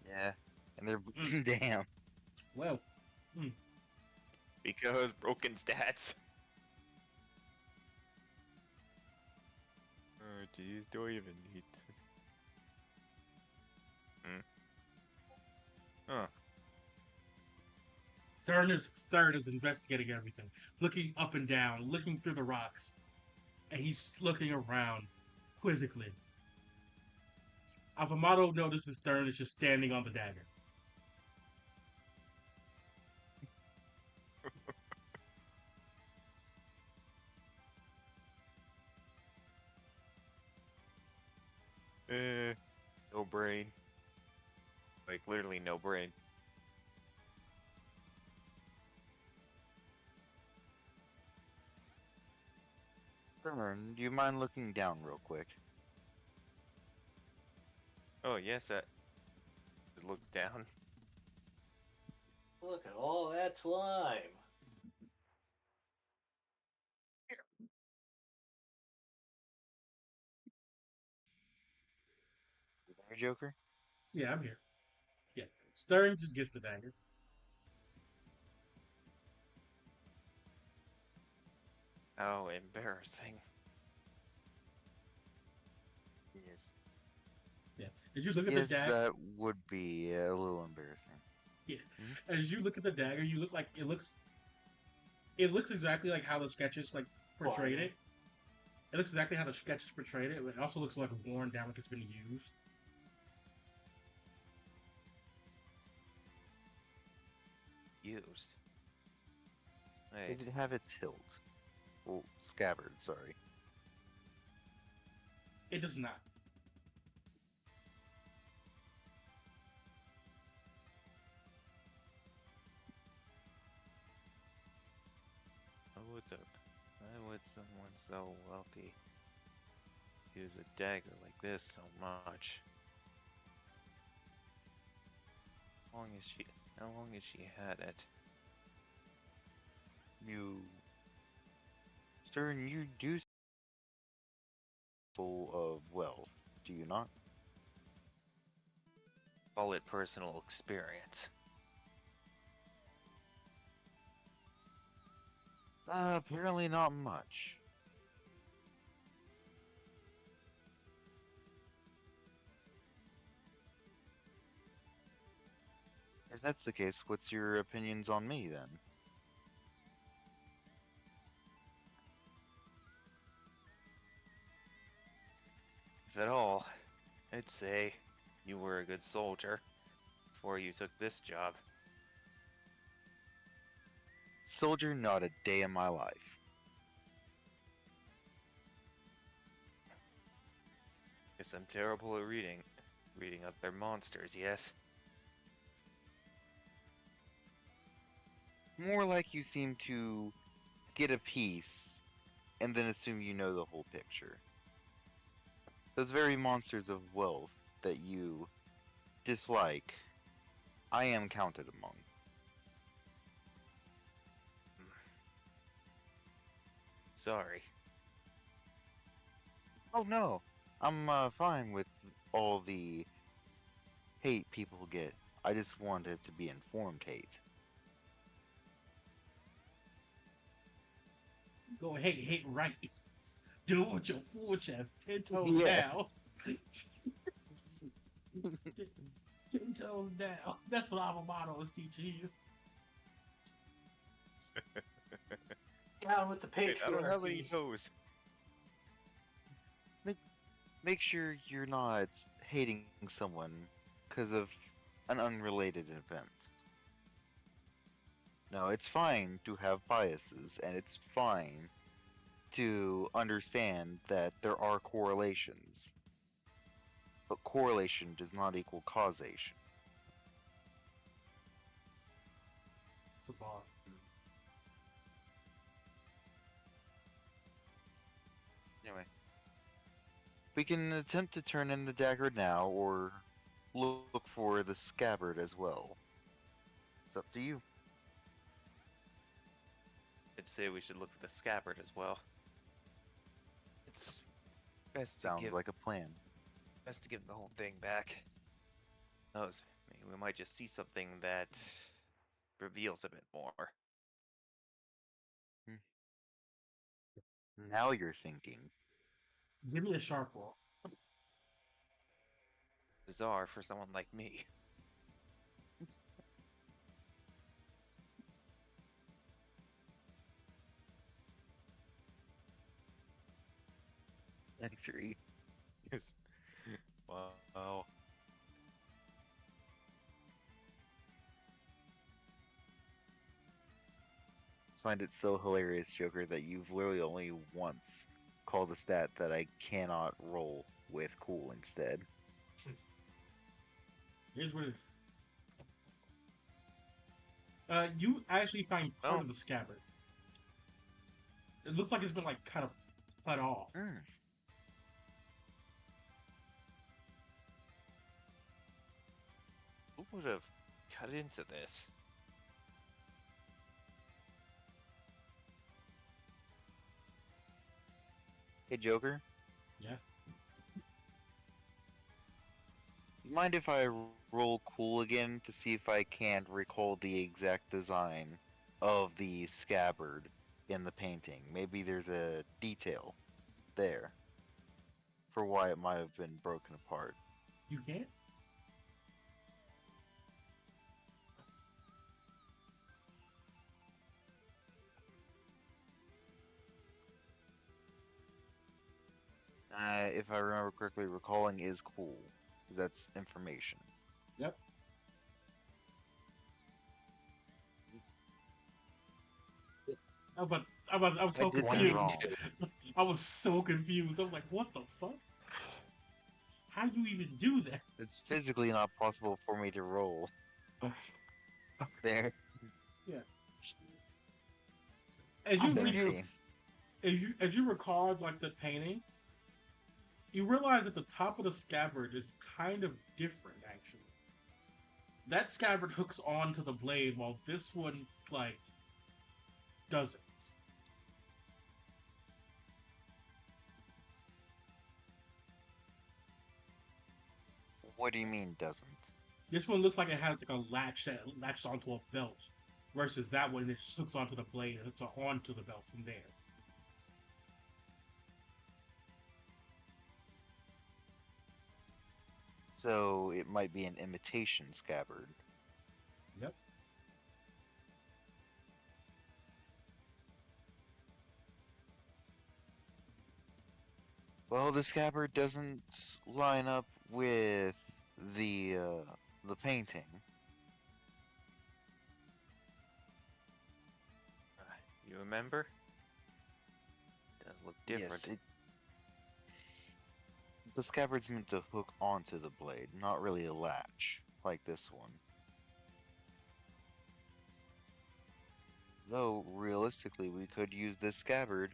Yeah. And they're damn. Well, Because broken stats. Oh, jeez, do I even need to? Huh. Stern is investigating everything, looking up and down, looking through the rocks, and he's looking around quizzically. Afamato notices Stern is just standing on the dagger. No brain. Like, literally no brain. Stern, do you mind looking down real quick? Oh, yes, it looks down. Look at all that slime. You there, Joker? Yeah, I'm here. Yeah, Stern just gets the dagger. How embarrassing. Yes. Yeah. Did you look at Yes, the dagger? that would be a little embarrassing. Yeah. Mhm. As you look at the dagger, you look like it looks exactly like how the sketches like portrayed Fire. it. It looks exactly how the sketches portrayed it. But it also looks like worn down, like it's been used. Used. Does Wait. it have a tilt? Well, scabbard, sorry. It does not. Why would someone so wealthy use a dagger like this so much? How long has she had it? You, sir, you do full of wealth, do you not? Call it personal experience. Apparently not much. If that's the case, what's your opinions on me then? If at all, I'd say you were a good soldier before you took this job. Soldier, not a day in my life. Guess I'm terrible at reading up their monsters, yes? More like you seem to get a piece and then assume you know the whole picture. Those very monsters of wealth that you dislike, I am counted among. Sorry. Oh no, I'm fine with all the hate people get. I just want it to be informed hate. Go hate right. Do it with your full chest, 10 toes Yeah. down. 10 toes down. That's what Avamado is teaching you. Down with the Wait, I don't have any patriarchy. toes. Make sure you're not hating someone because of an unrelated event. No, it's fine to have biases, and it's fine to understand that there are correlations. But correlation does not equal causation. It's a bar. Anyway, we can attempt to turn in the dagger now, or look for the scabbard as well. It's up to you. I'd say we should look for the scabbard as well. It's Sounds like a plan. best to give the whole thing back. Knows, maybe we might just see something that reveals a bit more. Now you're thinking. Give me a sharp roll. Bizarre for someone like me. And three. Yes. Wow. Find it so hilarious, Joker, that you've literally only once called a stat that I cannot roll with cool instead. Here's what it is. You actually find part Oh. of the scabbard. It looks like it's been like kind of cut off. Who would have cut into this? Hey, Joker, Yeah. mind if I roll cool again to see if I can't recall the exact design of the scabbard in the painting? Maybe there's a detail there for why it might have been broken apart. You can't? if I remember correctly, recalling is cool, because that's information. Yep. I was I so did that confused. wrong. I was so confused. I was like, what the fuck? How you even do that? It's physically not possible for me to roll. There. Yeah. As you read, 17. as you recall, like the painting, you realize that the top of the scabbard is kind of different, actually. That scabbard hooks onto the blade, while this one, like, doesn't. What do you mean doesn't? This one looks like it has like a latch that latches onto a belt, versus that one it just hooks onto the blade and hooks onto the belt from there. So it might be an imitation scabbard. Yep. Well, the scabbard doesn't line up with the painting. You remember? Does look different. Yes, the scabbard's meant to hook onto the blade, not really a latch like this one. Though realistically, we could use this scabbard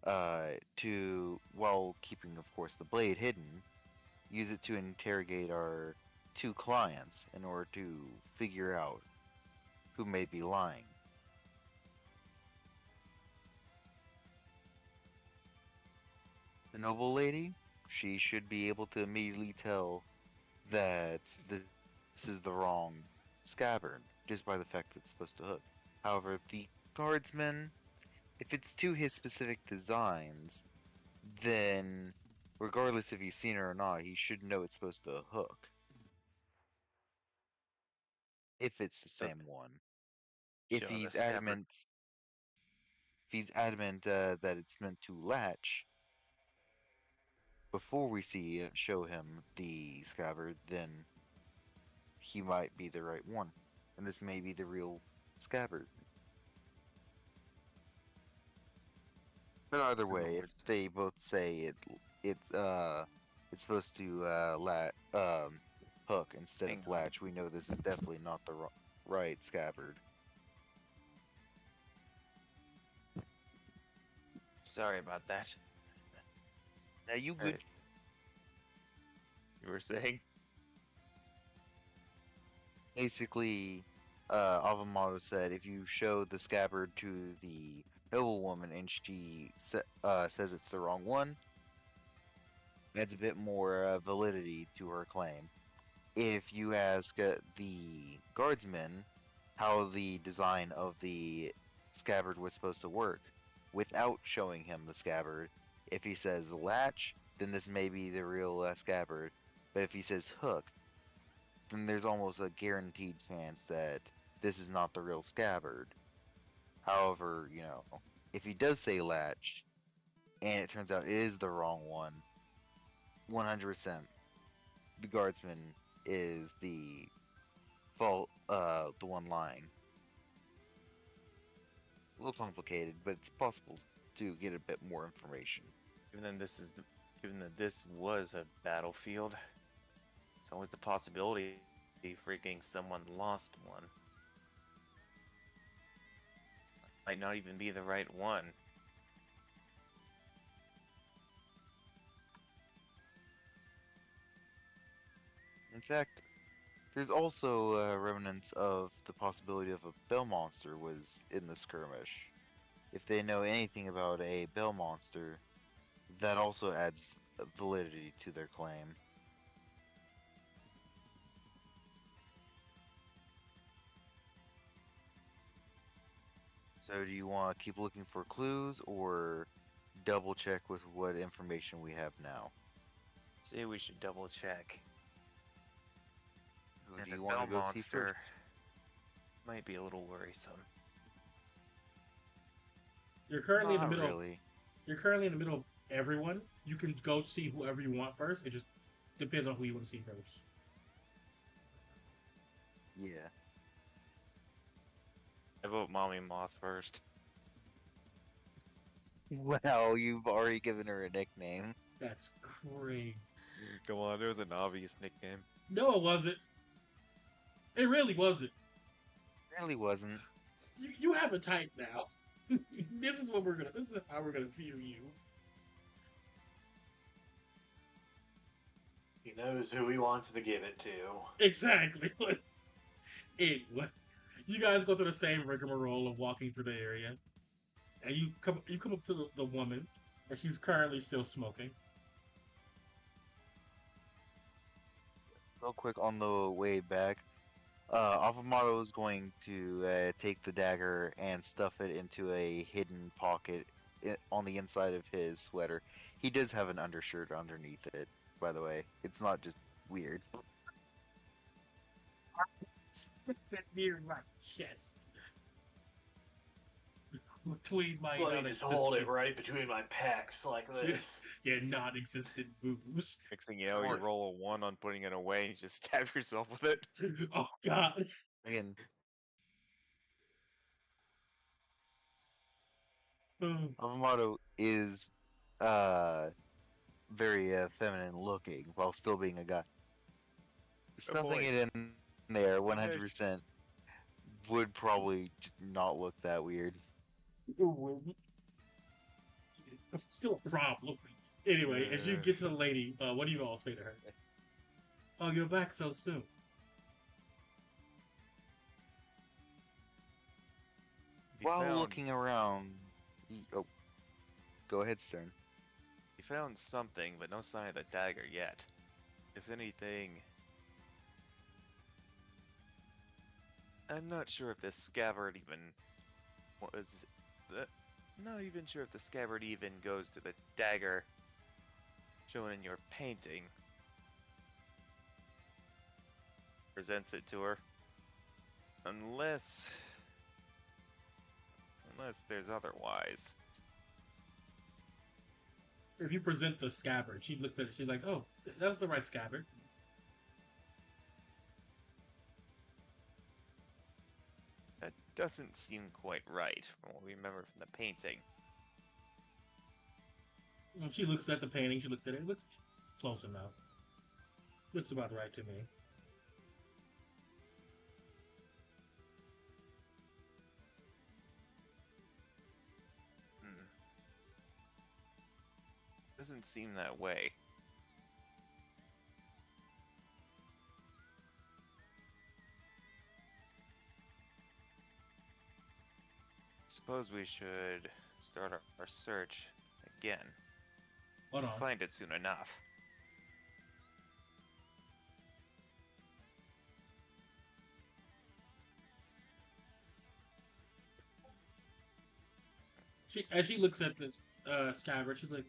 to, while keeping, of course, the blade hidden, use it to interrogate our two clients in order to figure out who may be lying. The noble lady, she should be able to immediately tell that this is the wrong scabbard just by the fact that it's supposed to hook. However, the guardsman, if it's to his specific designs, then regardless if he's seen it or not, he should know it's supposed to hook. If it's the same one. If Show the he's scabbard. adamant, that it's meant to latch before we show him the scabbard, then he might be the right one, and this may be the real scabbard. But either In other way, if words, they both say it's supposed to hook instead hang of on. latch, we know this is definitely not the right scabbard. Sorry about that. Now you good? Alright. You were saying? Basically, Avamato said if you show the scabbard to the noblewoman and she says it's the wrong one, adds a bit more validity to her claim. If you ask the guardsman how the design of the scabbard was supposed to work without showing him the scabbard, if he says latch, then this may be the real scabbard. But if he says hook, then there's almost a guaranteed chance that this is not the real scabbard. However, if he does say latch, and it turns out it is the wrong one, 100%, the guardsman is the one lying. A little complicated, but it's possible to get a bit more information. Given that this was a battlefield, it's always the possibility freaking someone lost one. Might not even be the right one. In fact, there's also remnants of the possibility of a bell monster was in the skirmish. If they know anything about a bell monster, that also adds validity to their claim. So do you want to keep looking for clues or double check with what information we have now? Say we should double check. Who And do the you want to bell go see monster first? might be a little worrisome. You're currently in the Not middle. really. You're currently in the middle of everyone. you can go see whoever you want first. It just depends on who you want to see first. Yeah. I vote Mommy Moth first. Well, you've already given her a nickname. That's crazy. Come on, it was an obvious nickname. No, it wasn't. It really wasn't. Really wasn't. You have a type now. This is what we're gonna. This is how we're gonna view you. He knows who he wants to give it to. Exactly. Anyway, you guys go through the same rigmarole of walking through the area, and you come up to the woman, and she's currently still smoking. Real quick on the way back, Avamato is going to take the dagger and stuff it into a hidden pocket on the inside of his sweater. He does have an undershirt underneath it, by the way. It's not just weird. Near my chest, between my Let me just hold it right between my pecs like this. your non-existent boobs. Next thing you know, you roll a 1 on putting it away and you just stab yourself with it. Oh God. Again, Avamato is very feminine looking while still being a guy. Stuffing boy. it in there 100% would probably not look that weird. Still a problem. Anyway, as you get to the lady, what do you all say to her? Oh, you're back so soon. While looking around, oh, go ahead, Stern. He found something, but no sign of the dagger yet. If anything, I'm not sure if this scabbard even was. Not even sure if the scabbard even goes to the dagger shown in your painting. Presents it to her. Unless there's otherwise. If you present the scabbard, she looks at it, she's like, oh, that was the right scabbard. That doesn't seem quite right from what we remember from the painting. When she looks at the painting, she looks at it, it looks close enough. Looks about right to me. Doesn't seem that way. Suppose we should start our search again. Hold on. We'll find it soon enough. As she looks at this scabbard, she's like,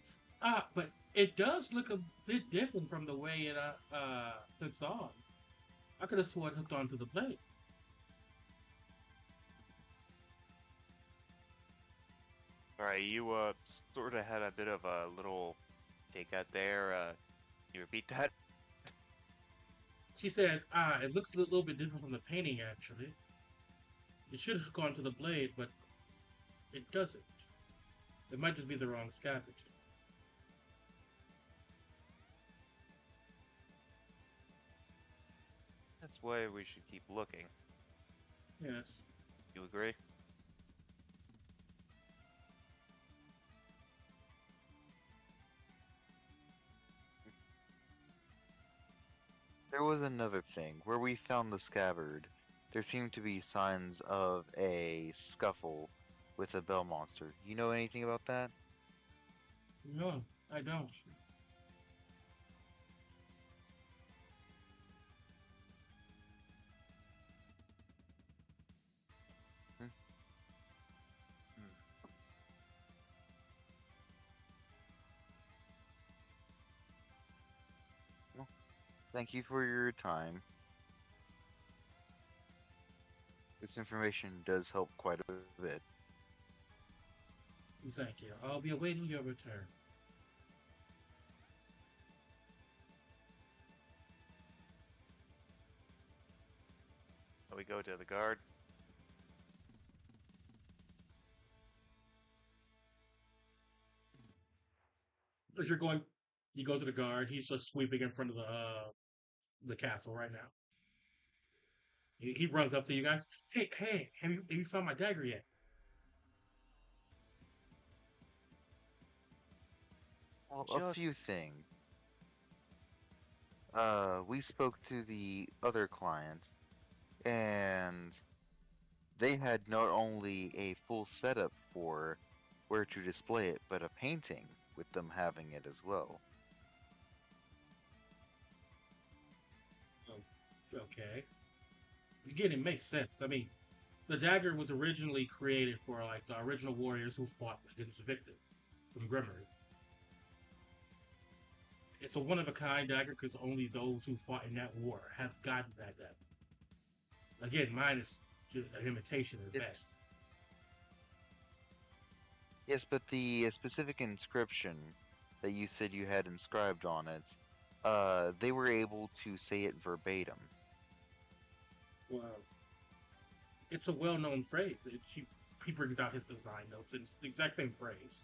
but it does look a bit different from the way it hooks on. I could have sworn it hooked onto the blade. Alright, you sort of had a bit of a little takeout there. You repeat that? She said, it looks a little bit different from the painting, actually. It should hook onto the blade, but it doesn't. It might just be the wrong scabbard. That's why we should keep looking. Yes. You agree? There was another thing. Where we found the scabbard, there seemed to be signs of a scuffle with a bell monster. You know anything about that? No, I don't. Well, thank you for your time. This information does help quite a bit. Thank you. I'll be awaiting your return. We go to the guard. As you're going, you go to the guard. He's just sweeping in front of the castle right now. He runs up to you guys. Hey, have you found my dagger yet? Well, a Just few things. We spoke to the other client, and they had not only a full setup for where to display it, but a painting with them having it as well. Oh, okay. Again, it makes sense. I mean, the dagger was originally created for like the original warriors who fought against Victor from Grimmer. It's a one of a kind dagger because only those who fought in that war have gotten that dagger. Again, mine is just an imitation at Yes, best. yes, but the specific inscription that you said you had inscribed on it, they were able to say it verbatim. Well, it's a well-known phrase. He brings out his design notes, and it's the exact same phrase.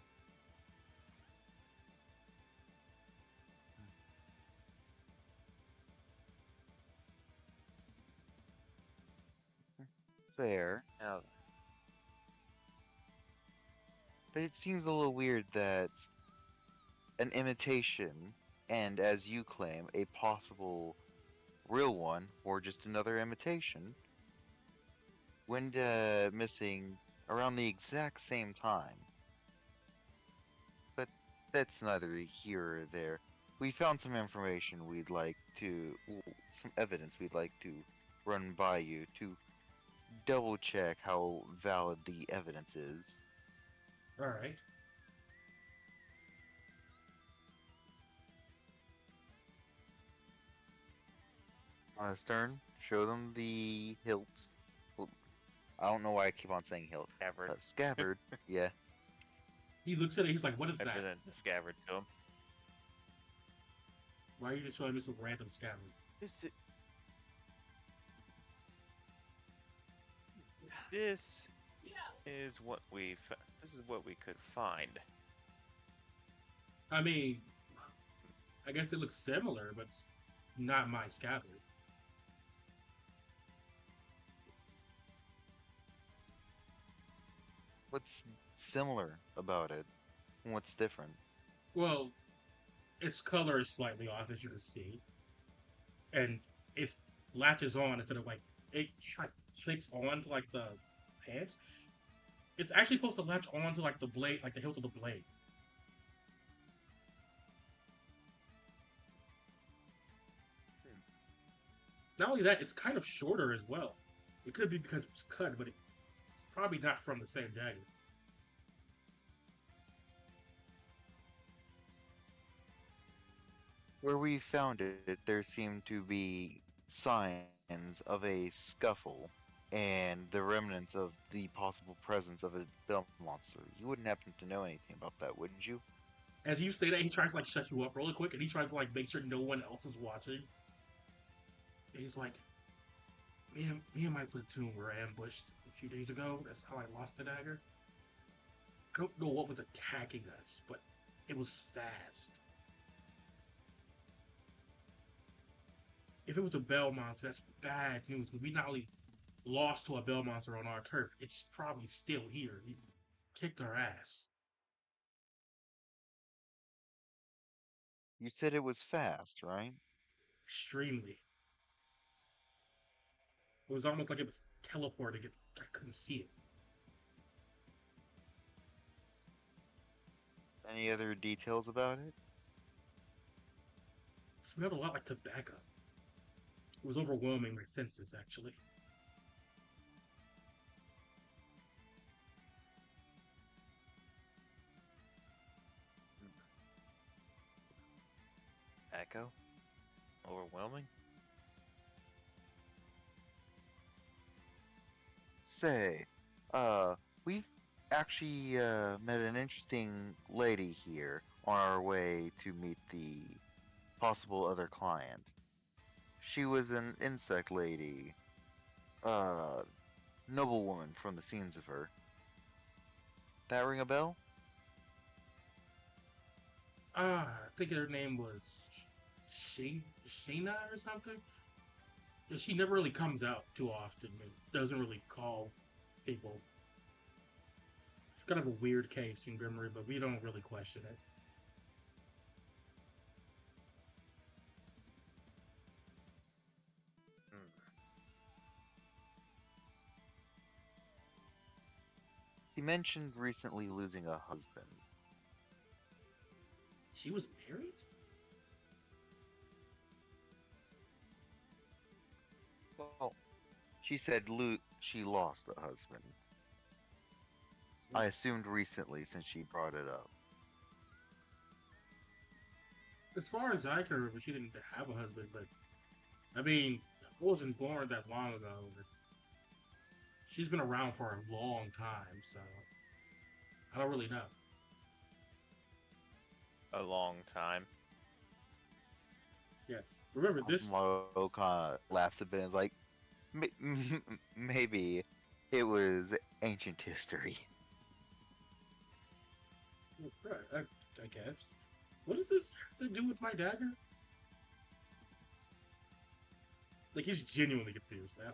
Fair. now. But it seems a little weird that an imitation, and as you claim, a possible real one, or just another imitation, went missing around the exact same time. But that's neither here or there. We found some information we'd like to, some evidence we'd like to run by you to double check how valid the evidence is. All right. Stern, show them the hilt. Well, I don't know why I keep on saying hilt. Scabbard. Scabbard, yeah. He looks at it. He's like, "What is I that? present the scabbard to him. Why are you just showing me some random scabbard?" This is, this is what this is what we could find. I mean, I guess it looks similar, but it's not my scabbard. What's similar about it? What's different? Well, its color is slightly off, as you can see, and it latches on instead of like it like clicks on to like the pants. It's actually supposed to latch on to like the blade, like the hilt of the blade. Not only that, it's kind of shorter as well. It could be because it was cut, but it's probably not from the same dagger. Where we found it, there seemed to be signs of a scuffle and the remnants of the possible presence of a bell monster. You wouldn't happen to know anything about that, wouldn't you? As you say that, he tries to like shut you up really quick, and he tries to like make sure no one else is watching. And he's like, me and my platoon were ambushed a few days ago. That's how I lost the dagger. I don't know what was attacking us, but it was fast. If it was a bell monster, that's bad news because we not only lost to a bell monster on our turf, it's probably still here. He kicked our ass. You said it was fast, right? Extremely. It was almost like it was teleporting it. I couldn't see it. Any other details about it? It smelled a lot like tobacco. It was overwhelming my senses, actually. Echo? Overwhelming? Say, we've actually met an interesting lady here on our way to meet the possible other client. She was an insect lady. uh, noblewoman from the scenes of her. That ring a bell? I think her name was Sheena or something. Yeah, she never really comes out too often. And doesn't really call people. It's kind of a weird case in Grimmery, but we don't really question it. Hmm. She mentioned recently losing a husband. She was married? Well, she said she lost a husband. I assumed recently since she brought it up. As far as I can remember, she didn't have a husband, but I mean, I wasn't born that long ago. But she's been around for a long time, so I don't really know. A long time. Yeah. Remember this. Mo kind of laughs a bit and is like, maybe it was ancient history. I guess. What does this have to do with my dagger? Like he's genuinely confused now.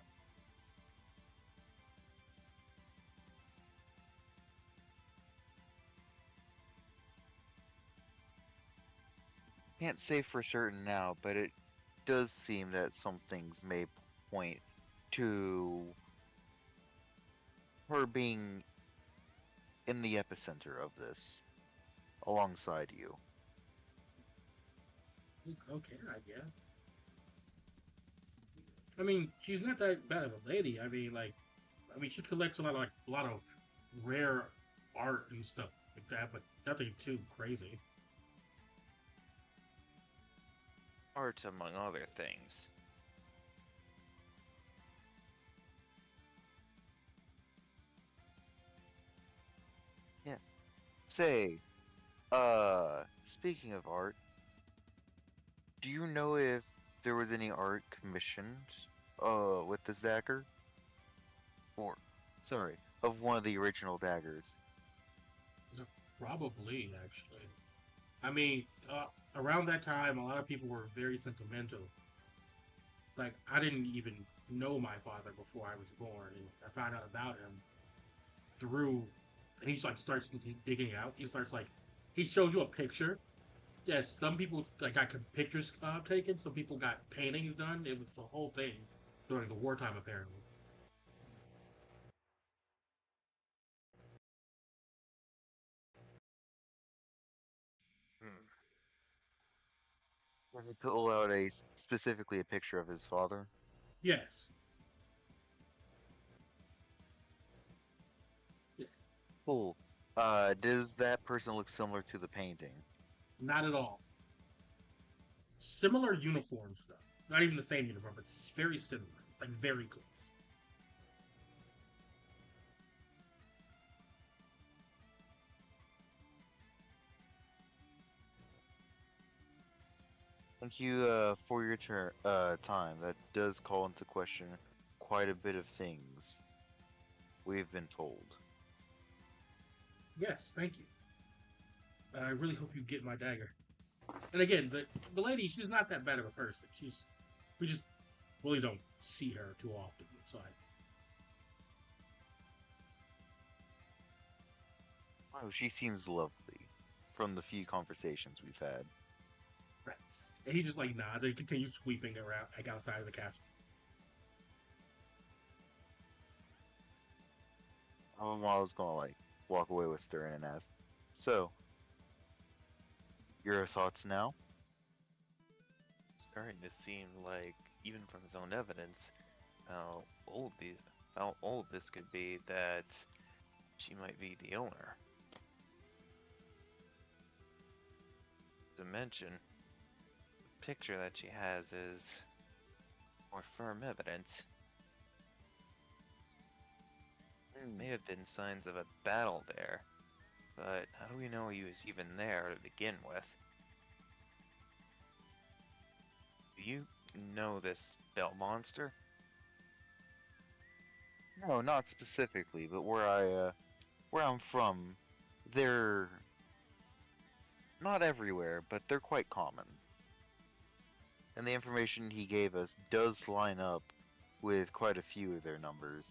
Can't say for certain now, but it does seem that some things may point to her being in the epicenter of this, alongside you. Okay, I guess. I mean, she's not that bad of a lady. I mean, she collects a lot of rare art and stuff like that, but nothing too crazy. Art, among other things. Yeah. Say, speaking of art, do you know if there was any art commissioned, with this dagger? Or, sorry, of one of the original daggers? Yeah, probably, actually. I mean, around that time, a lot of people were very sentimental. Like, I didn't even know my father before I was born, and I found out about him through. And he like starts digging out. He shows you a picture. Yeah, some people like got pictures taken. Some people got paintings done. It was the whole thing during the wartime, apparently. Hmm. Does he pull out specifically a picture of his father? Yes. Yes. Cool. Does that person look similar to the painting? Not at all. Similar uniforms, though. Not even the same uniform, but it's very similar. Like, very close. Thank you for your time. That does call into question quite a bit of things we've been told. Yes, thank you. I really hope you get my dagger. And again, the lady, she's not that bad of a person. We just really don't see her too often. So Oh, she seems lovely from the few conversations we've had. right. And he just like nods and continues sweeping around like outside of the castle. I was gonna like walk away with Stern and ask, "So, your thoughts now?" Starting to seem like, even from his own evidence, how how old this could be, that she might be the owner. To mention, the picture that she has is more firm evidence. May have been signs of a battle there, but how do we know he was even there to begin with? Do you know this bell monster? No, not specifically, but where I'm from, they're not everywhere, but they're quite common. And the information he gave us does line up with quite a few of their numbers.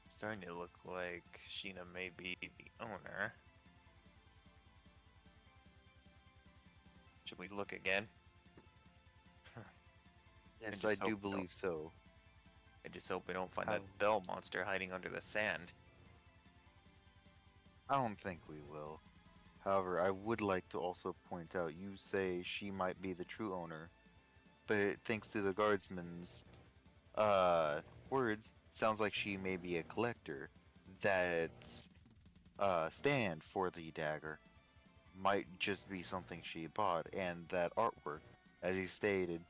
Starting to look like Sheena may be the owner. Should we look again? Yes, just I hope do we don't- believe so. I just hope we don't find How- that bell monster hiding under the sand. I don't think we will. However, I would like to also point out you say she might be the true owner, but thanks to the guardsman's words, sounds like she may be a collector that stand for the dagger might just be something she bought, and that artwork, as he stated,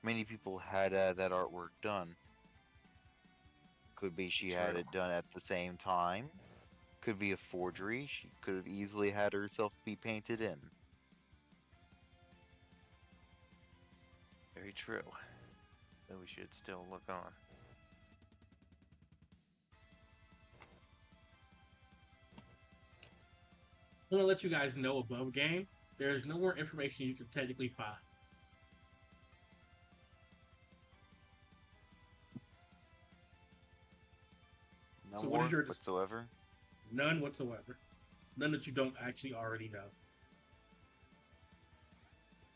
many people had that artwork done. Could be she had True. it done at the same time. Could be a forgery. She could have easily had herself be painted in. Very true. Though we should still look on. I'm gonna let you guys know above game. There's no more information you can technically find. No So what more is your whatsoever. None whatsoever. None that you don't actually already know.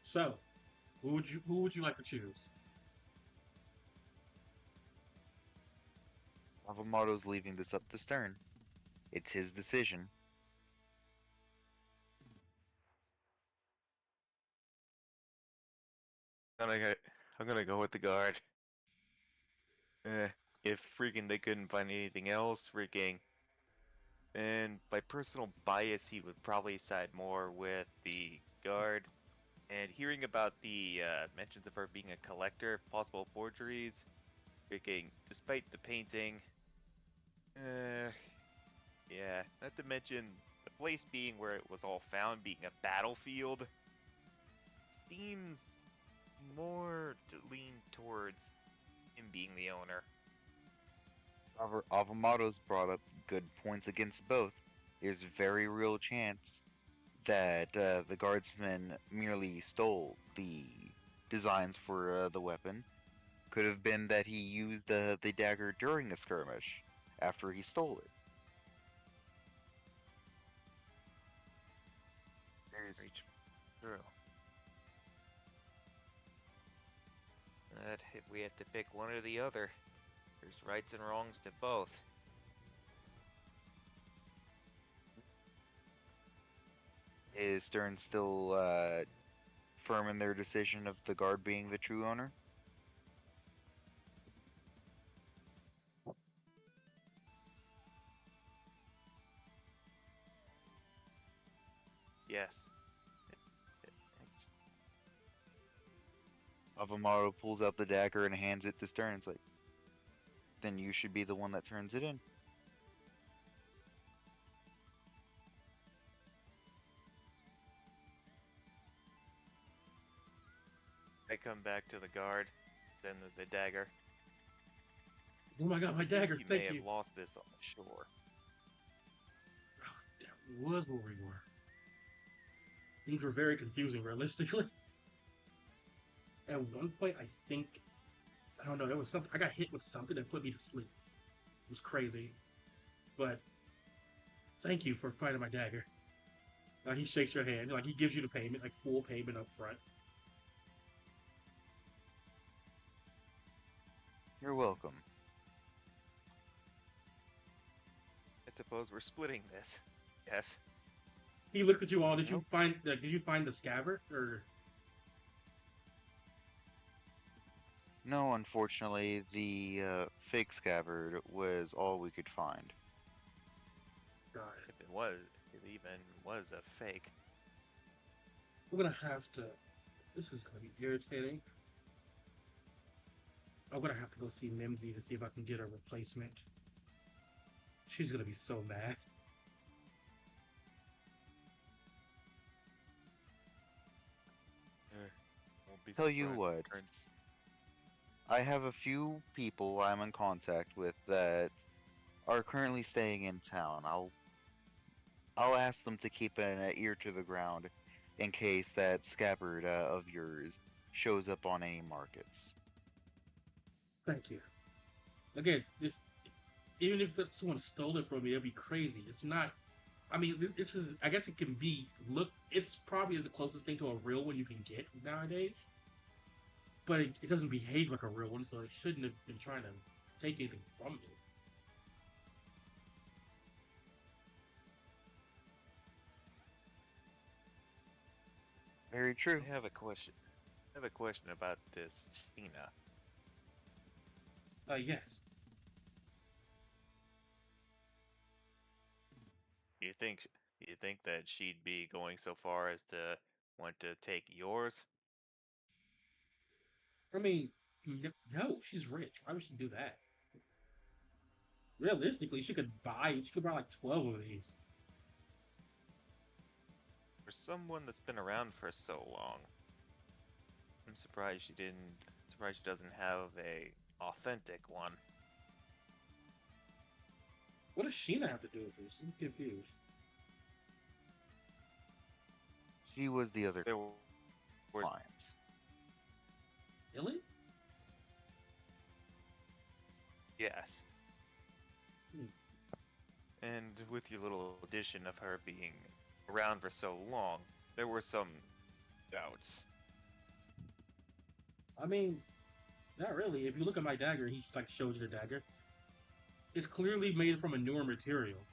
So, who would you like to choose? Avamado's leaving this up to Stern. It's his decision. I'm gonna go with the guard. If freaking they couldn't find anything else, freaking. And by personal bias, he would probably side more with the guard. And hearing about the mentions of her being a collector, possible forgeries, freaking, despite the painting, yeah, not to mention the place being where it was all found being a battlefield, seems more to lean towards him being the owner. However, Avamado's brought up good points against both. There's a very real chance that the guardsman merely stole the designs for the weapon. Could have been that he used the dagger during a skirmish after he stole it. There's Very true. That we have to pick one or the other. There's rights and wrongs to both. Is Stern still firm in their decision of the guard being the true owner? Yes. Avamaro pulls out the dagger and hands it to Stern. It's like, then you should be the one that turns it in. I come back to the guard, then the dagger. Oh my god, my I think dagger! you may Thank you. have lost this on the shore. That was where we were. Things were very confusing, realistically. At one point, I don't know, there was something, I got hit with something that put me to sleep. It was crazy. But, thank you for finding my dagger. He shakes your hand, like he gives you the payment, like full payment up front. You're welcome. I suppose we're splitting this. Yes. He looks at you all. Did you Nope. find? Did you find the scabbard? Or No, unfortunately, the fake scabbard was all we could find. God, If it even was a fake. I'm gonna have to. This is gonna be irritating. I'm gonna have to go see Mimsy to see if I can get a replacement. She's gonna be so mad. be Tell you surprised what, if it turns. I have a few people I'm in contact with that are currently staying in town. I'll ask them to keep an ear to the ground in case that scabbard of yours shows up on any markets. Thank you. Again, this even if someone stole it from me, it'd be crazy. It's not. I mean, this is. I guess it can be. Look, it's probably the closest thing to a real one you can get nowadays. But it doesn't behave like a real one, so it shouldn't have been trying to take anything from me. Very true. I have a question. I have a question about this Sheena. Yes. You think you think that she'd be going so far as to want to take yours? I mean, no, she's rich. Why would she do that? Realistically, she could buy. She could buy like 12 of these. For someone that's been around for so long, I'm surprised she didn't. Surprised she doesn't have a authentic one. What does Sheena have to do with this? I'm confused. She was the other There were client. Really? yes, Hmm. and with your little addition of her being around for so long, there were some doubts. I mean, not really. If you look at my dagger, he like shows you the dagger. It's clearly made from a newer material.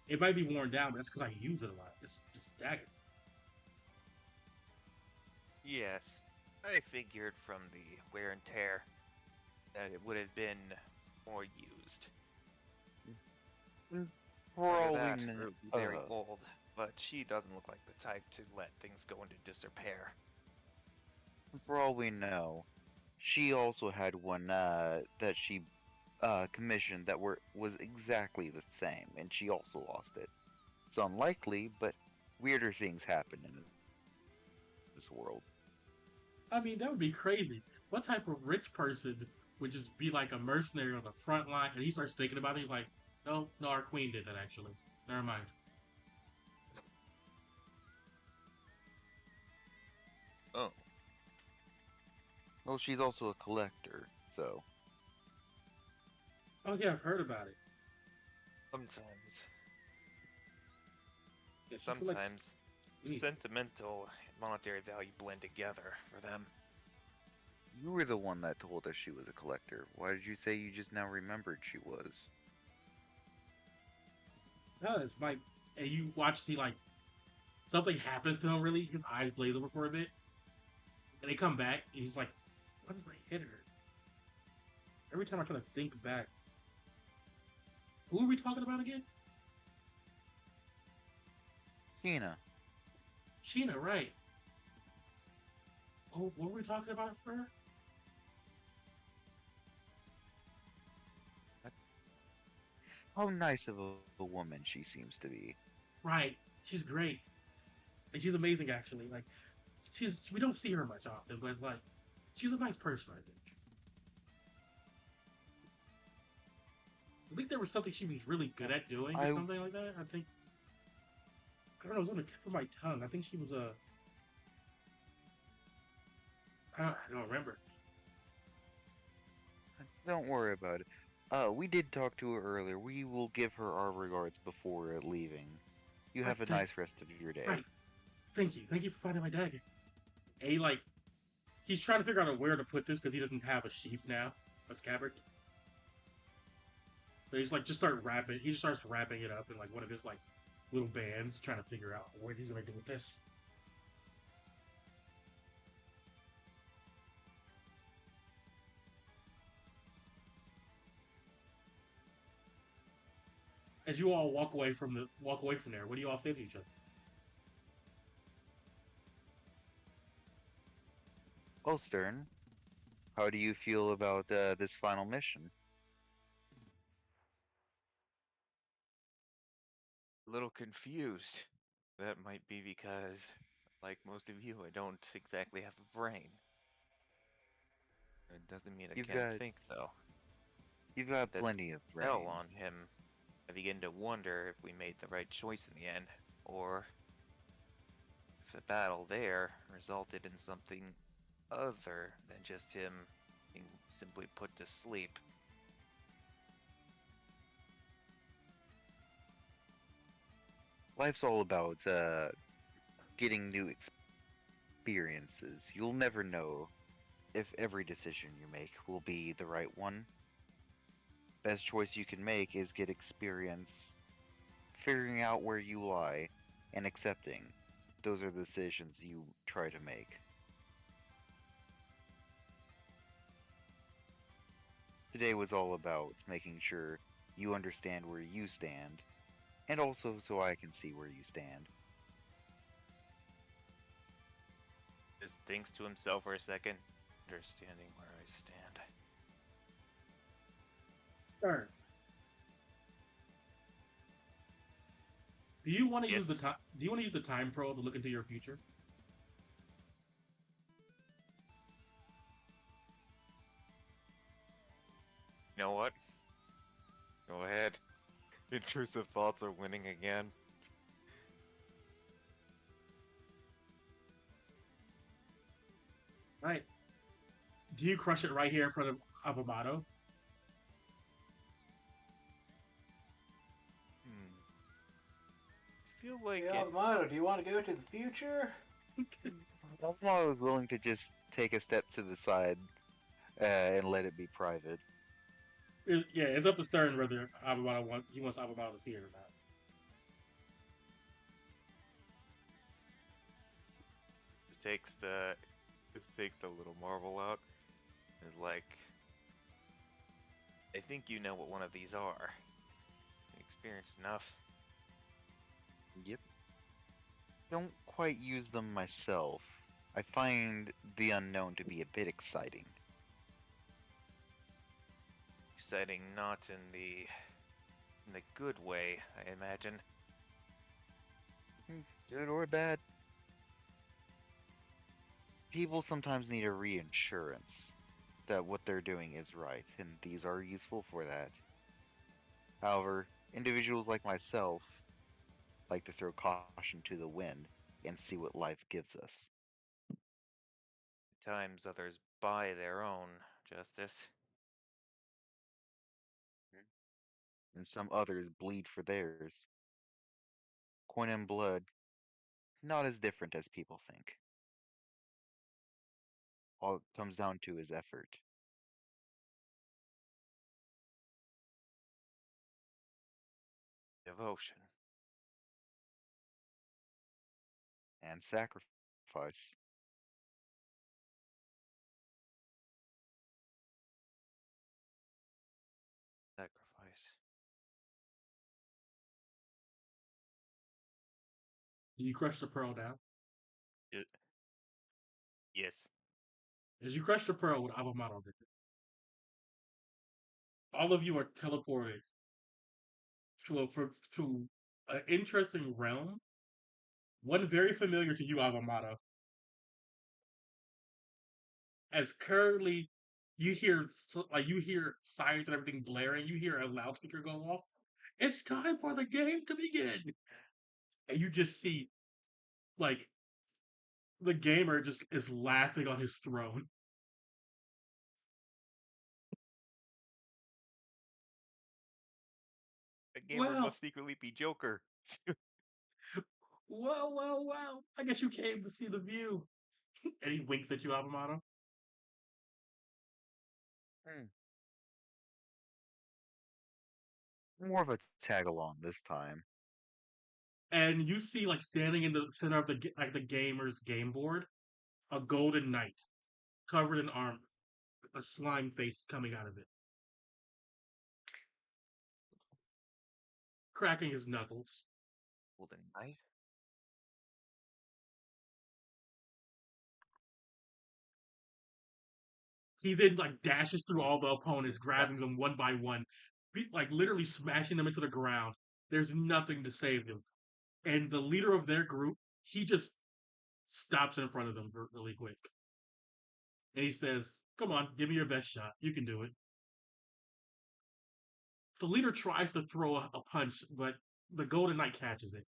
It might be worn down, but that's because I use it a lot. It's a dagger. Yes, I figured from the wear and tear that it would have been more used. For Or all that, we or it know, would be very old, but she doesn't look like the type to let things go into disrepair. she also had one that she commissioned that was exactly the same, and she also lost it. It's unlikely, but weirder things happen in this world. I mean, that would be crazy. What type of rich person would just be like a mercenary on the front line and he starts thinking about it? He's like, no, no, our queen did that actually. Never mind. Oh, Well, she's also a collector, so Oh yeah, I've heard about it. sometimes, Yeah, she collects sometimes anything. sentimental and monetary value blend together for them. you were the one that told us she was a collector. Why did you say you just now remembered she was? No, it's my. And you watch, see like something happens to him. Really, his eyes glaze over for a bit, and they come back. And he's like, "What did I hit her?" Every time I try to think back, who are we talking about again? Tina, Sheena, right? Oh, what were we talking about for her? how nice of a woman she seems to be. Right, she's great, and she's amazing actually. Like, we don't see her much often, but like, she's a nice person. I think there was something she was really good at doing, or I something like that. I think I don't know. It was on the tip of my tongue. I think she was a. I don't remember. don't worry about it. We did talk to her earlier. We will give her our regards before leaving. You Right, have a nice rest of your day. right. Thank you for finding my dagger. And he like he's trying to figure out where to put this because he doesn't have a sheath now, a scabbard. So he's like just start wrapping. He just starts wrapping it up in like one of his like little bands, trying to figure out what he's gonna do with this. As you all walk away from there, what do you all say to each other? Well, Stern, how do you feel about this final mission? A little confused. That might be because like most of you, I don't exactly have a brain. It doesn't mean I You've can't got think, though. you've got That plenty of spell brain. on him, I begin to wonder if we made the right choice in the end, or if the battle there resulted in something other than just him being simply put to sleep. Life's all about getting new experiences. You'll never know if every decision you make will be the right one. Best choice you can make is get experience figuring out where you lie and accepting those are the decisions you try to make. Today was all about making sure you understand where you stand, and also so I can see where you stand. Just thinks to himself for a second, understanding where I stand. Stern, do you want to use the Yes. time? Do you want to use the time probe to look into your future? You know what? Go ahead. Intrusive thoughts are winning again. Right. Do you crush it right here in front of Avamato? Hmm. I feel like Yeah, it. Motto, do you want to go to the future? Osmo was willing to just take a step to the side and let it be private. Yeah, it's up to Stern whether he wants Avamato to see it or not. Just takes the little marble out. And is like, I think you know what one of these are. You experienced enough. Yep. Don't quite use them myself. I find the unknown to be a bit exciting. Exciting, not in the good way, I imagine. Good or bad. People sometimes need a reassurance that what they're doing is right, and these are useful for that. However, individuals like myself like to throw caution to the wind and see what life gives us. At times others buy their own justice. And some others bleed for theirs. Coin and blood, not as different as people think. All it comes down to is effort. Devotion. And sacrifice. Sacrifice. Do you crush the pearl down? Y- yes. As you crush the pearl with Avamato, all of you are teleported to an interesting realm, one very familiar to you, Avamato. As currently you hear sirens and everything blaring, you hear a loudspeaker go off. It's time for the game to begin, and you just see like the gamer just is laughing on his throne. A gamer Well, must secretly be Joker. well. I guess you came to see the view. And he winks at you, Avamato. Hmm. More of a tag along this time. And you see, like standing in the center of the gamer's game board, a golden knight covered in armor, a slime face coming out of it, cracking his knuckles. Golden Knight? He then like dashes through all the opponents, That grabbing them one by one, like literally smashing them into the ground. There's nothing to save them. And the leader of their group, he just stops in front of them really quick. And he says, "Come on, give me your best shot. You can do it." The leader tries to throw a punch, but the Golden Knight catches it.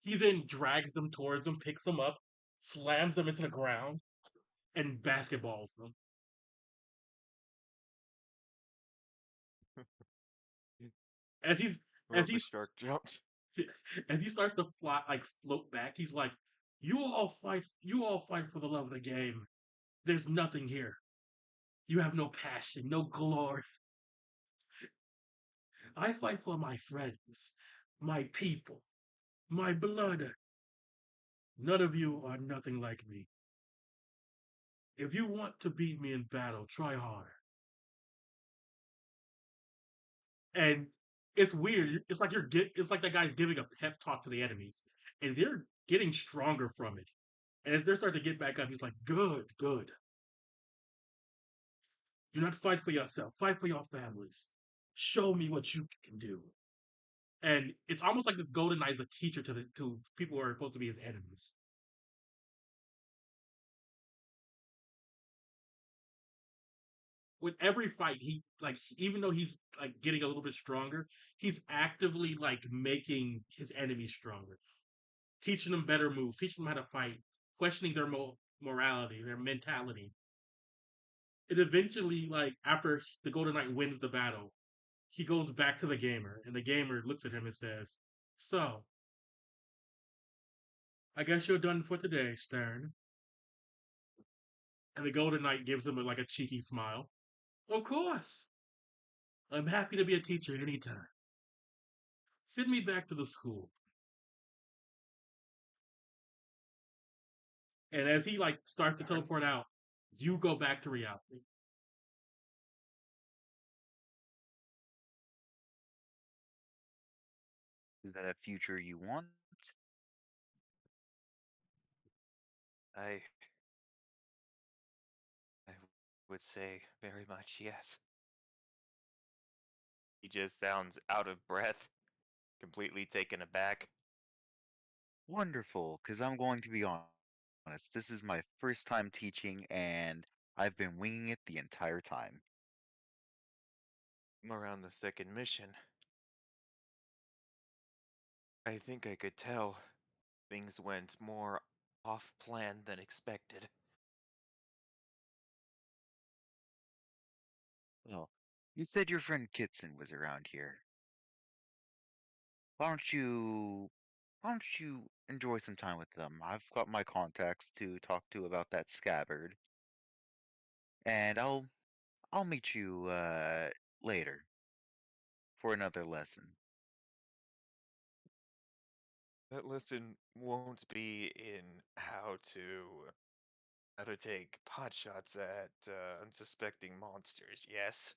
He then drags them towards them, picks them up, slams them into the ground, and basketballs them. As he's Or as if a he's shark jumps. as he starts to fly, like float back, he's like, You all fight for the love of the game. There's nothing here. You have no passion, no glory. I fight for my friends, my people, my blood. None of you are nothing like me. If you want to beat me in battle, try harder." And it's weird. It's like that guy's giving a pep talk to the enemies, and they're getting stronger from it. And as they're starting to get back up, he's like, "Good, good. Do not fight for yourself. Fight for your families. Show me what you can do." And it's almost like this Golden Knight is a teacher to people who are supposed to be his enemies. With every fight, he like even though he's like getting a little bit stronger, he's actively like making his enemies stronger, teaching them better moves, teaching them how to fight, questioning their morality, their mentality. It eventually, like after the Golden Knight wins the battle, he goes back to the gamer, and the gamer looks at him and says, "So, I guess you're done for today, Stern." And the Golden Knight gives him like a cheeky smile. "Of course. I'm happy to be a teacher anytime. Send me back to the school." And as he like starts to Darn. teleport out, you go back to reality. Is that a future you want? I I would say very much yes. He just sounds out of breath, completely taken aback. Wonderful, because I'm going to be honest. This is my first time teaching, and I've been winging it the entire time. Around the second mission, I think I could tell things went more off plan than expected. Well, you said your friend Kitson was around here. Why don't you why don't you enjoy some time with them? I've got my contacts to talk to about that scabbard, and I'll meet you later for another lesson. That lesson won't be in how to take pot shots at unsuspecting monsters. Yes.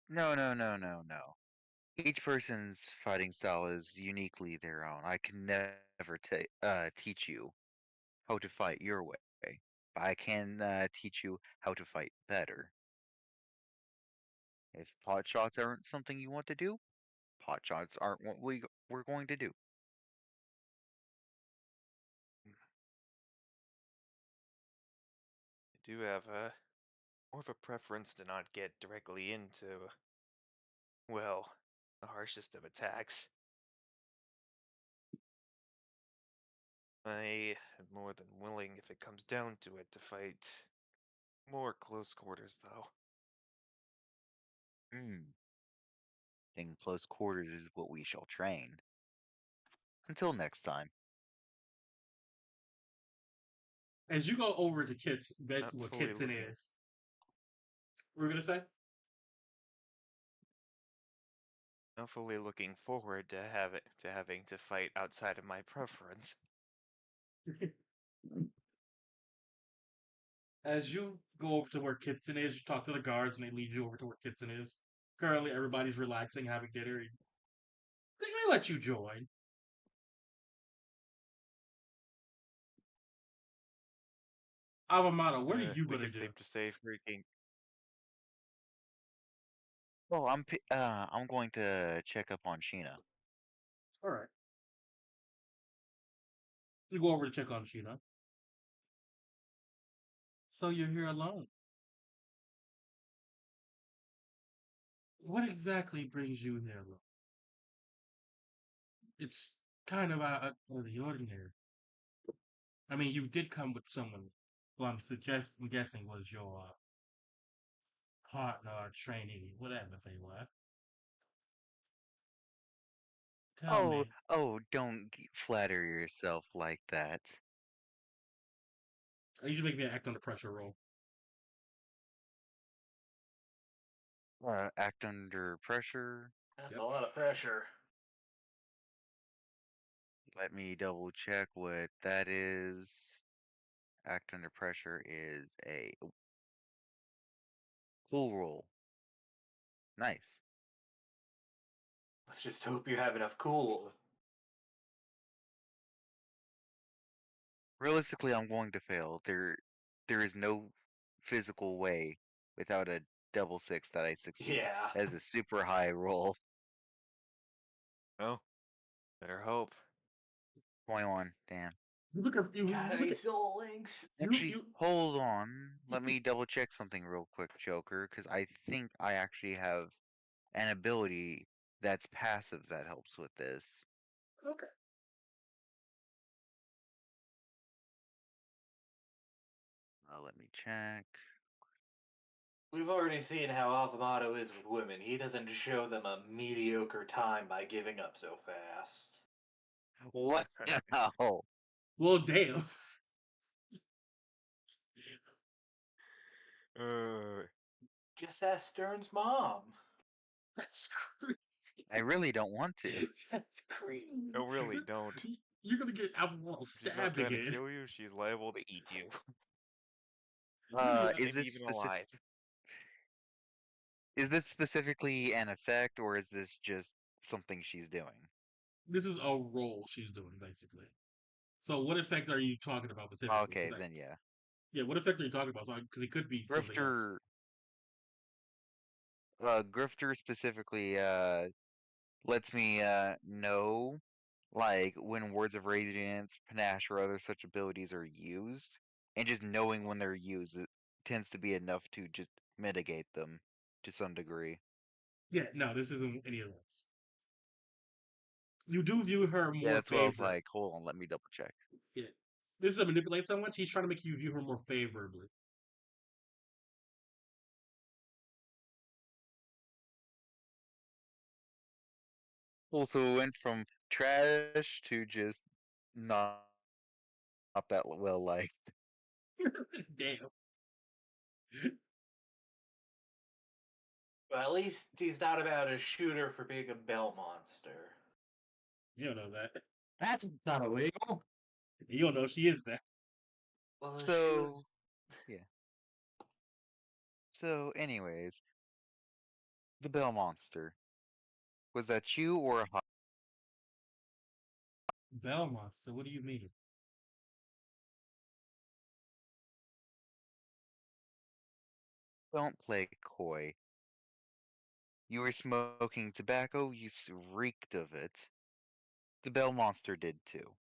No, no, no, no, no. Each person's fighting style is uniquely their own. I can never teach you how to fight your way, but I can teach you how to fight better. If pot shots aren't something you want to do, pot shots aren't what we're going to do. I do have a more of a preference to not get directly into, well, the harshest of attacks. I am more than willing, if it comes down to it, to fight more close quarters, though. Hmm. In close quarters is what we shall train. Until next time. As you go over to Kit's, Not basically what fully Kitson looking, is. What were we gonna say? not fully looking forward to having to fight outside of my preference. As you go over to where Kitson is, you talk to the guards and they lead you over to where Kitson is. Currently, everybody's relaxing, having dinner. They let you join. Avamado, what are I you think gonna it's do? safe to say freaking Oh, I'm going to check up on Sheena. All right. You go over to check on Sheena. So you're here alone. What exactly brings you here alone? It's kind of out of the ordinary. I mean, you did come with someone who I'm guessing was your partner or trainee, whatever they were. Tell Oh, me. oh, don't flatter yourself like that. I usually make me an act under pressure roll. Act under pressure. That's Yep. a lot of pressure. Let me double check what that is. Act under pressure is a cool roll. Nice. Let's just hope you have enough cool. Realistically, I'm going to fail. There is no physical way without a double six that I succeed. Yeah. That is a super high roll. Well, better hope. 21. Damn. You look at God, you look at these soul links. Actually, you. hold on. Let me double check something real quick, Joker, because I think I actually have an ability that's passive that helps with this. Okay. Let me check. We've already seen how Alvamato is with women. He doesn't show them a mediocre time by giving up so fast. What the hell? Well, damn. Uh, Just ask Stern's mom. That's crazy. I really don't want to. That's crazy. no, really, don't. You're gonna get Alvaro If she's not stabbed trying to again. kill you, she's liable to eat you. Is Maybe this even alive. is this specifically an effect or is this just something she's doing? This is a role she's doing, basically. So, what effect are you talking about specifically? Okay, then yeah. Yeah, what effect are you talking about? Because it could be something else. Grifter Grifter specifically lets me know like when words of radiance, panache, or other such abilities are used, and just knowing when they're used it tends to be enough to just mitigate them to some degree. Yeah, no, this isn't any of those. You do view her Yeah, more that's what I was favorably. like. Hold on, let me double check. Yeah. This is a manipulate someone. She's trying to make you view her more favorably. Also went from trash to just not that well liked. Damn. Well, at least he's not about a shooter for being a bell monster. You don't know that. That's not illegal. You don't know she is that. Well, she was. So yeah. So anyways, the Bell Monster. Was that you or a hot? Bell monster. What do you mean? Don't play coy. You were smoking tobacco, you reeked of it. The Bell Monster did too.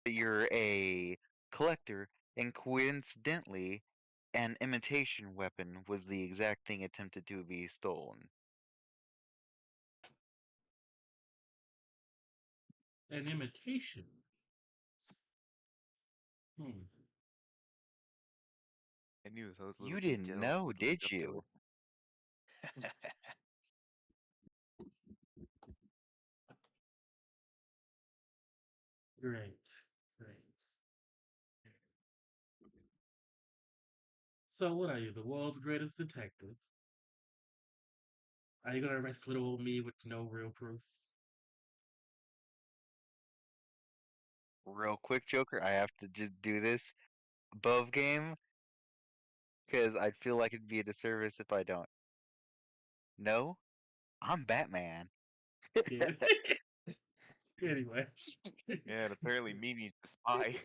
You're a collector, and coincidentally, an imitation weapon was the exact thing attempted to be stolen. An imitation. Hmm. I knew those little You didn't details know, would lead did up to you? it. Great. Great. So, what are you, the world's greatest detective? Are you gonna arrest little old me with no real proof? Real quick, Joker, I have to just do this above game because I feel like it'd be a disservice if I don't. No, I'm Batman. Yeah. Anyway. Yeah, and apparently Mimi's the spy.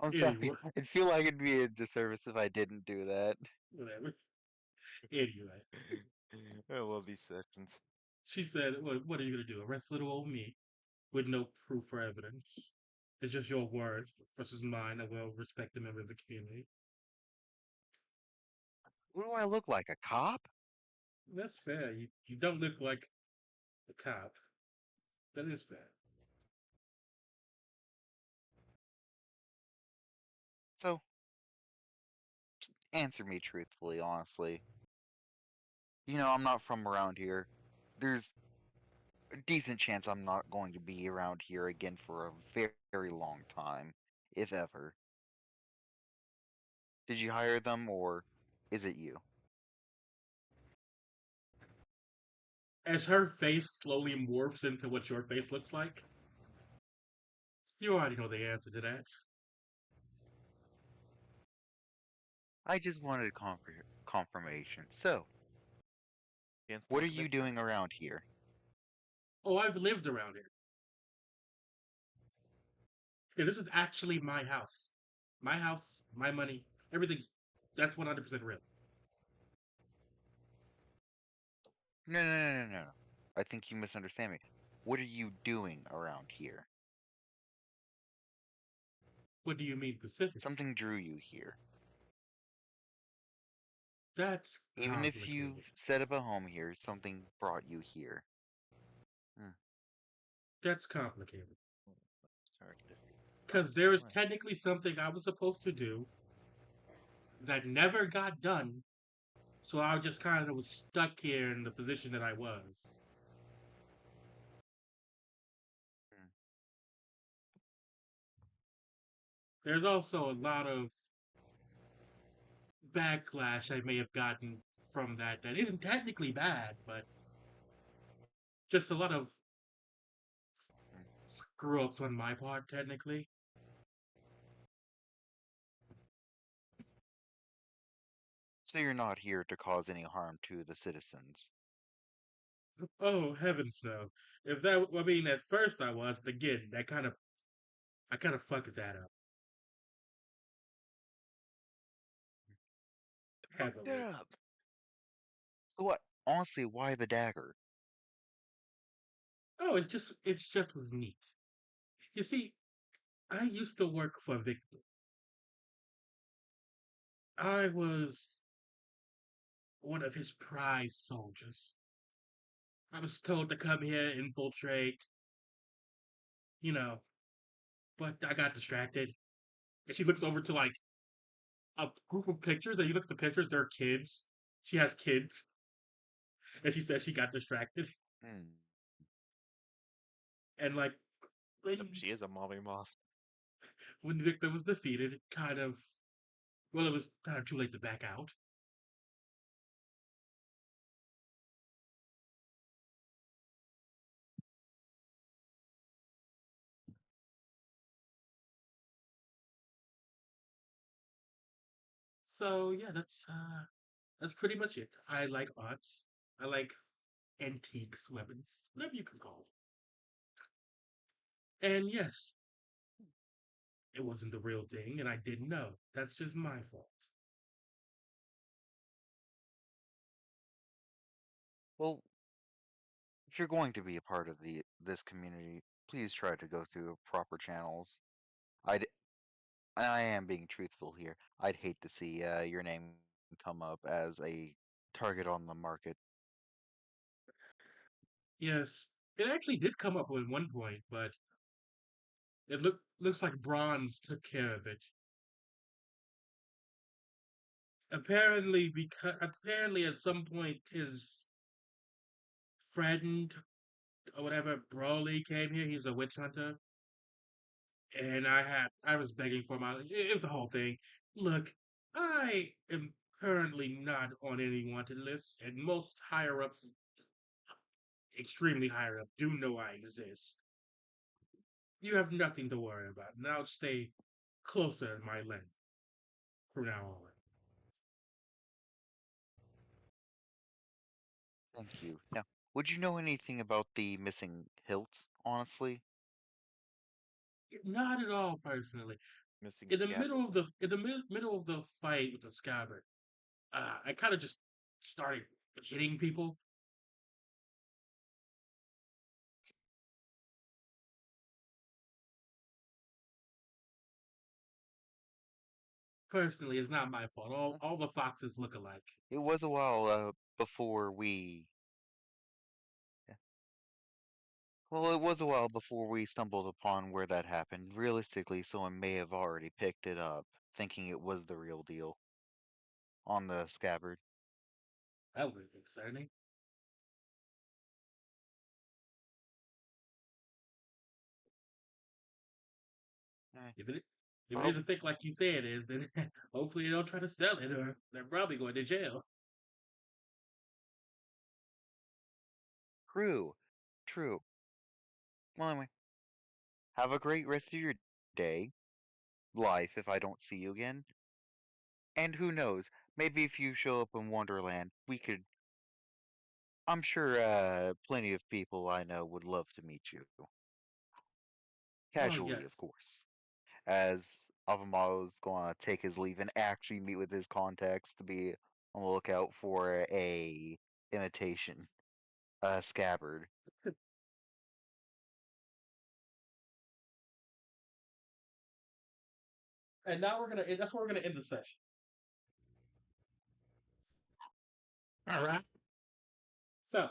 I'm sorry. Anyway. I'd feel like it'd be a disservice if I didn't do that. Whatever. Anyway. I love these sessions. She said, what are you going to do? Arrest little old me with no proof or evidence? It's just your word versus mine. I will respect a member of the community. What do I look like? A cop? That's fair. You don't look like a cop. That is fair. So, answer me truthfully, honestly. I'm not from around here. There's a decent chance I'm not going to be around here again for a very long time, if ever. Did you hire them, or is it you? As her face slowly morphs into what your face looks like, you already know the answer to that. I just wanted confirmation. So, Against what the are you Victor. doing around here? Oh, I've lived around here. Yeah, this is actually my house. My house, my money, everything's that's 100% real. No, no, no, no, no. I think you misunderstand me. What are you doing around here? What do you mean specifically? Something drew you here. That's Even if complicated. you've set up a home here, something brought you here. Hmm. That's complicated. Sorry, Because there is technically something I was supposed to do that never got done, so I just kind of was stuck here in the position that I was. Hmm. There's also a lot of backlash I may have gotten from that isn't technically bad, but just a lot of Hmm. screw ups on my part, technically. So you're not here to cause any harm to the citizens. Oh, heavens no. If that, I mean, at first I was, but again, I kind of fucked that up Fucked it heavily. up. So what? Honestly, why the dagger? Oh, it's just was neat. You see, I used to work for Victor. I was one of his prize soldiers. I was told to come here, infiltrate, you know, but I got distracted. And she looks over to like a group of pictures, and you look at the pictures, they're kids. She has kids, and she says she got distracted. Hmm. And like Yep, when she is a mommy moth. when Victor was defeated, it kind of well, it was kind of too late to back out. So yeah, that's pretty much it. I like arts. I like antiques, weapons, whatever you can call it. And yes, it wasn't the real thing, and I didn't know. That's just my fault. Well, if you're going to be a part of this community, please try to go through proper channels. I'd, and I am being truthful here. I'd hate to see your name come up as a target on the market. Yes, it actually did come up at one point, but it looks like Bronze took care of it. Apparently at some point his friend or whatever Broly came here. He's a witch hunter, and I was begging for my. It was the whole thing. Look, I am currently not on any wanted list, and most higher ups, extremely higher up, do know I exist. You have nothing to worry about, and I'll stay closer to my lane from now on. Thank you. Now, would you know anything about the missing hilt, honestly? Not at all, personally. Missing In the scab. middle of middle of the fight with the scabbard, I kind of just started hitting people. personally, it's not my fault. All the foxes look alike. It was a while before we. Well, it was a while before we stumbled upon where that happened. Realistically, someone may have already picked it up, thinking it was the real deal on the scabbard. That was concerning. Eh, If it well, isn't thick like you say it is, then hopefully they don't try to sell it, or they're probably going to jail. true, true. Well, anyway, have a great rest of your day, life, if I don't see you again. And who knows, maybe if you show up in Wonderland, we could. I'm sure plenty of people I know would love to meet you. Oh Casually, of yes. course. As Avamaro's going to take his leave and actually meet with his contacts to be on the lookout for a imitation scabbard. And now that's where we're gonna end the session. All right. So